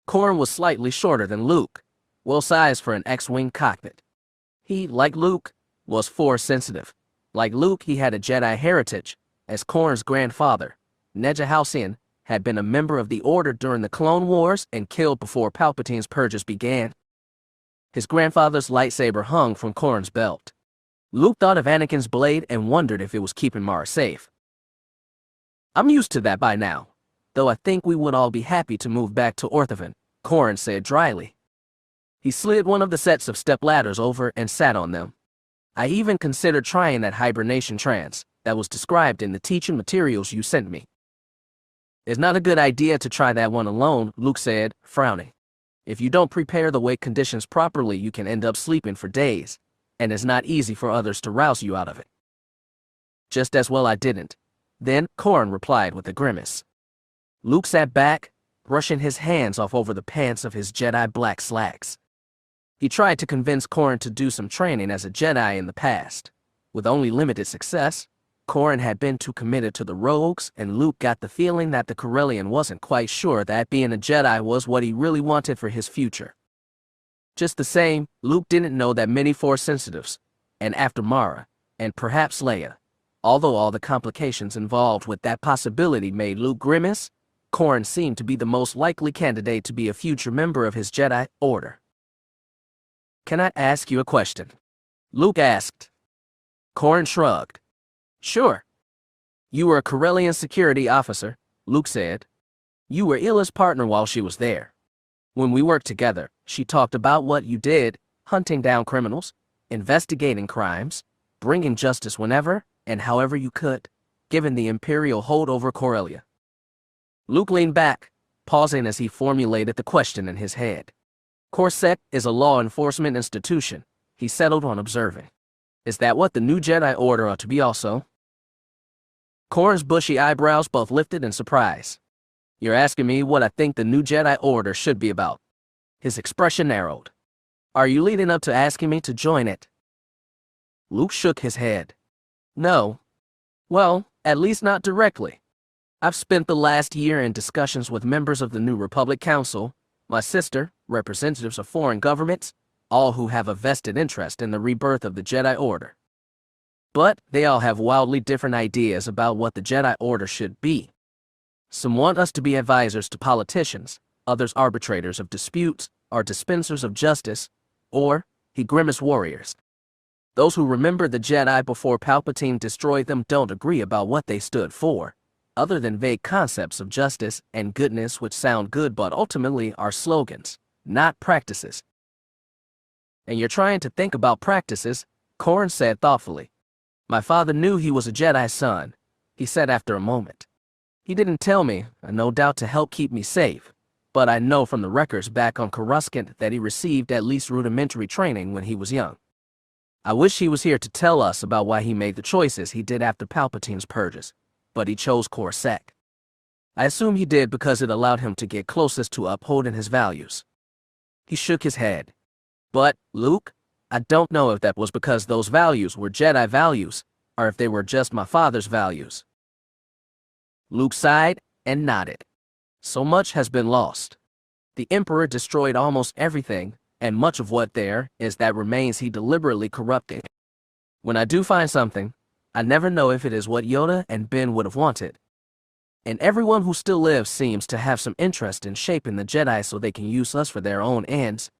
S1: Corran was slightly shorter than Luke, well-sized for an X-wing cockpit. He, like Luke, was Force-sensitive. Like Luke, he had a Jedi heritage, as Corran's grandfather, Neja Halcyon, had been a member of the Order during the Clone Wars and killed before Palpatine's purges began. His grandfather's lightsaber hung from Corran's belt. Luke thought of Anakin's blade and wondered if it was keeping Mara safe. "I'm used to that by now, though I think we would all be happy to move back to Orthovan," Corran said dryly. He slid one of the sets of step ladders over and sat on them. "I even considered trying that hibernation trance that was described in the teaching materials you sent me." "It's not a good idea to try that one alone," Luke said, frowning. "If you don't prepare the wake conditions properly, you can end up sleeping for days, and it's not easy for others to rouse you out of it." "Just as well I didn't," then Corran replied with a grimace. Luke sat back, brushing his hands off over the pants of his Jedi black slacks. He tried to convince Corran to do some training as a Jedi in the past. With only limited success, Corran had been too committed to the rogues, and Luke got the feeling that the Karrde wasn't quite sure that being a Jedi was what he really wanted for his future. Just the same, Luke didn't know that many Force-sensitives, and after Mara, and perhaps Leia, although all the complications involved with that possibility made Luke grimace, Corran seemed to be the most likely candidate to be a future member of his Jedi Order. "Can I ask you a question?" Luke asked. Corran shrugged. "Sure." "You were a Karrde security officer," Luke said. "You were Illa's partner while she was there. When we worked together, she talked about what you did, hunting down criminals, investigating crimes, bringing justice whenever and however you could, given the imperial hold over Corellia. Luke leaned back, pausing as he formulated the question in his head. Karrde is a law enforcement institution, he settled on observing. Is that what the new Jedi Order ought to be also? Karrde's bushy eyebrows both lifted in surprise. You're asking me what I think the new Jedi Order should be about. His expression narrowed. Are you leading up to asking me to join it? Luke shook his head. No. Well, at least not directly. I've spent the last year in discussions with members of the New Republic Council, my sister, representatives of foreign governments, all who have a vested interest in the rebirth of the Jedi Order. But they all have wildly different ideas about what the Jedi Order should be. Some want us to be advisors to politicians, others arbitrators of disputes, or dispensers of justice, or, he grimaced, warriors. Those who remember the Jedi before Palpatine destroyed them don't agree about what they stood for, other than vague concepts of justice and goodness which sound good but ultimately are slogans, not practices. And you're trying to think about practices, Karrde said thoughtfully. My father knew he was a Jedi son, he said after a moment. He didn't tell me, no doubt to help keep me safe, but I know from the records back on Coruscant that he received at least rudimentary training when he was young. I wish he was here to tell us about why he made the choices he did after Palpatine's purges, but he chose Karrde. I assume he did because it allowed him to get closest to upholding his values. He shook his head. But, Luke, I don't know if that was because those values were Jedi values, or if they were just my father's values. Luke sighed and nodded. So much has been lost. The Emperor destroyed almost everything, and much of what there is that remains he deliberately corrupted. When I do find something, I never know if it is what Yoda and Ben would have wanted. And everyone who still lives seems to have some interest in shaping the Jedi so they can use us for their own ends,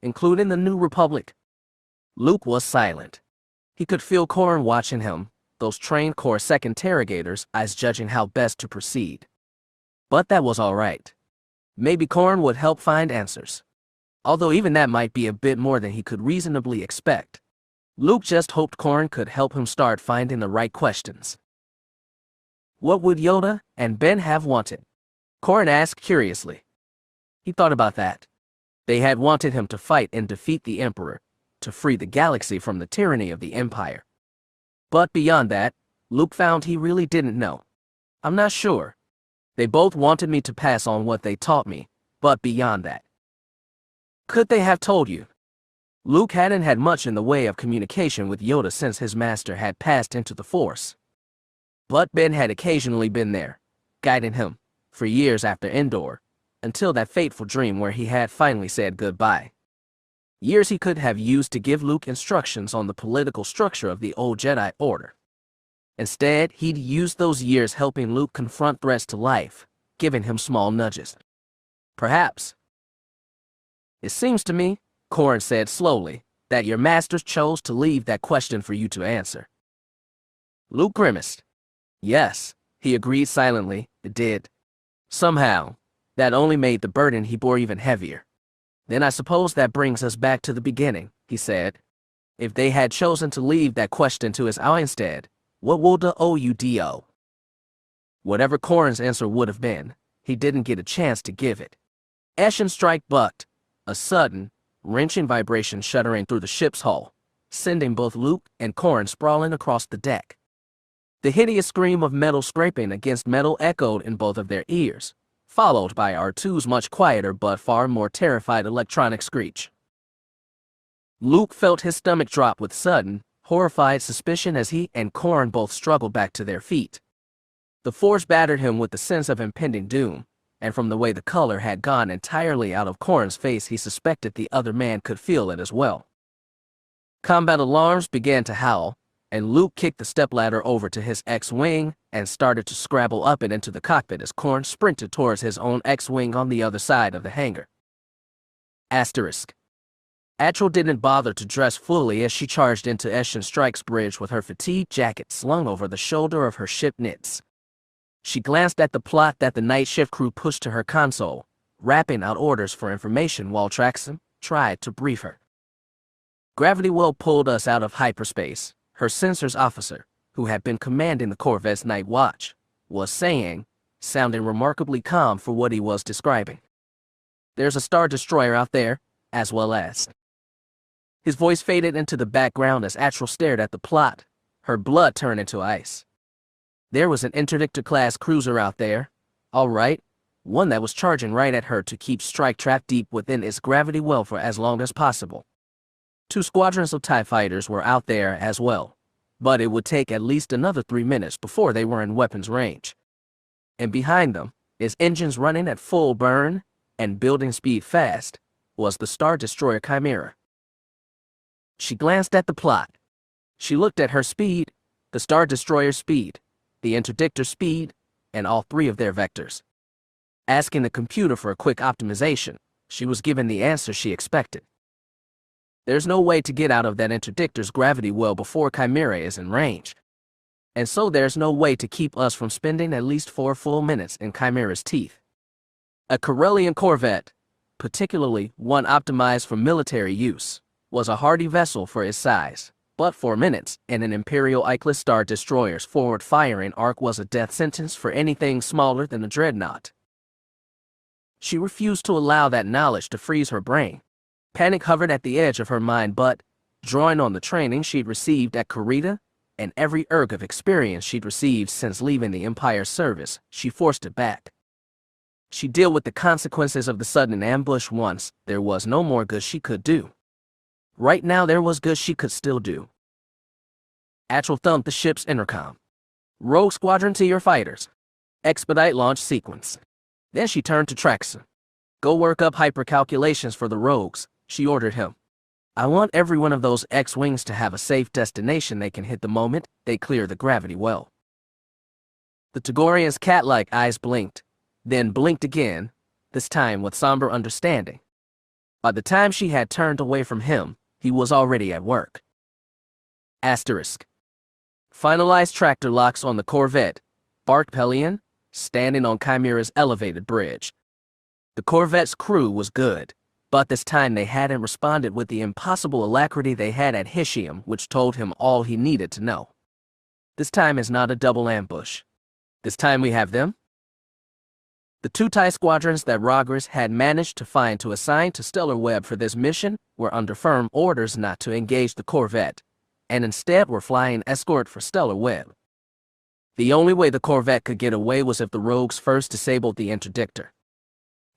S1: including the New Republic. Luke was silent. He could feel Karrde watching him, those trained Karrde interrogators' eyes judging how best to proceed. But that was all right. Maybe Karrde would help find answers. Although even that might be a bit more than he could reasonably expect. Luke just hoped Karrde could help him start finding the right questions. What would Yoda and Ben have wanted? Karrde asked curiously. He thought about that. They had wanted him to fight and defeat the Emperor, to free the galaxy from the tyranny of the Empire. But beyond that, Luke found he really didn't know. I'm not sure. They both wanted me to pass on what they taught me, but beyond that. Could they have told you? Luke hadn't had much in the way of communication with Yoda since his master had passed into the Force. But Ben had occasionally been there, guiding him, for years after Endor, until that fateful dream where he had finally said goodbye. Years he could have used to give Luke instructions on the political structure of the old Jedi Order. Instead, he'd used those years helping Luke confront threats to life, giving him small nudges. Perhaps. It seems to me, Karrde said slowly, that your masters chose to leave that question for you to answer. Luke grimaced. Yes, he agreed silently, it did. Somehow, that only made the burden he bore even heavier. Then I suppose that brings us back to the beginning, he said. If they had chosen to leave that question to his eye instead, what would the OUDO? Whatever Karrde's answer would have been, he didn't get a chance to give it. Eshin's strike bucked, a sudden, wrenching vibration shuddering through the ship's hull, sending both Luke and Karrde sprawling across the deck. The hideous scream of metal scraping against metal echoed in both of their ears, followed by R2's much quieter but far more terrified electronic screech. Luke felt his stomach drop with sudden, horrified suspicion as he and Karrde both struggled back to their feet. The Force battered him with the sense of impending doom, and from the way the color had gone entirely out of Karrde's face he suspected the other man could feel it as well. Combat alarms began to howl, and Luke kicked the stepladder over to his X-Wing and started to scrabble up and into the cockpit as Karrde sprinted towards his own X-Wing on the other side of the hangar. Asterisk. Atral didn't bother to dress fully as she charged into Eshin Strike's bridge with her fatigue jacket slung over the shoulder of her ship knits. She glanced at the plot that the night shift crew pushed to her console, rapping out orders for information while Traxxam, tried to brief her. "Gravity well pulled us out of hyperspace," her sensors officer, who had been commanding the Corvette's night watch, was saying, sounding remarkably calm for what he was describing. "There's a Star Destroyer out there, as well as..." His voice faded into the background as Atril stared at the plot, her blood turned into ice. "There was an Interdictor-class cruiser out there, all right, one that was charging right at her to keep Strike trapped deep within its gravity well for as long as possible. 2 squadrons of TIE fighters were out there as well, but it would take at least another 3 minutes before they were in weapons range. And behind them, its engines running at full burn and building speed fast, was the Star Destroyer Chimera." She glanced at the plot. She looked at her speed, the Star Destroyer's speed, the Interdictor's speed, and all 3 of their vectors. Asking the computer for a quick optimization, she was given the answer she expected. There's no way to get out of that Interdictor's gravity well before Chimera is in range. And so there's no way to keep us from spending at least 4 full minutes in Chimera's teeth. A Corellian corvette, particularly one optimized for military use, was a hardy vessel for its size, but 4 minutes in an Imperial Ickless Star Destroyer's forward-firing arc was a death sentence for anything smaller than a dreadnought. She refused to allow that knowledge to freeze her brain. Panic hovered at the edge of her mind, but, drawing on the training she'd received at Karrde, and every erg of experience she'd received since leaving the Empire's service, she forced it back. She'd deal with the consequences of the sudden ambush once. There was no more good she could do. Right now there was good she could still do. Atril thumped the ship's intercom. "Rogue Squadron to your fighters. Expedite launch sequence." Then she turned to Traxon. "Go work up hyper-calculations for the rogues," she ordered him. "I want every one of those X-Wings to have a safe destination they can hit the moment they clear the gravity well." The Togorian's cat-like eyes blinked, then blinked again, this time with somber understanding. By the time she had turned away from him, he was already at work. Asterisk. "Finalized tractor locks on the Corvette," barked Pellaeon, standing on Chimera's elevated bridge. The Corvette's crew was good, but this time they hadn't responded with the impossible alacrity they had at Hishium, which told him all he needed to know. This time is not a double ambush. This time we have them. The 2 TIE squadrons that Rogers had managed to find to assign to Stellar Web for this mission were under firm orders not to engage the Corvette, and instead were flying escort for Stellar Web. The only way the Corvette could get away was if the rogues first disabled the Interdictor.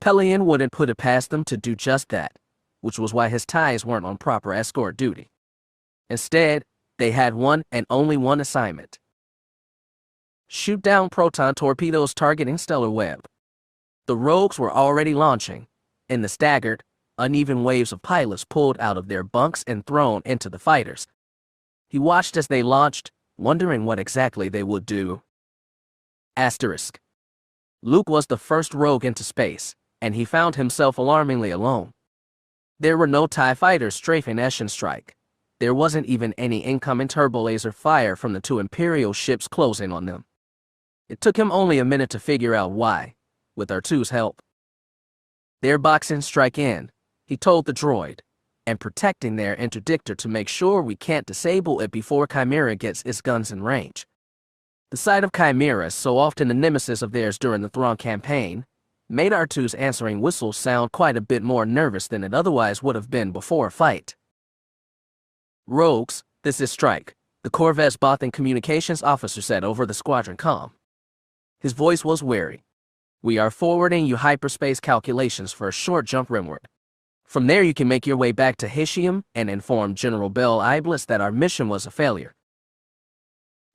S1: Pellaeon wouldn't put it past them to do just that, which was why his TIEs weren't on proper escort duty. Instead, they had one and only one assignment: shoot down proton torpedoes targeting Stellar Web. The rogues were already launching, and the staggered, uneven waves of pilots pulled out of their bunks and thrown into the fighters. He watched as they launched, wondering what exactly they would do. Asterisk. Luke was the first rogue into space, and he found himself alarmingly alone. There were no TIE fighters strafing Eshin Strike. There wasn't even any incoming turbolaser fire from the 2 Imperial ships closing on them. It took him only a minute to figure out why, with R2's help. "They're boxing Strike in," he told the droid, "and protecting their Interdictor to make sure we can't disable it before Chimera gets its guns in range." The sight of Chimera, so often a nemesis of theirs during the Thrawn campaign, made R2's answering whistle sound quite a bit more nervous than it otherwise would have been before a fight. "Rogues, this is Strike," the Corvette's Bothan communications officer said over the squadron comm. His voice was wary. "We are forwarding you hyperspace calculations for a short jump rimward. From there you can make your way back to Hishium and inform General Bel Iblis that our mission was a failure."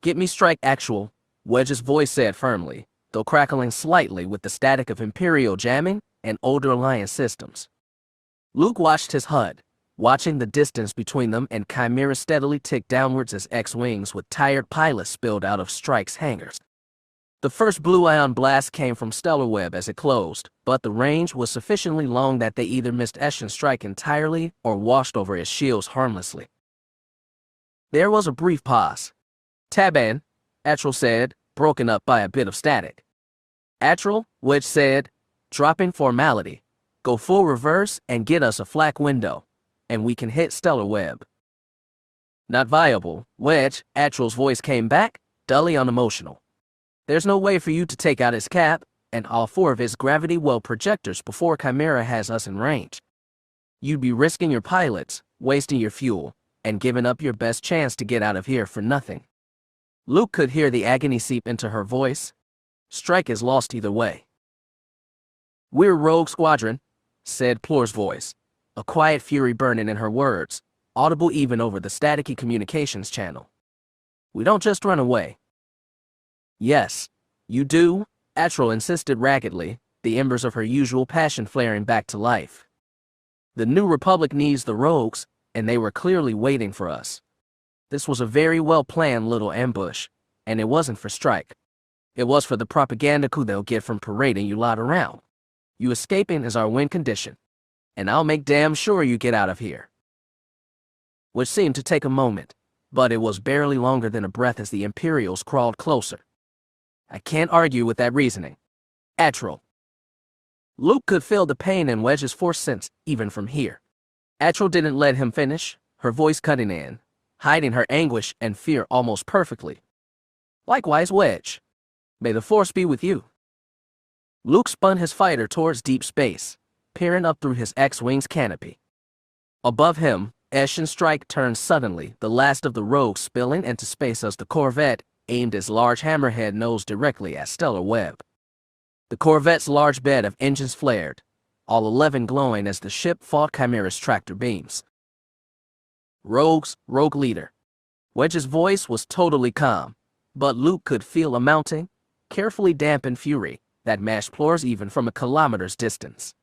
S1: "Get me Strike actual," Wedge's voice said firmly, though crackling slightly with the static of Imperial jamming and older Alliance systems. Luke watched his HUD, watching the distance between them and Chimera steadily tick downwards as X-Wings with tired pilots spilled out of Strike's hangars. The first blue ion blast came from Stellar Web as it closed, but the range was sufficiently long that they either missed Eshin Strike entirely or washed over his shields harmlessly. There was a brief pause. "Taban," Atril said, broken up by a bit of static. "Atril," Wedge said, dropping formality. Go full reverse and get us a flak window, and we can hit stellar web. Not viable, Wedge, Atral's voice came back, dully unemotional. There's no way for you to take out his cap and all 4 of his gravity well projectors before Chimera has us in range. You'd be risking your pilots, wasting your fuel, and giving up your best chance to get out of here for nothing. Luke could hear the agony seep into her voice. Strike is lost either way. We're Rogue Squadron, said Plor's voice, a quiet fury burning in her words, audible even over the staticky communications channel. We don't just run away. Yes, you do, Atral insisted raggedly, the embers of her usual passion flaring back to life. The New Republic needs the rogues, and they were clearly waiting for us. This was a very well-planned little ambush, and it wasn't for strike. It was for the propaganda coup they'll get from parading you lot around. You escaping is our win condition, and I'll make damn sure you get out of here. Which seemed to take a moment, but it was barely longer than a breath as the Imperials crawled closer. I can't argue with that reasoning. Atral. Luke could feel the pain in Wedge's force sense, even from here. Atral didn't let him finish, her voice cutting in, hiding her anguish and fear almost perfectly. Likewise, Wedge. May the force be with you. Luke spun his fighter towards deep space, peering up through his X-Wing's canopy. Above him, Eshin Strike turned suddenly, the last of the rogues spilling into space as the Corvette aimed its large hammerhead nose directly at stellar web. The Corvette's large bed of engines flared, all 11 glowing as the ship fought Chimera's tractor beams. Rogues, rogue leader. Wedge's voice was totally calm, but Luke could feel a mounting, carefully dampened fury that matched Plor's even from a kilometer's distance.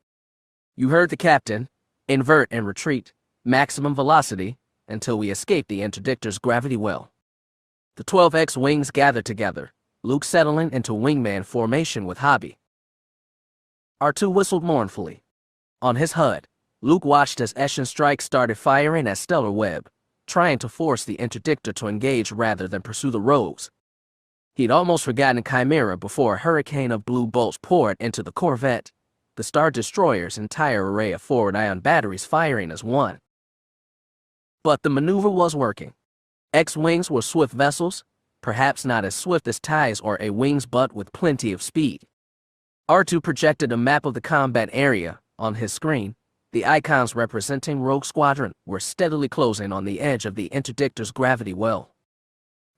S1: You heard the captain. Invert and retreat, maximum velocity, until we escape the interdictor's gravity well. The 12 X-Wings gathered together, Luke settling into wingman formation with Hobby. R2 whistled mournfully. On his HUD, Luke watched as Eshin Strike started firing at stellar web, trying to force the interdictor to engage rather than pursue the rogues. He'd almost forgotten Chimera before a hurricane of blue bolts poured into the Corvette, the Star Destroyer's entire array of forward ion batteries firing as one. But the maneuver was working. X-Wings were swift vessels, perhaps not as swift as TIEs or A-Wings, but with plenty of speed. R2 projected a map of the combat area on his screen. The icons representing Rogue Squadron were steadily closing on the edge of the interdictor's gravity well.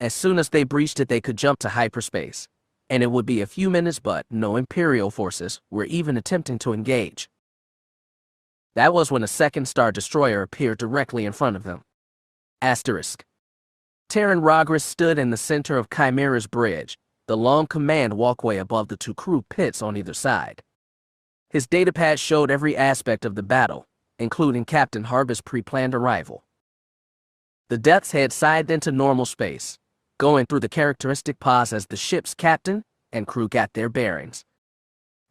S1: As soon as they breached it, they could jump to hyperspace, and it would be a few minutes, but no Imperial forces were even attempting to engage. That was when a second Star Destroyer appeared directly in front of them. Asterisk. Terran Rogris stood in the center of Chimera's bridge, the long command walkway above the 2 crew pits on either side. His datapad showed every aspect of the battle, including Captain Harba's pre-planned arrival. The Death's Head sighed into normal space, going through the characteristic pause as the ship's captain and crew got their bearings.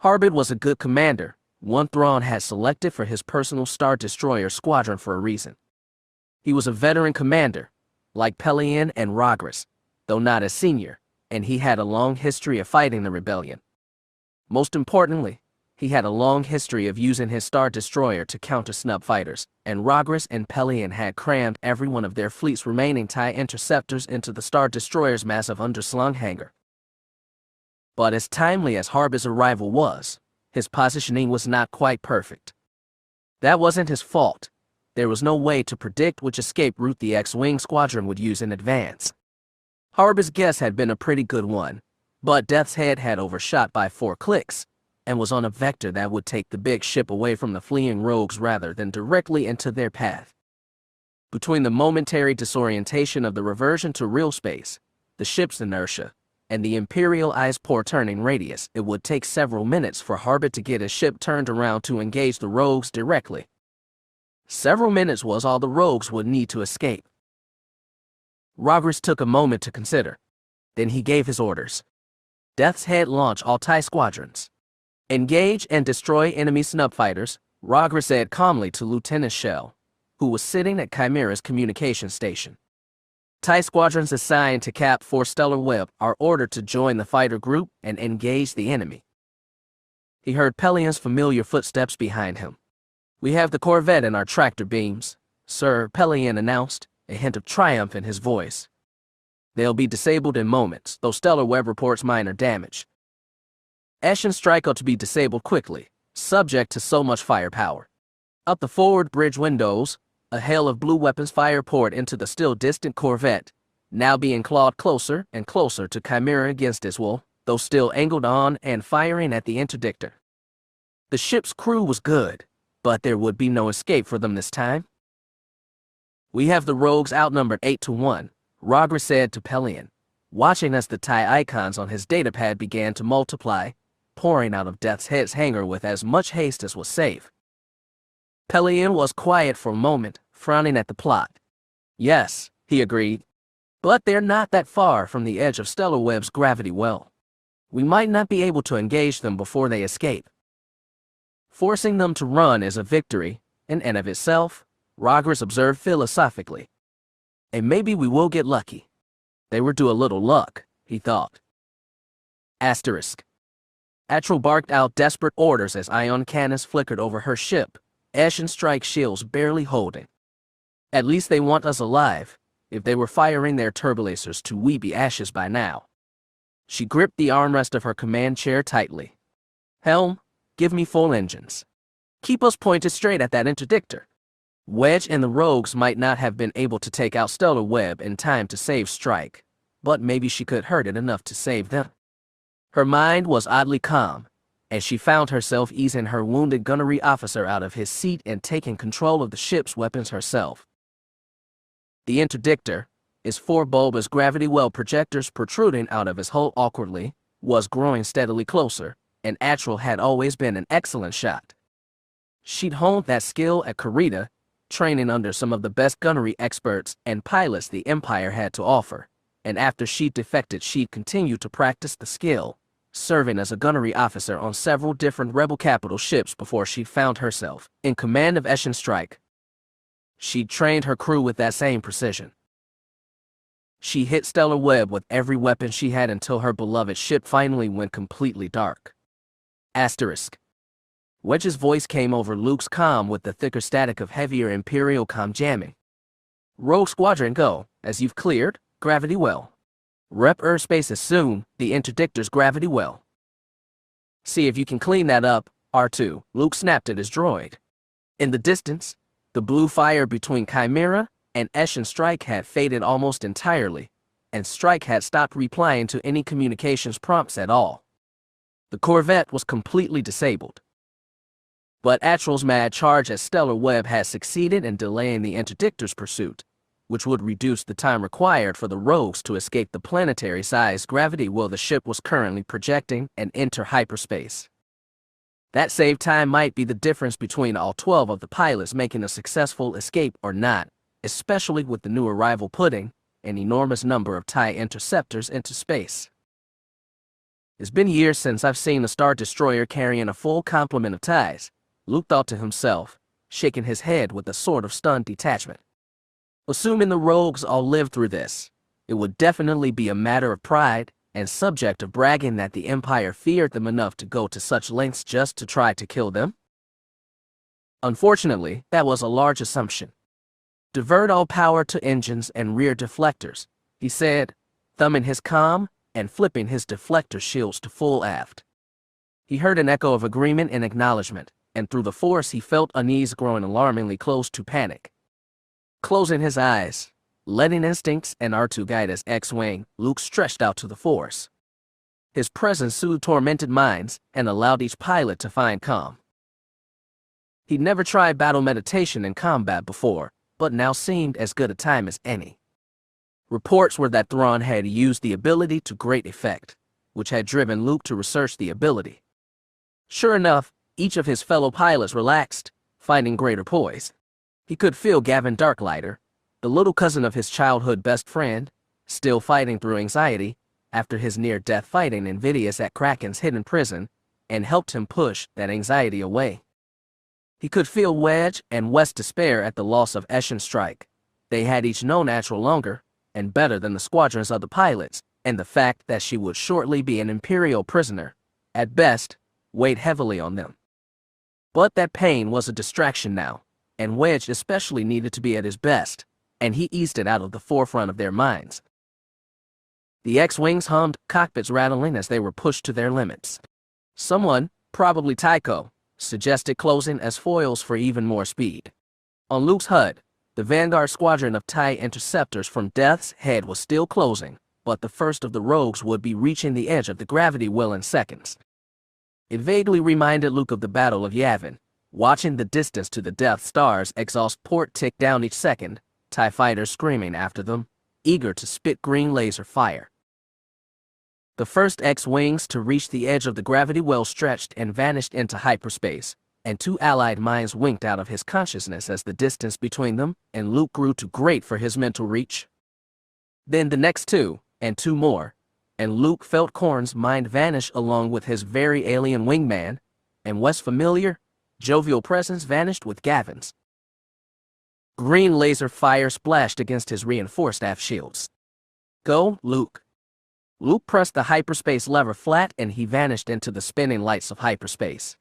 S1: Harba was a good commander, one Thrawn had selected for his personal Star Destroyer squadron for a reason. He was a veteran commander, like Pellaeon and Rogris, though not as senior, and he had a long history of fighting the rebellion. Most importantly, he had a long history of using his Star Destroyer to counter snub fighters, and Rogris and Pellaeon had crammed every one of their fleet's remaining TIE interceptors into the Star Destroyer's massive underslung hangar. But as timely as Harba's arrival was, his positioning was not quite perfect. That wasn't his fault. There was no way to predict which escape route the X-Wing squadron would use in advance. Harba's guess had been a pretty good one, but Death's Head had overshot by 4 clicks, and was on a vector that would take the big ship away from the fleeing rogues rather than directly into their path. Between the momentary disorientation of the reversion to real space, the ship's inertia, and the Imperial Eye's poor turning radius, it would take several minutes for Harba to get his ship turned around to engage the rogues directly. Several minutes was all the rogues would need to escape. Rogris took a moment to consider. Then he gave his orders. Death's Head launch all TIE squadrons. Engage and destroy enemy snub fighters, Rogris said calmly to Lieutenant Shell, who was sitting at Chimera's communication station. TIE squadrons assigned to Cap 4 Stellar Web are ordered to join the fighter group and engage the enemy. He heard Pellaeon's familiar footsteps behind him. "We have the Corvette in our tractor beams, sir," Pellaeon announced, a hint of triumph in his voice. "They'll be disabled in moments, though Stellar Web reports minor damage. Ashen Strike ought to be disabled quickly, subject to so much firepower." Out the forward bridge windows, a hail of blue weapons fire poured into the still distant Corvette, now being clawed closer and closer to Chimera against its will, though still angled on and firing at the interdictor. The ship's crew was good, but there would be no escape for them this time. "We have the rogues outnumbered 8-1, Karrde said to Pellaeon, watching as the TIE icons on his datapad began to multiply, pouring out of Death's Head's hangar with as much haste as was safe. Pellaeon was quiet for a moment, frowning at the plot. "Yes," he agreed, "but they're not that far from the edge of Stellar Web's gravity well. We might not be able to engage them before they escape. Forcing them to run is a victory, in and of itself," Karrde observed philosophically. "And maybe we will get lucky." They were due a little luck, he thought. Asterisk. Atril barked out desperate orders as ion cannons flickered over her ship, Ashen Strike shields barely holding. "At least they want us alive. If they were firing their turbolasers to we be ashes by now." She gripped the armrest of her command chair tightly. "Helm, give me full engines. Keep us pointed straight at that interdictor." Wedge and the rogues might not have been able to take out Stellar Web in time to save Strike, but maybe she could hurt it enough to save them. Her mind was oddly calm, as she found herself easing her wounded gunnery officer out of his seat and taking control of the ship's weapons herself. The interdictor, its four bulbous gravity well projectors protruding out of his hull awkwardly, was growing steadily closer, and Atril had always been an excellent shot. She'd honed that skill at Karrde, training under some of the best gunnery experts and pilots the Empire had to offer, and after she'd defected she'd continued to practice the skill, serving as a gunnery officer on several different Rebel capital ships before she found herself in command of Ashen Strike. She'd trained her crew with that same precision. She hit Stellar Web with every weapon she had until her beloved ship finally went completely dark. Asterisk. Wedge's voice came over Luke's comm with the thicker static of heavier Imperial comm jamming. "Rogue Squadron, go, as you've cleared, gravity well. Rep airspace is soon, the interdictor's gravity well. See if you can clean that up, R2, Luke snapped at his droid. In the distance, the blue fire between Chimera and Ashen Strike had faded almost entirely, and Strike had stopped replying to any communications prompts at all. The Corvette was completely disabled. But Atril's mad charge at Stellar Web had succeeded in delaying the interdictor's pursuit, which would reduce the time required for the rogues to escape the planetary-sized gravity well the ship was currently projecting and enter hyperspace. That saved time might be the difference between all 12 of the pilots making a successful escape or not, especially with the new arrival putting an enormous number of TIE interceptors into space. "It's been years since I've seen a Star Destroyer carrying a full complement of TIEs," Luke thought to himself, shaking his head with a sort of stunned detachment. Assuming the rogues all lived through this, it would definitely be a matter of pride and subject of bragging that the Empire feared them enough to go to such lengths just to try to kill them. Unfortunately, that was a large assumption. "Divert all power to engines and rear deflectors," he said, thumbing his comm and flipping his deflector shields to full aft. He heard an echo of agreement and acknowledgement, and through the force he felt unease growing alarmingly close to panic. Closing his eyes, letting instincts and R2 guide his X-Wing, Luke stretched out to the force. His presence soothed tormented minds and allowed each pilot to find calm. He'd never tried battle meditation in combat before, but now seemed as good a time as any. Reports were that Thrawn had used the ability to great effect, which had driven Luke to research the ability. Sure enough, each of his fellow pilots relaxed, finding greater poise. He could feel Gavin Darklighter, the little cousin of his childhood best friend, still fighting through anxiety after his near-death fighting Invidious at Kraken's hidden prison, and helped him push that anxiety away. He could feel Wedge and West's despair at the loss of Ashen Strike. They had each known Atril longer and better than the squadron's other pilots, and the fact that she would shortly be an Imperial prisoner, at best, weighed heavily on them. But that pain was a distraction now, and Wedge especially needed to be at his best, and he eased it out of the forefront of their minds. The X-Wings hummed, cockpits rattling as they were pushed to their limits. Someone, probably Tycho, suggested closing as foils for even more speed. On Luke's HUD, the Vanguard squadron of TIE interceptors from Death's Head was still closing, but the first of the rogues would be reaching the edge of the gravity well in seconds. It vaguely reminded Luke of the Battle of Yavin, watching the distance to the Death Star's exhaust port tick down each second, TIE fighters screaming after them, eager to spit green laser fire. The first X-Wings to reach the edge of the gravity well stretched and vanished into hyperspace, and two allied minds winked out of his consciousness as the distance between them and Luke grew too great for his mental reach. Then the next two, and two more, and Luke felt Korn's mind vanish along with his very alien wingman, and West's familiar, jovial presence vanished with Gavin's. Green laser fire splashed against his reinforced aft shields. Go, Luke. Luke pressed the hyperspace lever flat and he vanished into the spinning lights of hyperspace.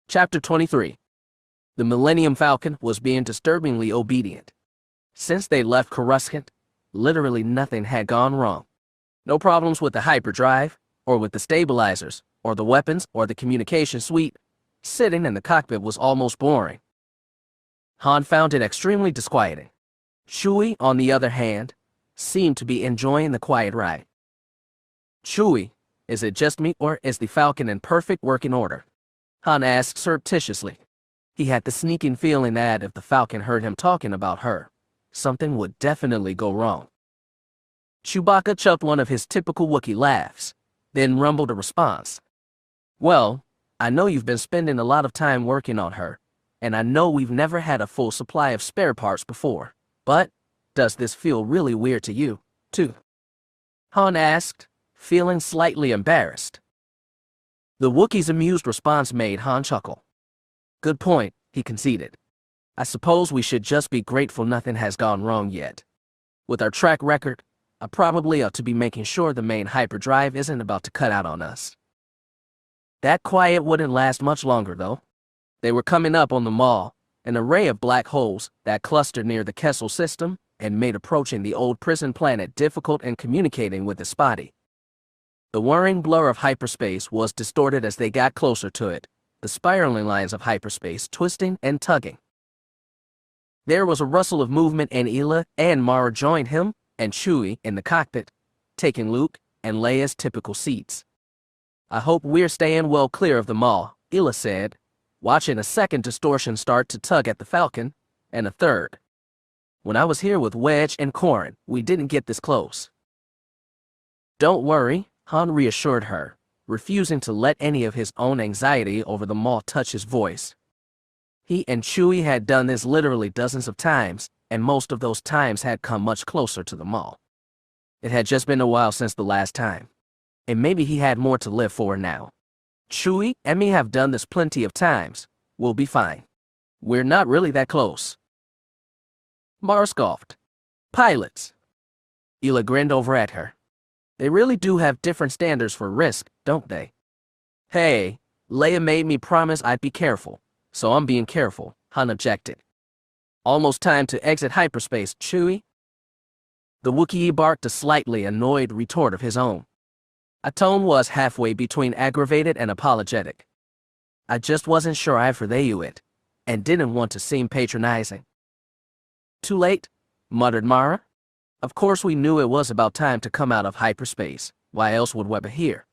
S1: Chapter 23. The Millennium Falcon was being disturbingly obedient. Since they left Coruscant, literally nothing had gone wrong. No problems with the hyperdrive, or with the stabilizers, or the weapons, or the communication suite. Sitting in the cockpit was almost boring. Han found it extremely disquieting. Chewie, on the other hand, seemed to be enjoying the quiet ride. Chewie, is it just me or is the Falcon in perfect working order? Han asked surreptitiously. He had the sneaking feeling that if the Falcon heard him talking about her, something would definitely go wrong. Chewbacca chucked one of his typical Wookiee laughs, then rumbled a response. Well, I know you've been spending a lot of time working on her, and I know we've never had a full supply of spare parts before, but does this feel really weird to you, too? Han asked, feeling slightly embarrassed. The Wookiee's amused response made Han chuckle. Good point, he conceded. I suppose we should just be grateful nothing has gone wrong yet. With our track record, I probably ought to be making sure the main hyperdrive isn't about to cut out on us. That quiet wouldn't last much longer, though. They were coming up on the Maw, an array of black holes that clustered near the Kessel system and made approaching the old prison planet difficult and communicating with the spotty. The whirring blur of hyperspace was distorted as they got closer to it, the spiraling lines of hyperspace twisting and tugging. There was a rustle of movement and Ila and Mara joined him and Chewie in the cockpit, taking Luke and Leia's typical seats. I hope we're staying well clear of the Maw, Ila said, watching a second distortion start to tug at the Falcon, and a third. When I was here with Wedge and Korn, we didn't get this close. Don't worry, Han reassured her, refusing to let any of his own anxiety over the Maw touch his voice. He and Chewie had done this literally dozens of times, and most of those times had come much closer to the Maw. It had just been a while since the last time, and maybe he had more to live for now. Chewie and me have done this plenty of times. We'll be fine. We're not really that close. Mara scoffed. Pilots. Ila grinned over at her. They really do have different standards for risk, don't they? Hey, Leia made me promise I'd be careful, so I'm being careful, Han objected. Almost time to exit hyperspace, Chewie. The Wookiee barked a slightly annoyed retort of his own. A tone was halfway between aggravated and apologetic. I just wasn't sure I fortheyed it, and didn't want to seem patronizing. Too late, muttered Mara. Of course we knew it was about time to come out of hyperspace. Why else would we be here?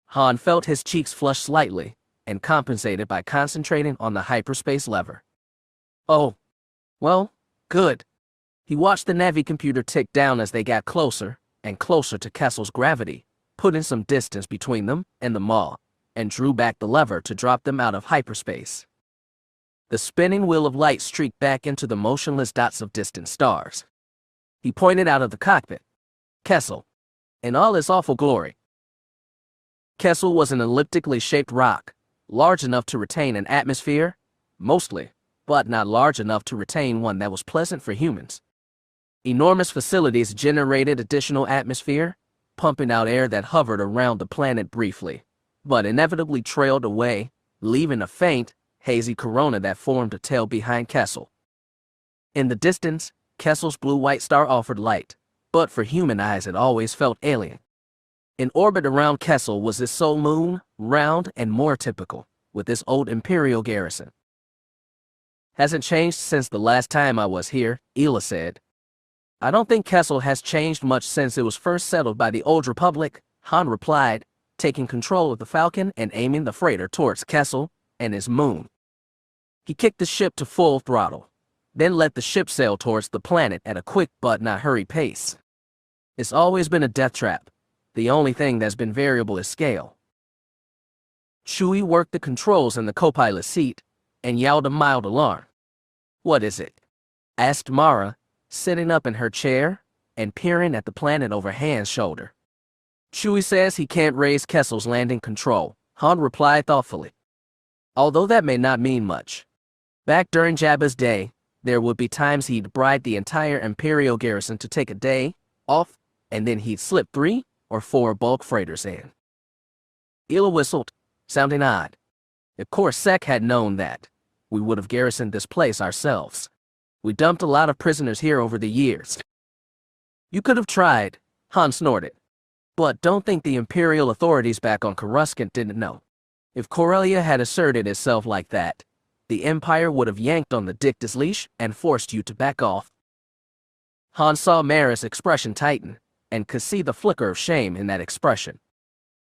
S1: Han felt his cheeks flush slightly, and compensated by concentrating on the hyperspace lever. Oh, well, good. He watched the Navi computer tick down as they got closer and closer to Kessel's gravity, putting some distance between them and the Maw, and drew back the lever to drop them out of hyperspace. The spinning wheel of light streaked back into the motionless dots of distant stars. He pointed out of the cockpit. Kessel. In all its awful glory. Kessel was an elliptically shaped rock, large enough to retain an atmosphere, mostly, but not large enough to retain one that was pleasant for humans. Enormous facilities generated additional atmosphere, pumping out air that hovered around the planet briefly, but inevitably trailed away, leaving a faint, hazy corona that formed a tail behind Kessel. In the distance, Kessel's blue-white star offered light, but for human eyes it always felt alien. In orbit around Kessel was this sole moon, round and more typical, with this old Imperial garrison. Hasn't changed since the last time I was here, Ela said. I don't think Kessel has changed much since it was first settled by the Old Republic, Han replied, taking control of the Falcon and aiming the freighter towards Kessel and his moon. He kicked the ship to full throttle, then let the ship sail towards the planet at a quick but not hurried pace. It's always been a death trap. The only thing that's been variable is scale. Chewie worked the controls in the co-pilot seat and yelled a mild alarm. What is it? Asked Mara, sitting up in her chair and peering at the planet over Han's shoulder. Chewie says he can't raise Kessel's landing control, Han replied thoughtfully. Although that may not mean much. Back during Jabba's day, there would be times he'd bribe the entire Imperial garrison to take a day off, and then he'd slip 3 or 4 bulk freighters in. Ela whistled, sounding odd. If Corsac had known that, we would have garrisoned this place ourselves. We dumped a lot of prisoners here over the years. You could have tried, Han snorted. But don't think the Imperial authorities back on Coruscant didn't know. If Corellia had asserted itself like that, the Empire would have yanked on the Dicta's leash and forced you to back off. Han saw Mara's expression tighten, and could see the flicker of shame in that expression.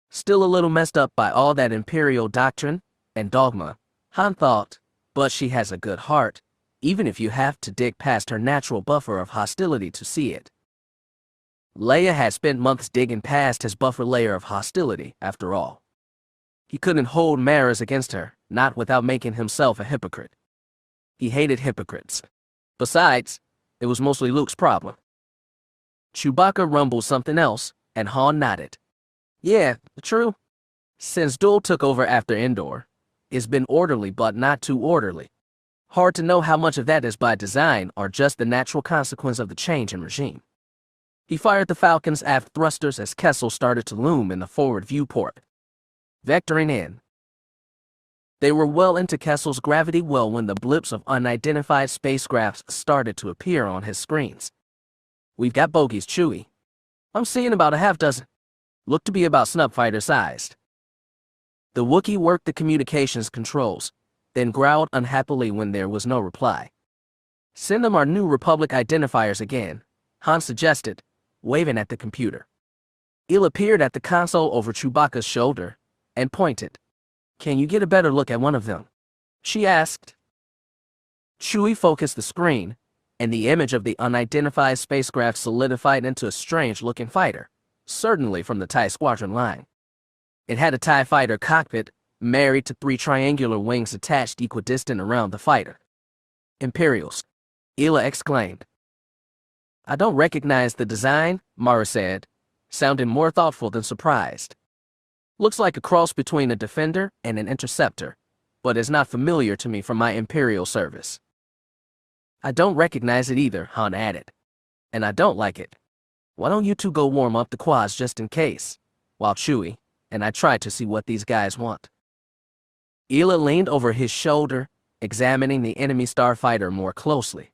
S1: Still a little messed up by all that Imperial doctrine and dogma, Han thought, but she has a good heart, even if you have to dig past her natural buffer of hostility to see it. Leia had spent months digging past his buffer layer of hostility, after all. He couldn't hold Mara's against her, not without making himself a hypocrite. He hated hypocrites. Besides, it was mostly Luke's problem. Chewbacca rumbled something else, and Han nodded. Yeah, true. Since Duel took over after Endor, it's been orderly but not too orderly. Hard to know how much of that is by design or just the natural consequence of the change in regime. He fired the Falcon's aft thrusters as Kessel started to loom in the forward viewport. Vectoring in. They were well into Kessel's gravity well when the blips of unidentified spacecrafts started to appear on his screens. We've got bogies, Chewie. I'm seeing about a half dozen. Look to be about snub fighter sized. The Wookiee worked the communications controls, then growled unhappily when there was no reply. Send them our new Republic identifiers again, Han suggested, waving at the computer. Ela peered at the console over Chewbacca's shoulder and pointed. Can you get a better look at one of them? She asked. Chewie focused the screen, and the image of the unidentified spacecraft solidified into a strange-looking fighter, certainly from the TIE Squadron line. It had a TIE fighter cockpit, married to 3 triangular wings attached equidistant around the fighter. Imperials, Ela exclaimed. I don't recognize the design, Mara said, sounding more thoughtful than surprised. Looks like a cross between a Defender and an Interceptor, but is not familiar to me from my Imperial service. I don't recognize it either, Han added. And I don't like it. Why don't you two go warm up the quads just in case, while Chewie and I try to see what these guys want. Ela leaned over his shoulder, examining the enemy starfighter more closely.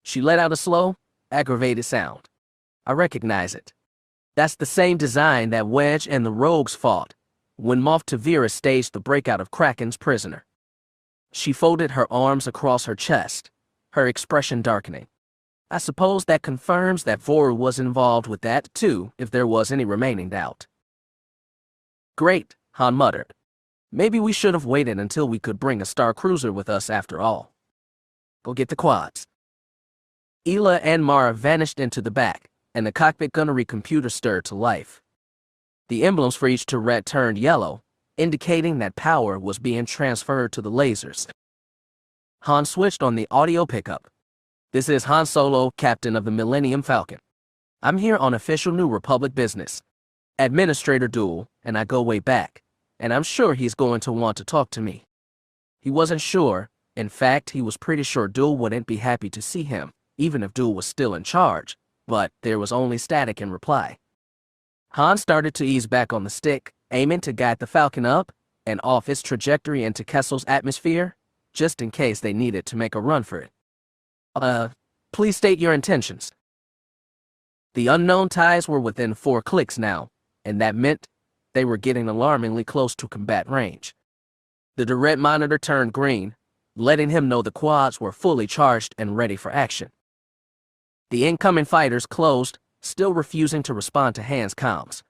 S1: She let out a slow, aggravated sound. I recognize it. That's the same design that Wedge and the Rogues fought when Moff Tavira staged the breakout of Kraken's prisoner. She folded her arms across her chest, her expression darkening. I suppose that confirms that Voru was involved with that, too, if there was any remaining doubt. Great, Han muttered. Maybe we should have waited until we could bring a Star Cruiser with us after all. Go get the quads. Ela and Mara vanished into the back, and the cockpit gunnery computer stirred to life. The emblems for each turret turned yellow, indicating that power was being transferred to the lasers. Han switched on the audio pickup. This is Han Solo, captain of the Millennium Falcon. I'm here on official New Republic business. Administrator Duel, and I go way back, and I'm sure he's going to want to talk to me. He wasn't sure. In fact, he was pretty sure Duel wouldn't be happy to see him, even if Duel was still in charge, but there was only static in reply. Han started to ease back on the stick, aiming to guide the Falcon up and off its trajectory into Kessel's atmosphere, just in case they needed to make a run for it. Please state your intentions. The unknown ties were within 4 clicks now, and that meant they were getting alarmingly close to combat range. The direct monitor turned green, letting him know the quads were fully charged and ready for action. The incoming fighters closed, still refusing to respond to Han's comms.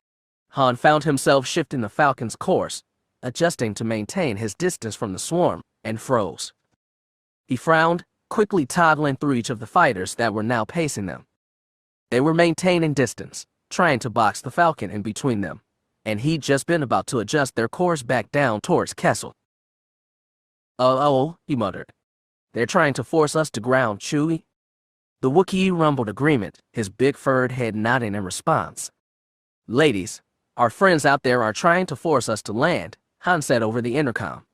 S1: Han found himself shifting the Falcon's course, adjusting to maintain his distance from the swarm, and froze. He frowned, quickly toggling through each of the fighters that were now pacing them. They were maintaining distance, trying to box the Falcon in between them, and he'd just been about to adjust their course back down towards Kessel. He muttered. They're trying to force us to ground Chewie? The Wookiee rumbled agreement, his big furred head nodding in response. Ladies, our friends out there are trying to force us to land, Han said over the intercom.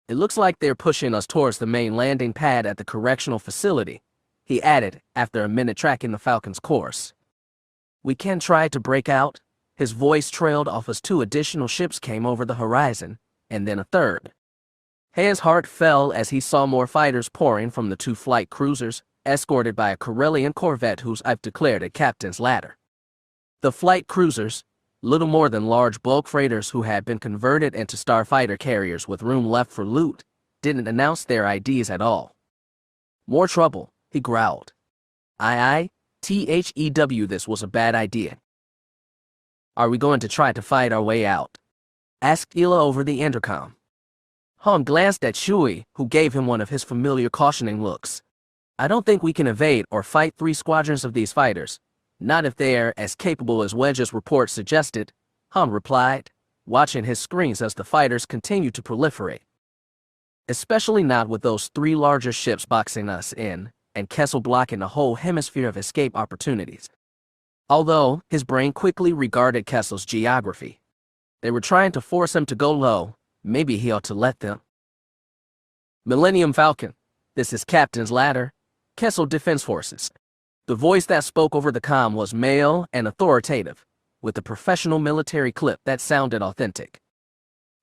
S1: It looks like they're pushing us towards the main landing pad at the correctional facility, he added after a minute tracking the Falcon's course. We can try to break out. His voice trailed off as 2 additional ships came over the horizon, and then a third. Han's heart fell as he saw more fighters pouring from the 2 flight cruisers, escorted by a Karrde corvette whose I've declared a captain's ladder. The flight cruisers, little more than large bulk freighters who had been converted into starfighter carriers with room left for loot, didn't announce their IDs at all. More trouble, he growled. THEW, this was a bad idea. Are we going to try to fight our way out? Asked Ila over the intercom. Han glanced at Chewie, who gave him one of his familiar cautioning looks. I don't think we can evade or fight 3 squadrons of these fighters. Not if they're as capable as Wedge's report suggested, Han replied, watching his screens as the fighters continued to proliferate. Especially not with those 3 larger ships boxing us in, and Kessel blocking the whole hemisphere of escape opportunities. Although, his brain quickly regarded Kessel's geography. They were trying to force him to go low, maybe he ought to let them. Millennium Falcon, this is Captain's Ladder, Kessel Defense Forces. The voice that spoke over the comm was male and authoritative, with a professional military clip that sounded authentic.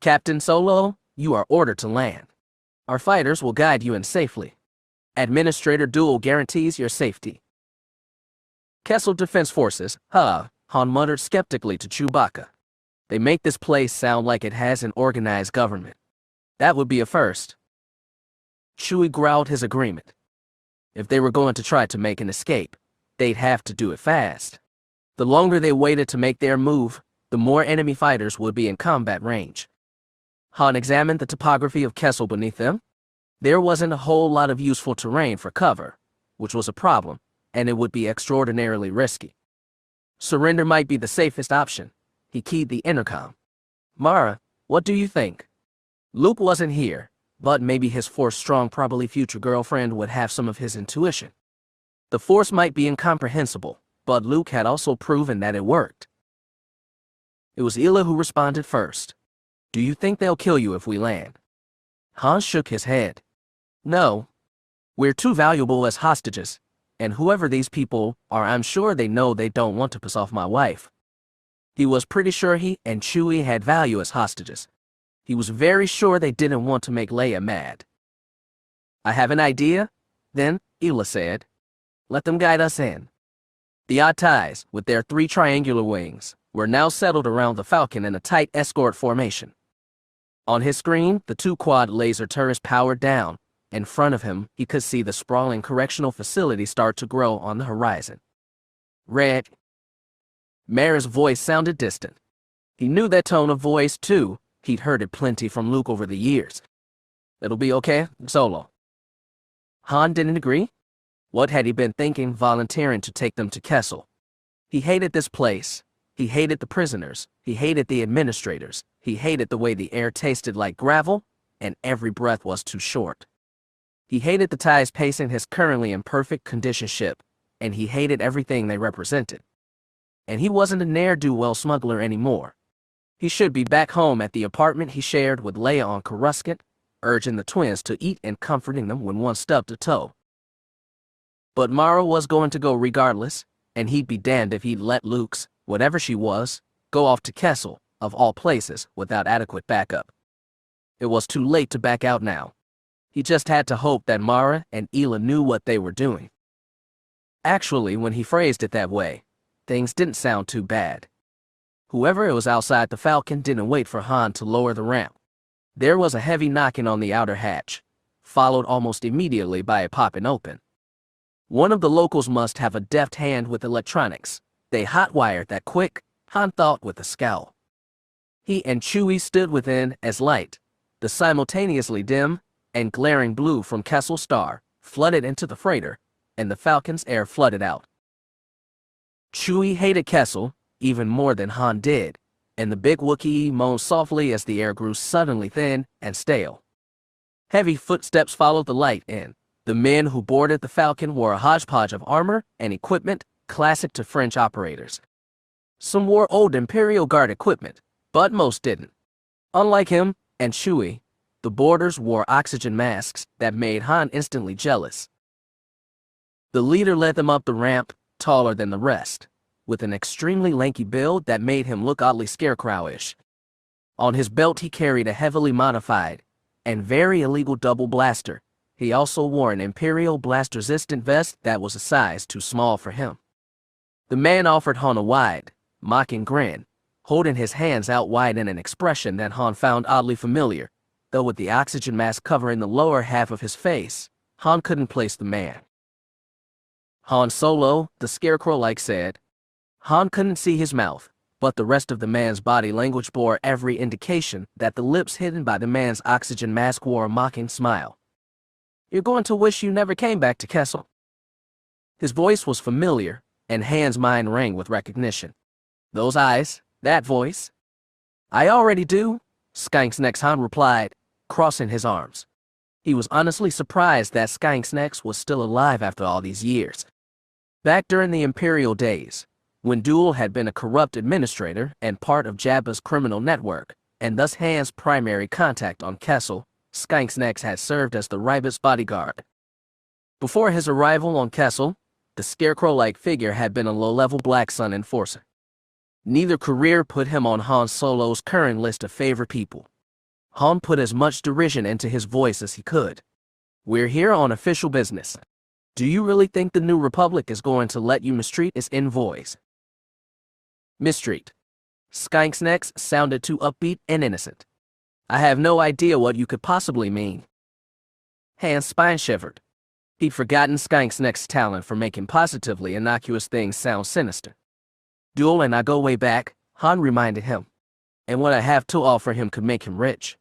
S1: Captain Solo, you are ordered to land. Our fighters will guide you in safely. Administrator Duel guarantees your safety. Kessel Defense Forces, Han muttered skeptically to Chewbacca. They make this place sound like it has an organized government. That would be a first. Chewie growled his agreement. If they were going to try to make an escape, they'd have to do it fast. The longer they waited to make their move, the more enemy fighters would be in combat range. Han examined the topography of Kessel beneath them. There wasn't a whole lot of useful terrain for cover, which was a problem, and it would be extraordinarily risky. Surrender might be the safest option. He keyed the intercom. Mara, what do you think? Luke wasn't here, but maybe his Force-strong, probably future girlfriend would have some of his intuition. The Force might be incomprehensible, but Luke had also proven that it worked. It was Ila who responded first. Do you think they'll kill you if we land? Han shook his head. No. We're too valuable as hostages, and whoever these people are, I'm sure they know they don't want to piss off my wife. He was pretty sure he and Chewie had value as hostages. He was very sure they didn't want to make Leia mad. I have an idea, then, Ila said. Let them guide us in. The odd ties, with their 3 triangular wings, were now settled around the Falcon in a tight escort formation. On his screen, the 2 quad laser turrets powered down. In front of him, he could see the sprawling correctional facility start to grow on the horizon. Red. Mara's voice sounded distant. He knew that tone of voice, too. He'd heard it plenty from Luke over the years. It'll be okay, Solo. Han didn't agree. What had he been thinking volunteering to take them to Kessel? He hated this place. He hated the prisoners. He hated the administrators. He hated the way the air tasted like gravel, and every breath was too short. He hated the ties pacing his currently in perfect condition ship, and he hated everything they represented. And he wasn't a ne'er-do-well smuggler anymore. He should be back home at the apartment he shared with Leia on Coruscant, urging the twins to eat and comforting them when one stubbed a toe. But Mara was going to go regardless, and he'd be damned if he'd let Luke's, whatever she was, go off to Kessel, of all places, without adequate backup. It was too late to back out now. He just had to hope that Mara and Ela knew what they were doing. Actually, when he phrased it that way, things didn't sound too bad. Whoever it was outside the Falcon didn't wait for Han to lower the ramp. There was a heavy knocking on the outer hatch, followed almost immediately by a popping open. One of the locals must have a deft hand with electronics. They hotwired that quick, Han thought with a scowl. He and Chewie stood within as light, the simultaneously dim and glaring blue from Kessel's star, flooded into the freighter, and the Falcon's air flooded out. Chewie hated Kessel even more than Han did, and the big Wookiee moaned softly as the air grew suddenly thin and stale. Heavy footsteps followed the light in. The men who boarded the Falcon wore a hodgepodge of armor and equipment classic to French operators. Some wore old Imperial Guard equipment, but most didn't. Unlike him and Chewie, the boarders wore oxygen masks that made Han instantly jealous. The leader led them up the ramp, taller than the rest, with an extremely lanky build that made him look oddly scarecrowish. On his belt he carried a heavily modified and very illegal double blaster. He also wore an Imperial blast-resistant vest that was a size too small for him. The man offered Han a wide, mocking grin, holding his hands out wide in an expression that Han found oddly familiar, though with the oxygen mask covering the lower half of his face, Han couldn't place the man. Han Solo, the scarecrow-like said. Han couldn't see his mouth, but the rest of the man's body language bore every indication that the lips hidden by the man's oxygen mask wore a mocking smile. You're going to wish you never came back to Kessel. His voice was familiar, and Han's mind rang with recognition. Those eyes, that voice. I already do, Skinksnex Han replied, crossing his arms. He was honestly surprised that Skinksnex was still alive after all these years. Back during the Imperial days, when Duel had been a corrupt administrator and part of Jabba's criminal network, and thus Han's primary contact on Kessel, Skinksnex had served as the Rybit's bodyguard. Before his arrival on Kessel, the scarecrow-like figure had been a low-level Black Sun enforcer. Neither career put him on Han Solo's current list of favorite people. Han put as much derision into his voice as he could. We're here on official business. Do you really think the New Republic is going to let you mistreat its envoys? Mistreat. Skinksnex sounded too upbeat and innocent. I have no idea what you could possibly mean. Han's spine shivered. He'd forgotten Skinksnex's talent for making positively innocuous things sound sinister. Duel and I go way back, Han reminded him. And what I have to offer him could make him rich.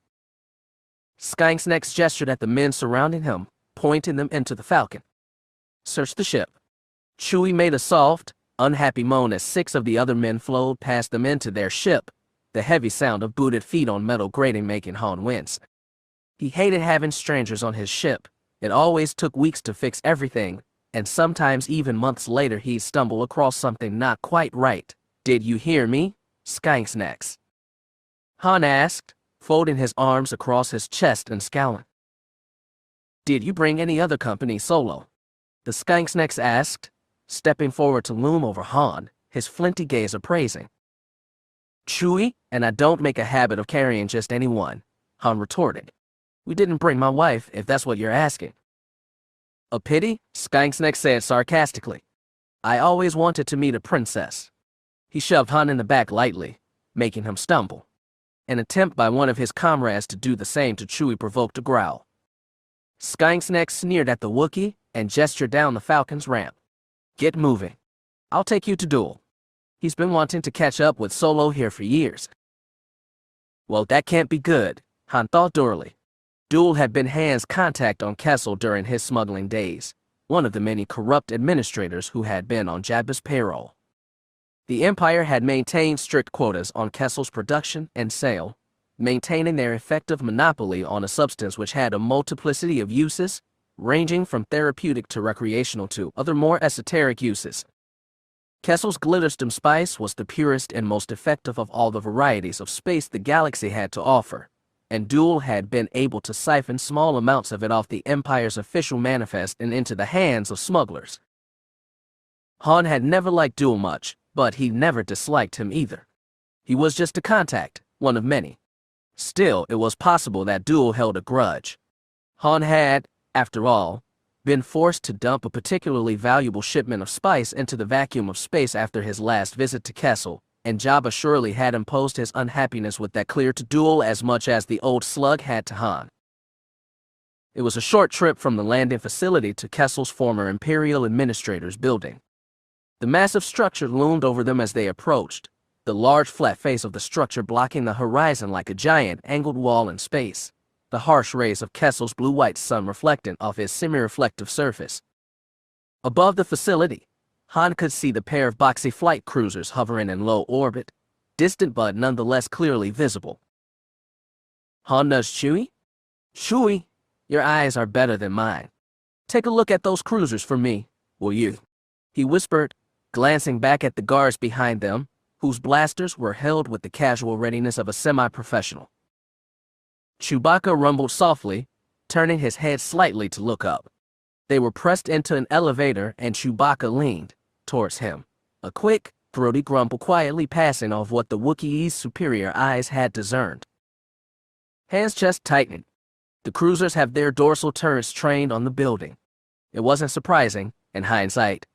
S1: Skinksnex gestured at the men surrounding him, pointing them into the Falcon. Search the ship. Chewie made a soft, unhappy moan as 6 of the other men flowed past them into their ship, the heavy sound of booted feet on metal grating making Han wince. He hated having strangers on his ship. It always took weeks to fix everything, and sometimes even months later he'd stumble across something not quite right. Did you hear me, Skinksnex? Han asked, folding his arms across his chest and scowling. Did you bring any other company solo? The Skinksnex asked, stepping forward to loom over Han, his flinty gaze appraising. Chewie, and I don't make a habit of carrying just anyone, Han retorted. We didn't bring my wife, if that's what you're asking. A pity, Skinksnex said sarcastically. I always wanted to meet a princess. He shoved Han in the back lightly, making him stumble. An attempt by one of his comrades to do the same to Chewie provoked a growl. Skinksnex sneered at the Wookiee and gestured down the Falcon's ramp. Get moving. I'll take you to Duel. He's been wanting to catch up with Solo here for years. Well, that can't be good, Han thought dourly. Duel had been Han's contact on Kessel during his smuggling days, one of the many corrupt administrators who had been on Jabba's payroll. The Empire had maintained strict quotas on Kessel's production and sale, maintaining their effective monopoly on a substance which had a multiplicity of uses, ranging from therapeutic to recreational to other more esoteric uses. Kessel's glitterstem spice was the purest and most effective of all the varieties of space the galaxy had to offer, and Duel had been able to siphon small amounts of it off the Empire's official manifest and into the hands of smugglers. Han had never liked Duel much, but he never disliked him either. He was just a contact, one of many. Still, it was possible that Duel held a grudge. Han had, after all, been forced to dump a particularly valuable shipment of spice into the vacuum of space after his last visit to Kessel, and Jabba surely had imposed his unhappiness with that clear to Duel as much as the old slug had to Han. It was a short trip from the landing facility to Kessel's former Imperial Administrator's building. The massive structure loomed over them as they approached, the large flat face of the structure blocking the horizon like a giant angled wall in space, the harsh rays of Kessel's blue-white sun reflecting off its semi-reflective surface. Above the facility, Han could see the pair of boxy flight cruisers hovering in low orbit, distant but nonetheless clearly visible. Han nudged Chewie. "Chewie, your eyes are better than mine. Take a look at those cruisers for me, will you?" he whispered, glancing back at the guards behind them, whose blasters were held with the casual readiness of a semi-professional. Chewbacca rumbled softly, turning his head slightly to look up. They were pressed into an elevator and Chewbacca leaned towards him, a quick, throaty grumble quietly passing off what the Wookiee's superior eyes had discerned. Han's chest tightened. The cruisers have their dorsal turrets trained on the building. It wasn't surprising, in hindsight.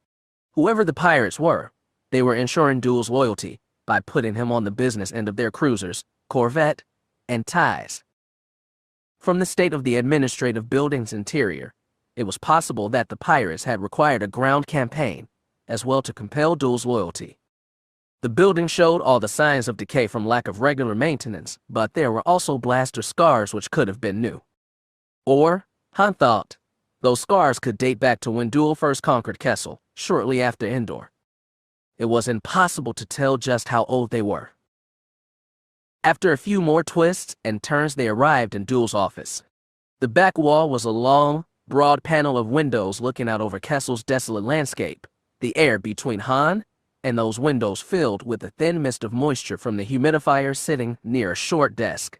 S1: Whoever the pirates were, they were ensuring Duel's loyalty by putting him on the business end of their cruisers, corvette, and ties. From the state of the administrative building's interior, it was possible that the pirates had required a ground campaign, as well to compel Duel's loyalty. The building showed all the signs of decay from lack of regular maintenance, but there were also blaster scars which could have been new. Or, Han thought, those scars could date back to when Duel first conquered Kessel, shortly after Endor. It was impossible to tell just how old they were. After a few more twists and turns, they arrived in Duel's office. The back wall was a long, broad panel of windows looking out over Kessel's desolate landscape, the air between Han and those windows filled with a thin mist of moisture from the humidifier sitting near a short desk.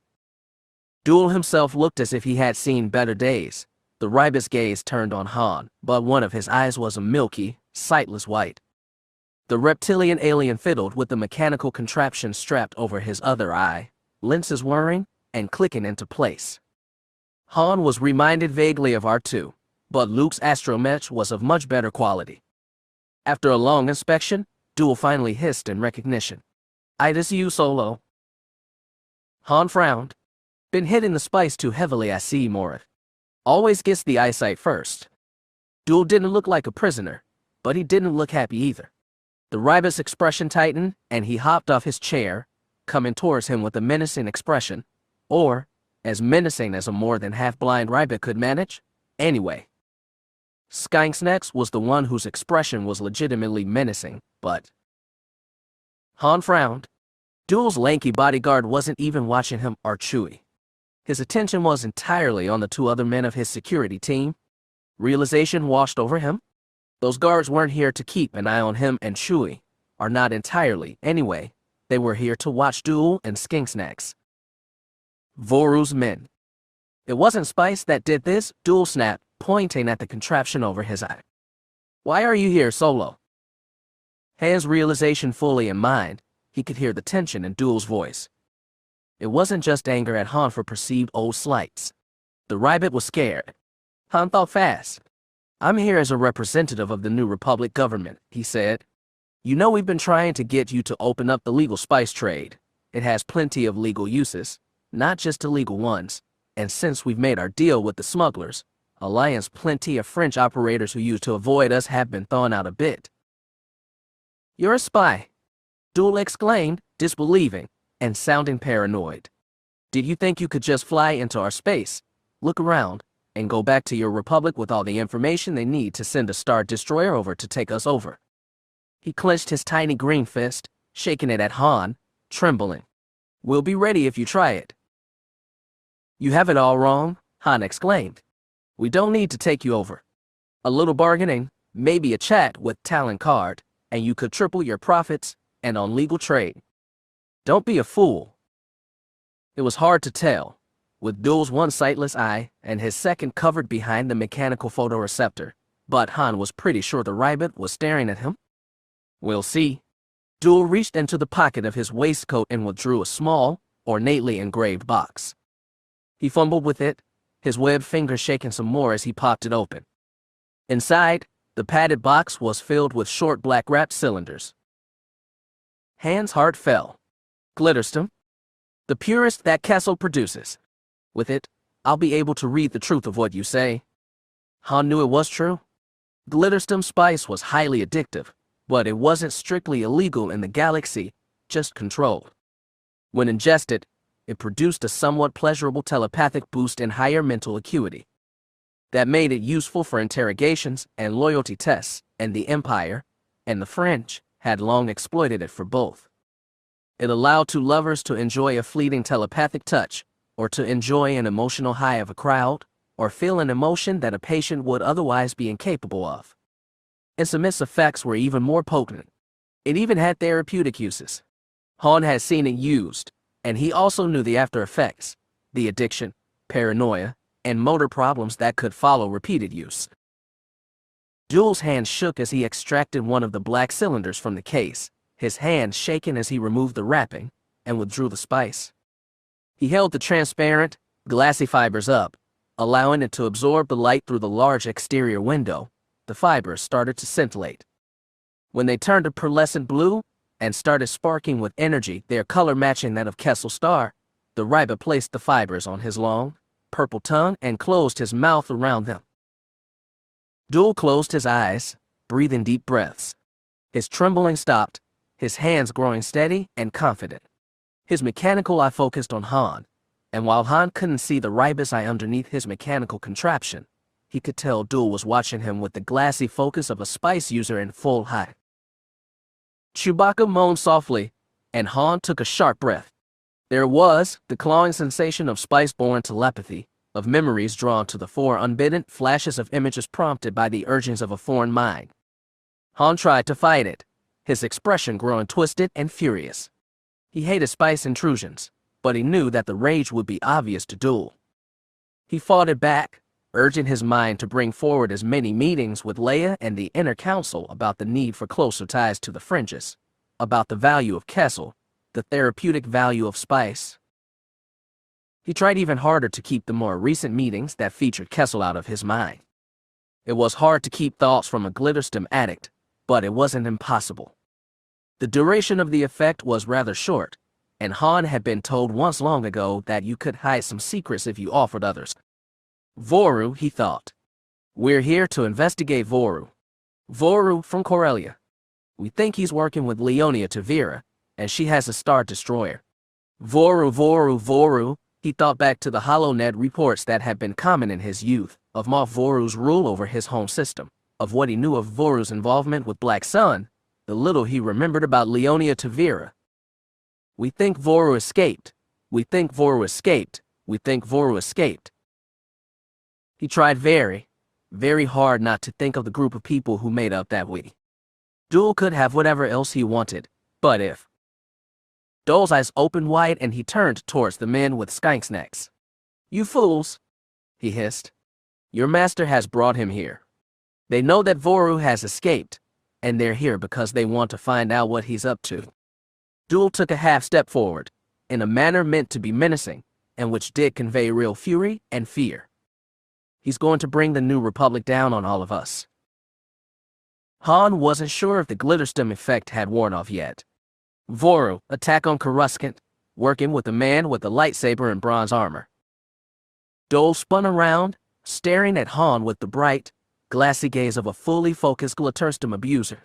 S1: Duel himself looked as if he had seen better days. The ribous gaze turned on Han, but one of his eyes was a milky, sightless white. The reptilian alien fiddled with the mechanical contraption strapped over his other eye, lenses whirring and clicking into place. Han was reminded vaguely of R2, but Luke's astromech was of much better quality. After a long inspection, Duel finally hissed in recognition. "It you, Solo." Han frowned. "Been hitting the spice too heavily, I see, Morit. Always gets the eyesight first." Duel didn't look like a prisoner, but he didn't look happy either. The ribous expression tightened, and he hopped off his chair, coming towards him with a menacing expression, or as menacing as a more than half-blind rabbit could manage. Anyway, Skinksnacks was the one whose expression was legitimately menacing, but... Han frowned. Duel's lanky bodyguard wasn't even watching him or Chewie. His attention was entirely on the two other men of his security team. Realization washed over him. Those guards weren't here to keep an eye on him and Chewie, or not entirely, anyway. They were here to watch Duel and Skinksnacks. Voru's men. It wasn't spice that did this, Duel snapped, pointing at the contraption over his eye. "Why are you here, Solo?" Han's realization fully in mind, he could hear the tension in Duel's voice. It wasn't just anger at Han for perceived old slights. The rabbit was scared. Han thought fast. "I'm here as a representative of the New Republic government," he said. "You know we've been trying to get you to open up the legal spice trade. It has plenty of legal uses, not just illegal ones. And since we've made our deal with the smugglers, Alliance, plenty of French operators who used to avoid us have been thawing out a bit." "You're a spy," Duel exclaimed, disbelieving and sounding paranoid. "Did you think you could just fly into our space, look around, and go back to your Republic with all the information they need to send a Star Destroyer over to take us over?" He clenched his tiny green fist, shaking it at Han, trembling. "We'll be ready if you try it." "You have it all wrong," Han exclaimed. "We don't need to take you over. A little bargaining, maybe a chat with Talon Karrde, and you could triple your profits and on legal trade. Don't be a fool." It was hard to tell, with Duel's one sightless eye and his second covered behind the mechanical photoreceptor, but Han was pretty sure the rabbit was staring at him. "We'll see." Duel reached into the pocket of his waistcoat and withdrew a small, ornately engraved box. He fumbled with it, his webbed fingers shaking some more as he popped it open. Inside, the padded box was filled with short black wrapped cylinders. Han's heart fell. Glitterstim, the purest that Kessel produces. With it, I'll be able to read the truth of what you say. Han knew it was true. Glitterstim spice was highly addictive, but it wasn't strictly illegal in the galaxy, just controlled. When ingested, it produced a somewhat pleasurable telepathic boost in higher mental acuity. That made it useful for interrogations and loyalty tests, and the Empire, and the French, had long exploited it for both. It allowed two lovers to enjoy a fleeting telepathic touch, or to enjoy an emotional high of a crowd, or feel an emotion that a patient would otherwise be incapable of. Its immense effects were even more potent. It even had therapeutic uses. Han had seen it used, and he also knew the after effects, the addiction, paranoia, and motor problems that could follow repeated use. Duel's hand shook as he extracted one of the black cylinders from the case, his hand shaking as he removed the wrapping and withdrew the spice. He held the transparent, glassy fibers up, allowing it to absorb the light through the large exterior window. The fibers started to scintillate. When they turned a pearlescent blue and started sparking with energy, their color matching that of Kessel's star, the Ryba placed the fibers on his long, purple tongue and closed his mouth around them. Duel closed his eyes, breathing deep breaths. His trembling stopped, his hands growing steady and confident. His mechanical eye focused on Han, and while Han couldn't see the Ryba's eye underneath his mechanical contraption, he could tell Duel was watching him with the glassy focus of a spice user in full high. Chewbacca moaned softly, and Han took a sharp breath. There was the clawing sensation of spice-born telepathy, of memories drawn to the fore unbidden, flashes of images prompted by the urgings of a foreign mind. Han tried to fight it, his expression growing twisted and furious. He hated spice intrusions, but he knew that the rage would be obvious to Duel. He fought it back, urging his mind to bring forward as many meetings with Leia and the Inner Council about the need for closer ties to the fringes, about the value of Kessel, the therapeutic value of spice. He tried even harder to keep the more recent meetings that featured Kessel out of his mind. It was hard to keep thoughts from a glitterstim addict, but it wasn't impossible. The duration of the effect was rather short, and Han had been told once long ago that you could hide some secrets if you offered others. Voru, he thought. We're here to investigate Voru. Voru from Corellia. We think he's working with Leonia Tavira, and she has a Star Destroyer. Voru. He thought back to the HoloNet reports that had been common in his youth, of Moff Voru's rule over his home system, of what he knew of Voru's involvement with Black Sun, the little he remembered about Leonia Tavira. We think Voru escaped. We think Voru escaped. We think Voru escaped. He tried very, very hard not to think of the group of people who made up that we. Duel could have whatever else he wanted, but if. Duel's eyes opened wide and he turned towards the men with skinks' necks. You fools, he hissed. Your master has brought him here. They know that Voru has escaped, and they're here because they want to find out what he's up to. Duel took a half step forward, in a manner meant to be menacing, and which did convey real fury and fear. He's going to bring the New Republic down on all of us. Han wasn't sure if the glitterstim effect had worn off yet. Voru, attack on Coruscant, working with a man with a lightsaber and bronze armor. Duel spun around, staring at Han with the bright, glassy gaze of a fully focused glitterstim abuser.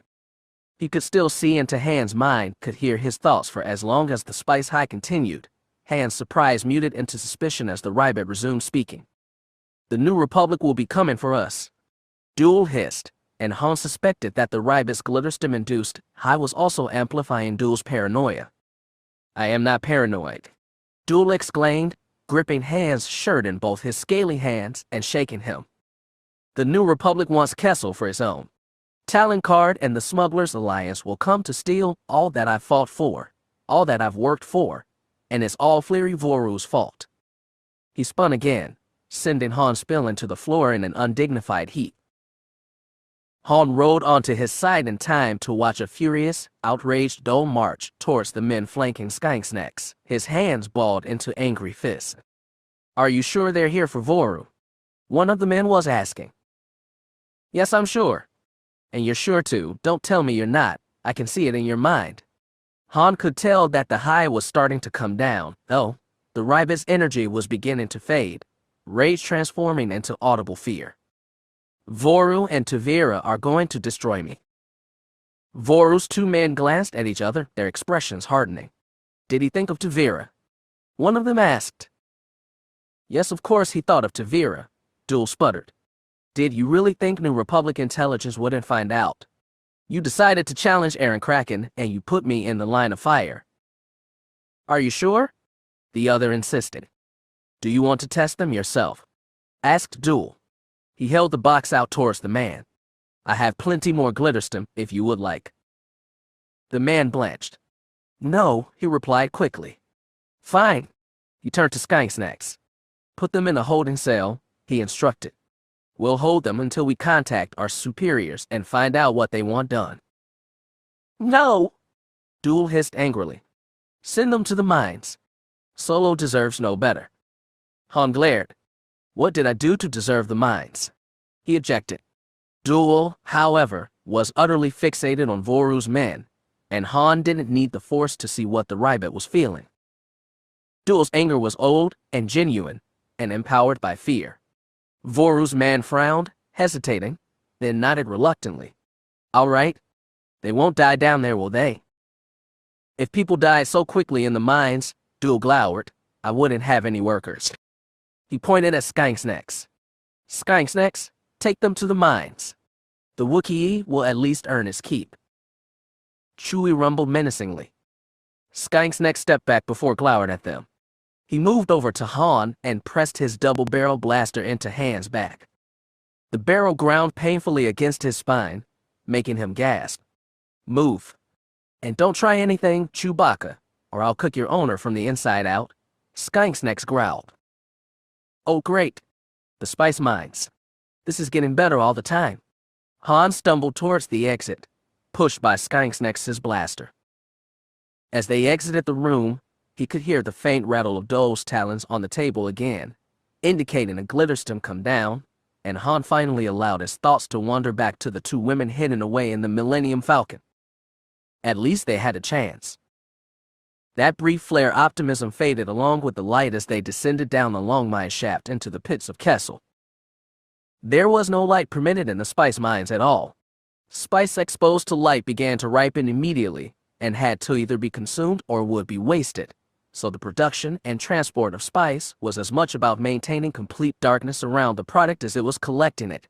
S1: He could still see into Han's mind, could hear his thoughts for as long as the spice high continued. Han's surprise muted into suspicion as the Rybat resumed speaking. The New Republic will be coming for us. Duel hissed, and Han suspected that the Rybat's glitterstim-induced high was also amplifying Duel's paranoia. I am not paranoid, Duel exclaimed, gripping Han's shirt in both his scaly hands and shaking him. The New Republic wants Kessel for its own. Talon Karrde and the Smugglers Alliance will come to steal all that I've fought for, all that I've worked for, and it's all Fleary Voru's fault. He spun again, sending Han spilling to the floor in an undignified heap. Han rode onto his side in time to watch a furious, outraged Dole march towards the men flanking Skinksnacks, his hands balled into angry fists. "Are you sure they're here for Voru?" one of the men was asking. "Yes, I'm sure." "And you're sure too. Don't tell me you're not. I can see it in your mind." Han could tell that the high was starting to come down, though. The Rybit's energy was beginning to fade, rage transforming into audible fear. "Voru and Tavira are going to destroy me." Voru's two men glanced at each other, their expressions hardening. Did he think of Tavira? One of them asked. Yes, of course he thought of Tavira. Duel sputtered. Did you really think New Republic intelligence wouldn't find out? You decided to challenge Aaron Kraken, and you put me in the line of fire. Are you sure? The other insisted. Do you want to test them yourself? Asked Duel. He held the box out towards the man. I have plenty more glitterstim, if you would like. The man blanched. No, he replied quickly. Fine. He turned to Skinksnacks. Put them in a holding cell, he instructed. We'll hold them until we contact our superiors and find out what they want done. No! Duel hissed angrily. Send them to the mines. Solo deserves no better. Han glared. What did I do to deserve the mines? He objected. Duel, however, was utterly fixated on Voru's men, and Han didn't need the Force to see what the Rybit was feeling. Duel's anger was old and genuine, and empowered by fear. Voru's man frowned, hesitating, then nodded reluctantly. All right. They won't die down there, will they? If people died so quickly in the mines, Duel glowered, I wouldn't have any workers. He pointed at Skinksnacks. Skinksnacks, take them to the mines. The Wookiee will at least earn his keep. Chewie rumbled menacingly. Skinksnacks stepped back before glowered at them. He moved over to Han and pressed his double-barrel blaster into Han's back. The barrel ground painfully against his spine, making him gasp. Move. And don't try anything, Chewbacca, or I'll cook your owner from the inside out, Skinksnacks growled. Oh great. The spice mines. This is getting better all the time. Han stumbled towards the exit, pushed by Skinksnacks' blaster. As they exited the room, he could hear the faint rattle of Dole's talons on the table again, indicating a glitterstim come down, and Han finally allowed his thoughts to wander back to the two women hidden away in the Millennium Falcon. At least they had a chance. That brief flare optimism faded along with the light as they descended down the long mine shaft into the pits of Kessel. There was no light permitted in the spice mines at all. Spice exposed to light began to ripen immediately and had to either be consumed or would be wasted. So the production and transport of spice was as much about maintaining complete darkness around the product as it was collecting it.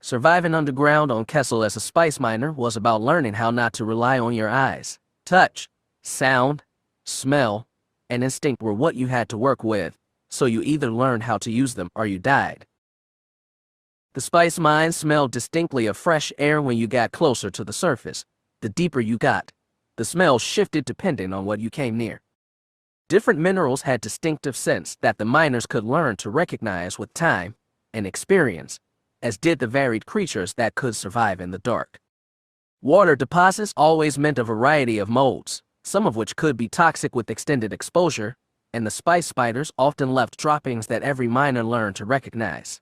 S1: Surviving underground on Kessel as a spice miner was about learning how not to rely on your eyes. Touch, sound, smell, and instinct were what you had to work with, so you either learned how to use them or you died. The spice mines smelled distinctly of fresh air when you got closer to the surface. The deeper you got, the smell shifted depending on what you came near. Different minerals had distinctive scents that the miners could learn to recognize with time and experience, as did the varied creatures that could survive in the dark. Water deposits always meant a variety of molds, some of which could be toxic with extended exposure, and the spice spiders often left droppings that every miner learned to recognize.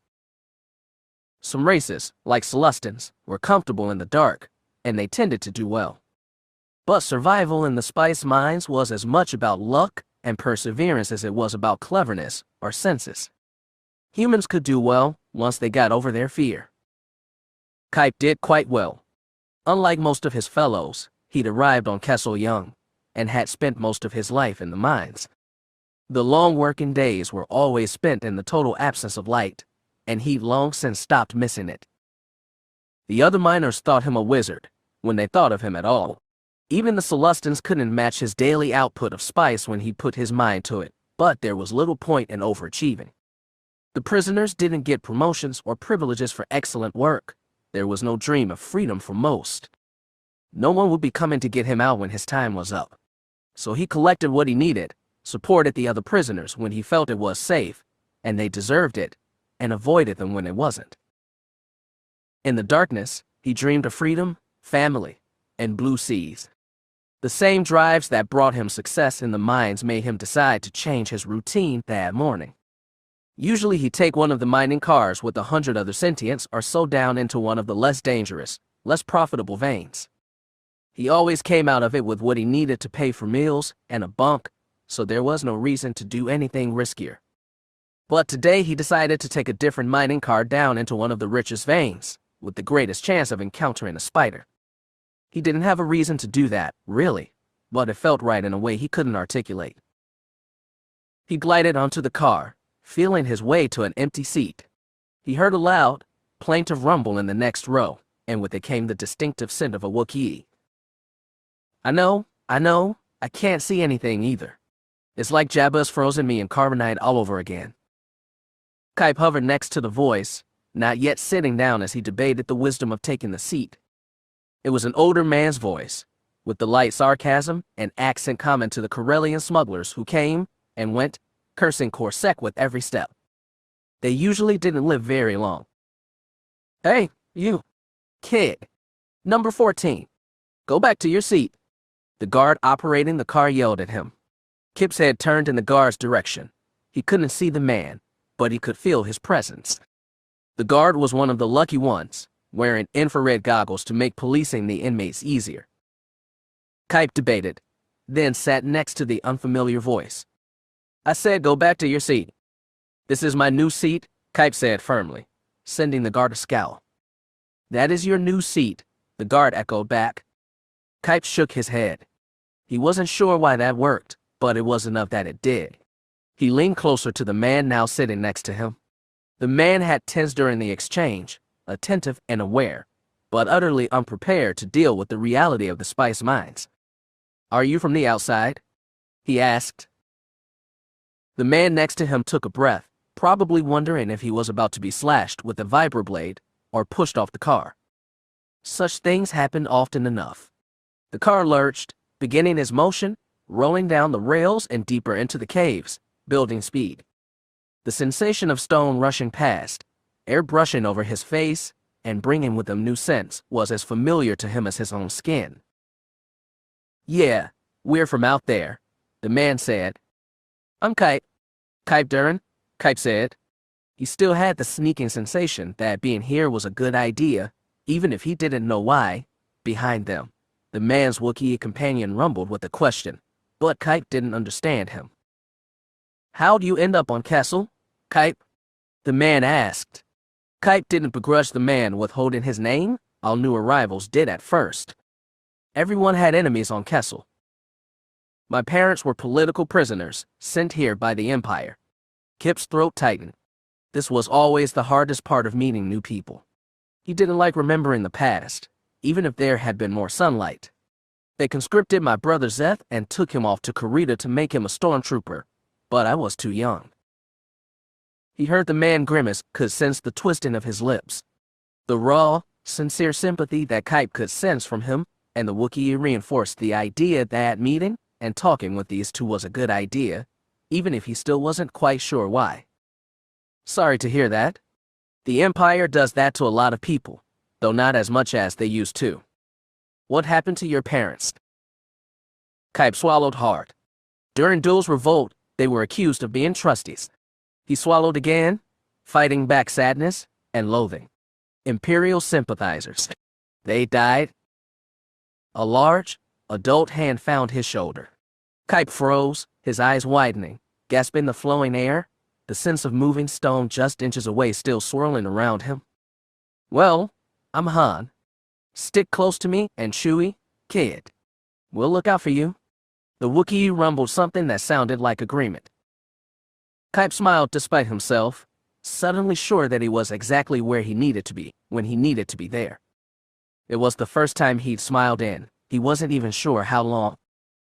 S1: Some races, like Celestins, were comfortable in the dark, and they tended to do well. But survival in the spice mines was as much about luck and perseverance as it was about cleverness or senses. Humans could do well once they got over their fear. Kype did quite well. Unlike most of his fellows, he'd arrived on Kessel young, and had spent most of his life in the mines. The long working days were always spent in the total absence of light, and he'd long since stopped missing it. The other miners thought him a wizard, when they thought of him at all. Even the Celestins couldn't match his daily output of spice when he put his mind to it, but there was little point in overachieving. The prisoners didn't get promotions or privileges for excellent work. There was no dream of freedom for most. No one would be coming to get him out when his time was up. So he collected what he needed, supported the other prisoners when he felt it was safe, and they deserved it, and avoided them when it wasn't. In the darkness, He dreamed of freedom, family, and blue seas. The same drives that brought him success in the mines made him decide to change his routine that morning. Usually he'd take one of the mining cars with 100 other sentients or so down into one of the less dangerous, less profitable veins. He always came out of it with what he needed to pay for meals and a bunk, so there was no reason to do anything riskier. But today he decided to take a different mining car down into one of the richest veins, with the greatest chance of encountering a spider. He didn't have a reason to do that, really, but it felt right in a way he couldn't articulate. He glided onto the car, feeling his way to an empty seat. He heard a loud, plaintive rumble in the next row, and with it came the distinctive scent of a Wookiee. I know, I can't see anything either. It's like Jabba's frozen me in carbonite all over again. Karrde hovered next to the voice, not yet sitting down as he debated the wisdom of taking the seat. It was an older man's voice, with the light sarcasm and accent common to the Corellian smugglers who came and went, cursing Corsac with every step. They usually didn't live very long. Hey, you, kid. Number 14. Go back to your seat. The guard operating the car yelled at him. Kip's head turned in the guard's direction. He couldn't see the man, but he could feel his presence. The guard was one of the lucky ones, wearing infrared goggles to make policing the inmates easier. Karrde debated, then sat next to the unfamiliar voice. I said go back to your seat. This is my new seat, Karrde said firmly, sending the guard a scowl. That is your new seat, the guard echoed back. Karrde shook his head. He wasn't sure why that worked, but it was enough that it did. He leaned closer to the man now sitting next to him. The man had tensed during the exchange, attentive and aware, but utterly unprepared to deal with the reality of the spice mines. Are you from the outside? He asked. The man next to him took a breath, probably wondering if he was about to be slashed with a vibroblade or pushed off the car. Such things happened often enough. The car lurched, beginning its motion, rolling down the rails and deeper into the caves, building speed. The sensation of stone rushing past, air brushing over his face, and bringing with them new scents was as familiar to him as his own skin. Yeah, we're from out there, the man said. I'm Karrde. Karrde Duran, Karrde said. He still had the sneaking sensation that being here was a good idea, even if he didn't know why. Behind them, the man's Wookiee companion rumbled with a question, but Karrde didn't understand him. How'd you end up on Kessel, Karrde? The man asked. Karrde didn't begrudge the man withholding his name. All new arrivals did at first. Everyone had enemies on Kessel. My parents were political prisoners, sent here by the Empire. Kip's throat tightened. This was always the hardest part of meeting new people. He didn't like remembering the past, even if there had been more sunlight. They conscripted my brother Zeth and took him off to Karrde to make him a stormtrooper, but I was too young. He heard the man grimace, could sense the twisting of his lips. The raw, sincere sympathy that Karrde could sense from him and the Wookiee reinforced the idea that meeting and talking with these two was a good idea, even if he still wasn't quite sure why. Sorry to hear that. The Empire does that to a lot of people, though not as much as they used to. What happened to your parents? Karrde swallowed hard. During Duel's revolt, they were accused of being trusties. He swallowed again, fighting back sadness and loathing. Imperial sympathizers. They died. A large, adult hand found his shoulder. Karrde froze, his eyes widening, gasping the flowing air, the sense of moving stone just inches away still swirling around him. Well, I'm Han. Stick close to me and Chewie, kid. We'll look out for you. The Wookiee rumbled something that sounded like agreement. Karrde smiled despite himself, suddenly sure that he was exactly where he needed to be, when he needed to be there. It was the first time he'd smiled in. He wasn't even sure how long.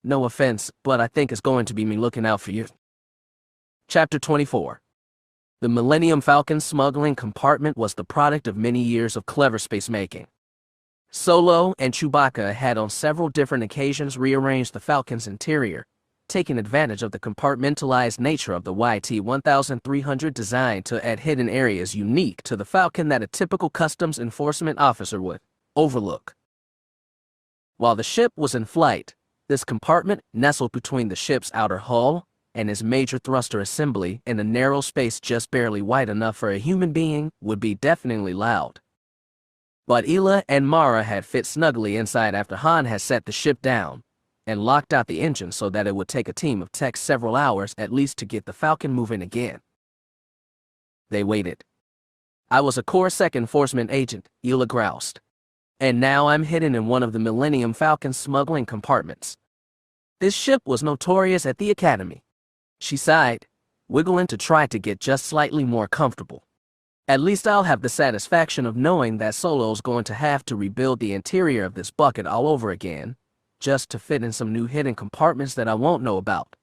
S1: No offense, but I think it's going to be me looking out for you. Chapter 24. The Millennium Falcon's smuggling compartment was the product of many years of clever spacemaking. Solo and Chewbacca had on several different occasions rearranged the Falcon's interior, taking advantage of the compartmentalized nature of the YT-1300 design to add hidden areas unique to the Falcon that a typical customs enforcement officer would. overlook. While the ship was in flight, this compartment nestled between the ship's outer hull and its major thruster assembly in a narrow space just barely wide enough for a human being would be deafeningly loud. But Ela and Mara had fit snugly inside after Han had set the ship down and locked out the engine so that it would take a team of techs several hours at least to get the Falcon moving again. They waited. I was a Corps enforcement agent, Ela groused. And now I'm hidden in one of the Millennium Falcon's smuggling compartments. This ship was notorious at the Academy. She sighed, wiggling to try to get just slightly more comfortable. At least I'll have the satisfaction of knowing that Solo's going to have to rebuild the interior of this bucket all over again, just to fit in some new hidden compartments that I won't know about.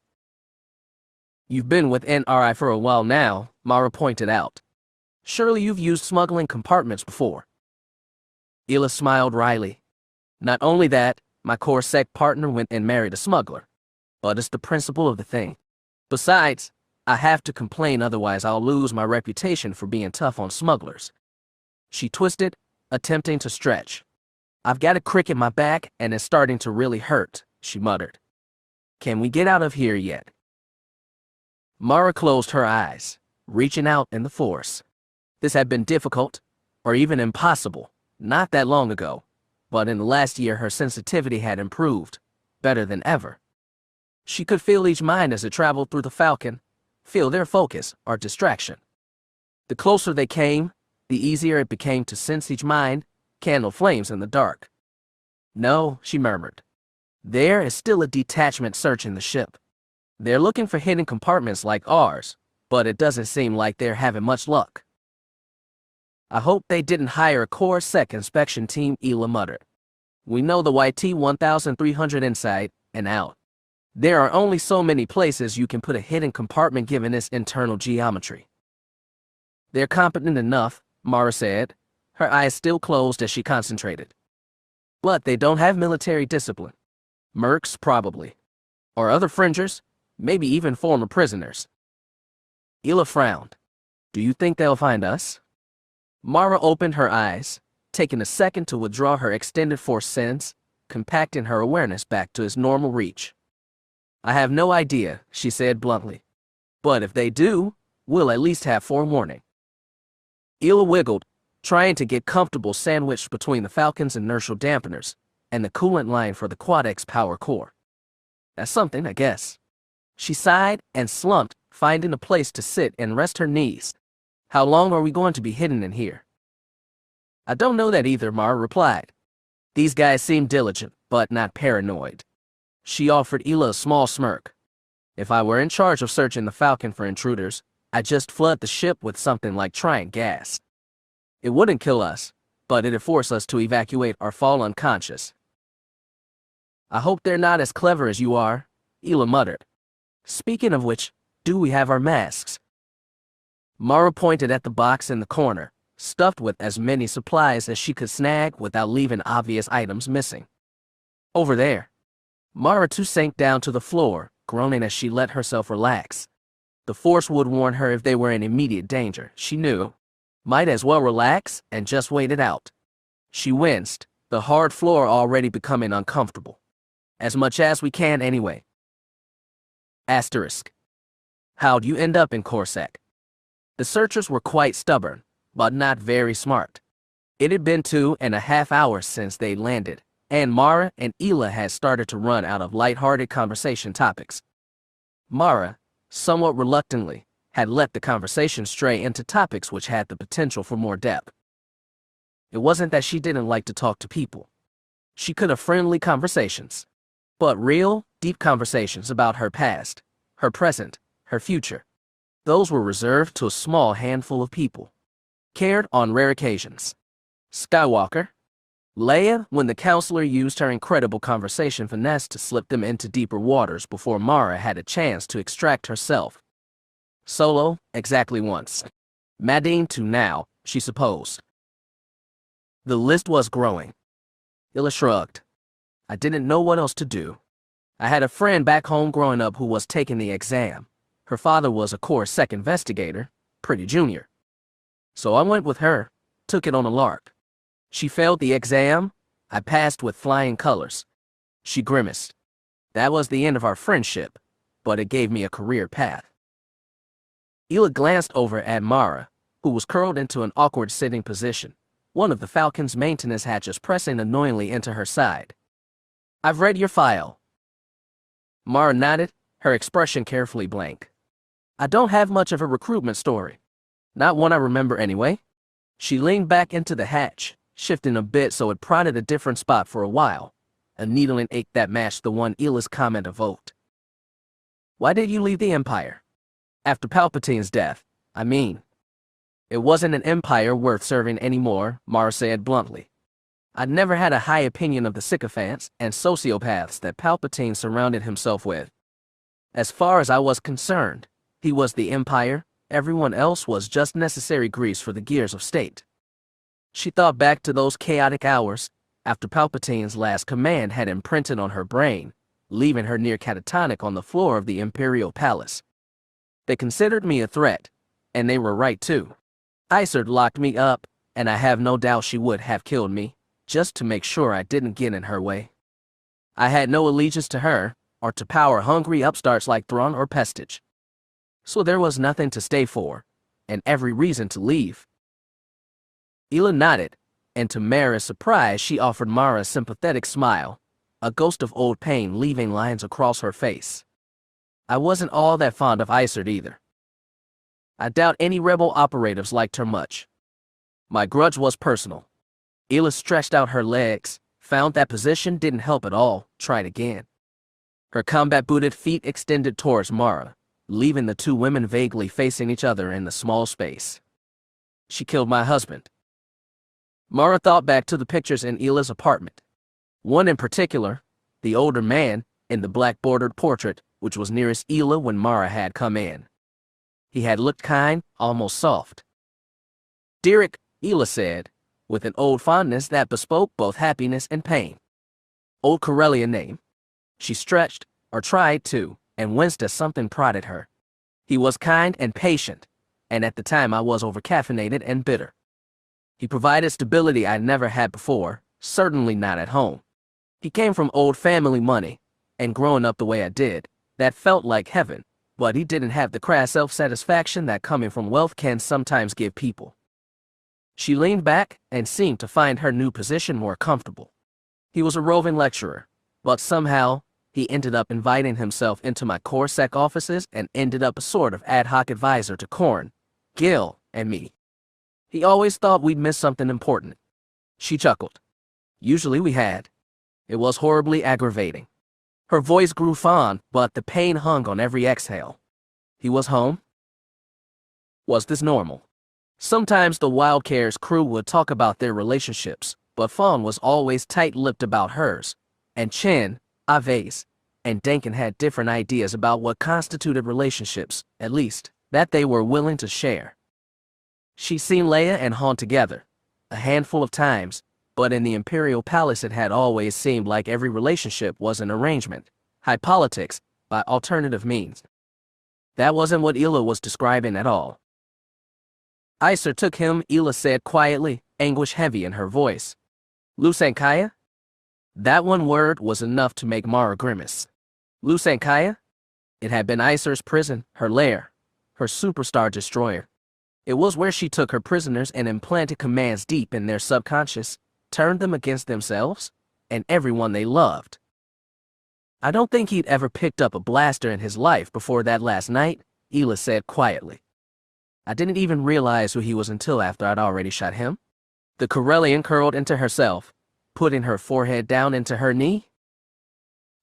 S1: You've been with NRI for a while now, Mara pointed out. Surely you've used smuggling compartments before. Ela smiled wryly. Not only that, my Corps partner went and married a smuggler. But it's the principle of the thing. Besides, I have to complain, otherwise I'll lose my reputation for being tough on smugglers. She twisted, attempting to stretch. I've got a crick in my back and it's starting to really hurt, she muttered. Can we get out of here yet? Mara closed her eyes, reaching out in the Force. This had been difficult, or even impossible, not that long ago, but in the last year her sensitivity had improved, better than ever. She could feel each mind as it traveled through the Falcon, feel their focus or distraction. The closer they came, the easier it became to sense each mind, candle flames in the dark. No, she murmured. There is still a detachment searching the ship. They're looking for hidden compartments like ours, but it doesn't seem like they're having much luck. I hope they didn't hire a Corps inspection team, Ela muttered. We know the YT-1300 inside and out. There are only so many places you can put a hidden compartment given its internal geometry. They're competent enough, Mara said, her eyes still closed as she concentrated. But they don't have military discipline. Mercs, probably. Or other fringers, maybe even former prisoners. Ela frowned. Do you think they'll find us? Mara opened her eyes, taking a second to withdraw her extended force sense, compacting her awareness back to its normal reach. I have no idea, she said bluntly. But if they do, we'll at least have forewarning. Ela wiggled, trying to get comfortable sandwiched between the Falcon's inertial dampeners and the coolant line for the Quad-X power core. That's something, I guess. She sighed and slumped, finding a place to sit and rest her knees. How long are we going to be hidden in here? I don't know that either, Mara replied. These guys seem diligent, but not paranoid. She offered Ela a small smirk. If I were in charge of searching the Falcon for intruders, I'd just flood the ship with something like trying gas. It wouldn't kill us, but it'd force us to evacuate or fall unconscious. I hope they're not as clever as you are, Ela muttered. Speaking of which, do we have our masks? Mara pointed at the box in the corner, stuffed with as many supplies as she could snag without leaving obvious items missing. Over there. Mara too sank down to the floor, groaning as she let herself relax. The Force would warn her if they were in immediate danger, she knew. Might as well relax and just wait it out. She winced, the hard floor already becoming uncomfortable. As much as we can anyway. Asterisk. How'd you end up in Corsac? The searchers were quite stubborn, but not very smart. It had been 2.5 hours since they landed, and Mara and Ela had started to run out of light-hearted conversation topics. Mara, somewhat reluctantly, had let the conversation stray into topics which had the potential for more depth. It wasn't that she didn't like to talk to people. She could have friendly conversations. But real, deep conversations about her past, her present, her future. Those were reserved to a small handful of people. Karrde on rare occasions. Skywalker. Leia, when the counselor used her incredible conversation finesse to slip them into deeper waters before Mara had a chance to extract herself. Solo, exactly once. Madine to now, she supposed. The list was growing. Ela shrugged. I didn't know what else to do. I had a friend back home growing up who was taking the exam. Her father was a Corps investigator, pretty junior. So I went with her, took it on a lark. She failed the exam. I passed with flying colors. She grimaced. That was the end of our friendship, but it gave me a career path. Ela glanced over at Mara, who was curled into an awkward sitting position, one of the Falcon's maintenance hatches pressing annoyingly into her side. I've read your file. Mara nodded, her expression carefully blank. I don't have much of a recruitment story. Not one I remember anyway. She leaned back into the hatch, shifting a bit so it prodded a different spot for a while, a needling ache that matched the one Ela's comment evoked. Why did you leave the Empire? After Palpatine's death, I mean. It wasn't an empire worth serving anymore, Mara said bluntly. I'd never had a high opinion of the sycophants and sociopaths that Palpatine surrounded himself with. As far as I was concerned, he was the Empire, everyone else was just necessary grease for the gears of state. She thought back to those chaotic hours after Palpatine's last command had imprinted on her brain, leaving her near catatonic on the floor of the Imperial Palace. They considered me a threat, and they were right too. Isard locked me up, and I have no doubt she would have killed me, just to make sure I didn't get in her way. I had no allegiance to her, or to power-hungry upstarts like Thrawn or Pestage. So there was nothing to stay for, and every reason to leave. Ela nodded, and to Mara's surprise she offered Mara a sympathetic smile, a ghost of old pain leaving lines across her face. I wasn't all that fond of Isard either. I doubt any rebel operatives liked her much. My grudge was personal. Ela stretched out her legs, found that position didn't help at all, tried again. Her combat-booted feet extended towards Mara, leaving the two women vaguely facing each other in the small space. She killed my husband. Mara thought back to the pictures in Ela's apartment. One in particular, the older man, in the black-bordered portrait, which was nearest Ela when Mara had come in. He had looked kind, almost soft. Derek, Ela said, with an old fondness that bespoke both happiness and pain. Old Karrde name. She stretched, or tried to, and winced as something prodded her. He was kind and patient, and at the time I was overcaffeinated and bitter. He provided stability I never had before, certainly not at home. He came from old family money, and growing up the way I did, that felt like heaven, but he didn't have the crass self-satisfaction that coming from wealth can sometimes give people. She leaned back and seemed to find her new position more comfortable. He was a roving lecturer, but somehow he ended up inviting himself into my CorSec offices and ended up a sort of ad hoc advisor to Korn, Gil, and me. He always thought we'd missed something important. She chuckled. Usually we had. It was horribly aggravating. Her voice grew fond, but the pain hung on every exhale. He was home? Was this normal? Sometimes the Wildcare's crew would talk about their relationships, but Fawn was always tight-lipped about hers, and Chen, Aves, and Dankin had different ideas about what constituted relationships, at least, that they were willing to share. She'd seen Leia and Han together, a handful of times, but in the Imperial Palace it had always seemed like every relationship was an arrangement, high politics, by alternative means. That wasn't what Ela was describing at all. Isard took him, Ela said quietly, anguish heavy in her voice. Lusankaya? That one word was enough to make Mara grimace. Lusankaya? It had been Isard's prison, her lair, her superstar destroyer. It was where she took her prisoners and implanted commands deep in their subconscious, turned them against themselves, and everyone they loved. I don't think he'd ever picked up a blaster in his life before that last night, Ela said quietly. I didn't even realize who he was until after I'd already shot him. The Corellian curled into herself, putting her forehead down into her knee.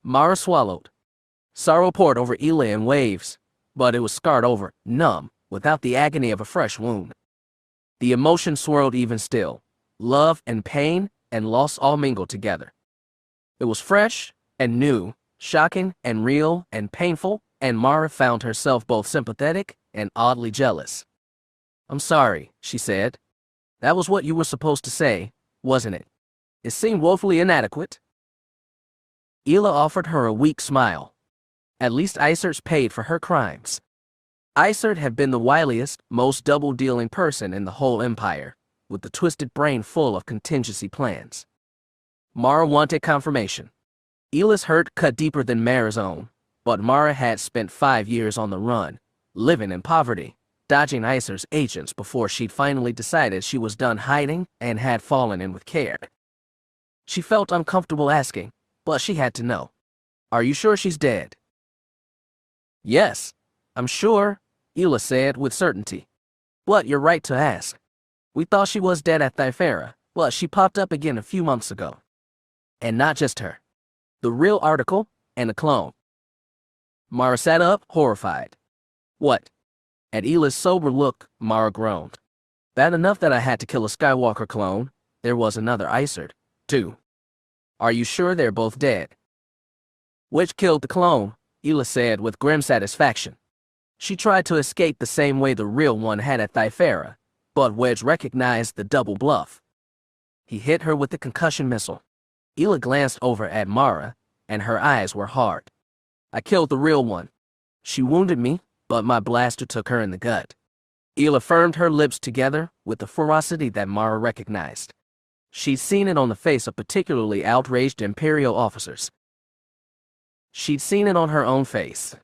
S1: Mara swallowed. Sorrow poured over Ela in waves, but it was scarred over, numb, without the agony of a fresh wound. The emotion swirled even still. Love and pain and loss all mingled together. It was fresh and new, shocking and real and painful, and Mara found herself both sympathetic and oddly jealous. I'm sorry, she said. That was what you were supposed to say, wasn't it? It seemed woefully inadequate. Ela offered her a weak smile. At least Isard's paid for her crimes. Isard had been the wiliest, most double-dealing person in the whole empire, with the twisted brain full of contingency plans. Mara wanted confirmation. Ela's hurt cut deeper than Mara's own, but Mara had spent 5 years on the run, living in poverty, dodging ICER's agents before she'd finally decided she was done hiding and had fallen in with Karrde. She felt uncomfortable asking, but she had to know. "Are you sure she's dead?" "Yes, I'm sure," Ela said with certainty. "But you're right to ask. We thought she was dead at Thifera, but she popped up again a few months ago. And not just her. The real article and the clone." Mara sat up, horrified. "What?" At Ela's sober look, Mara groaned. "Bad enough that I had to kill a Skywalker clone. There was another ICER, too." "Are you sure they're both dead?" "Wedge killed the clone," Ela said with grim satisfaction. "She tried to escape the same way the real one had at Thifera, but Wedge recognized the double bluff. He hit her with the concussion missile." Ela glanced over at Mara, and her eyes were hard. "I killed the real one. She wounded me, but my blaster took her in the gut." Ela firmed her lips together with the ferocity that Mara recognized. She'd seen it on the face of particularly outraged Imperial officers. She'd seen it on her own face.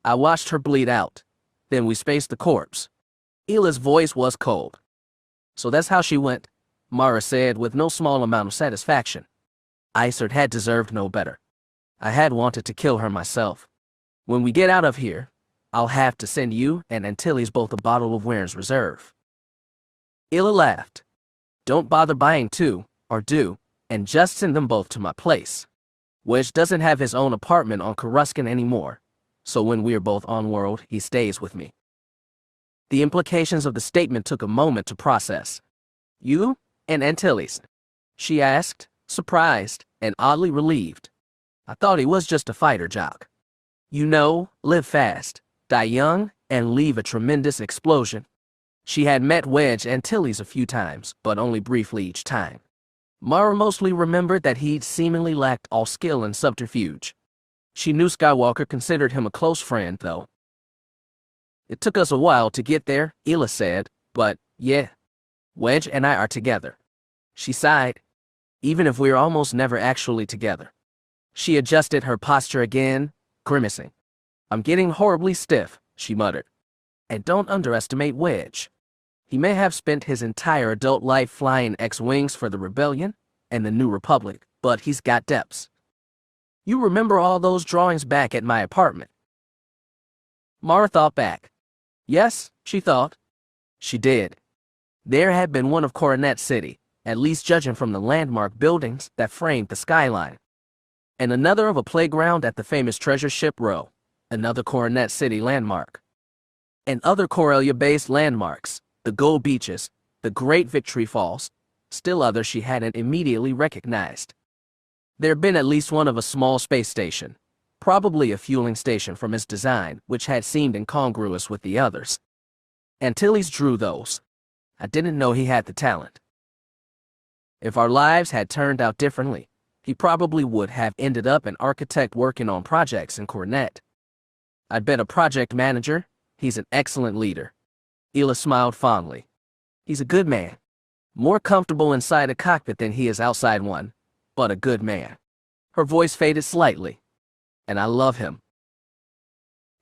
S1: "I watched her bleed out. Then we spaced the corpse." Ela's voice was cold. "So that's how she went," Mara said with no small amount of satisfaction. "ICER had deserved no better. I had wanted to kill her myself. When we get out of here, I'll have to send you and Antilles both a bottle of Wyrn's Reserve." Ela laughed. "Don't bother buying two, or do, and just send them both to my place. Wedge doesn't have his own apartment on Coruscant anymore, so when we're both on-world, he stays with me." The implications of the statement took a moment to process. "You and Antilles?" she asked, surprised and oddly relieved. "I thought he was just a fighter jock. You know, live fast, die young, and leave a tremendous explosion." She had met Wedge and Antilles a few times, but only briefly each time. Mara mostly remembered that he'd seemingly lacked all skill and subterfuge. She knew Skywalker considered him a close friend, though. "It took us a while to get there," Ela said, "but, yeah, Wedge and I are together." She sighed. "Even if we're almost never actually together." She adjusted her posture again, grimacing. "I'm getting horribly stiff," she muttered. "And don't underestimate Wedge. He may have spent his entire adult life flying X-Wings for the Rebellion and the New Republic, but he's got depths. You remember all those drawings back at my apartment?" Mara thought back. Yes, she thought. She did. There had been one of Coronet City, at least judging from the landmark buildings that framed the skyline. And another of a playground at the famous Treasure Ship Row, another Coronet City landmark. And other Corellia-based landmarks, the Gold Beaches, the Great Victory Falls, still others she hadn't immediately recognized. There'd been at least one of a small space station, probably a fueling station from its design, which had seemed incongruous with the others. Antilles drew those. I didn't know he had the talent. If our lives had turned out differently, he probably would have ended up an architect working on projects in Coronet. I'd been a project manager. He's an excellent leader. Ela smiled fondly. He's a good man. More comfortable inside a cockpit than he is outside one, but a good man. Her voice faded slightly. And I love him.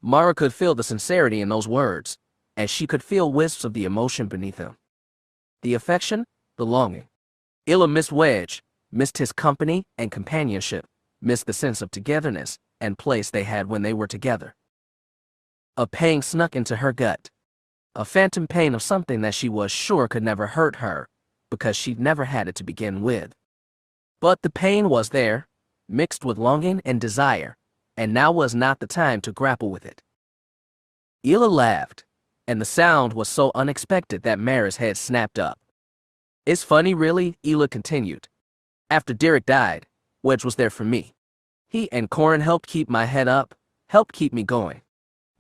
S1: Mara could feel the sincerity in those words, and she could feel wisps of the emotion beneath them. The affection, the longing. Ela missed Wedge, missed his company and companionship, missed the sense of togetherness and place they had when they were together. A pang snuck into her gut. A phantom pain of something that she was sure could never hurt her, because she'd never had it to begin with. But the pain was there, mixed with longing and desire, and now was not the time to grapple with it. Ela laughed, and the sound was so unexpected that Mara's head snapped up. It's funny, really, Ela continued. After Derek died, Wedge was there for me. He and Corin helped keep my head up, helped keep me going.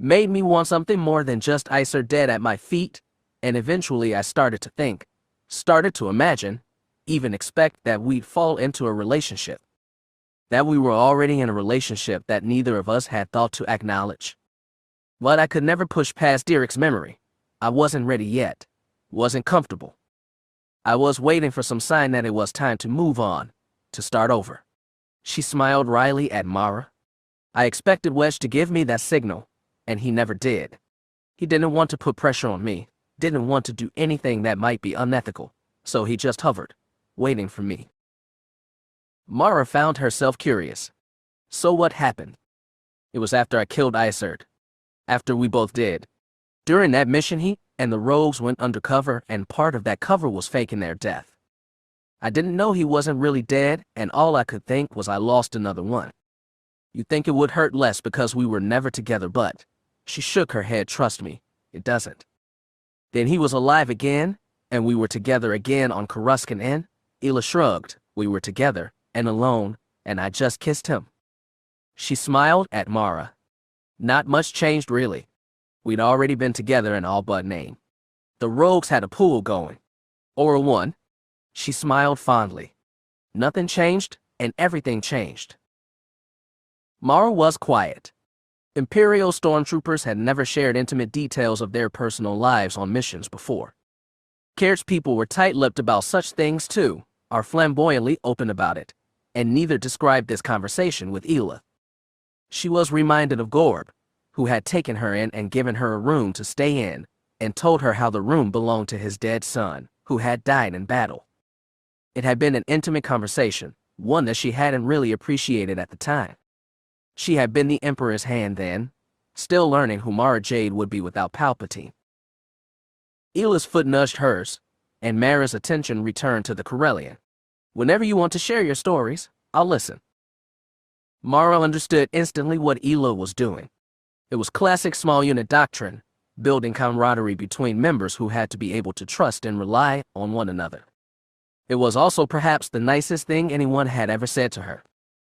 S1: Made me want something more than just ICER dead at my feet, and eventually I started to think, started to imagine, even expect that we'd fall into a relationship. That we were already in a relationship that neither of us had thought to acknowledge. But I could never push past Derek's memory. I wasn't ready yet. Wasn't comfortable. I was waiting for some sign that it was time to move on, to start over. She smiled wryly at Mara. I expected Wedge to give me that signal, and he never did. He didn't want to put pressure on me, didn't want to do anything that might be unethical, so he just hovered, waiting for me. Mara found herself curious. So what happened? It was after I killed Iserd. After we both did. During that mission he and the rogues went undercover, and part of that cover was faking their death. I didn't know he wasn't really dead, and all I could think was I lost another one. You'd think it would hurt less because we were never together, but... She shook her head. Trust me, it doesn't. Then he was alive again, and we were together again on Karrde Inn. Ela shrugged. We were together, and alone, and I just kissed him. She smiled at Mara. Not much changed, really. We'd already been together in all but name. The rogues had a pool going. Or one. She smiled fondly. Nothing changed, and everything changed. Mara was quiet. Imperial stormtroopers had never shared intimate details of their personal lives on missions before. Karrde's people were tight-lipped about such things too, are flamboyantly open about it, and neither described this conversation with Ela. She was reminded of Karrde, who had taken her in and given her a room to stay in, and told her how the room belonged to his dead son, who had died in battle. It had been an intimate conversation, one that she hadn't really appreciated at the time. She had been the Emperor's hand then, still learning who Mara Jade would be without Palpatine. Ela's foot nudged hers, and Mara's attention returned to the Pellaeon. Whenever you want to share your stories, I'll listen. Mara understood instantly what Ela was doing. It was classic small unit doctrine, building camaraderie between members who had to be able to trust and rely on one another. It was also perhaps the nicest thing anyone had ever said to her.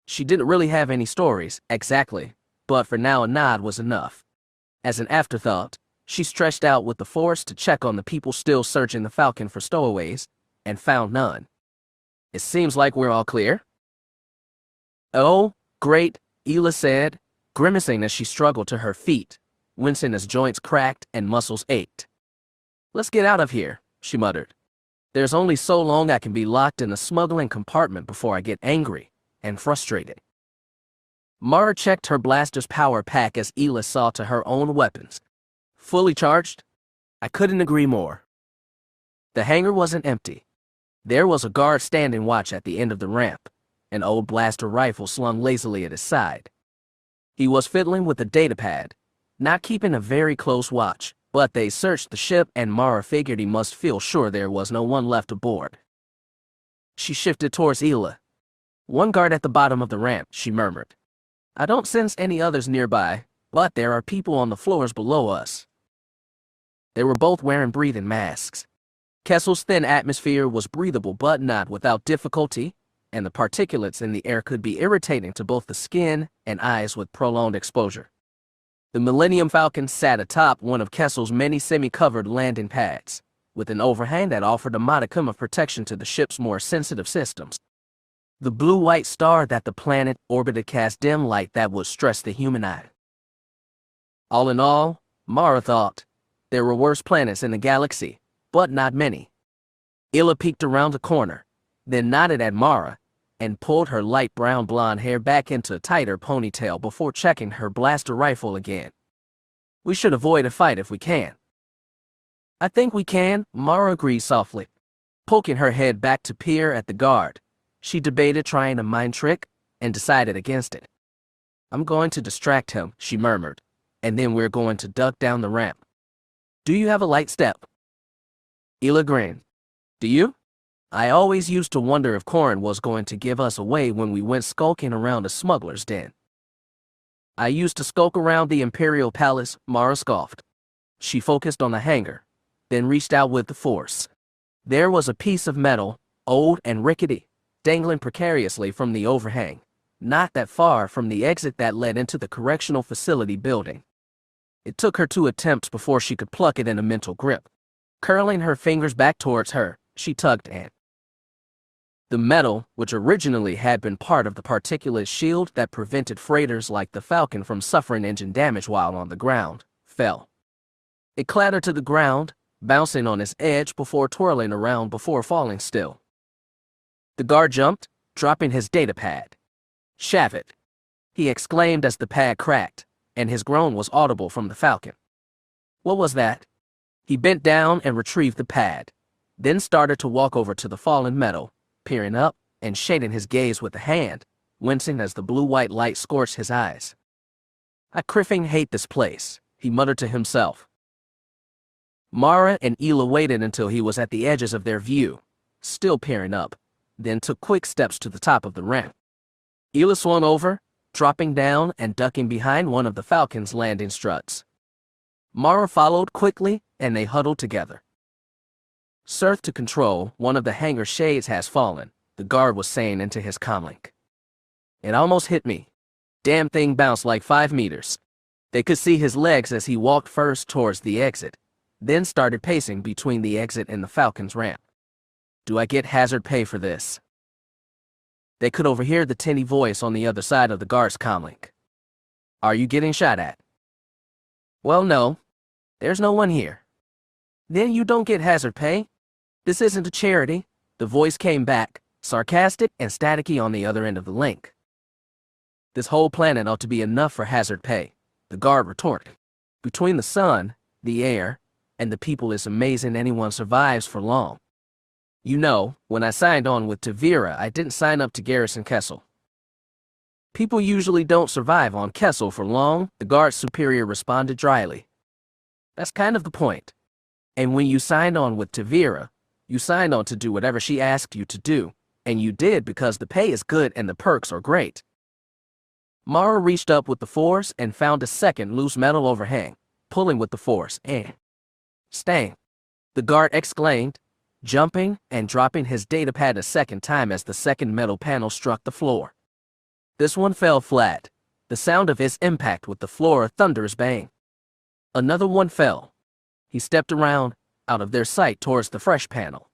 S1: She didn't really have any stories, exactly, but for now a nod was enough. As an afterthought, she stretched out with the Force to check on the people still searching the Falcon for stowaways, and found none. It seems like we're all clear. Oh, great, Ela said, grimacing as she struggled to her feet, wincing as joints cracked and muscles ached. Let's get out of here, she muttered. There's only so long I can be locked in the smuggling compartment before I get angry and frustrated. Mara checked her blaster's power pack as Ela saw to her own weapons. Fully charged? I couldn't agree more. The hangar wasn't empty. There was a guard standing watch at the end of the ramp, an old blaster rifle slung lazily at his side. He was fiddling with a datapad, not keeping a very close watch, but they searched the ship and Mara figured he must feel sure there was no one left aboard. She shifted towards Ela. One guard at the bottom of the ramp, she murmured. I don't sense any others nearby, but there are people on the floors below us. They were both wearing breathing masks. Kessel's thin atmosphere was breathable but not without difficulty, and the particulates in the air could be irritating to both the skin and eyes with prolonged exposure. The Millennium Falcon sat atop one of Kessel's many semi-covered landing pads, with an overhang that offered a modicum of protection to the ship's more sensitive systems. The blue-white star that the planet orbited cast dim light that would stress the human eye. All in all, Mara thought, there were worse planets in the galaxy, but not many. Ela peeked around a corner, then nodded at Mara, and pulled her light brown blonde hair back into a tighter ponytail before checking her blaster rifle again. We should avoid a fight if we can. I think we can, Mara agreed softly, poking her head back to peer at the guard. She debated trying a mind trick, and decided against it. I'm going to distract him, she murmured, and then we're going to duck down the ramp. Do you have a light step? Ela grinned. Do you? I always used to wonder if Karrde was going to give us away when we went skulking around a smuggler's den. I used to skulk around the Imperial Palace, Mara scoffed. She focused on the hangar, then reached out with the Force. There was a piece of metal, old and rickety, dangling precariously from the overhang, not that far from the exit that led into the correctional facility building. It took her 2 attempts before she could pluck it in a mental grip. Curling her fingers back towards her, she tugged at. The metal, which originally had been part of the particulate shield that prevented freighters like the Falcon from suffering engine damage while on the ground, fell. It clattered to the ground, bouncing on its edge before twirling around before falling still. The guard jumped, dropping his datapad. "Shavit!" he exclaimed as the pad cracked, and his groan was audible from the Falcon. "What was that?" He bent down and retrieved the pad, then started to walk over to the fallen metal, peering up and shading his gaze with a hand, wincing as the blue-white light scorched his eyes. "I criffing hate this place," he muttered to himself. Mara and Ela waited until he was at the edges of their view, still peering up, then took quick steps to the top of the ramp. Ela swung over, dropping down and ducking behind one of the Falcon's landing struts. Mara followed quickly, and they huddled together. "Surf to control, one of the hangar shades has fallen," the guard was saying into his comlink. "It almost hit me. Damn thing bounced like 5 meters. They could see his legs as he walked first towards the exit, then started pacing between the exit and the Falcon's ramp. "Do I get hazard pay for this?" They could overhear the tinny voice on the other side of the guard's comlink. "Are you getting shot at?" "Well, no. There's no one here." "Then you don't get hazard pay. This isn't a charity," the voice came back, sarcastic and staticky on the other end of the link. "This whole planet ought to be enough for hazard pay," the guard retorted. "Between the sun, the air, and the people, it's amazing anyone survives for long. You know, when I signed on with Tavira, I didn't sign up to garrison Kessel." "People usually don't survive on Kessel for long," the guard's superior responded dryly. "That's kind of the point. And when you signed on with Tavira, you signed on to do whatever she asked you to do, and you did because the pay is good and the perks are great." Mara reached up with the force and found a second loose metal overhang, pulling with the force and "Stang!" the guard exclaimed, jumping and dropping his datapad a second time as the second metal panel struck the floor. This one fell flat, the sound of its impact with the floor a thunderous bang. Another one fell. He stepped around, out of their sight towards the fresh panel.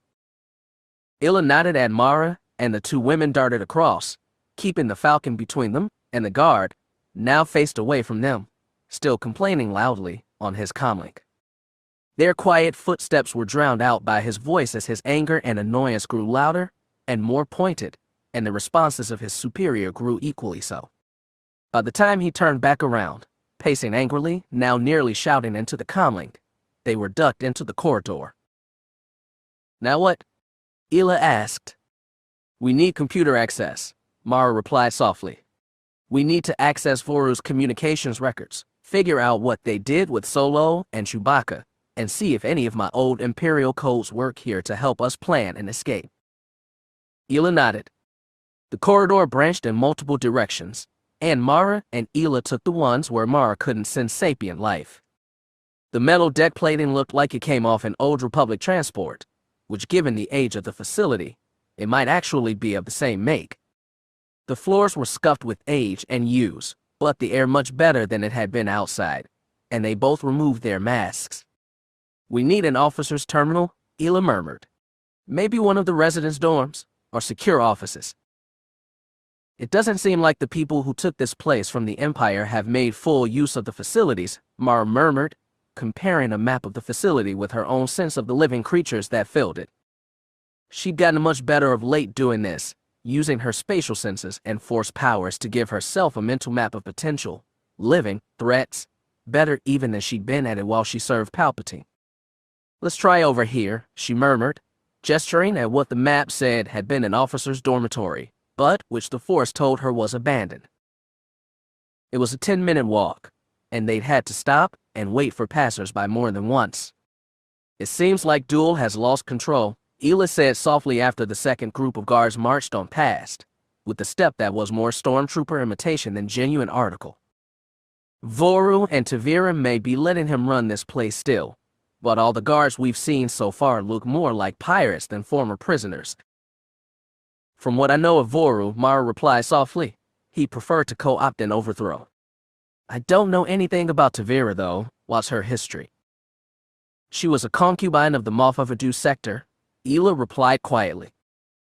S1: Ela nodded at Mara, and the two women darted across, keeping the Falcon between them and the guard, now faced away from them, still complaining loudly on his comlink. Their quiet footsteps were drowned out by his voice as his anger and annoyance grew louder and more pointed, and the responses of his superior grew equally so. By the time he turned back around, pacing angrily, now nearly shouting into the comlink, they were ducked into the corridor. "Now what?" Ela asked. "We need computer access," Mara replied softly. "We need to access Voru's communications records, figure out what they did with Solo and Chewbacca, and see if any of my old Imperial codes work here to help us plan an escape." Ela nodded. The corridor branched in multiple directions, and Mara and Ela took the ones where Mara couldn't sense sapient life. The metal deck plating looked like it came off an old Republic transport, which, given the age of the facility, it might actually be of the same make. The floors were scuffed with age and use, but the air much better than it had been outside, and they both removed their masks. "We need an officer's terminal," Ela murmured. "Maybe one of the residence dorms, or secure offices." "It doesn't seem like the people who took this place from the Empire have made full use of the facilities," Mara murmured, comparing a map of the facility with her own sense of the living creatures that filled it. She'd gotten much better of late doing this, using her spatial senses and force powers to give herself a mental map of potential, living, threats, better even than she'd been at it while she served Palpatine. "Let's try over here," she murmured, gesturing at what the map said had been an officer's dormitory, but which the Force told her was abandoned. It was a 10-minute walk, and they'd had to stop and wait for passers-by more than once. "It seems like Duel has lost control," Ela said softly after the second group of guards marched on past, with a step that was more stormtrooper imitation than genuine article. "Voru and Tavira may be letting him run this place still, but all the guards we've seen so far look more like pirates than former prisoners." "From what I know of Voru," Mara replied softly, "he preferred to co-opt an overthrow. I don't know anything about Tavira, though. What's her history?" "She was a concubine of the Moff of Adu sector," Ela replied quietly.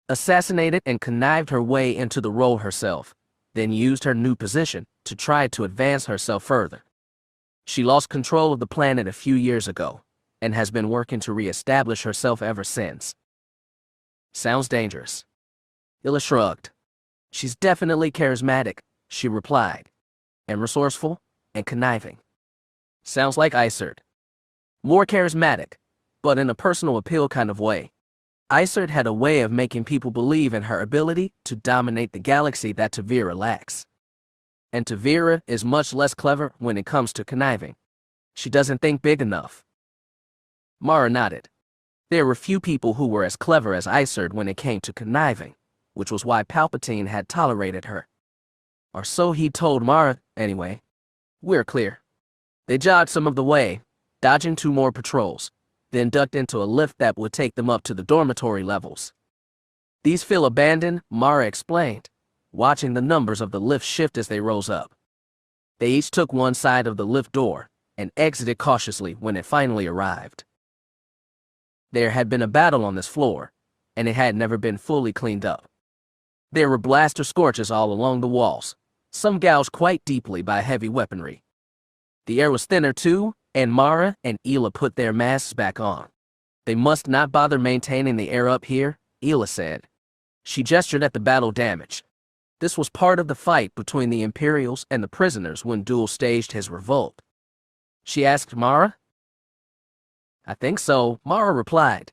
S1: "Assassinated and connived her way into the role herself, then used her new position to try to advance herself further. She lost control of the planet a few years ago, and has been working to re-establish herself ever since. Sounds dangerous. Illa shrugged. She's definitely charismatic, she replied, and resourceful and conniving. Sounds like Iserd. More charismatic, but in a personal appeal kind of way. Iserd had a way of making people believe in her ability to dominate the galaxy that Tavira lacks. And Tavira is much less clever when it comes to conniving. She doesn't think big enough. Mara nodded. There were few people who were as clever as Iserd when it came to conniving, which was why Palpatine had tolerated her. Or so he told Mara, anyway. We're clear. They jogged some of the way, dodging 2 more patrols, then ducked into a lift that would take them up to the dormitory levels. These feel abandoned, Mara explained, watching the numbers of the lift shift as they rose up. They each took one side of the lift door and exited cautiously when it finally arrived. There had been a battle on this floor, and it had never been fully cleaned up. There were blaster scorches all along the walls, some gouged quite deeply by heavy weaponry. The air was thinner too, and Mara and Illa put their masks back on. They must not bother maintaining the air up here, Illa said. She gestured at the battle damage. This was part of the fight between the Imperials and the prisoners when Duel staged his revolt. She asked Mara. I think so, Mara replied.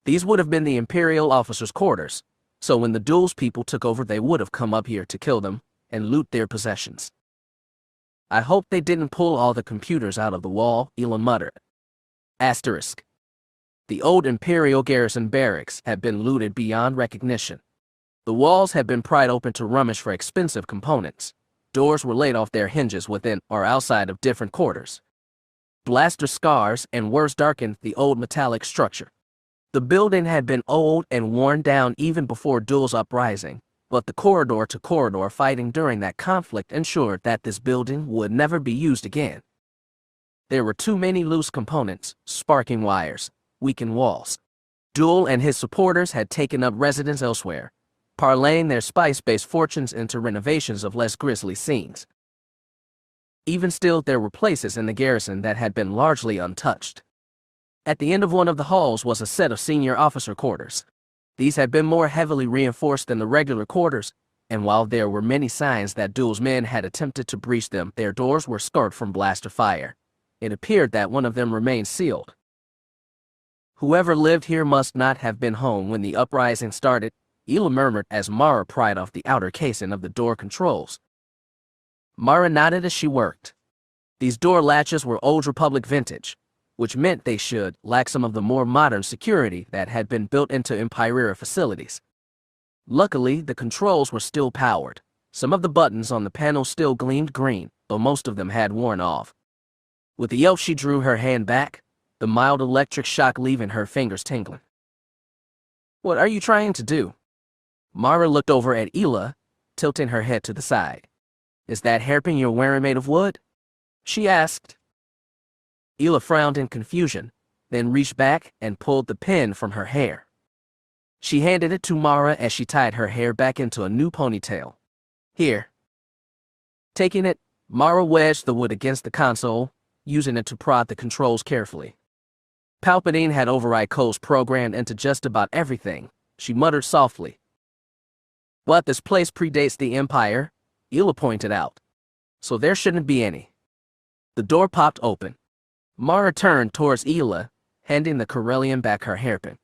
S1: These would have been the Imperial officers' quarters, so when the Duel's people took over they would have come up here to kill them and loot their possessions. I hope they didn't pull all the computers out of the wall, Illa muttered. Asterisk. The old Imperial garrison barracks had been looted beyond recognition. The walls had been pried open to rummage for expensive components. Doors were laid off their hinges within or outside of different quarters. Blaster scars and worse darkened the old metallic structure. The building had been old and worn down even before Duel's uprising, but the corridor-to-corridor fighting during that conflict ensured that this building would never be used again. There were too many loose components, sparking wires, weakened walls. Duel and his supporters had taken up residence elsewhere, parlaying their spice-based fortunes into renovations of less grisly scenes. Even still, there were places in the garrison that had been largely untouched. At the end of one of the halls was a set of senior officer quarters. These had been more heavily reinforced than the regular quarters, and while there were many signs that Duel's men had attempted to breach them, their doors were scarred from blaster fire. It appeared that one of them remained sealed. Whoever lived here must not have been home when the uprising started, Illa murmured as Mara pried off the outer casing of the door controls. Mara nodded as she worked. These door latches were Old Republic vintage, which meant they should lack some of the more modern security that had been built into Empire facilities. Luckily, the controls were still powered. Some of the buttons on the panel still gleamed green, though most of them had worn off. With a yelp, she drew her hand back, the mild electric shock leaving her fingers tingling. What are you trying to do? Mara looked over at Illa, tilting her head to the side. Is that hairpin you're wearing made of wood? She asked. Illa frowned in confusion, then reached back and pulled the pin from her hair. She handed it to Mara as she tied her hair back into a new ponytail. Here. Taking it, Mara wedged the wood against the console, using it to prod the controls carefully. Palpatine had override codes programmed into just about everything, she muttered softly. But this place predates the Empire, Illa pointed out, so there shouldn't be any. The door popped open. Mara turned towards Illa, handing the Corellian back her hairpin.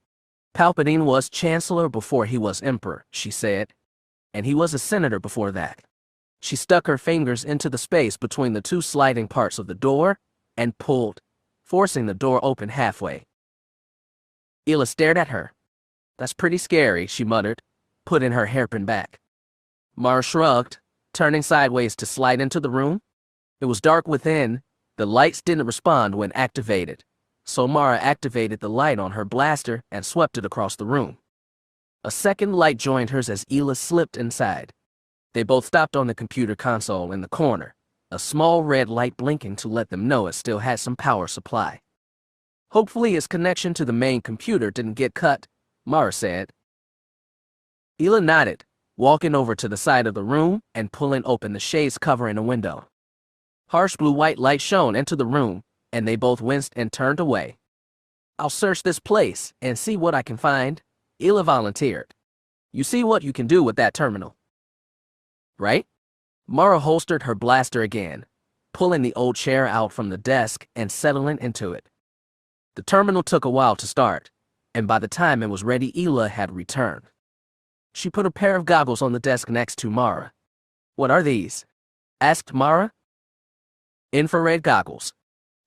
S1: Palpatine was Chancellor before he was Emperor, she said, and he was a senator before that. She stuck her fingers into the space between the 2 sliding parts of the door and pulled, forcing the door open halfway. Illa stared at her. That's pretty scary, she muttered, putting her hairpin back. Mara shrugged, turning sideways to slide into the room. It was dark within. The lights didn't respond when activated, so Mara activated the light on her blaster and swept it across the room. A second light joined hers as Illa slipped inside. They both stopped on the computer console in the corner, a small red light blinking to let them know it still had some power supply. Hopefully its connection to the main computer didn't get cut, Mara said. Illa nodded, walking over to the side of the room and pulling open the shades covering a window. Harsh blue-white light shone into the room, and they both winced and turned away. I'll search this place and see what I can find, Ela volunteered. You see what you can do with that terminal, right? Mara holstered her blaster again, pulling the old chair out from the desk and settling into it. The terminal took a while to start, and by the time it was ready, Ela had returned. She put a pair of goggles on the desk next to Mara. What are these? Asked Mara. Infrared goggles.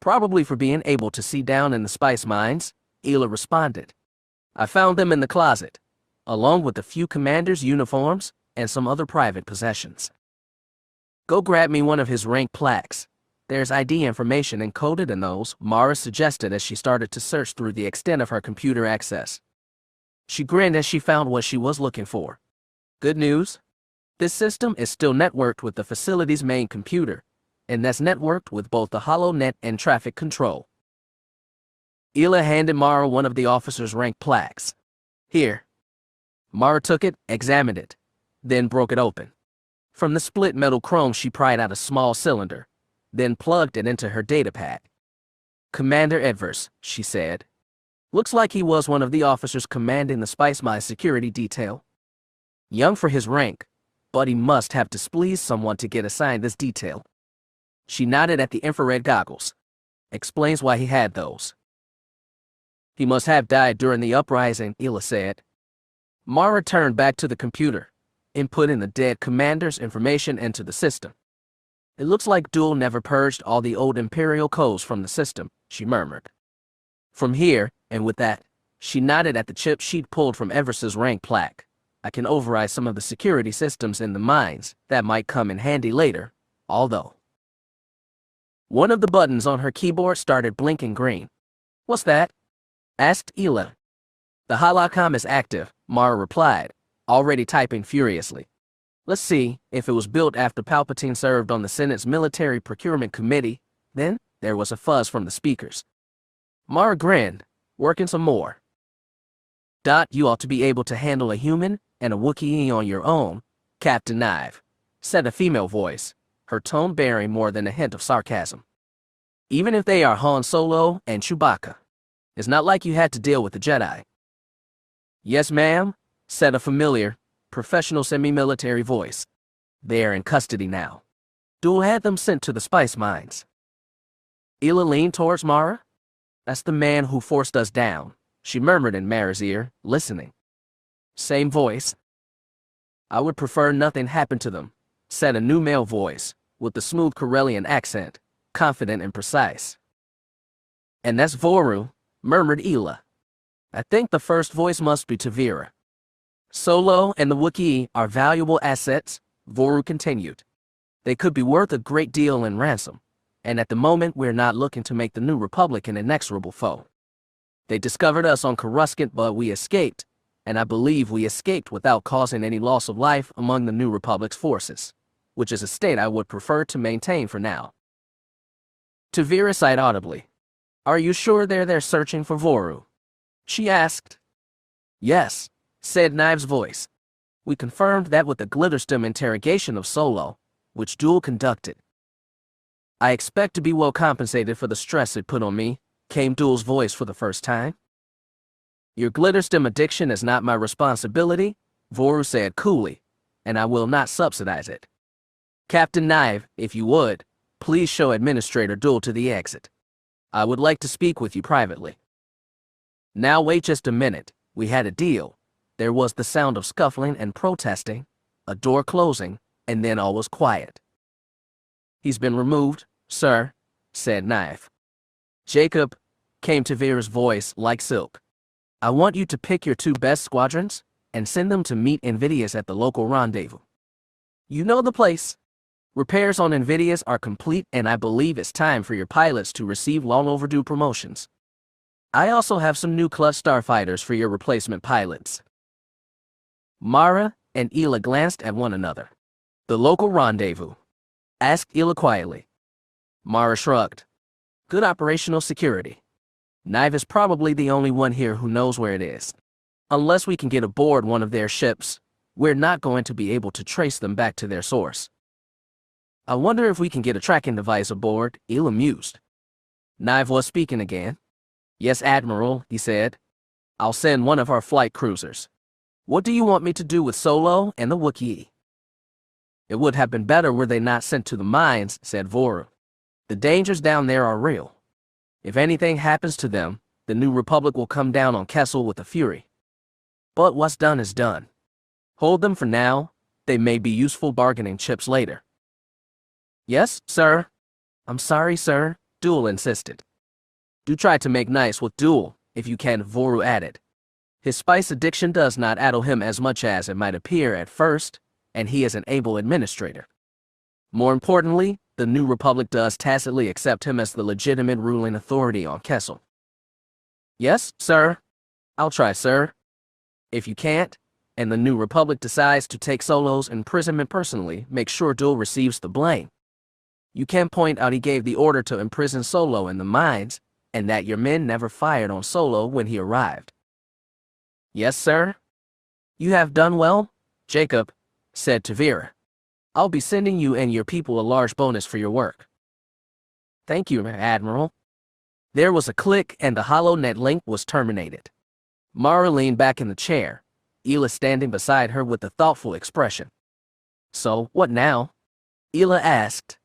S1: Probably for being able to see down in the spice mines, Ela responded. I found them in the closet, along with a few commanders' uniforms and some other private possessions. Go grab me one of his rank plaques. There's ID information encoded in those, Mara suggested as she started to search through the extent of her computer access. She grinned as she found what she was looking for. Good news. This system is still networked with the facility's main computer, and that's networked with both the HoloNet and traffic control. Ela handed Mara one of the officer's rank plaques. Here. Mara took it, examined it, then broke it open. From the split metal chrome she pried out a small cylinder, then plugged it into her datapad. Commander Edwards, she said. Looks like he was one of the officers commanding the Spice Mine security detail. Young for his rank, but he must have displeased someone to get assigned this detail. She nodded at the infrared goggles. Explains why he had those. He must have died during the uprising, Ela said. Mara turned back to the computer, inputting the dead commander's information into the system. It looks like Duel never purged all the old Imperial codes from the system, she murmured. From here, and with that, she nodded at the chip she'd pulled from Evers's rank plaque. I can override some of the security systems in the mines that might come in handy later, although. One of the buttons on her keyboard started blinking green. What's that? Asked Ela. The holocom is active, Mara replied, already typing furiously. Let's see, if it was built after Palpatine served on the Senate's Military Procurement Committee, then there was a fuzz from the speakers. Mara grinned, working some more. You ought to be able to handle a human and a Wookiee on your own, Captain Knive, said a female voice, her tone bearing more than a hint of sarcasm. Even if they are Han Solo and Chewbacca. It's not like you had to deal with the Jedi. Yes, ma'am, said a familiar, professional semi-military voice. They are in custody now. Duel had them sent to the spice mines. Ela leaned towards Mara. That's the man who forced us down, she murmured in Mara's ear, listening. Same voice. I would prefer nothing happened to them, said a new male voice, with the smooth Corellian accent, confident and precise. And that's Voru, murmured Ela. I think the first voice must be Tavira. Solo and the Wookiee are valuable assets, Voru continued. They could be worth a great deal in ransom, and at the moment we're not looking to make the New Republic an inexorable foe. They discovered us on Coruscant, but we escaped, and I believe we escaped without causing any loss of life among the New Republic's forces, which is a state I would prefer to maintain for now. Tavira sighed audibly. Are you sure they're there searching for Voru? She asked. Yes, said Knive's voice. We confirmed that with the Glitterstem interrogation of Solo, which Duel conducted. I expect to be well compensated for the stress it put on me, came Duel's voice for the first time. Your Glitterstem addiction is not my responsibility, Voru said coolly, and I will not subsidize it. Captain Knive, if you would, please show Administrator Duel to the exit. I would like to speak with you privately. Now wait just a minute, we had a deal. There was the sound of scuffling and protesting, a door closing, and then all was quiet. He's been removed, sir, said Knife. Jacob, came Tavira's voice like silk. I want you to pick your 2 best squadrons and send them to meet Invidious at the local rendezvous. You know the place. Repairs on Invidious are complete, and I believe it's time for your pilots to receive long overdue promotions. I also have some new clutch starfighters for your replacement pilots. Mara and Ela glanced at one another. The local rendezvous? Asked Ela quietly. Mara shrugged. Good operational security. Knive is probably the only one here who knows where it is. Unless we can get aboard one of their ships, we're not going to be able to trace them back to their source. I wonder if we can get a tracking device aboard, Ela mused. Knive was speaking again. Yes, Admiral, he said. I'll send one of our flight cruisers. What do you want me to do with Solo and the Wookiee? It would have been better were they not sent to the mines, said Voru. The dangers down there are real. If anything happens to them, the New Republic will come down on Kessel with a fury. But what's done is done. Hold them for now. They may be useful bargaining chips later. Yes, sir. I'm sorry, sir, Duel insisted. Do try to make nice with Duel, if you can, Voru added. His spice addiction does not addle him as much as it might appear at first, and he is an able administrator. More importantly, the New Republic does tacitly accept him as the legitimate ruling authority on Kessel. Yes, sir. I'll try, sir. If you can't, and the New Republic decides to take Solo's imprisonment personally, make sure Duel receives the blame. You can point out he gave the order to imprison Solo in the mines, and that your men never fired on Solo when he arrived. Yes, sir. You have done well, Jacob, said Tavira. I'll be sending you and your people a large bonus for your work. Thank you, Admiral. There was a click and the HoloNet link was terminated. Mara leaned back in the chair, Ela standing beside her with a thoughtful expression. So, what now? Ela asked.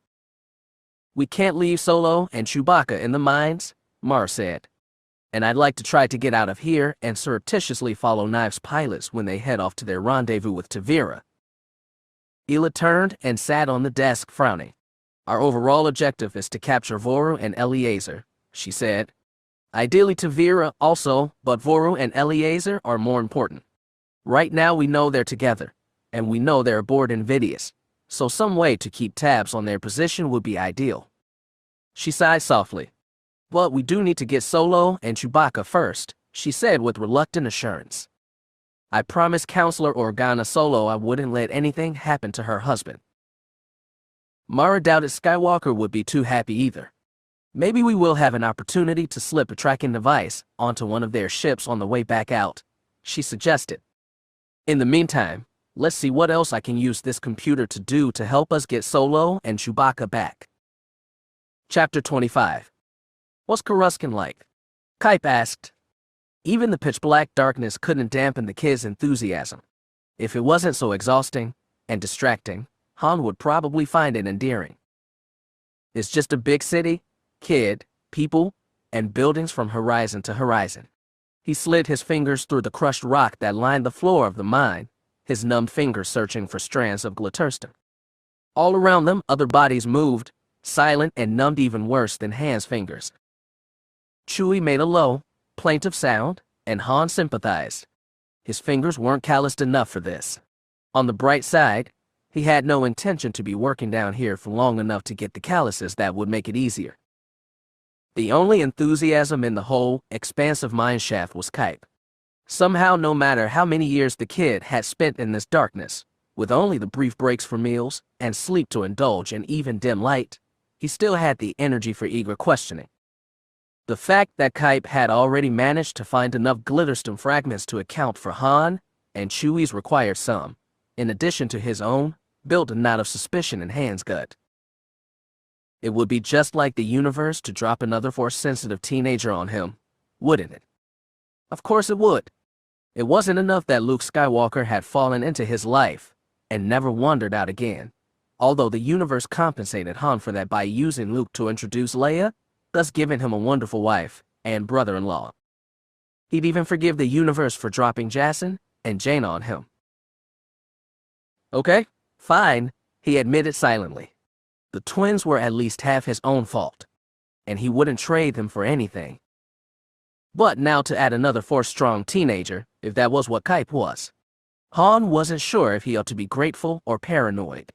S1: We can't leave Solo and Chewbacca in the mines, Mara said. And I'd like to try to get out of here and surreptitiously follow Knives' pilots when they head off to their rendezvous with Tavira. Ela turned and sat on the desk frowning. Our overall objective is to capture Voru and Eleazar, she said. Ideally Tavira also, but Voru and Eleazar are more important. Right now we know they're together, and we know they're aboard Invidious, so some way to keep tabs on their position would be ideal. She sighed softly. But we do need to get Solo and Chewbacca first, she said with reluctant assurance. I promised Counselor Organa Solo I wouldn't let anything happen to her husband. Mara doubted Skywalker would be too happy either. Maybe we will have an opportunity to slip a tracking device onto one of their ships on the way back out, she suggested. In the meantime, let's see what else I can use this computer to do to help us get Solo and Chewbacca back. Chapter 25. What's Coruscant like? Kype asked. Even the pitch-black darkness couldn't dampen the kids' enthusiasm. If it wasn't so exhausting and distracting, Han would probably find it endearing. It's just a big city, kid, people, and buildings from horizon to horizon. He slid his fingers through the crushed rock that lined the floor of the mine, his numbed fingers searching for strands of glitterston. All around them, other bodies moved, silent and numbed even worse than Han's fingers. Chewie made a low, plaintive sound, and Han sympathized. His fingers weren't calloused enough for this. On the bright side, he had no intention to be working down here for long enough to get the calluses that would make it easier. The only enthusiasm in the whole, expansive mineshaft was Kype. Somehow, no matter how many years the kid had spent in this darkness, with only the brief breaks for meals and sleep to indulge in even dim light, he still had the energy for eager questioning. The fact that Kype had already managed to find enough glitterston fragments to account for Han and Chewie's required sum, in addition to his own, built a knot of suspicion in Han's gut. It would be just like the universe to drop another Force-sensitive teenager on him, wouldn't it? Of course it would. It wasn't enough that Luke Skywalker had fallen into his life and never wandered out again, although the universe compensated Han for that by using Luke to introduce Leia, thus giving him a wonderful wife and brother-in-law. He'd even forgive the universe for dropping Jacen and Jaina on him. Okay, fine, he admitted silently. The twins were at least half his own fault, and he wouldn't trade them for anything. But now to add another Force-strong teenager, if that was what Kype was. Han wasn't sure if he ought to be grateful or paranoid.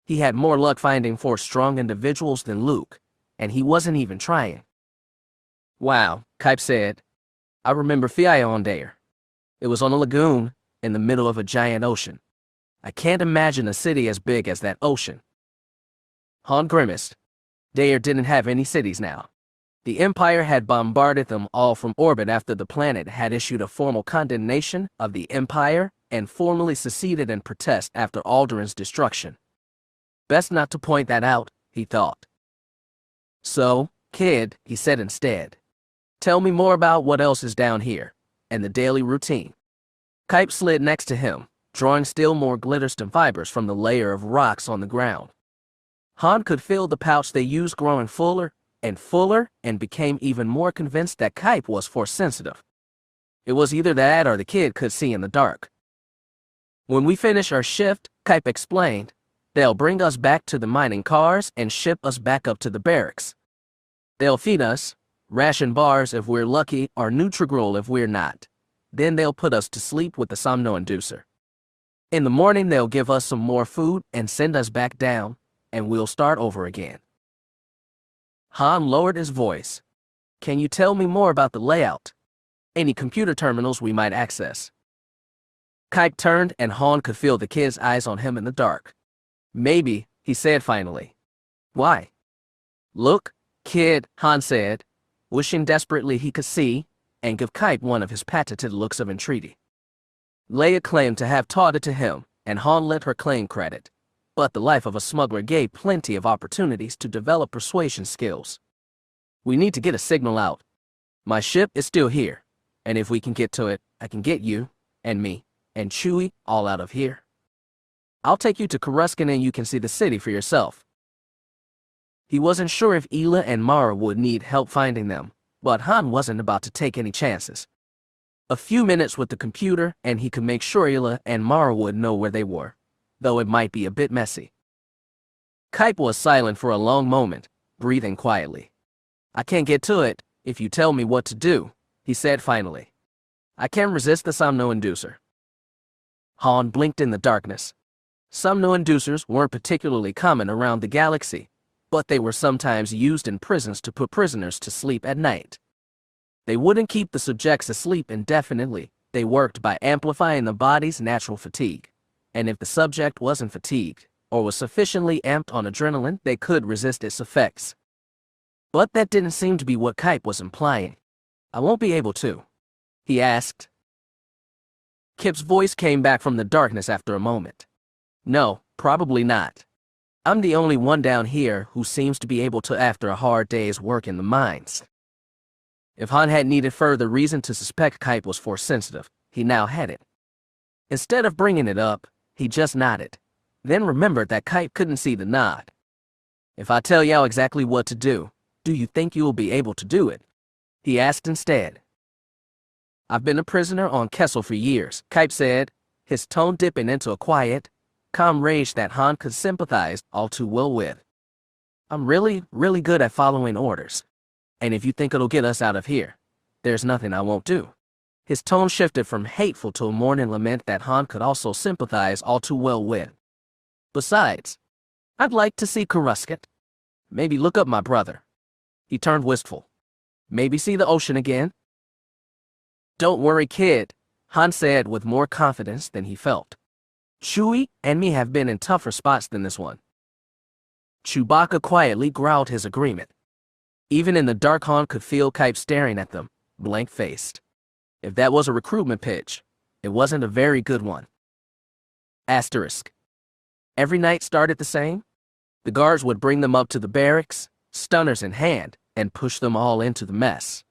S1: He had more luck finding Force-strong individuals than Luke, and he wasn't even trying. Wow, Kype said. I remember Pellaeon there. It was on a lagoon, in the middle of a giant ocean. I can't imagine a city as big as that ocean. Han grimaced. Dair didn't have any cities now. The Empire had bombarded them all from orbit after the planet had issued a formal condemnation of the Empire and formally seceded in protest after Alderin's destruction. Best not to point that out, he thought. So, kid, he said instead, Tell me more about what else is down here, and the daily routine. Karrde slid next to him, drawing still more glittersome fibers from the layer of rocks on the ground. Han could feel the pouch they used growing fuller and became even more convinced that Karrde was force-sensitive. It was either that or the kid could see in the dark. When we finish our shift, Karrde explained, they'll bring us back to the mining cars and ship us back up to the barracks. They'll feed us, ration bars if we're lucky or Nutrigral if we're not. Then they'll put us to sleep with the somno-inducer. In the morning they'll give us some more food and send us back down, and we'll start over again. Han lowered his voice. Can you tell me more about the layout? Any computer terminals we might access? Karrde turned and Han could feel the kid's eyes on him in the dark. Maybe, he said finally. Why? Look, kid, Han said, wishing desperately he could see and give Karrde one of his patented looks of entreaty. Leia claimed to have taught it to him, and Han let her claim credit. But the life of a smuggler gave plenty of opportunities to develop persuasion skills. We need to get a signal out. My ship is still here, and if we can get to it, I can get you, and me, and Chewie all out of here. I'll take you to Coruscant and you can see the city for yourself. He wasn't sure if Ela and Mara would need help finding them, but Han wasn't about to take any chances. A few minutes with the computer and he could make sure Ela and Mara would know where they were, though it might be a bit messy. Karrde was silent for a long moment, breathing quietly. I can't get to it if you tell me what to do, he said finally. I can't resist the somno-inducer. Han blinked in the darkness. Somno-inducers weren't particularly common around the galaxy, but they were sometimes used in prisons to put prisoners to sleep at night. They wouldn't keep the subjects asleep indefinitely. They worked by amplifying the body's natural fatigue. And if the subject wasn't fatigued, or was sufficiently amped on adrenaline, they could resist its effects. But that didn't seem to be what Karrde was implying. I won't be able to, he asked. Kip's voice came back from the darkness after a moment. No, probably not. I'm the only one down here who seems to be able to after a hard day's work in the mines. If Han had needed further reason to suspect Karrde was force-sensitive, he now had it. Instead of bringing it up, he just nodded, then remembered that Karrde couldn't see the nod. If I tell y'all exactly what to do you think you'll be able to do it? He asked instead. I've been a prisoner on Kessel for years, Karrde said, his tone dipping into a quiet, calm rage that Han could sympathize all too well with. I'm really good at following orders. And if you think it'll get us out of here, there's nothing I won't do. His tone shifted from hateful to a mourning lament that Han could also sympathize all too well with. Besides, I'd like to see Coruscant. Maybe look up my brother. He turned wistful. Maybe see the ocean again. Don't worry, kid, Han said with more confidence than he felt. Chewie and me have been in tougher spots than this one. Chewbacca quietly growled his agreement. Even in the dark, Han could feel Karrde staring at them, blank-faced. If that was a recruitment pitch, it wasn't a very good one. Asterisk. Every night started the same. The guards would bring them up to the barracks, stunners in hand, and push them all into the mess.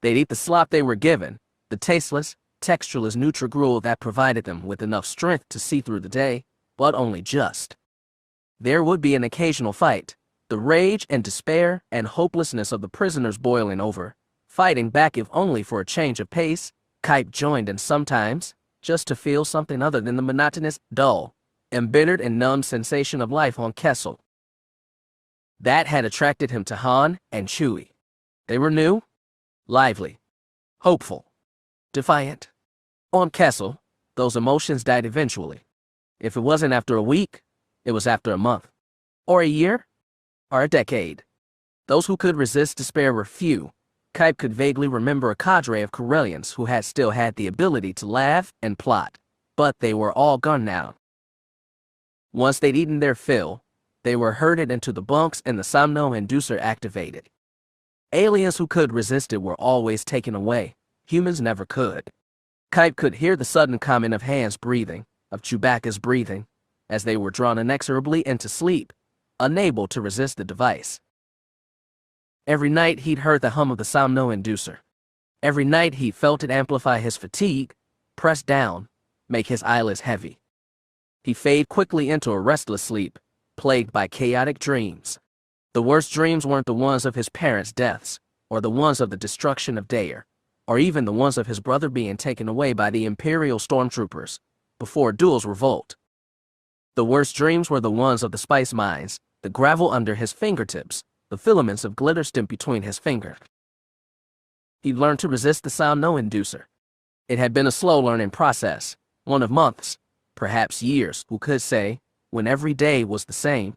S1: They'd eat the slop they were given, the tasteless, textureless Nutrigral that provided them with enough strength to see through the day, but only just. There would be an occasional fight, the rage and despair and hopelessness of the prisoners boiling over, fighting back if only for a change of pace. Karrde joined, and sometimes, just to feel something other than the monotonous, dull, embittered and numb sensation of life on Kessel. That had attracted him to Han and Chewie. They were new, lively, hopeful, defiant. On Kessel, those emotions died eventually. If it wasn't after a week, it was after a month, or a year, or a decade. Those who could resist despair were few. Karrde could vaguely remember a cadre of Corellians who had still had the ability to laugh and plot, but they were all gone now. Once they'd eaten their fill, they were herded into the bunks and the somno-inducer activated. Aliens who could resist it were always taken away. Humans never could. Karrde could hear the sudden comment of Han's breathing, of Chewbacca's breathing, as they were drawn inexorably into sleep, unable to resist the device. Every night he'd heard the hum of the somno-inducer. Every night he felt it amplify his fatigue, press down, make his eyelids heavy. He fade quickly into a restless sleep, plagued by chaotic dreams. The worst dreams weren't the ones of his parents' deaths, or the ones of the destruction of Daer, or even the ones of his brother being taken away by the Imperial stormtroopers, before Duel's revolt. The worst dreams were the ones of the spice mines, the gravel under his fingertips, the filaments of glitter stimped between his fingers. He'd learned to resist the somno-inducer. It had been a slow learning process, one of months, perhaps years, who could say, when every day was the same.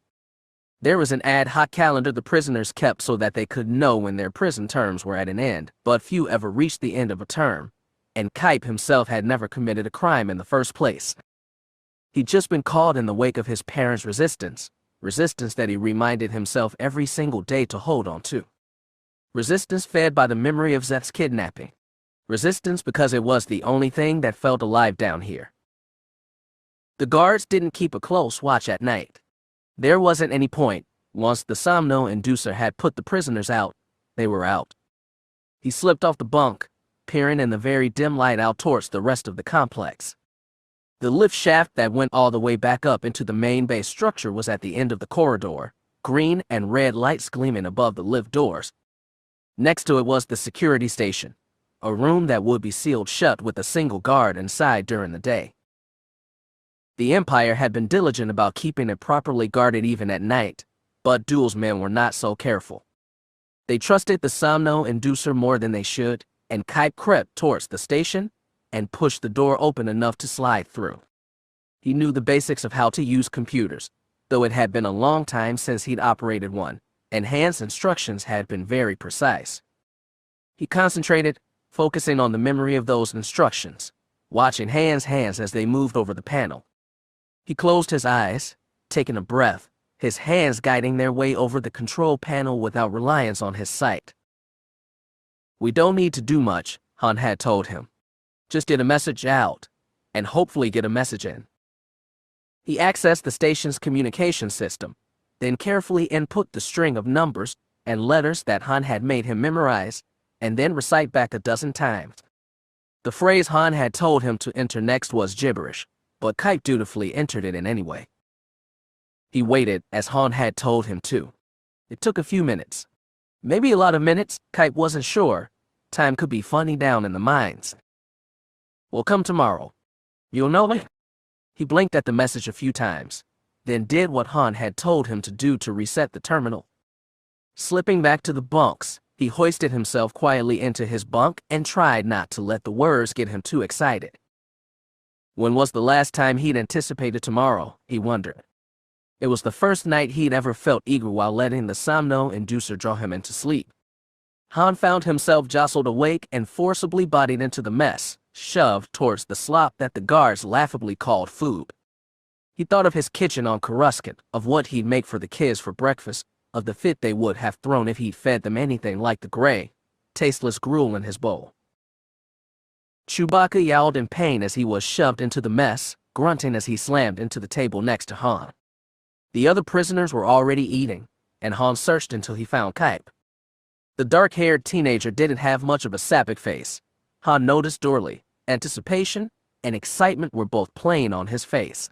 S1: There was an ad hoc calendar the prisoners kept so that they could know when their prison terms were at an end, but few ever reached the end of a term, and Karrde himself had never committed a crime in the first place. He'd just been caught in the wake of his parents' resistance that he reminded himself every single day to hold on to. Resistance fed by the memory of Zeth's kidnapping. Resistance because it was the only thing that felt alive down here. The guards didn't keep a close watch at night. There wasn't any point. Once the somno-inducer had put the prisoners out, they were out. He slipped off the bunk, peering in the very dim light out towards the rest of the complex. The lift shaft that went all the way back up into the main base structure was at the end of the corridor, green and red lights gleaming above the lift doors. Next to it was the security station, a room that would be sealed shut with a single guard inside during the day. The Empire had been diligent about keeping it properly guarded even at night, but Duel's men were not so careful. They trusted the somno-inducer more than they should, and Karrde crept towards the station and pushed the door open enough to slide through. He knew the basics of how to use computers, though it had been a long time since he'd operated one, and Han's instructions had been very precise. He concentrated, focusing on the memory of those instructions, watching Han's hands as they moved over the panel. He closed his eyes, taking a breath, his hands guiding their way over the control panel without reliance on his sight. "We don't need to do much," Han had told him. "Just get a message out, and hopefully get a message in." He accessed the station's communication system, then carefully input the string of numbers and letters that Han had made him memorize, and then recite back a dozen times. The phrase Han had told him to enter next was gibberish, but Karrde dutifully entered it in anyway. He waited, as Han had told him to. It took a few minutes. Maybe a lot of minutes, Karrde wasn't sure. Time could be funny down in the mines. "We'll come tomorrow. You'll know me?" He blinked at the message a few times, then did what Han had told him to do to reset the terminal. Slipping back to the bunks, he hoisted himself quietly into his bunk and tried not to let the words get him too excited. When was the last time he'd anticipated tomorrow, he wondered. It was the first night he'd ever felt eager while letting the somno-inducer draw him into sleep. Han found himself jostled awake and forcibly bodied into the mess, shoved towards the slop that the guards laughably called food. He thought of his kitchen on Coruscant, of what he'd make for the kids for breakfast, of the fit they would have thrown if he'd fed them anything like the gray, tasteless gruel in his bowl. Chewbacca yowled in pain as he was shoved into the mess, grunting as he slammed into the table next to Han. The other prisoners were already eating, and Han searched until he found Karrde. The dark-haired teenager didn't have much of a sappic face. Han noticed dourly. Anticipation and excitement were both plain on his face.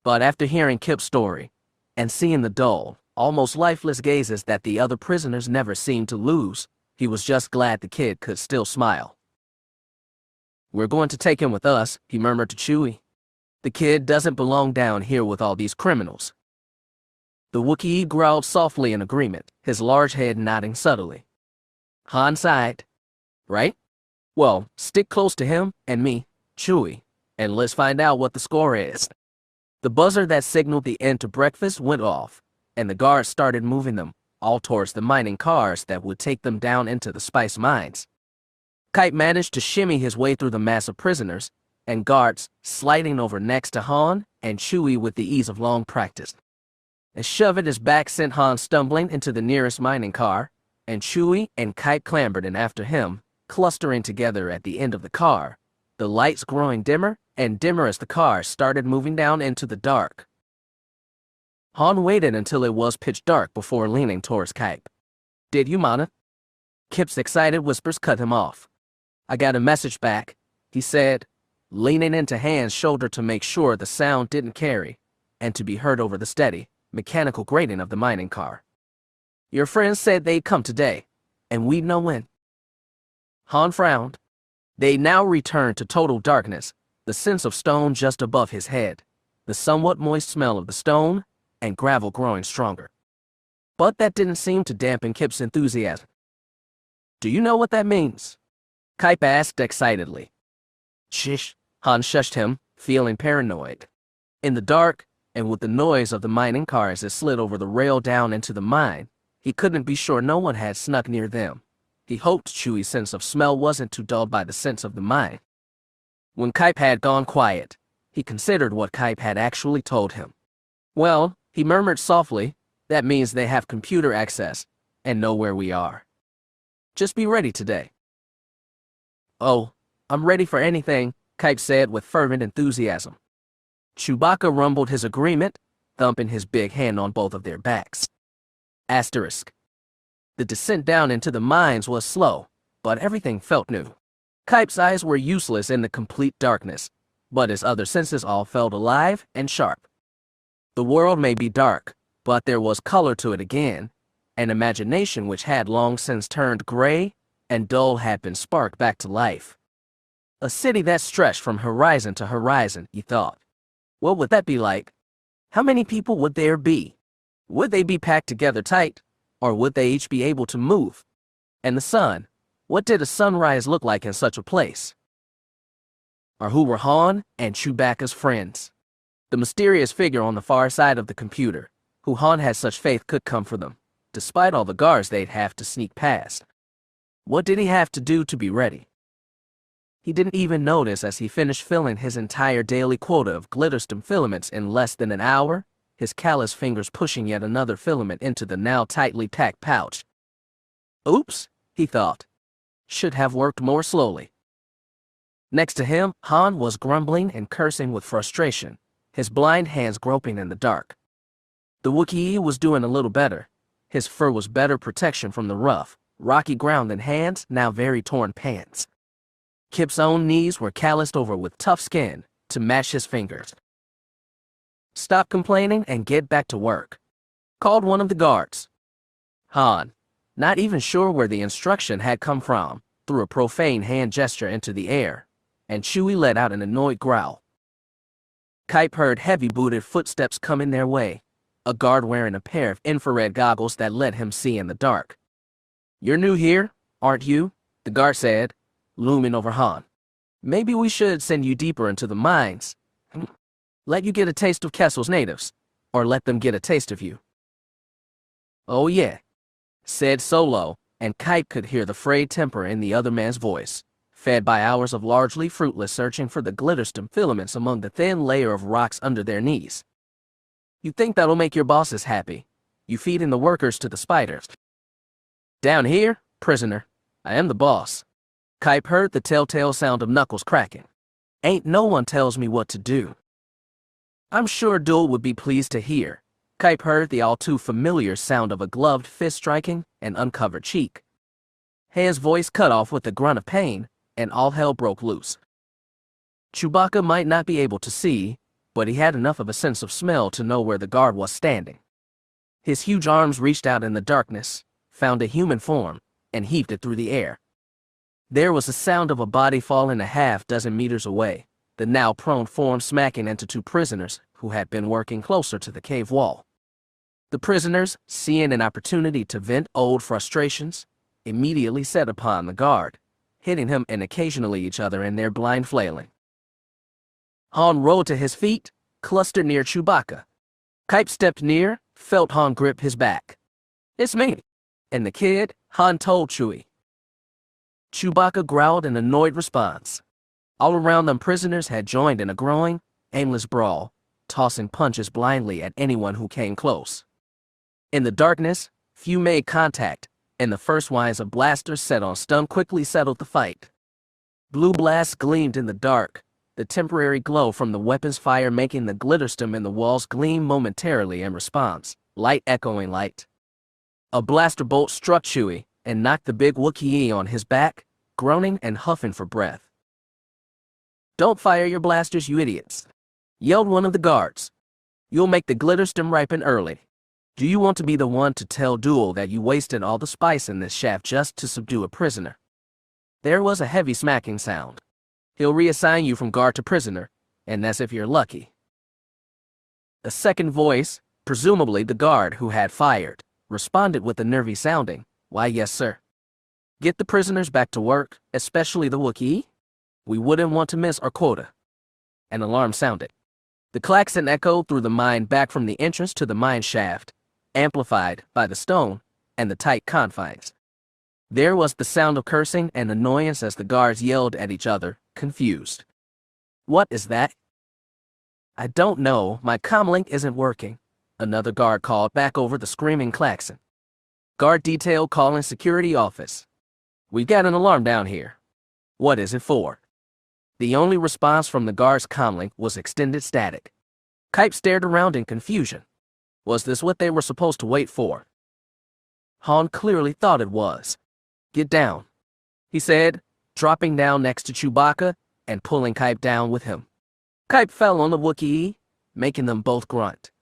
S1: But after hearing Kip's story, and seeing the dull, almost lifeless gazes that the other prisoners never seemed to lose, he was just glad the kid could still smile. "We're going to take him with us," he murmured to Chewie. "The kid doesn't belong down here with all these criminals." The Wookiee growled softly in agreement, his large head nodding subtly. Han sighed. "Right? Well, stick close to him and me, Chewie, and let's find out what the score is." The buzzer that signaled the end to breakfast went off, and the guards started moving them, all towards the mining cars that would take them down into the spice mines. Karrde managed to shimmy his way through the mass of prisoners and guards, sliding over next to Han and Chewie with the ease of long practice. A shove at his back sent Han stumbling into the nearest mining car, and Chewie and Karrde clambered in after him, clustering together at the end of the car, the lights growing dimmer and dimmer as the car started moving down into the dark. Han waited until it was pitch dark before leaning towards Karrde. Did you, Mana? Kip's excited whispers cut him off. I got a message back, he said, leaning into Han's shoulder to make sure the sound didn't carry, and to be heard over the steady, mechanical grating of the mining car. Your friends said they'd come today, and we'd know when. Han frowned. They now returned to total darkness, the sense of stone just above his head, the somewhat moist smell of the stone, and gravel growing stronger. But that didn't seem to dampen Kip's enthusiasm. Do you know what that means? Kip asked excitedly. Shish, Han shushed him, feeling paranoid. In the dark, and with the noise of the mining car as it slid over the rail down into the mine, he couldn't be sure no one had snuck near them. He hoped Chewie's sense of smell wasn't too dulled by the sense of the mine. When Kip had gone quiet, he considered what Kip had actually told him. Well, he murmured softly, that means they have computer access and know where we are. Just be ready today. Oh, I'm ready for anything, Kip said with fervent enthusiasm. Chewbacca rumbled his agreement, thumping his big hand on both of their backs. Asterisk. The descent down into the mines was slow, but everything felt new. Kip's eyes were useless in the complete darkness, but his other senses all felt alive and sharp. The world may be dark, but there was color to it again. An imagination which had long since turned gray and dull had been sparked back to life. A city that stretched from horizon to horizon, he thought. What would that be like? How many people would there be? Would they be packed together tight, or would they each be able to move? And the sun, what did a sunrise look like in such a place? Or who were Han and Chewbacca's friends? The mysterious figure on the far side of the computer, who Han had such faith could come for them, despite all the guards they'd have to sneak past. What did he have to do to be ready? He didn't even notice as he finished filling his entire daily quota of glitterstem filaments in less than an hour, his callous fingers pushing yet another filament into the now tightly packed pouch. Oops, he thought. Should have worked more slowly. Next to him, Han was grumbling and cursing with frustration, his blind hands groping in the dark. The Wookiee was doing a little better. His fur was better protection from the rough, rocky ground than Han's now very torn pants. Kip's own knees were calloused over with tough skin to match his fingers. Stop complaining and get back to work, called one of the guards. Han, not even sure where the instruction had come from, threw a profane hand gesture into the air, and Chewie let out an annoyed growl. Kip heard heavy-booted footsteps coming their way, a guard wearing a pair of infrared goggles that let him see in the dark. You're new here, aren't you? The guard said, looming over Han. Maybe we should send you deeper into the mines. Let you get a taste of Kessel's natives, or let them get a taste of you. Oh yeah, said Solo, and Kip could hear the frayed temper in the other man's voice, fed by hours of largely fruitless searching for the glitterstem filaments among the thin layer of rocks under their knees. You think that'll make your bosses happy? You feeding the workers to the spiders. Down here, prisoner, I am the boss. Kip heard the telltale sound of knuckles cracking. Ain't no one tells me what to do. I'm sure Dul would be pleased to hear. Kip heard the all-too-familiar sound of a gloved fist striking an uncovered cheek. Han's voice cut off with a grunt of pain, and all hell broke loose. Chewbacca might not be able to see, but he had enough of a sense of smell to know where the guard was standing. His huge arms reached out in the darkness, found a human form, and heaved it through the air. There was the sound of a body falling a half-dozen meters away, the now prone form smacking into two prisoners who had been working closer to the cave wall. The prisoners, seeing an opportunity to vent old frustrations, immediately set upon the guard, hitting him and occasionally each other in their blind flailing. Han rolled to his feet, clustered near Chewbacca. Kip stepped near, felt Han grip his back. It's me. And the kid, Han told Chewie. Chewbacca growled an annoyed response. All around them prisoners had joined in a growing, aimless brawl, tossing punches blindly at anyone who came close. In the darkness, few made contact, and the first whines of blasters set on stun quickly settled the fight. Blue blasts gleamed in the dark, the temporary glow from the weapon's fire making the glitterstem in the walls gleam momentarily in response, light echoing light. A blaster bolt struck Chewie and knocked the big Wookiee on his back, groaning and huffing for breath. "Don't fire your blasters, you idiots," yelled one of the guards. "You'll make the glitterstim ripen early. Do you want to be the one to tell Duel that you wasted all the spice in this shaft just to subdue a prisoner?" There was a heavy smacking sound. "He'll reassign you from guard to prisoner, and that's if you're lucky." A second voice, presumably the guard who had fired, responded with a nervy sounding, "Why, yes, sir. Get the prisoners back to work, especially the Wookiee. We wouldn't want to miss our quota." An alarm sounded. The klaxon echoed through the mine back from the entrance to the mine shaft, amplified by the stone and the tight confines. There was the sound of cursing and annoyance as the guards yelled at each other, confused. "What is that?" "I don't know, my comlink isn't working," another guard called back over the screaming klaxon. "Guard detail calling security office. We've got an alarm down here. What is it for?" The only response from the guard's comlink was extended static. Kype stared around in confusion. Was this what they were supposed to wait for? Han clearly thought it was. "Get down," he said, dropping down next to Chewbacca and pulling Kype down with him. Kype fell on the Wookiee, making them both grunt.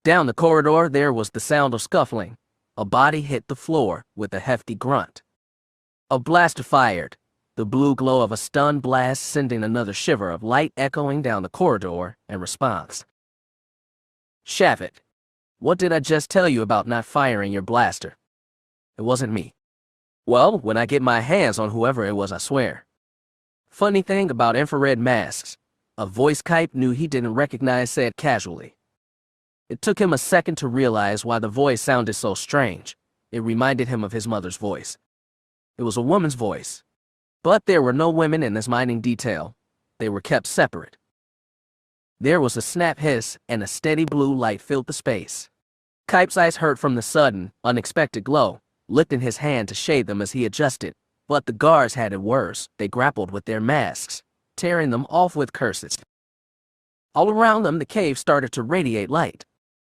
S1: Down the corridor there was the sound of scuffling. A body hit the floor with a hefty grunt. A blaster fired, the blue glow of a stun blast sending another shiver of light echoing down the corridor in response. "Shavit, what did I just tell you about not firing your blaster?" "It wasn't me." "Well, when I get my hands on whoever it was, I swear." Funny thing about infrared masks, a voice Kype knew he didn't recognize said casually. It took him a second to realize why the voice sounded so strange. It reminded him of his mother's voice. It was a woman's voice. But there were no women in this mining detail. They were kept separate. There was a snap hiss and a steady blue light filled the space. Kype's eyes hurt from the sudden, unexpected glow, lifting his hand to shade them as he adjusted. But the guards had it worse. They grappled with their masks, tearing them off with curses. All around them, the cave started to radiate light.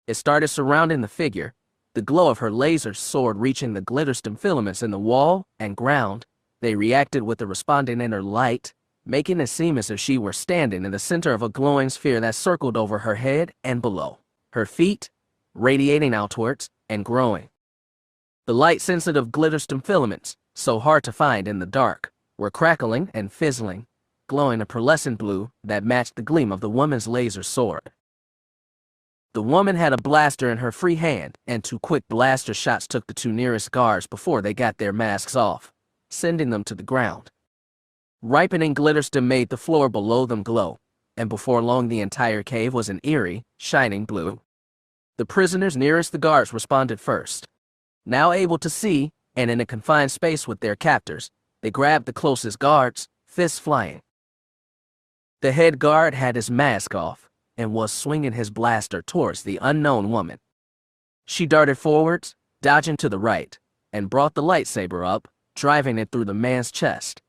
S1: It started surrounding the figure, the glow of her laser sword reaching the glitterstim filaments in the wall and ground. They reacted with the responding inner light, making it seem as if she were standing in the center of a glowing sphere that circled over her head and below. Her feet, radiating outwards and growing. The light-sensitive glitterstim filaments, so hard to find in the dark, were crackling and fizzling, glowing a pearlescent blue that matched the gleam of the woman's laser sword. The woman had a blaster in her free hand, and 2 quick blaster shots took the 2 nearest guards before they got their masks off, sending them to the ground. Ripening glitterstim made the floor below them glow, and before long the entire cave was an eerie, shining blue. The prisoners nearest the guards responded first. Now able to see, and in a confined space with their captors, they grabbed the closest guards, fists flying. The head guard had his mask off and was swinging his blaster towards the unknown woman. She darted forwards, dodging to the right, and brought the lightsaber up, driving it through the man's chest.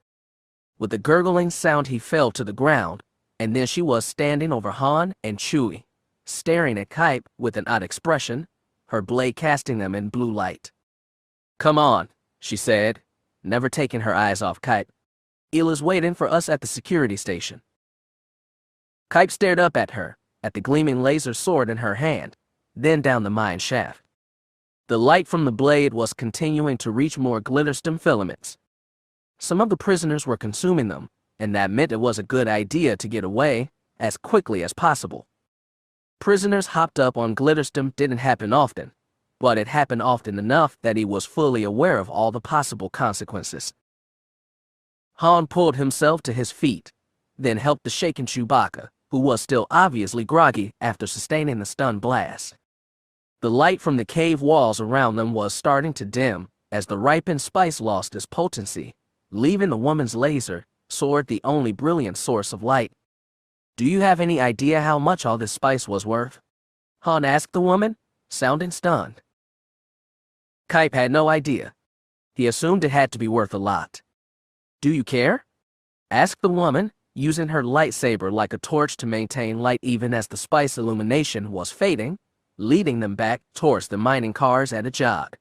S1: With a gurgling sound he fell to the ground, and then she was standing over Han and Chewie, staring at Kype with an odd expression, her blade casting them in blue light. "Come on," she said, never taking her eyes off Kype. "Ila's waiting for us at the security station." Kype stared up at her, at the gleaming laser sword in her hand, then down the mine shaft. The light from the blade was continuing to reach more glitterstim filaments. Some of the prisoners were consuming them, and that meant it was a good idea to get away as quickly as possible. Prisoners hopped up on glitterstim didn't happen often, but it happened often enough that he was fully aware of all the possible consequences. Han pulled himself to his feet, then helped the shaken Chewbacca, who was still obviously groggy after sustaining the stun blast. The light from the cave walls around them was starting to dim as the ripened spice lost its potency, leaving the woman's laser sword the only brilliant source of light. "Do you have any idea how much all this spice was worth?" Han asked the woman, sounding stunned. Kype had no idea. He assumed it had to be worth a lot. "Do you care?" asked the woman, using her lightsaber like a torch to maintain light even as the spice illumination was fading, leading them back towards the mining cars at a jog.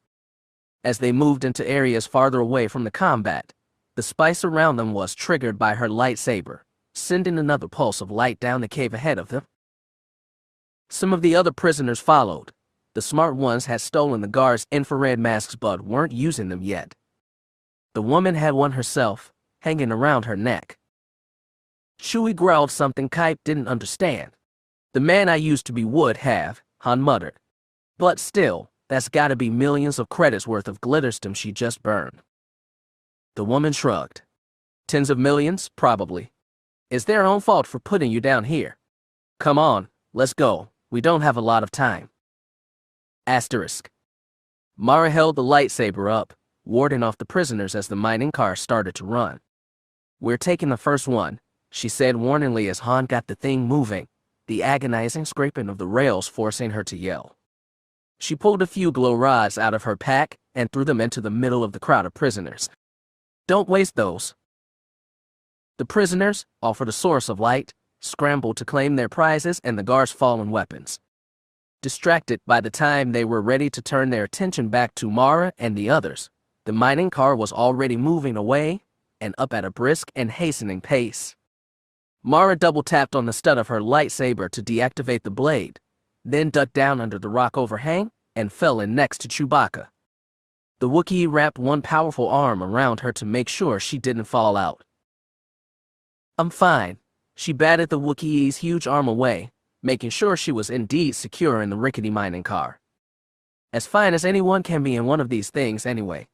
S1: As they moved into areas farther away from the combat, the spice around them was triggered by her lightsaber, sending another pulse of light down the cave ahead of them. Some of the other prisoners followed. The smart ones had stolen the guards' infrared masks but weren't using them yet. The woman had one herself, hanging around her neck. Chewie growled something Kype didn't understand. "The man I used to be would have," Han muttered. "But still, that's gotta be millions of credits worth of glitterstim she just burned." The woman shrugged. "Tens of millions, probably. It's their own fault for putting you down here. Come on, let's go. We don't have a lot of time." Asterisk. Mara held the lightsaber up, warding off the prisoners as the mining car started to run. "We're taking the first one," she said warningly as Han got the thing moving, the agonizing scraping of the rails forcing her to yell. She pulled a few glow rods out of her pack and threw them into the middle of the crowd of prisoners. "Don't waste those." The prisoners, all for the source of light, scrambled to claim their prizes and the guards' fallen weapons. Distracted by the time they were ready to turn their attention back to Mara and the others, the mining car was already moving away and up at a brisk and hastening pace. Mara double-tapped on the stud of her lightsaber to deactivate the blade, then ducked down under the rock overhang and fell in next to Chewbacca. The Wookiee wrapped one powerful arm around her to make sure she didn't fall out. "I'm fine." She batted the Wookiee's huge arm away, making sure she was indeed secure in the rickety mining car. "As fine as anyone can be in one of these things anyway."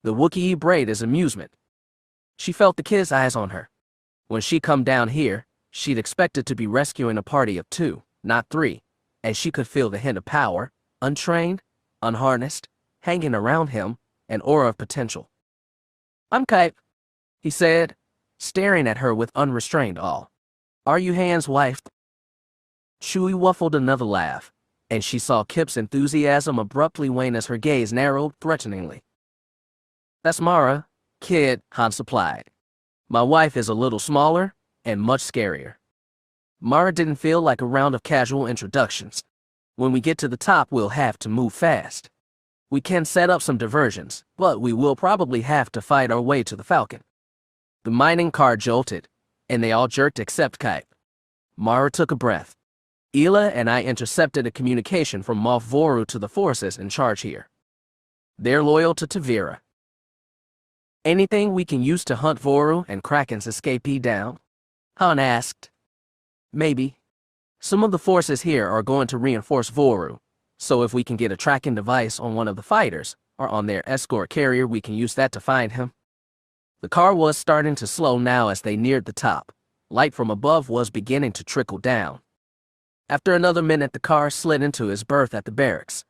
S1: The Wookiee brayed his amusement. She felt the kid's eyes on her. When she come down here, she'd expected to be rescuing a party of 2, not 3, and she could feel the hint of power, untrained, unharnessed, hanging around him, an aura of potential. "I'm Kype," he said, staring at her with unrestrained awe. "Are you Han's wife?" Chewie waffled another laugh, and she saw Kip's enthusiasm abruptly wane as her gaze narrowed threateningly. "That's Mara, kid," Han supplied. "My wife is a little smaller and much scarier." Mara didn't feel like a round of casual introductions. "When we get to the top, we'll have to move fast. We can set up some diversions, but we will probably have to fight our way to the Falcon." The mining car jolted, and they all jerked except Kype. Mara took a breath. "Ela and I intercepted a communication from Moff Voru to the forces in charge here. They're loyal to Tavira. Anything we can use to hunt Voru and Kraken's escapee down?" Han asked. "Maybe. Some of the forces here are going to reinforce Voru, so if we can get a tracking device on one of the fighters or on their escort carrier, we can use that to find him." The car was starting to slow now as they neared the top. Light from above was beginning to trickle down. After another minute, the car slid into his berth at the barracks.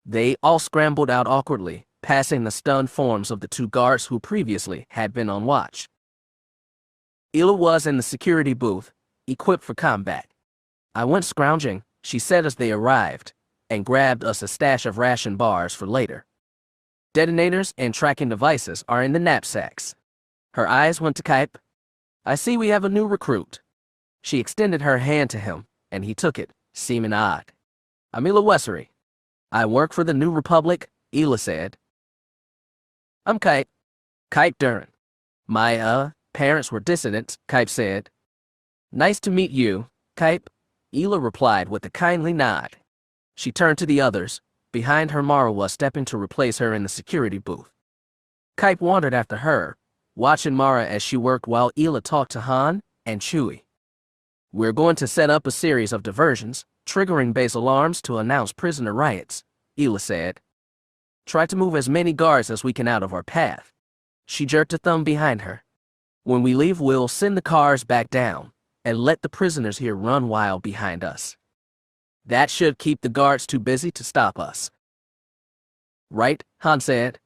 S1: They all scrambled out awkwardly, passing the stunned forms of the 2 guards who previously had been on watch. Ela was in the security booth, equipped for combat. "I went scrounging," she said as they arrived, "and grabbed us a stash of ration bars for later. Detonators and tracking devices are in the knapsacks." Her eyes went to Kype. "I see we have a new recruit." She extended her hand to him, and he took it, seeming odd. "I'm Ela Wessery. I work for the New Republic," Ela said. "I'm Kype. Kype Duran. My, parents were dissidents," Kype said. "Nice to meet you, Kype," Ela replied with a kindly nod. She turned to the others. Behind her, Mara was stepping to replace her in the security booth. Kype wandered after her, watching Mara as she worked while Ela talked to Han and Chewie. "We're going to set up a series of diversions, triggering base alarms to announce prisoner riots," Ela said. "Try to move as many guards as we can out of our path." She jerked a thumb behind her. "When we leave, we'll send the cars back down and let the prisoners here run wild behind us. That should keep the guards too busy to stop us." "Right," Han said.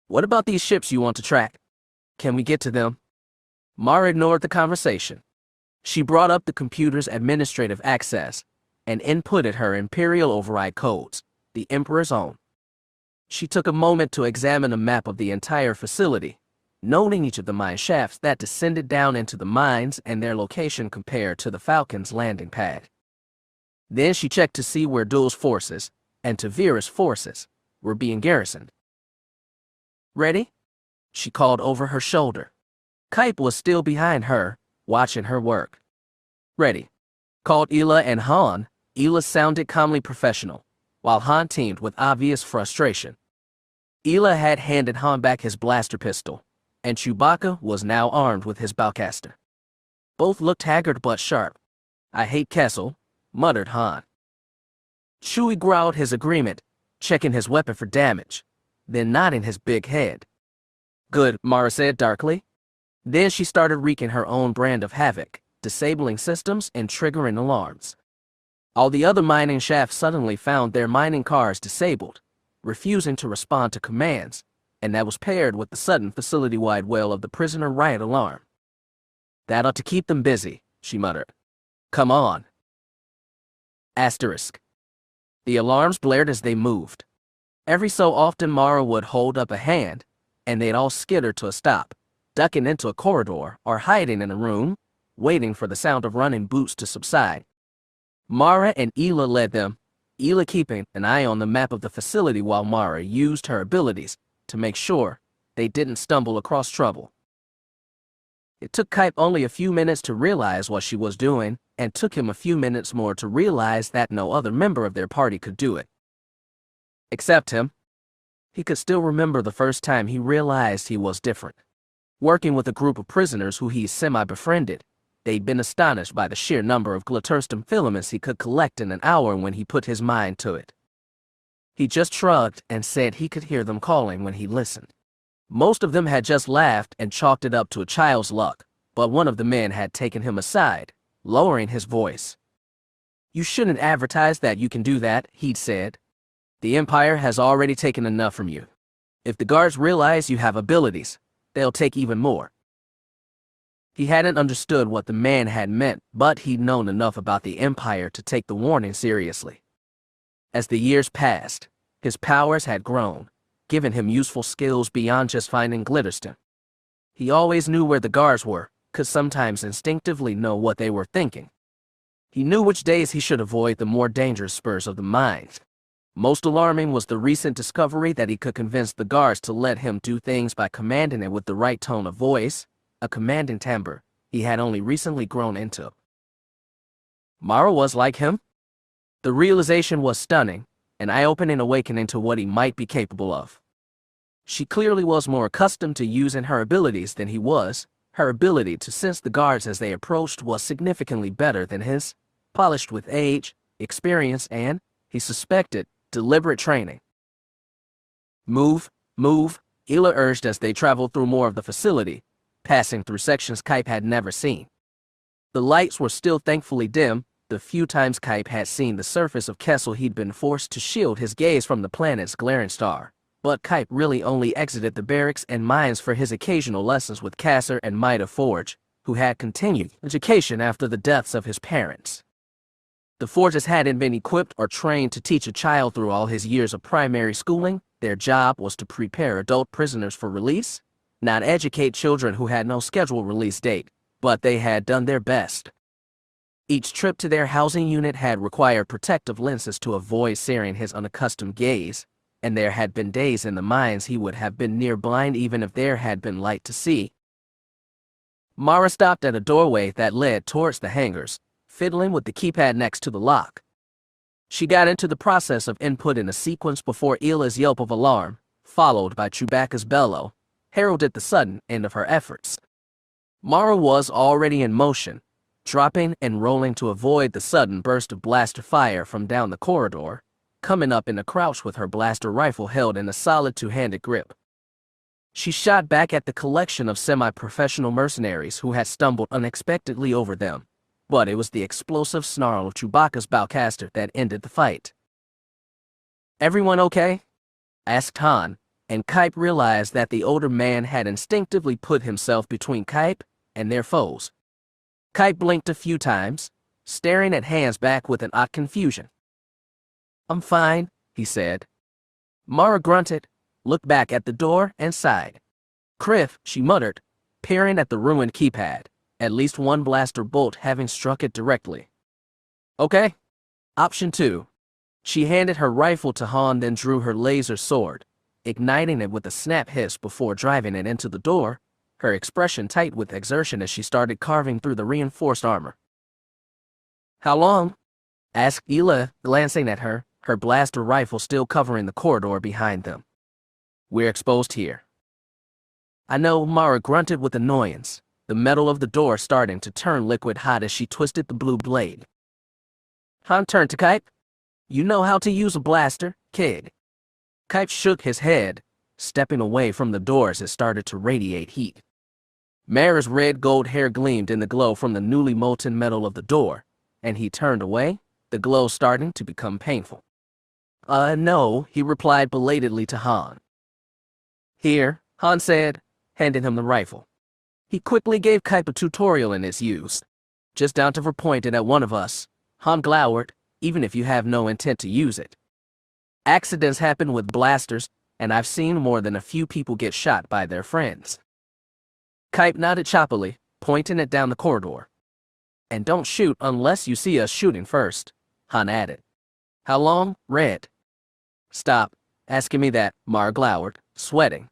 S1: "What about these ships you want to track? Can we get to them?" Mara ignored the conversation. She brought up the computer's administrative access and inputted her Imperial override codes, the Emperor's own. She took a moment to examine a map of the entire facility, noting each of the mine shafts that descended down into the mines and their location compared to the Falcon's landing pad. Then she checked to see where Duel's forces and Tavira's forces were being garrisoned. Ready? She called over her shoulder. Karrde was still behind her, watching her work. Ready, called Ela and Han. Ela sounded calmly professional, while Han teamed with obvious frustration. Ela had handed Han back his blaster pistol, and Chewbacca was now armed with his bowcaster. Both looked haggard but sharp. I hate Kessel, muttered Han. Chewie growled his agreement, checking his weapon for damage, then nodding his big head. Good, Mara said darkly. Then she started wreaking her own brand of havoc, disabling systems and triggering alarms. All the other mining shafts suddenly found their mining cars disabled, refusing to respond to commands, and that was paired with the sudden facility-wide wail of the prisoner riot alarm. That ought to keep them busy, she muttered. Come on. Asterisk. The alarms blared as they moved. Every so often Mara would hold up a hand, and they'd all skitter to a stop, ducking into a corridor or hiding in a room, waiting for the sound of running boots to subside. Mara and Ela led them, Ela keeping an eye on the map of the facility while Mara used her abilities to make sure they didn't stumble across trouble. It took Karrde only a few minutes to realize what she was doing, and took him a few minutes more to realize that no other member of their party could do it. Except him. He could still remember the first time he realized he was different. Working with a group of prisoners who he semi-befriended, they'd been astonished by the sheer number of glitterstum filaments he could collect in an hour when he put his mind to it. He just shrugged and said he could hear them calling when he listened. Most of them had just laughed and chalked it up to a child's luck, but one of the men had taken him aside, lowering his voice. You shouldn't advertise that you can do that, he'd said. The Empire has already taken enough from you. If the guards realize you have abilities, they'll take even more. He hadn't understood what the man had meant, but he'd known enough about the Empire to take the warning seriously. As the years passed, his powers had grown, giving him useful skills beyond just finding glitterstum. He always knew where the guards were, could sometimes instinctively know what they were thinking. He knew which days he should avoid the more dangerous spurs of the mind. Most alarming was the recent discovery that he could convince the guards to let him do things by commanding it with the right tone of voice, a commanding timbre he had only recently grown into. Mara was like him. The realization was stunning, an eye-opening awakening to what he might be capable of. She clearly was more accustomed to using her abilities than he was. Her ability to sense the guards as they approached was significantly better than his, polished with age, experience, and, he suspected, deliberate training. Move, move, Ela urged as they traveled through more of the facility, passing through sections Karrde had never seen. The lights were still thankfully dim. The few times Karrde had seen the surface of Kessel, he'd been forced to shield his gaze from the planet's glaring star. But Karrde really only exited the barracks and mines for his occasional lessons with Cassar and Mida Forge, who had continued education after the deaths of his parents. The Forges hadn't been equipped or trained to teach a child through all his years of primary schooling. Their job was to prepare adult prisoners for release, not educate children who had no scheduled release date, but they had done their best. Each trip to their housing unit had required protective lenses to avoid searing his unaccustomed gaze, and there had been days in the mines he would have been near blind even if there had been light to see. Mara stopped at a doorway that led towards the hangars, fiddling with the keypad next to the lock. She got into the process of inputting a sequence before Ela's yelp of alarm, followed by Chewbacca's bellow, heralded the sudden end of her efforts. Mara was already in motion, dropping and rolling to avoid the sudden burst of blaster fire from down the corridor, coming up in a crouch with her blaster rifle held in a solid two-handed grip. She shot back at the collection of semi-professional mercenaries who had stumbled unexpectedly over them, but it was the explosive snarl of Chewbacca's bowcaster that ended the fight. Everyone okay? Asked Han, and Karrde realized that the older man had instinctively put himself between Karrde and their foes. Karrde blinked a few times, staring at Han's back with an odd confusion. I'm fine, he said. Mara grunted, looked back at the door, and sighed. Criff, she muttered, peering at the ruined keypad, at least one blaster bolt having struck it directly. Okay. Option 2. She handed her rifle to Han, then drew her laser sword, igniting it with a snap hiss before driving it into the door, her expression tight with exertion as she started carving through the reinforced armor. "How long?" asked Ela, glancing at her blaster rifle still covering the corridor behind them. "We're exposed here." "I know," Mara grunted with annoyance, the metal of the door starting to turn liquid hot as she twisted the blue blade. Han turned to Karrde. "You know how to use a blaster, kid." Karrde shook his head, stepping away from the door as it started to radiate heat. Mara's red gold hair gleamed in the glow from the newly molten metal of the door, and he turned away, the glow starting to become painful. No," he replied belatedly to Han. "Here," Han said, handing him the rifle. He quickly gave Karrde a tutorial in its use. "Just down to point it at one of us," Han glowered, "even if you have no intent to use it. Accidents happen with blasters, and I've seen more than a few people get shot by their friends." Karrde nodded choppily, pointing it down the corridor. "And don't shoot unless you see us shooting first," Han added. "How long, Red?" "Stop asking me that," Mara glowered, sweating.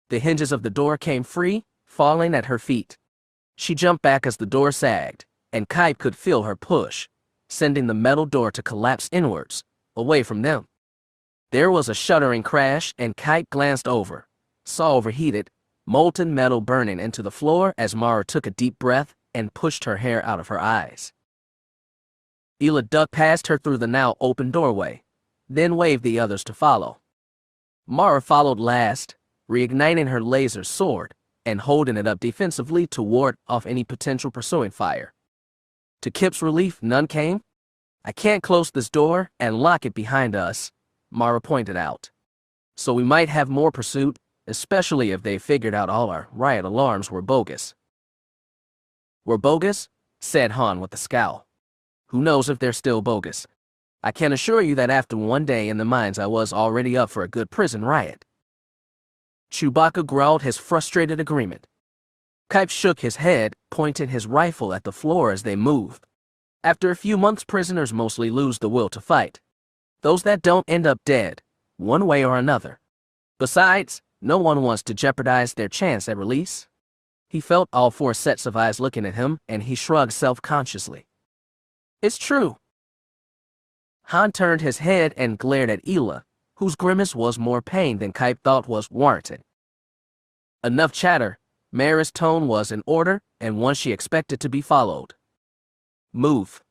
S1: The hinges of the door came free, falling at her feet. She jumped back as the door sagged, and Karrde could feel her push, sending the metal door to collapse inwards, away from them. There was a shuddering crash, and Karrde glanced over, saw overheated, molten metal burning into the floor as Mara took a deep breath and pushed her hair out of her eyes. Ela ducked past her through the now open doorway, then waved the others to follow. Mara followed last, reigniting her laser sword and holding it up defensively to ward off any potential pursuing fire. To Kip's relief, none came. "I can't close this door and lock it behind us," Mara pointed out. "So we might have more pursuit, especially if they figured out all our riot alarms were bogus." "Were bogus?" said Han with a scowl. "Who knows if they're still bogus? I can assure you that after one day in the mines I was already up for a good prison riot." Chewbacca growled his frustrated agreement. Karrde shook his head, pointing his rifle at the floor as they moved. "After a few months, prisoners mostly lose the will to fight. Those that don't end up dead, one way or another. Besides, no one wants to jeopardize their chance at release." He felt all four sets of eyes looking at him, and he shrugged self-consciously. "It's true." Han turned his head and glared at Ela, whose grimace was more pain than Karrde thought was warranted. "Enough chatter." Mara's tone was in order, and one she expected to be followed. "Move."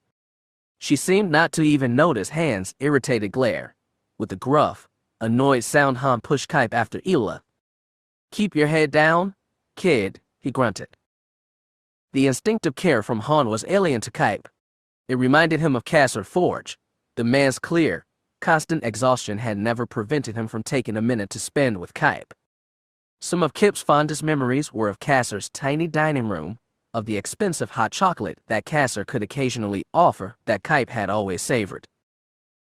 S1: She seemed not to even notice Han's irritated glare. With a gruff, annoyed sound, Han pushed Karrde after Ela. "Keep your head down, kid," he grunted. The instinctive care from Han was alien to Karrde. It reminded him of Cassar Forge. The man's clear, constant exhaustion had never prevented him from taking a minute to spend with Karrde. Some of Kip's fondest memories were of Cassar's tiny dining room, of the expensive hot chocolate that Cassar could occasionally offer that Karrde had always savored.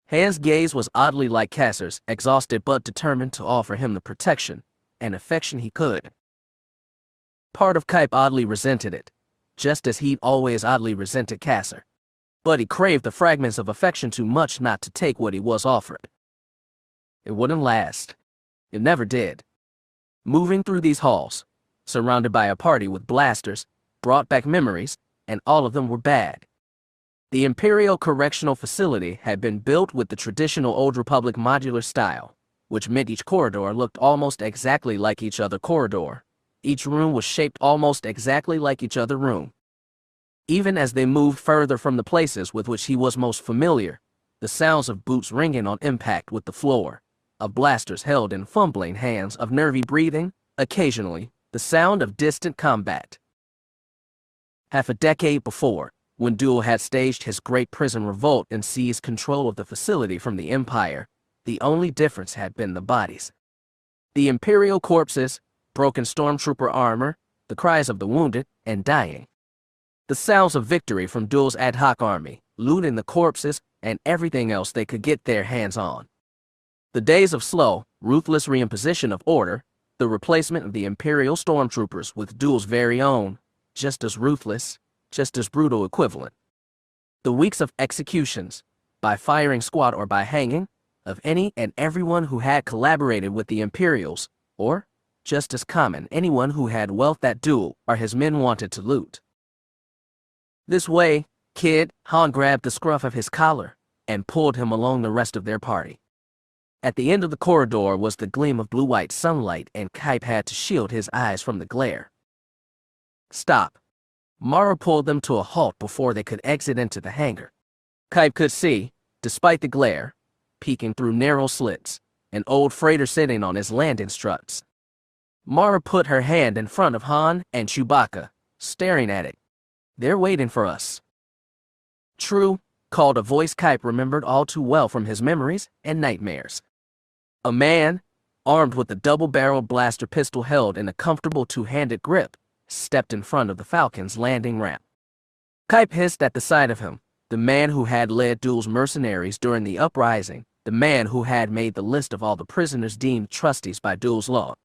S1: Han's gaze was oddly like Cassar's, exhausted but determined to offer him the protection and affection he could. Part of Karrde oddly resented it, just as he'd always oddly resented Cassar. But he craved the fragments of affection too much not to take what he was offered. It wouldn't last. It never did. Moving through these halls, surrounded by a party with blasters, brought back memories, and all of them were bad. The Imperial Correctional Facility had been built with the traditional Old Republic modular style, which meant each corridor looked almost exactly like each other corridor. Each room was shaped almost exactly like each other room. Even as they moved further from the places with which he was most familiar, the sounds of boots ringing on impact with the floor, of blasters held in fumbling hands, of nervy breathing, occasionally, the sound of distant combat. Half a decade before, when Duel had staged his great prison revolt and seized control of the facility from the Empire, the only difference had been the bodies. The Imperial corpses, broken stormtrooper armor, the cries of the wounded and dying. The sounds of victory from Duel's ad hoc army, looting the corpses and everything else they could get their hands on. The days of slow, ruthless reimposition of order, the replacement of the Imperial stormtroopers with Duel's very own, just as ruthless, just as brutal equivalent. The weeks of executions, by firing squad or by hanging, of any and everyone who had collaborated with the Imperials, or, just as common, anyone who had wealth that Duel or his men wanted to loot. This way, kid, Han grabbed the scruff of his collar and pulled him along the rest of their party. At the end of the corridor was the gleam of blue-white sunlight, and Kype had to shield his eyes from the glare. Stop. Mara pulled them to a halt before they could exit into the hangar. Kype could see, despite the glare, peeking through narrow slits, an old freighter sitting on his landing struts. Mara put her hand in front of Han and Chewbacca, staring at it. They're waiting for us. True, called a voice Kype remembered all too well from his memories and nightmares. A man, armed with a double-barreled blaster pistol held in a comfortable two-handed grip, stepped in front of the Falcon's landing ramp. Kype hissed at the sight of him, the man who had led Duel's mercenaries during the uprising, the man who had made the list of all the prisoners deemed trustees by Duel's law,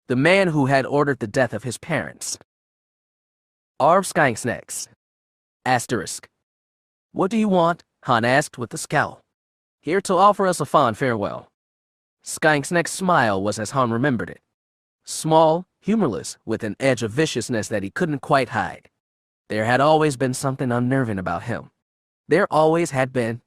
S1: the man who had ordered the death of his parents. Arv Skinksnecks. Asterisk. What do you want? Han asked with a scowl. Here to offer us a fond farewell. Skinksneck's smile was as Han remembered it. Small, humorless, with an edge of viciousness that he couldn't quite hide. There had always been something unnerving about him. There always had been.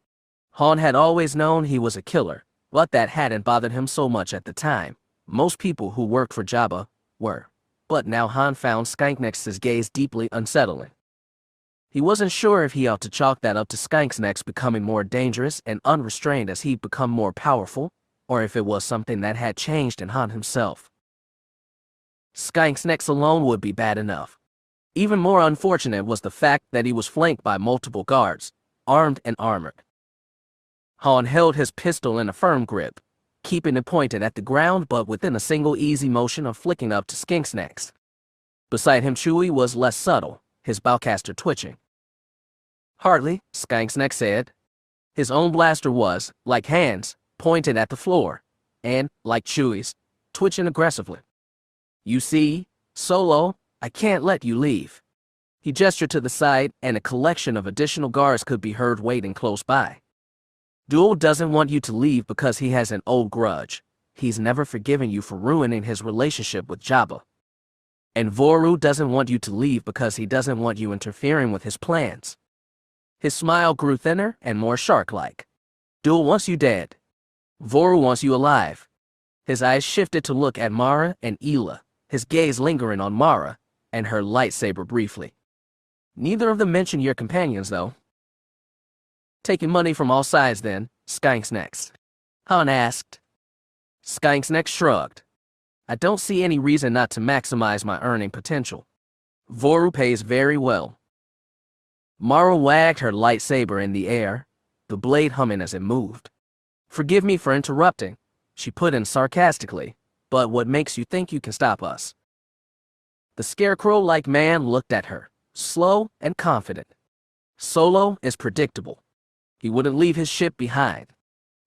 S1: Han had always known he was a killer, but that hadn't bothered him so much at the time. Most people who worked for Jabba were. But now Han found Skinksneck's gaze deeply unsettling. He wasn't sure if he ought to chalk that up to Skinksneck's becoming more dangerous and unrestrained as he'd become more powerful, or if it was something that had changed in Han himself. Skinksneck's alone would be bad enough. Even more unfortunate was the fact that he was flanked by multiple guards, armed and armored. Han held his pistol in a firm grip, keeping it pointed at the ground but within a single easy motion of flicking up to Skinksneck's. Beside him Chewie was less subtle, his bowcaster twitching. Hardly, Skinksneck said. His own blaster was, like Han's, pointed at the floor, and, like Chewie's, twitching aggressively. You see, Solo, I can't let you leave. He gestured to the side, and a collection of additional guards could be heard waiting close by. Duel doesn't want you to leave because he has an old grudge. He's never forgiven you for ruining his relationship with Jabba. And Voru doesn't want you to leave because he doesn't want you interfering with his plans. His smile grew thinner and more shark-like. Duel wants you dead. Voru wants you alive. His eyes shifted to look at Mara and Ela, his gaze lingering on Mara and her lightsaber briefly. Neither of them mentioned your companions, though. Taking money from all sides, then, Skinksnecks? Han asked. Skinksnecks shrugged. I don't see any reason not to maximize my earning potential. Voru pays very well. Mara wagged her lightsaber in the air, the blade humming as it moved. Forgive me for interrupting, she put in sarcastically, but what makes you think you can stop us? The scarecrow-like man looked at her, slow and confident. Solo is predictable. He wouldn't leave his ship behind.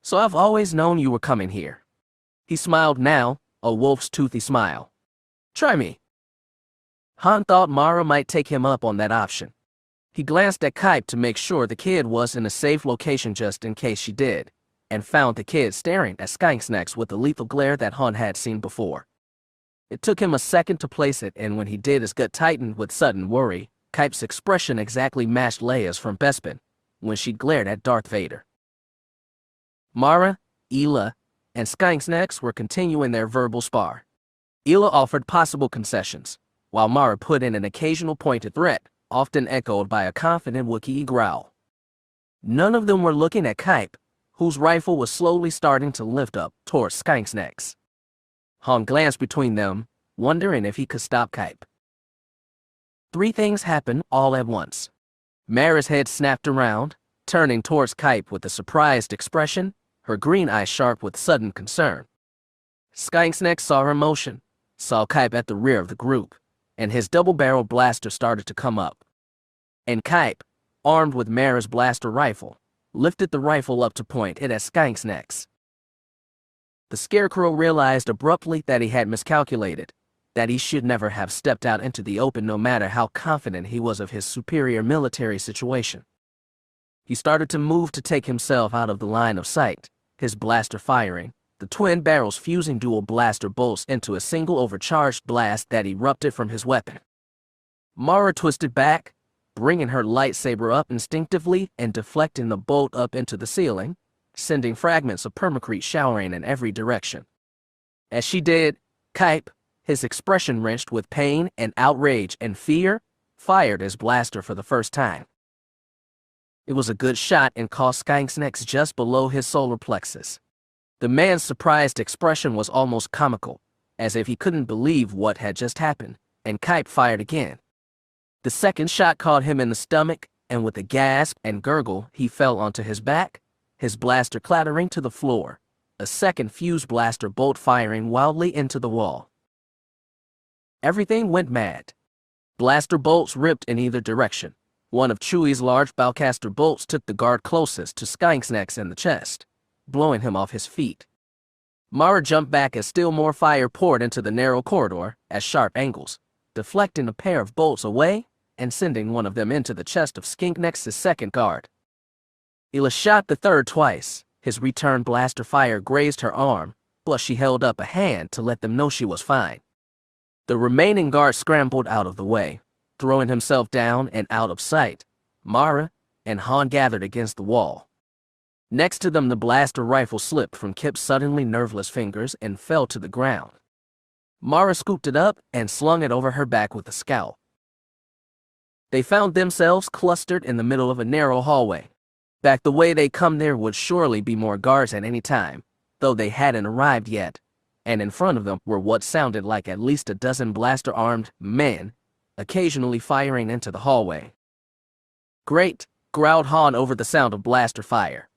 S1: So I've always known you were coming here. He smiled now, a wolf's toothy smile. Try me. Han thought Mara might take him up on that option. He glanced at Kype to make sure the kid was in a safe location just in case she did, and found the kid staring at Skinksnecks with the lethal glare that Han had seen before. It took him a second to place it, and when he did, his gut tightened with sudden worry. Kype's expression exactly matched Leia's from Bespin, when she glared at Darth Vader. Mara, Ela, and Skinksnecks were continuing their verbal spar. Ela offered possible concessions, while Mara put in an occasional pointed threat, often echoed by a confident Wookiee growl. None of them were looking at Kype, whose rifle was slowly starting to lift up towards Skinksnecks. Han glanced between them, wondering if he could stop Kype. Three things happened all at once. Mara's head snapped around, turning towards Kype with a surprised expression, her green eyes sharp with sudden concern. Skinksnecks saw her motion, saw Kype at the rear of the group, and his double-barreled blaster started to come up. And Kype, armed with Mara's blaster rifle, lifted the rifle up to point it at Skinksnecks. The Scarecrow realized abruptly that he had miscalculated, that he should never have stepped out into the open no matter how confident he was of his superior military situation. He started to move to take himself out of the line of sight, his blaster firing, the twin barrels fusing dual blaster bolts into a single overcharged blast that erupted from his weapon. Mara twisted back, bringing her lightsaber up instinctively and deflecting the bolt up into the ceiling, sending fragments of permacrete showering in every direction. As she did, Karrde, his expression wrenched with pain and outrage and fear, fired his blaster for the first time. It was a good shot and caught Skinksnex just below his solar plexus. The man's surprised expression was almost comical, as if he couldn't believe what had just happened, and Karrde fired again. The second shot caught him in the stomach, and with a gasp and gurgle, he fell onto his back, his blaster clattering to the floor, a second fuse blaster bolt firing wildly into the wall. Everything went mad. Blaster bolts ripped in either direction. One of Chewie's large bowcaster bolts took the guard closest to Skinksnex in the chest, blowing him off his feet. Mara jumped back as still more fire poured into the narrow corridor at sharp angles, deflecting a pair of bolts away and sending one of them into the chest of Skinknex's second guard. Ela shot the third twice. His return blaster fire grazed her arm, but she held up a hand to let them know she was fine. The remaining guard scrambled out of the way, throwing himself down and out of sight. Mara and Han gathered against the wall. Next to them, the blaster rifle slipped from Kip's suddenly nerveless fingers and fell to the ground. Mara scooped it up and slung it over her back with a scowl. They found themselves clustered in the middle of a narrow hallway. Back the way they come, there would surely be more guards at any time, though they hadn't arrived yet, and in front of them were what sounded like at least a dozen blaster-armed men, occasionally firing into the hallway. "Great," growled Han over the sound of blaster fire.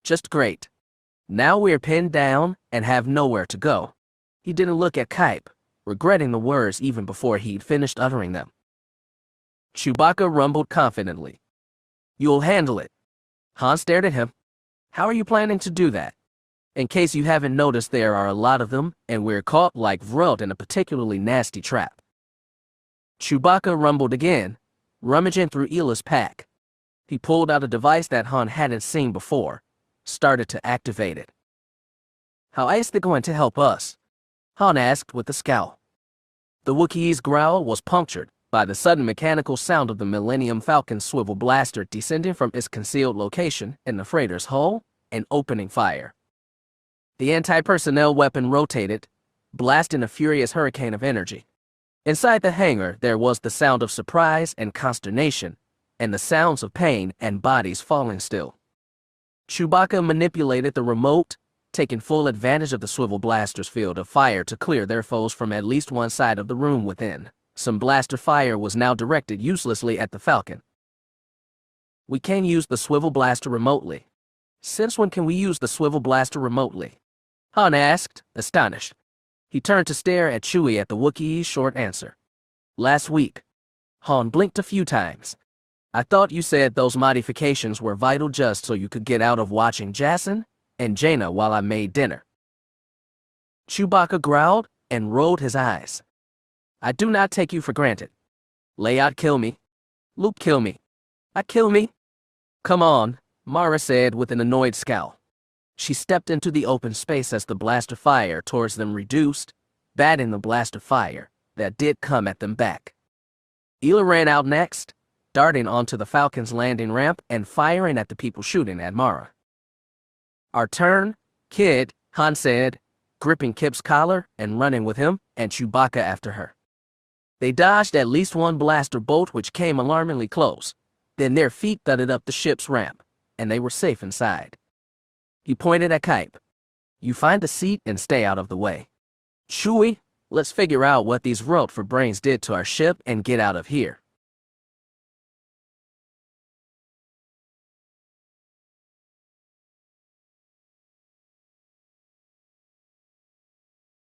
S1: "Just great. Now we're pinned down and have nowhere to go." He didn't look at Karrde, regretting the words even before he'd finished uttering them. Chewbacca rumbled confidently. "You'll handle it." Han stared at him. "How are you planning to do that? In case you haven't noticed, there are a lot of them, and we're caught like Vrelt in a particularly nasty trap." Chewbacca rumbled again, rummaging through Ela's pack. He pulled out a device that Han hadn't seen before, started to activate it. "How is it going to help us?" Han asked with a scowl. The Wookiee's growl was punctured by the sudden mechanical sound of the Millennium Falcon's swivel blaster descending from its concealed location in the freighter's hull and opening fire. The anti-personnel weapon rotated, blasting a furious hurricane of energy. Inside the hangar, there was the sound of surprise and consternation, and the sounds of pain and bodies falling still. Chewbacca manipulated the remote, taking full advantage of the swivel blaster's field of fire to clear their foes from at least one side of the room within. Some blaster fire was now directed uselessly at the Falcon. "We can use the swivel blaster remotely." "Since when can we use the swivel blaster remotely?" Han asked, astonished. He turned to stare at Chewie at the Wookiee's short answer. "Last week." Han blinked a few times. "I thought you said those modifications were vital just so you could get out of watching Jacen and Jaina while I made dinner." Chewbacca growled and rolled his eyes. "I do not take you for granted. Leia kill me. Luke kill me. I kill me." "Come on," Mara said with an annoyed scowl. She stepped into the open space as the blaster fire towards them reduced, batting the blaster fire that did come at them back. Ela ran out next, darting onto the Falcon's landing ramp and firing at the people shooting at Mara. "Our turn, kid," Han said, gripping Kip's collar and running with him and Chewbacca after her. They dodged at least one blaster bolt which came alarmingly close. Then their feet thudded up the ship's ramp, and they were safe inside. He pointed at Karrde. "You find a seat and stay out of the way. Chewie, let's figure out what these Vrelt for brains did to our ship and get out of here."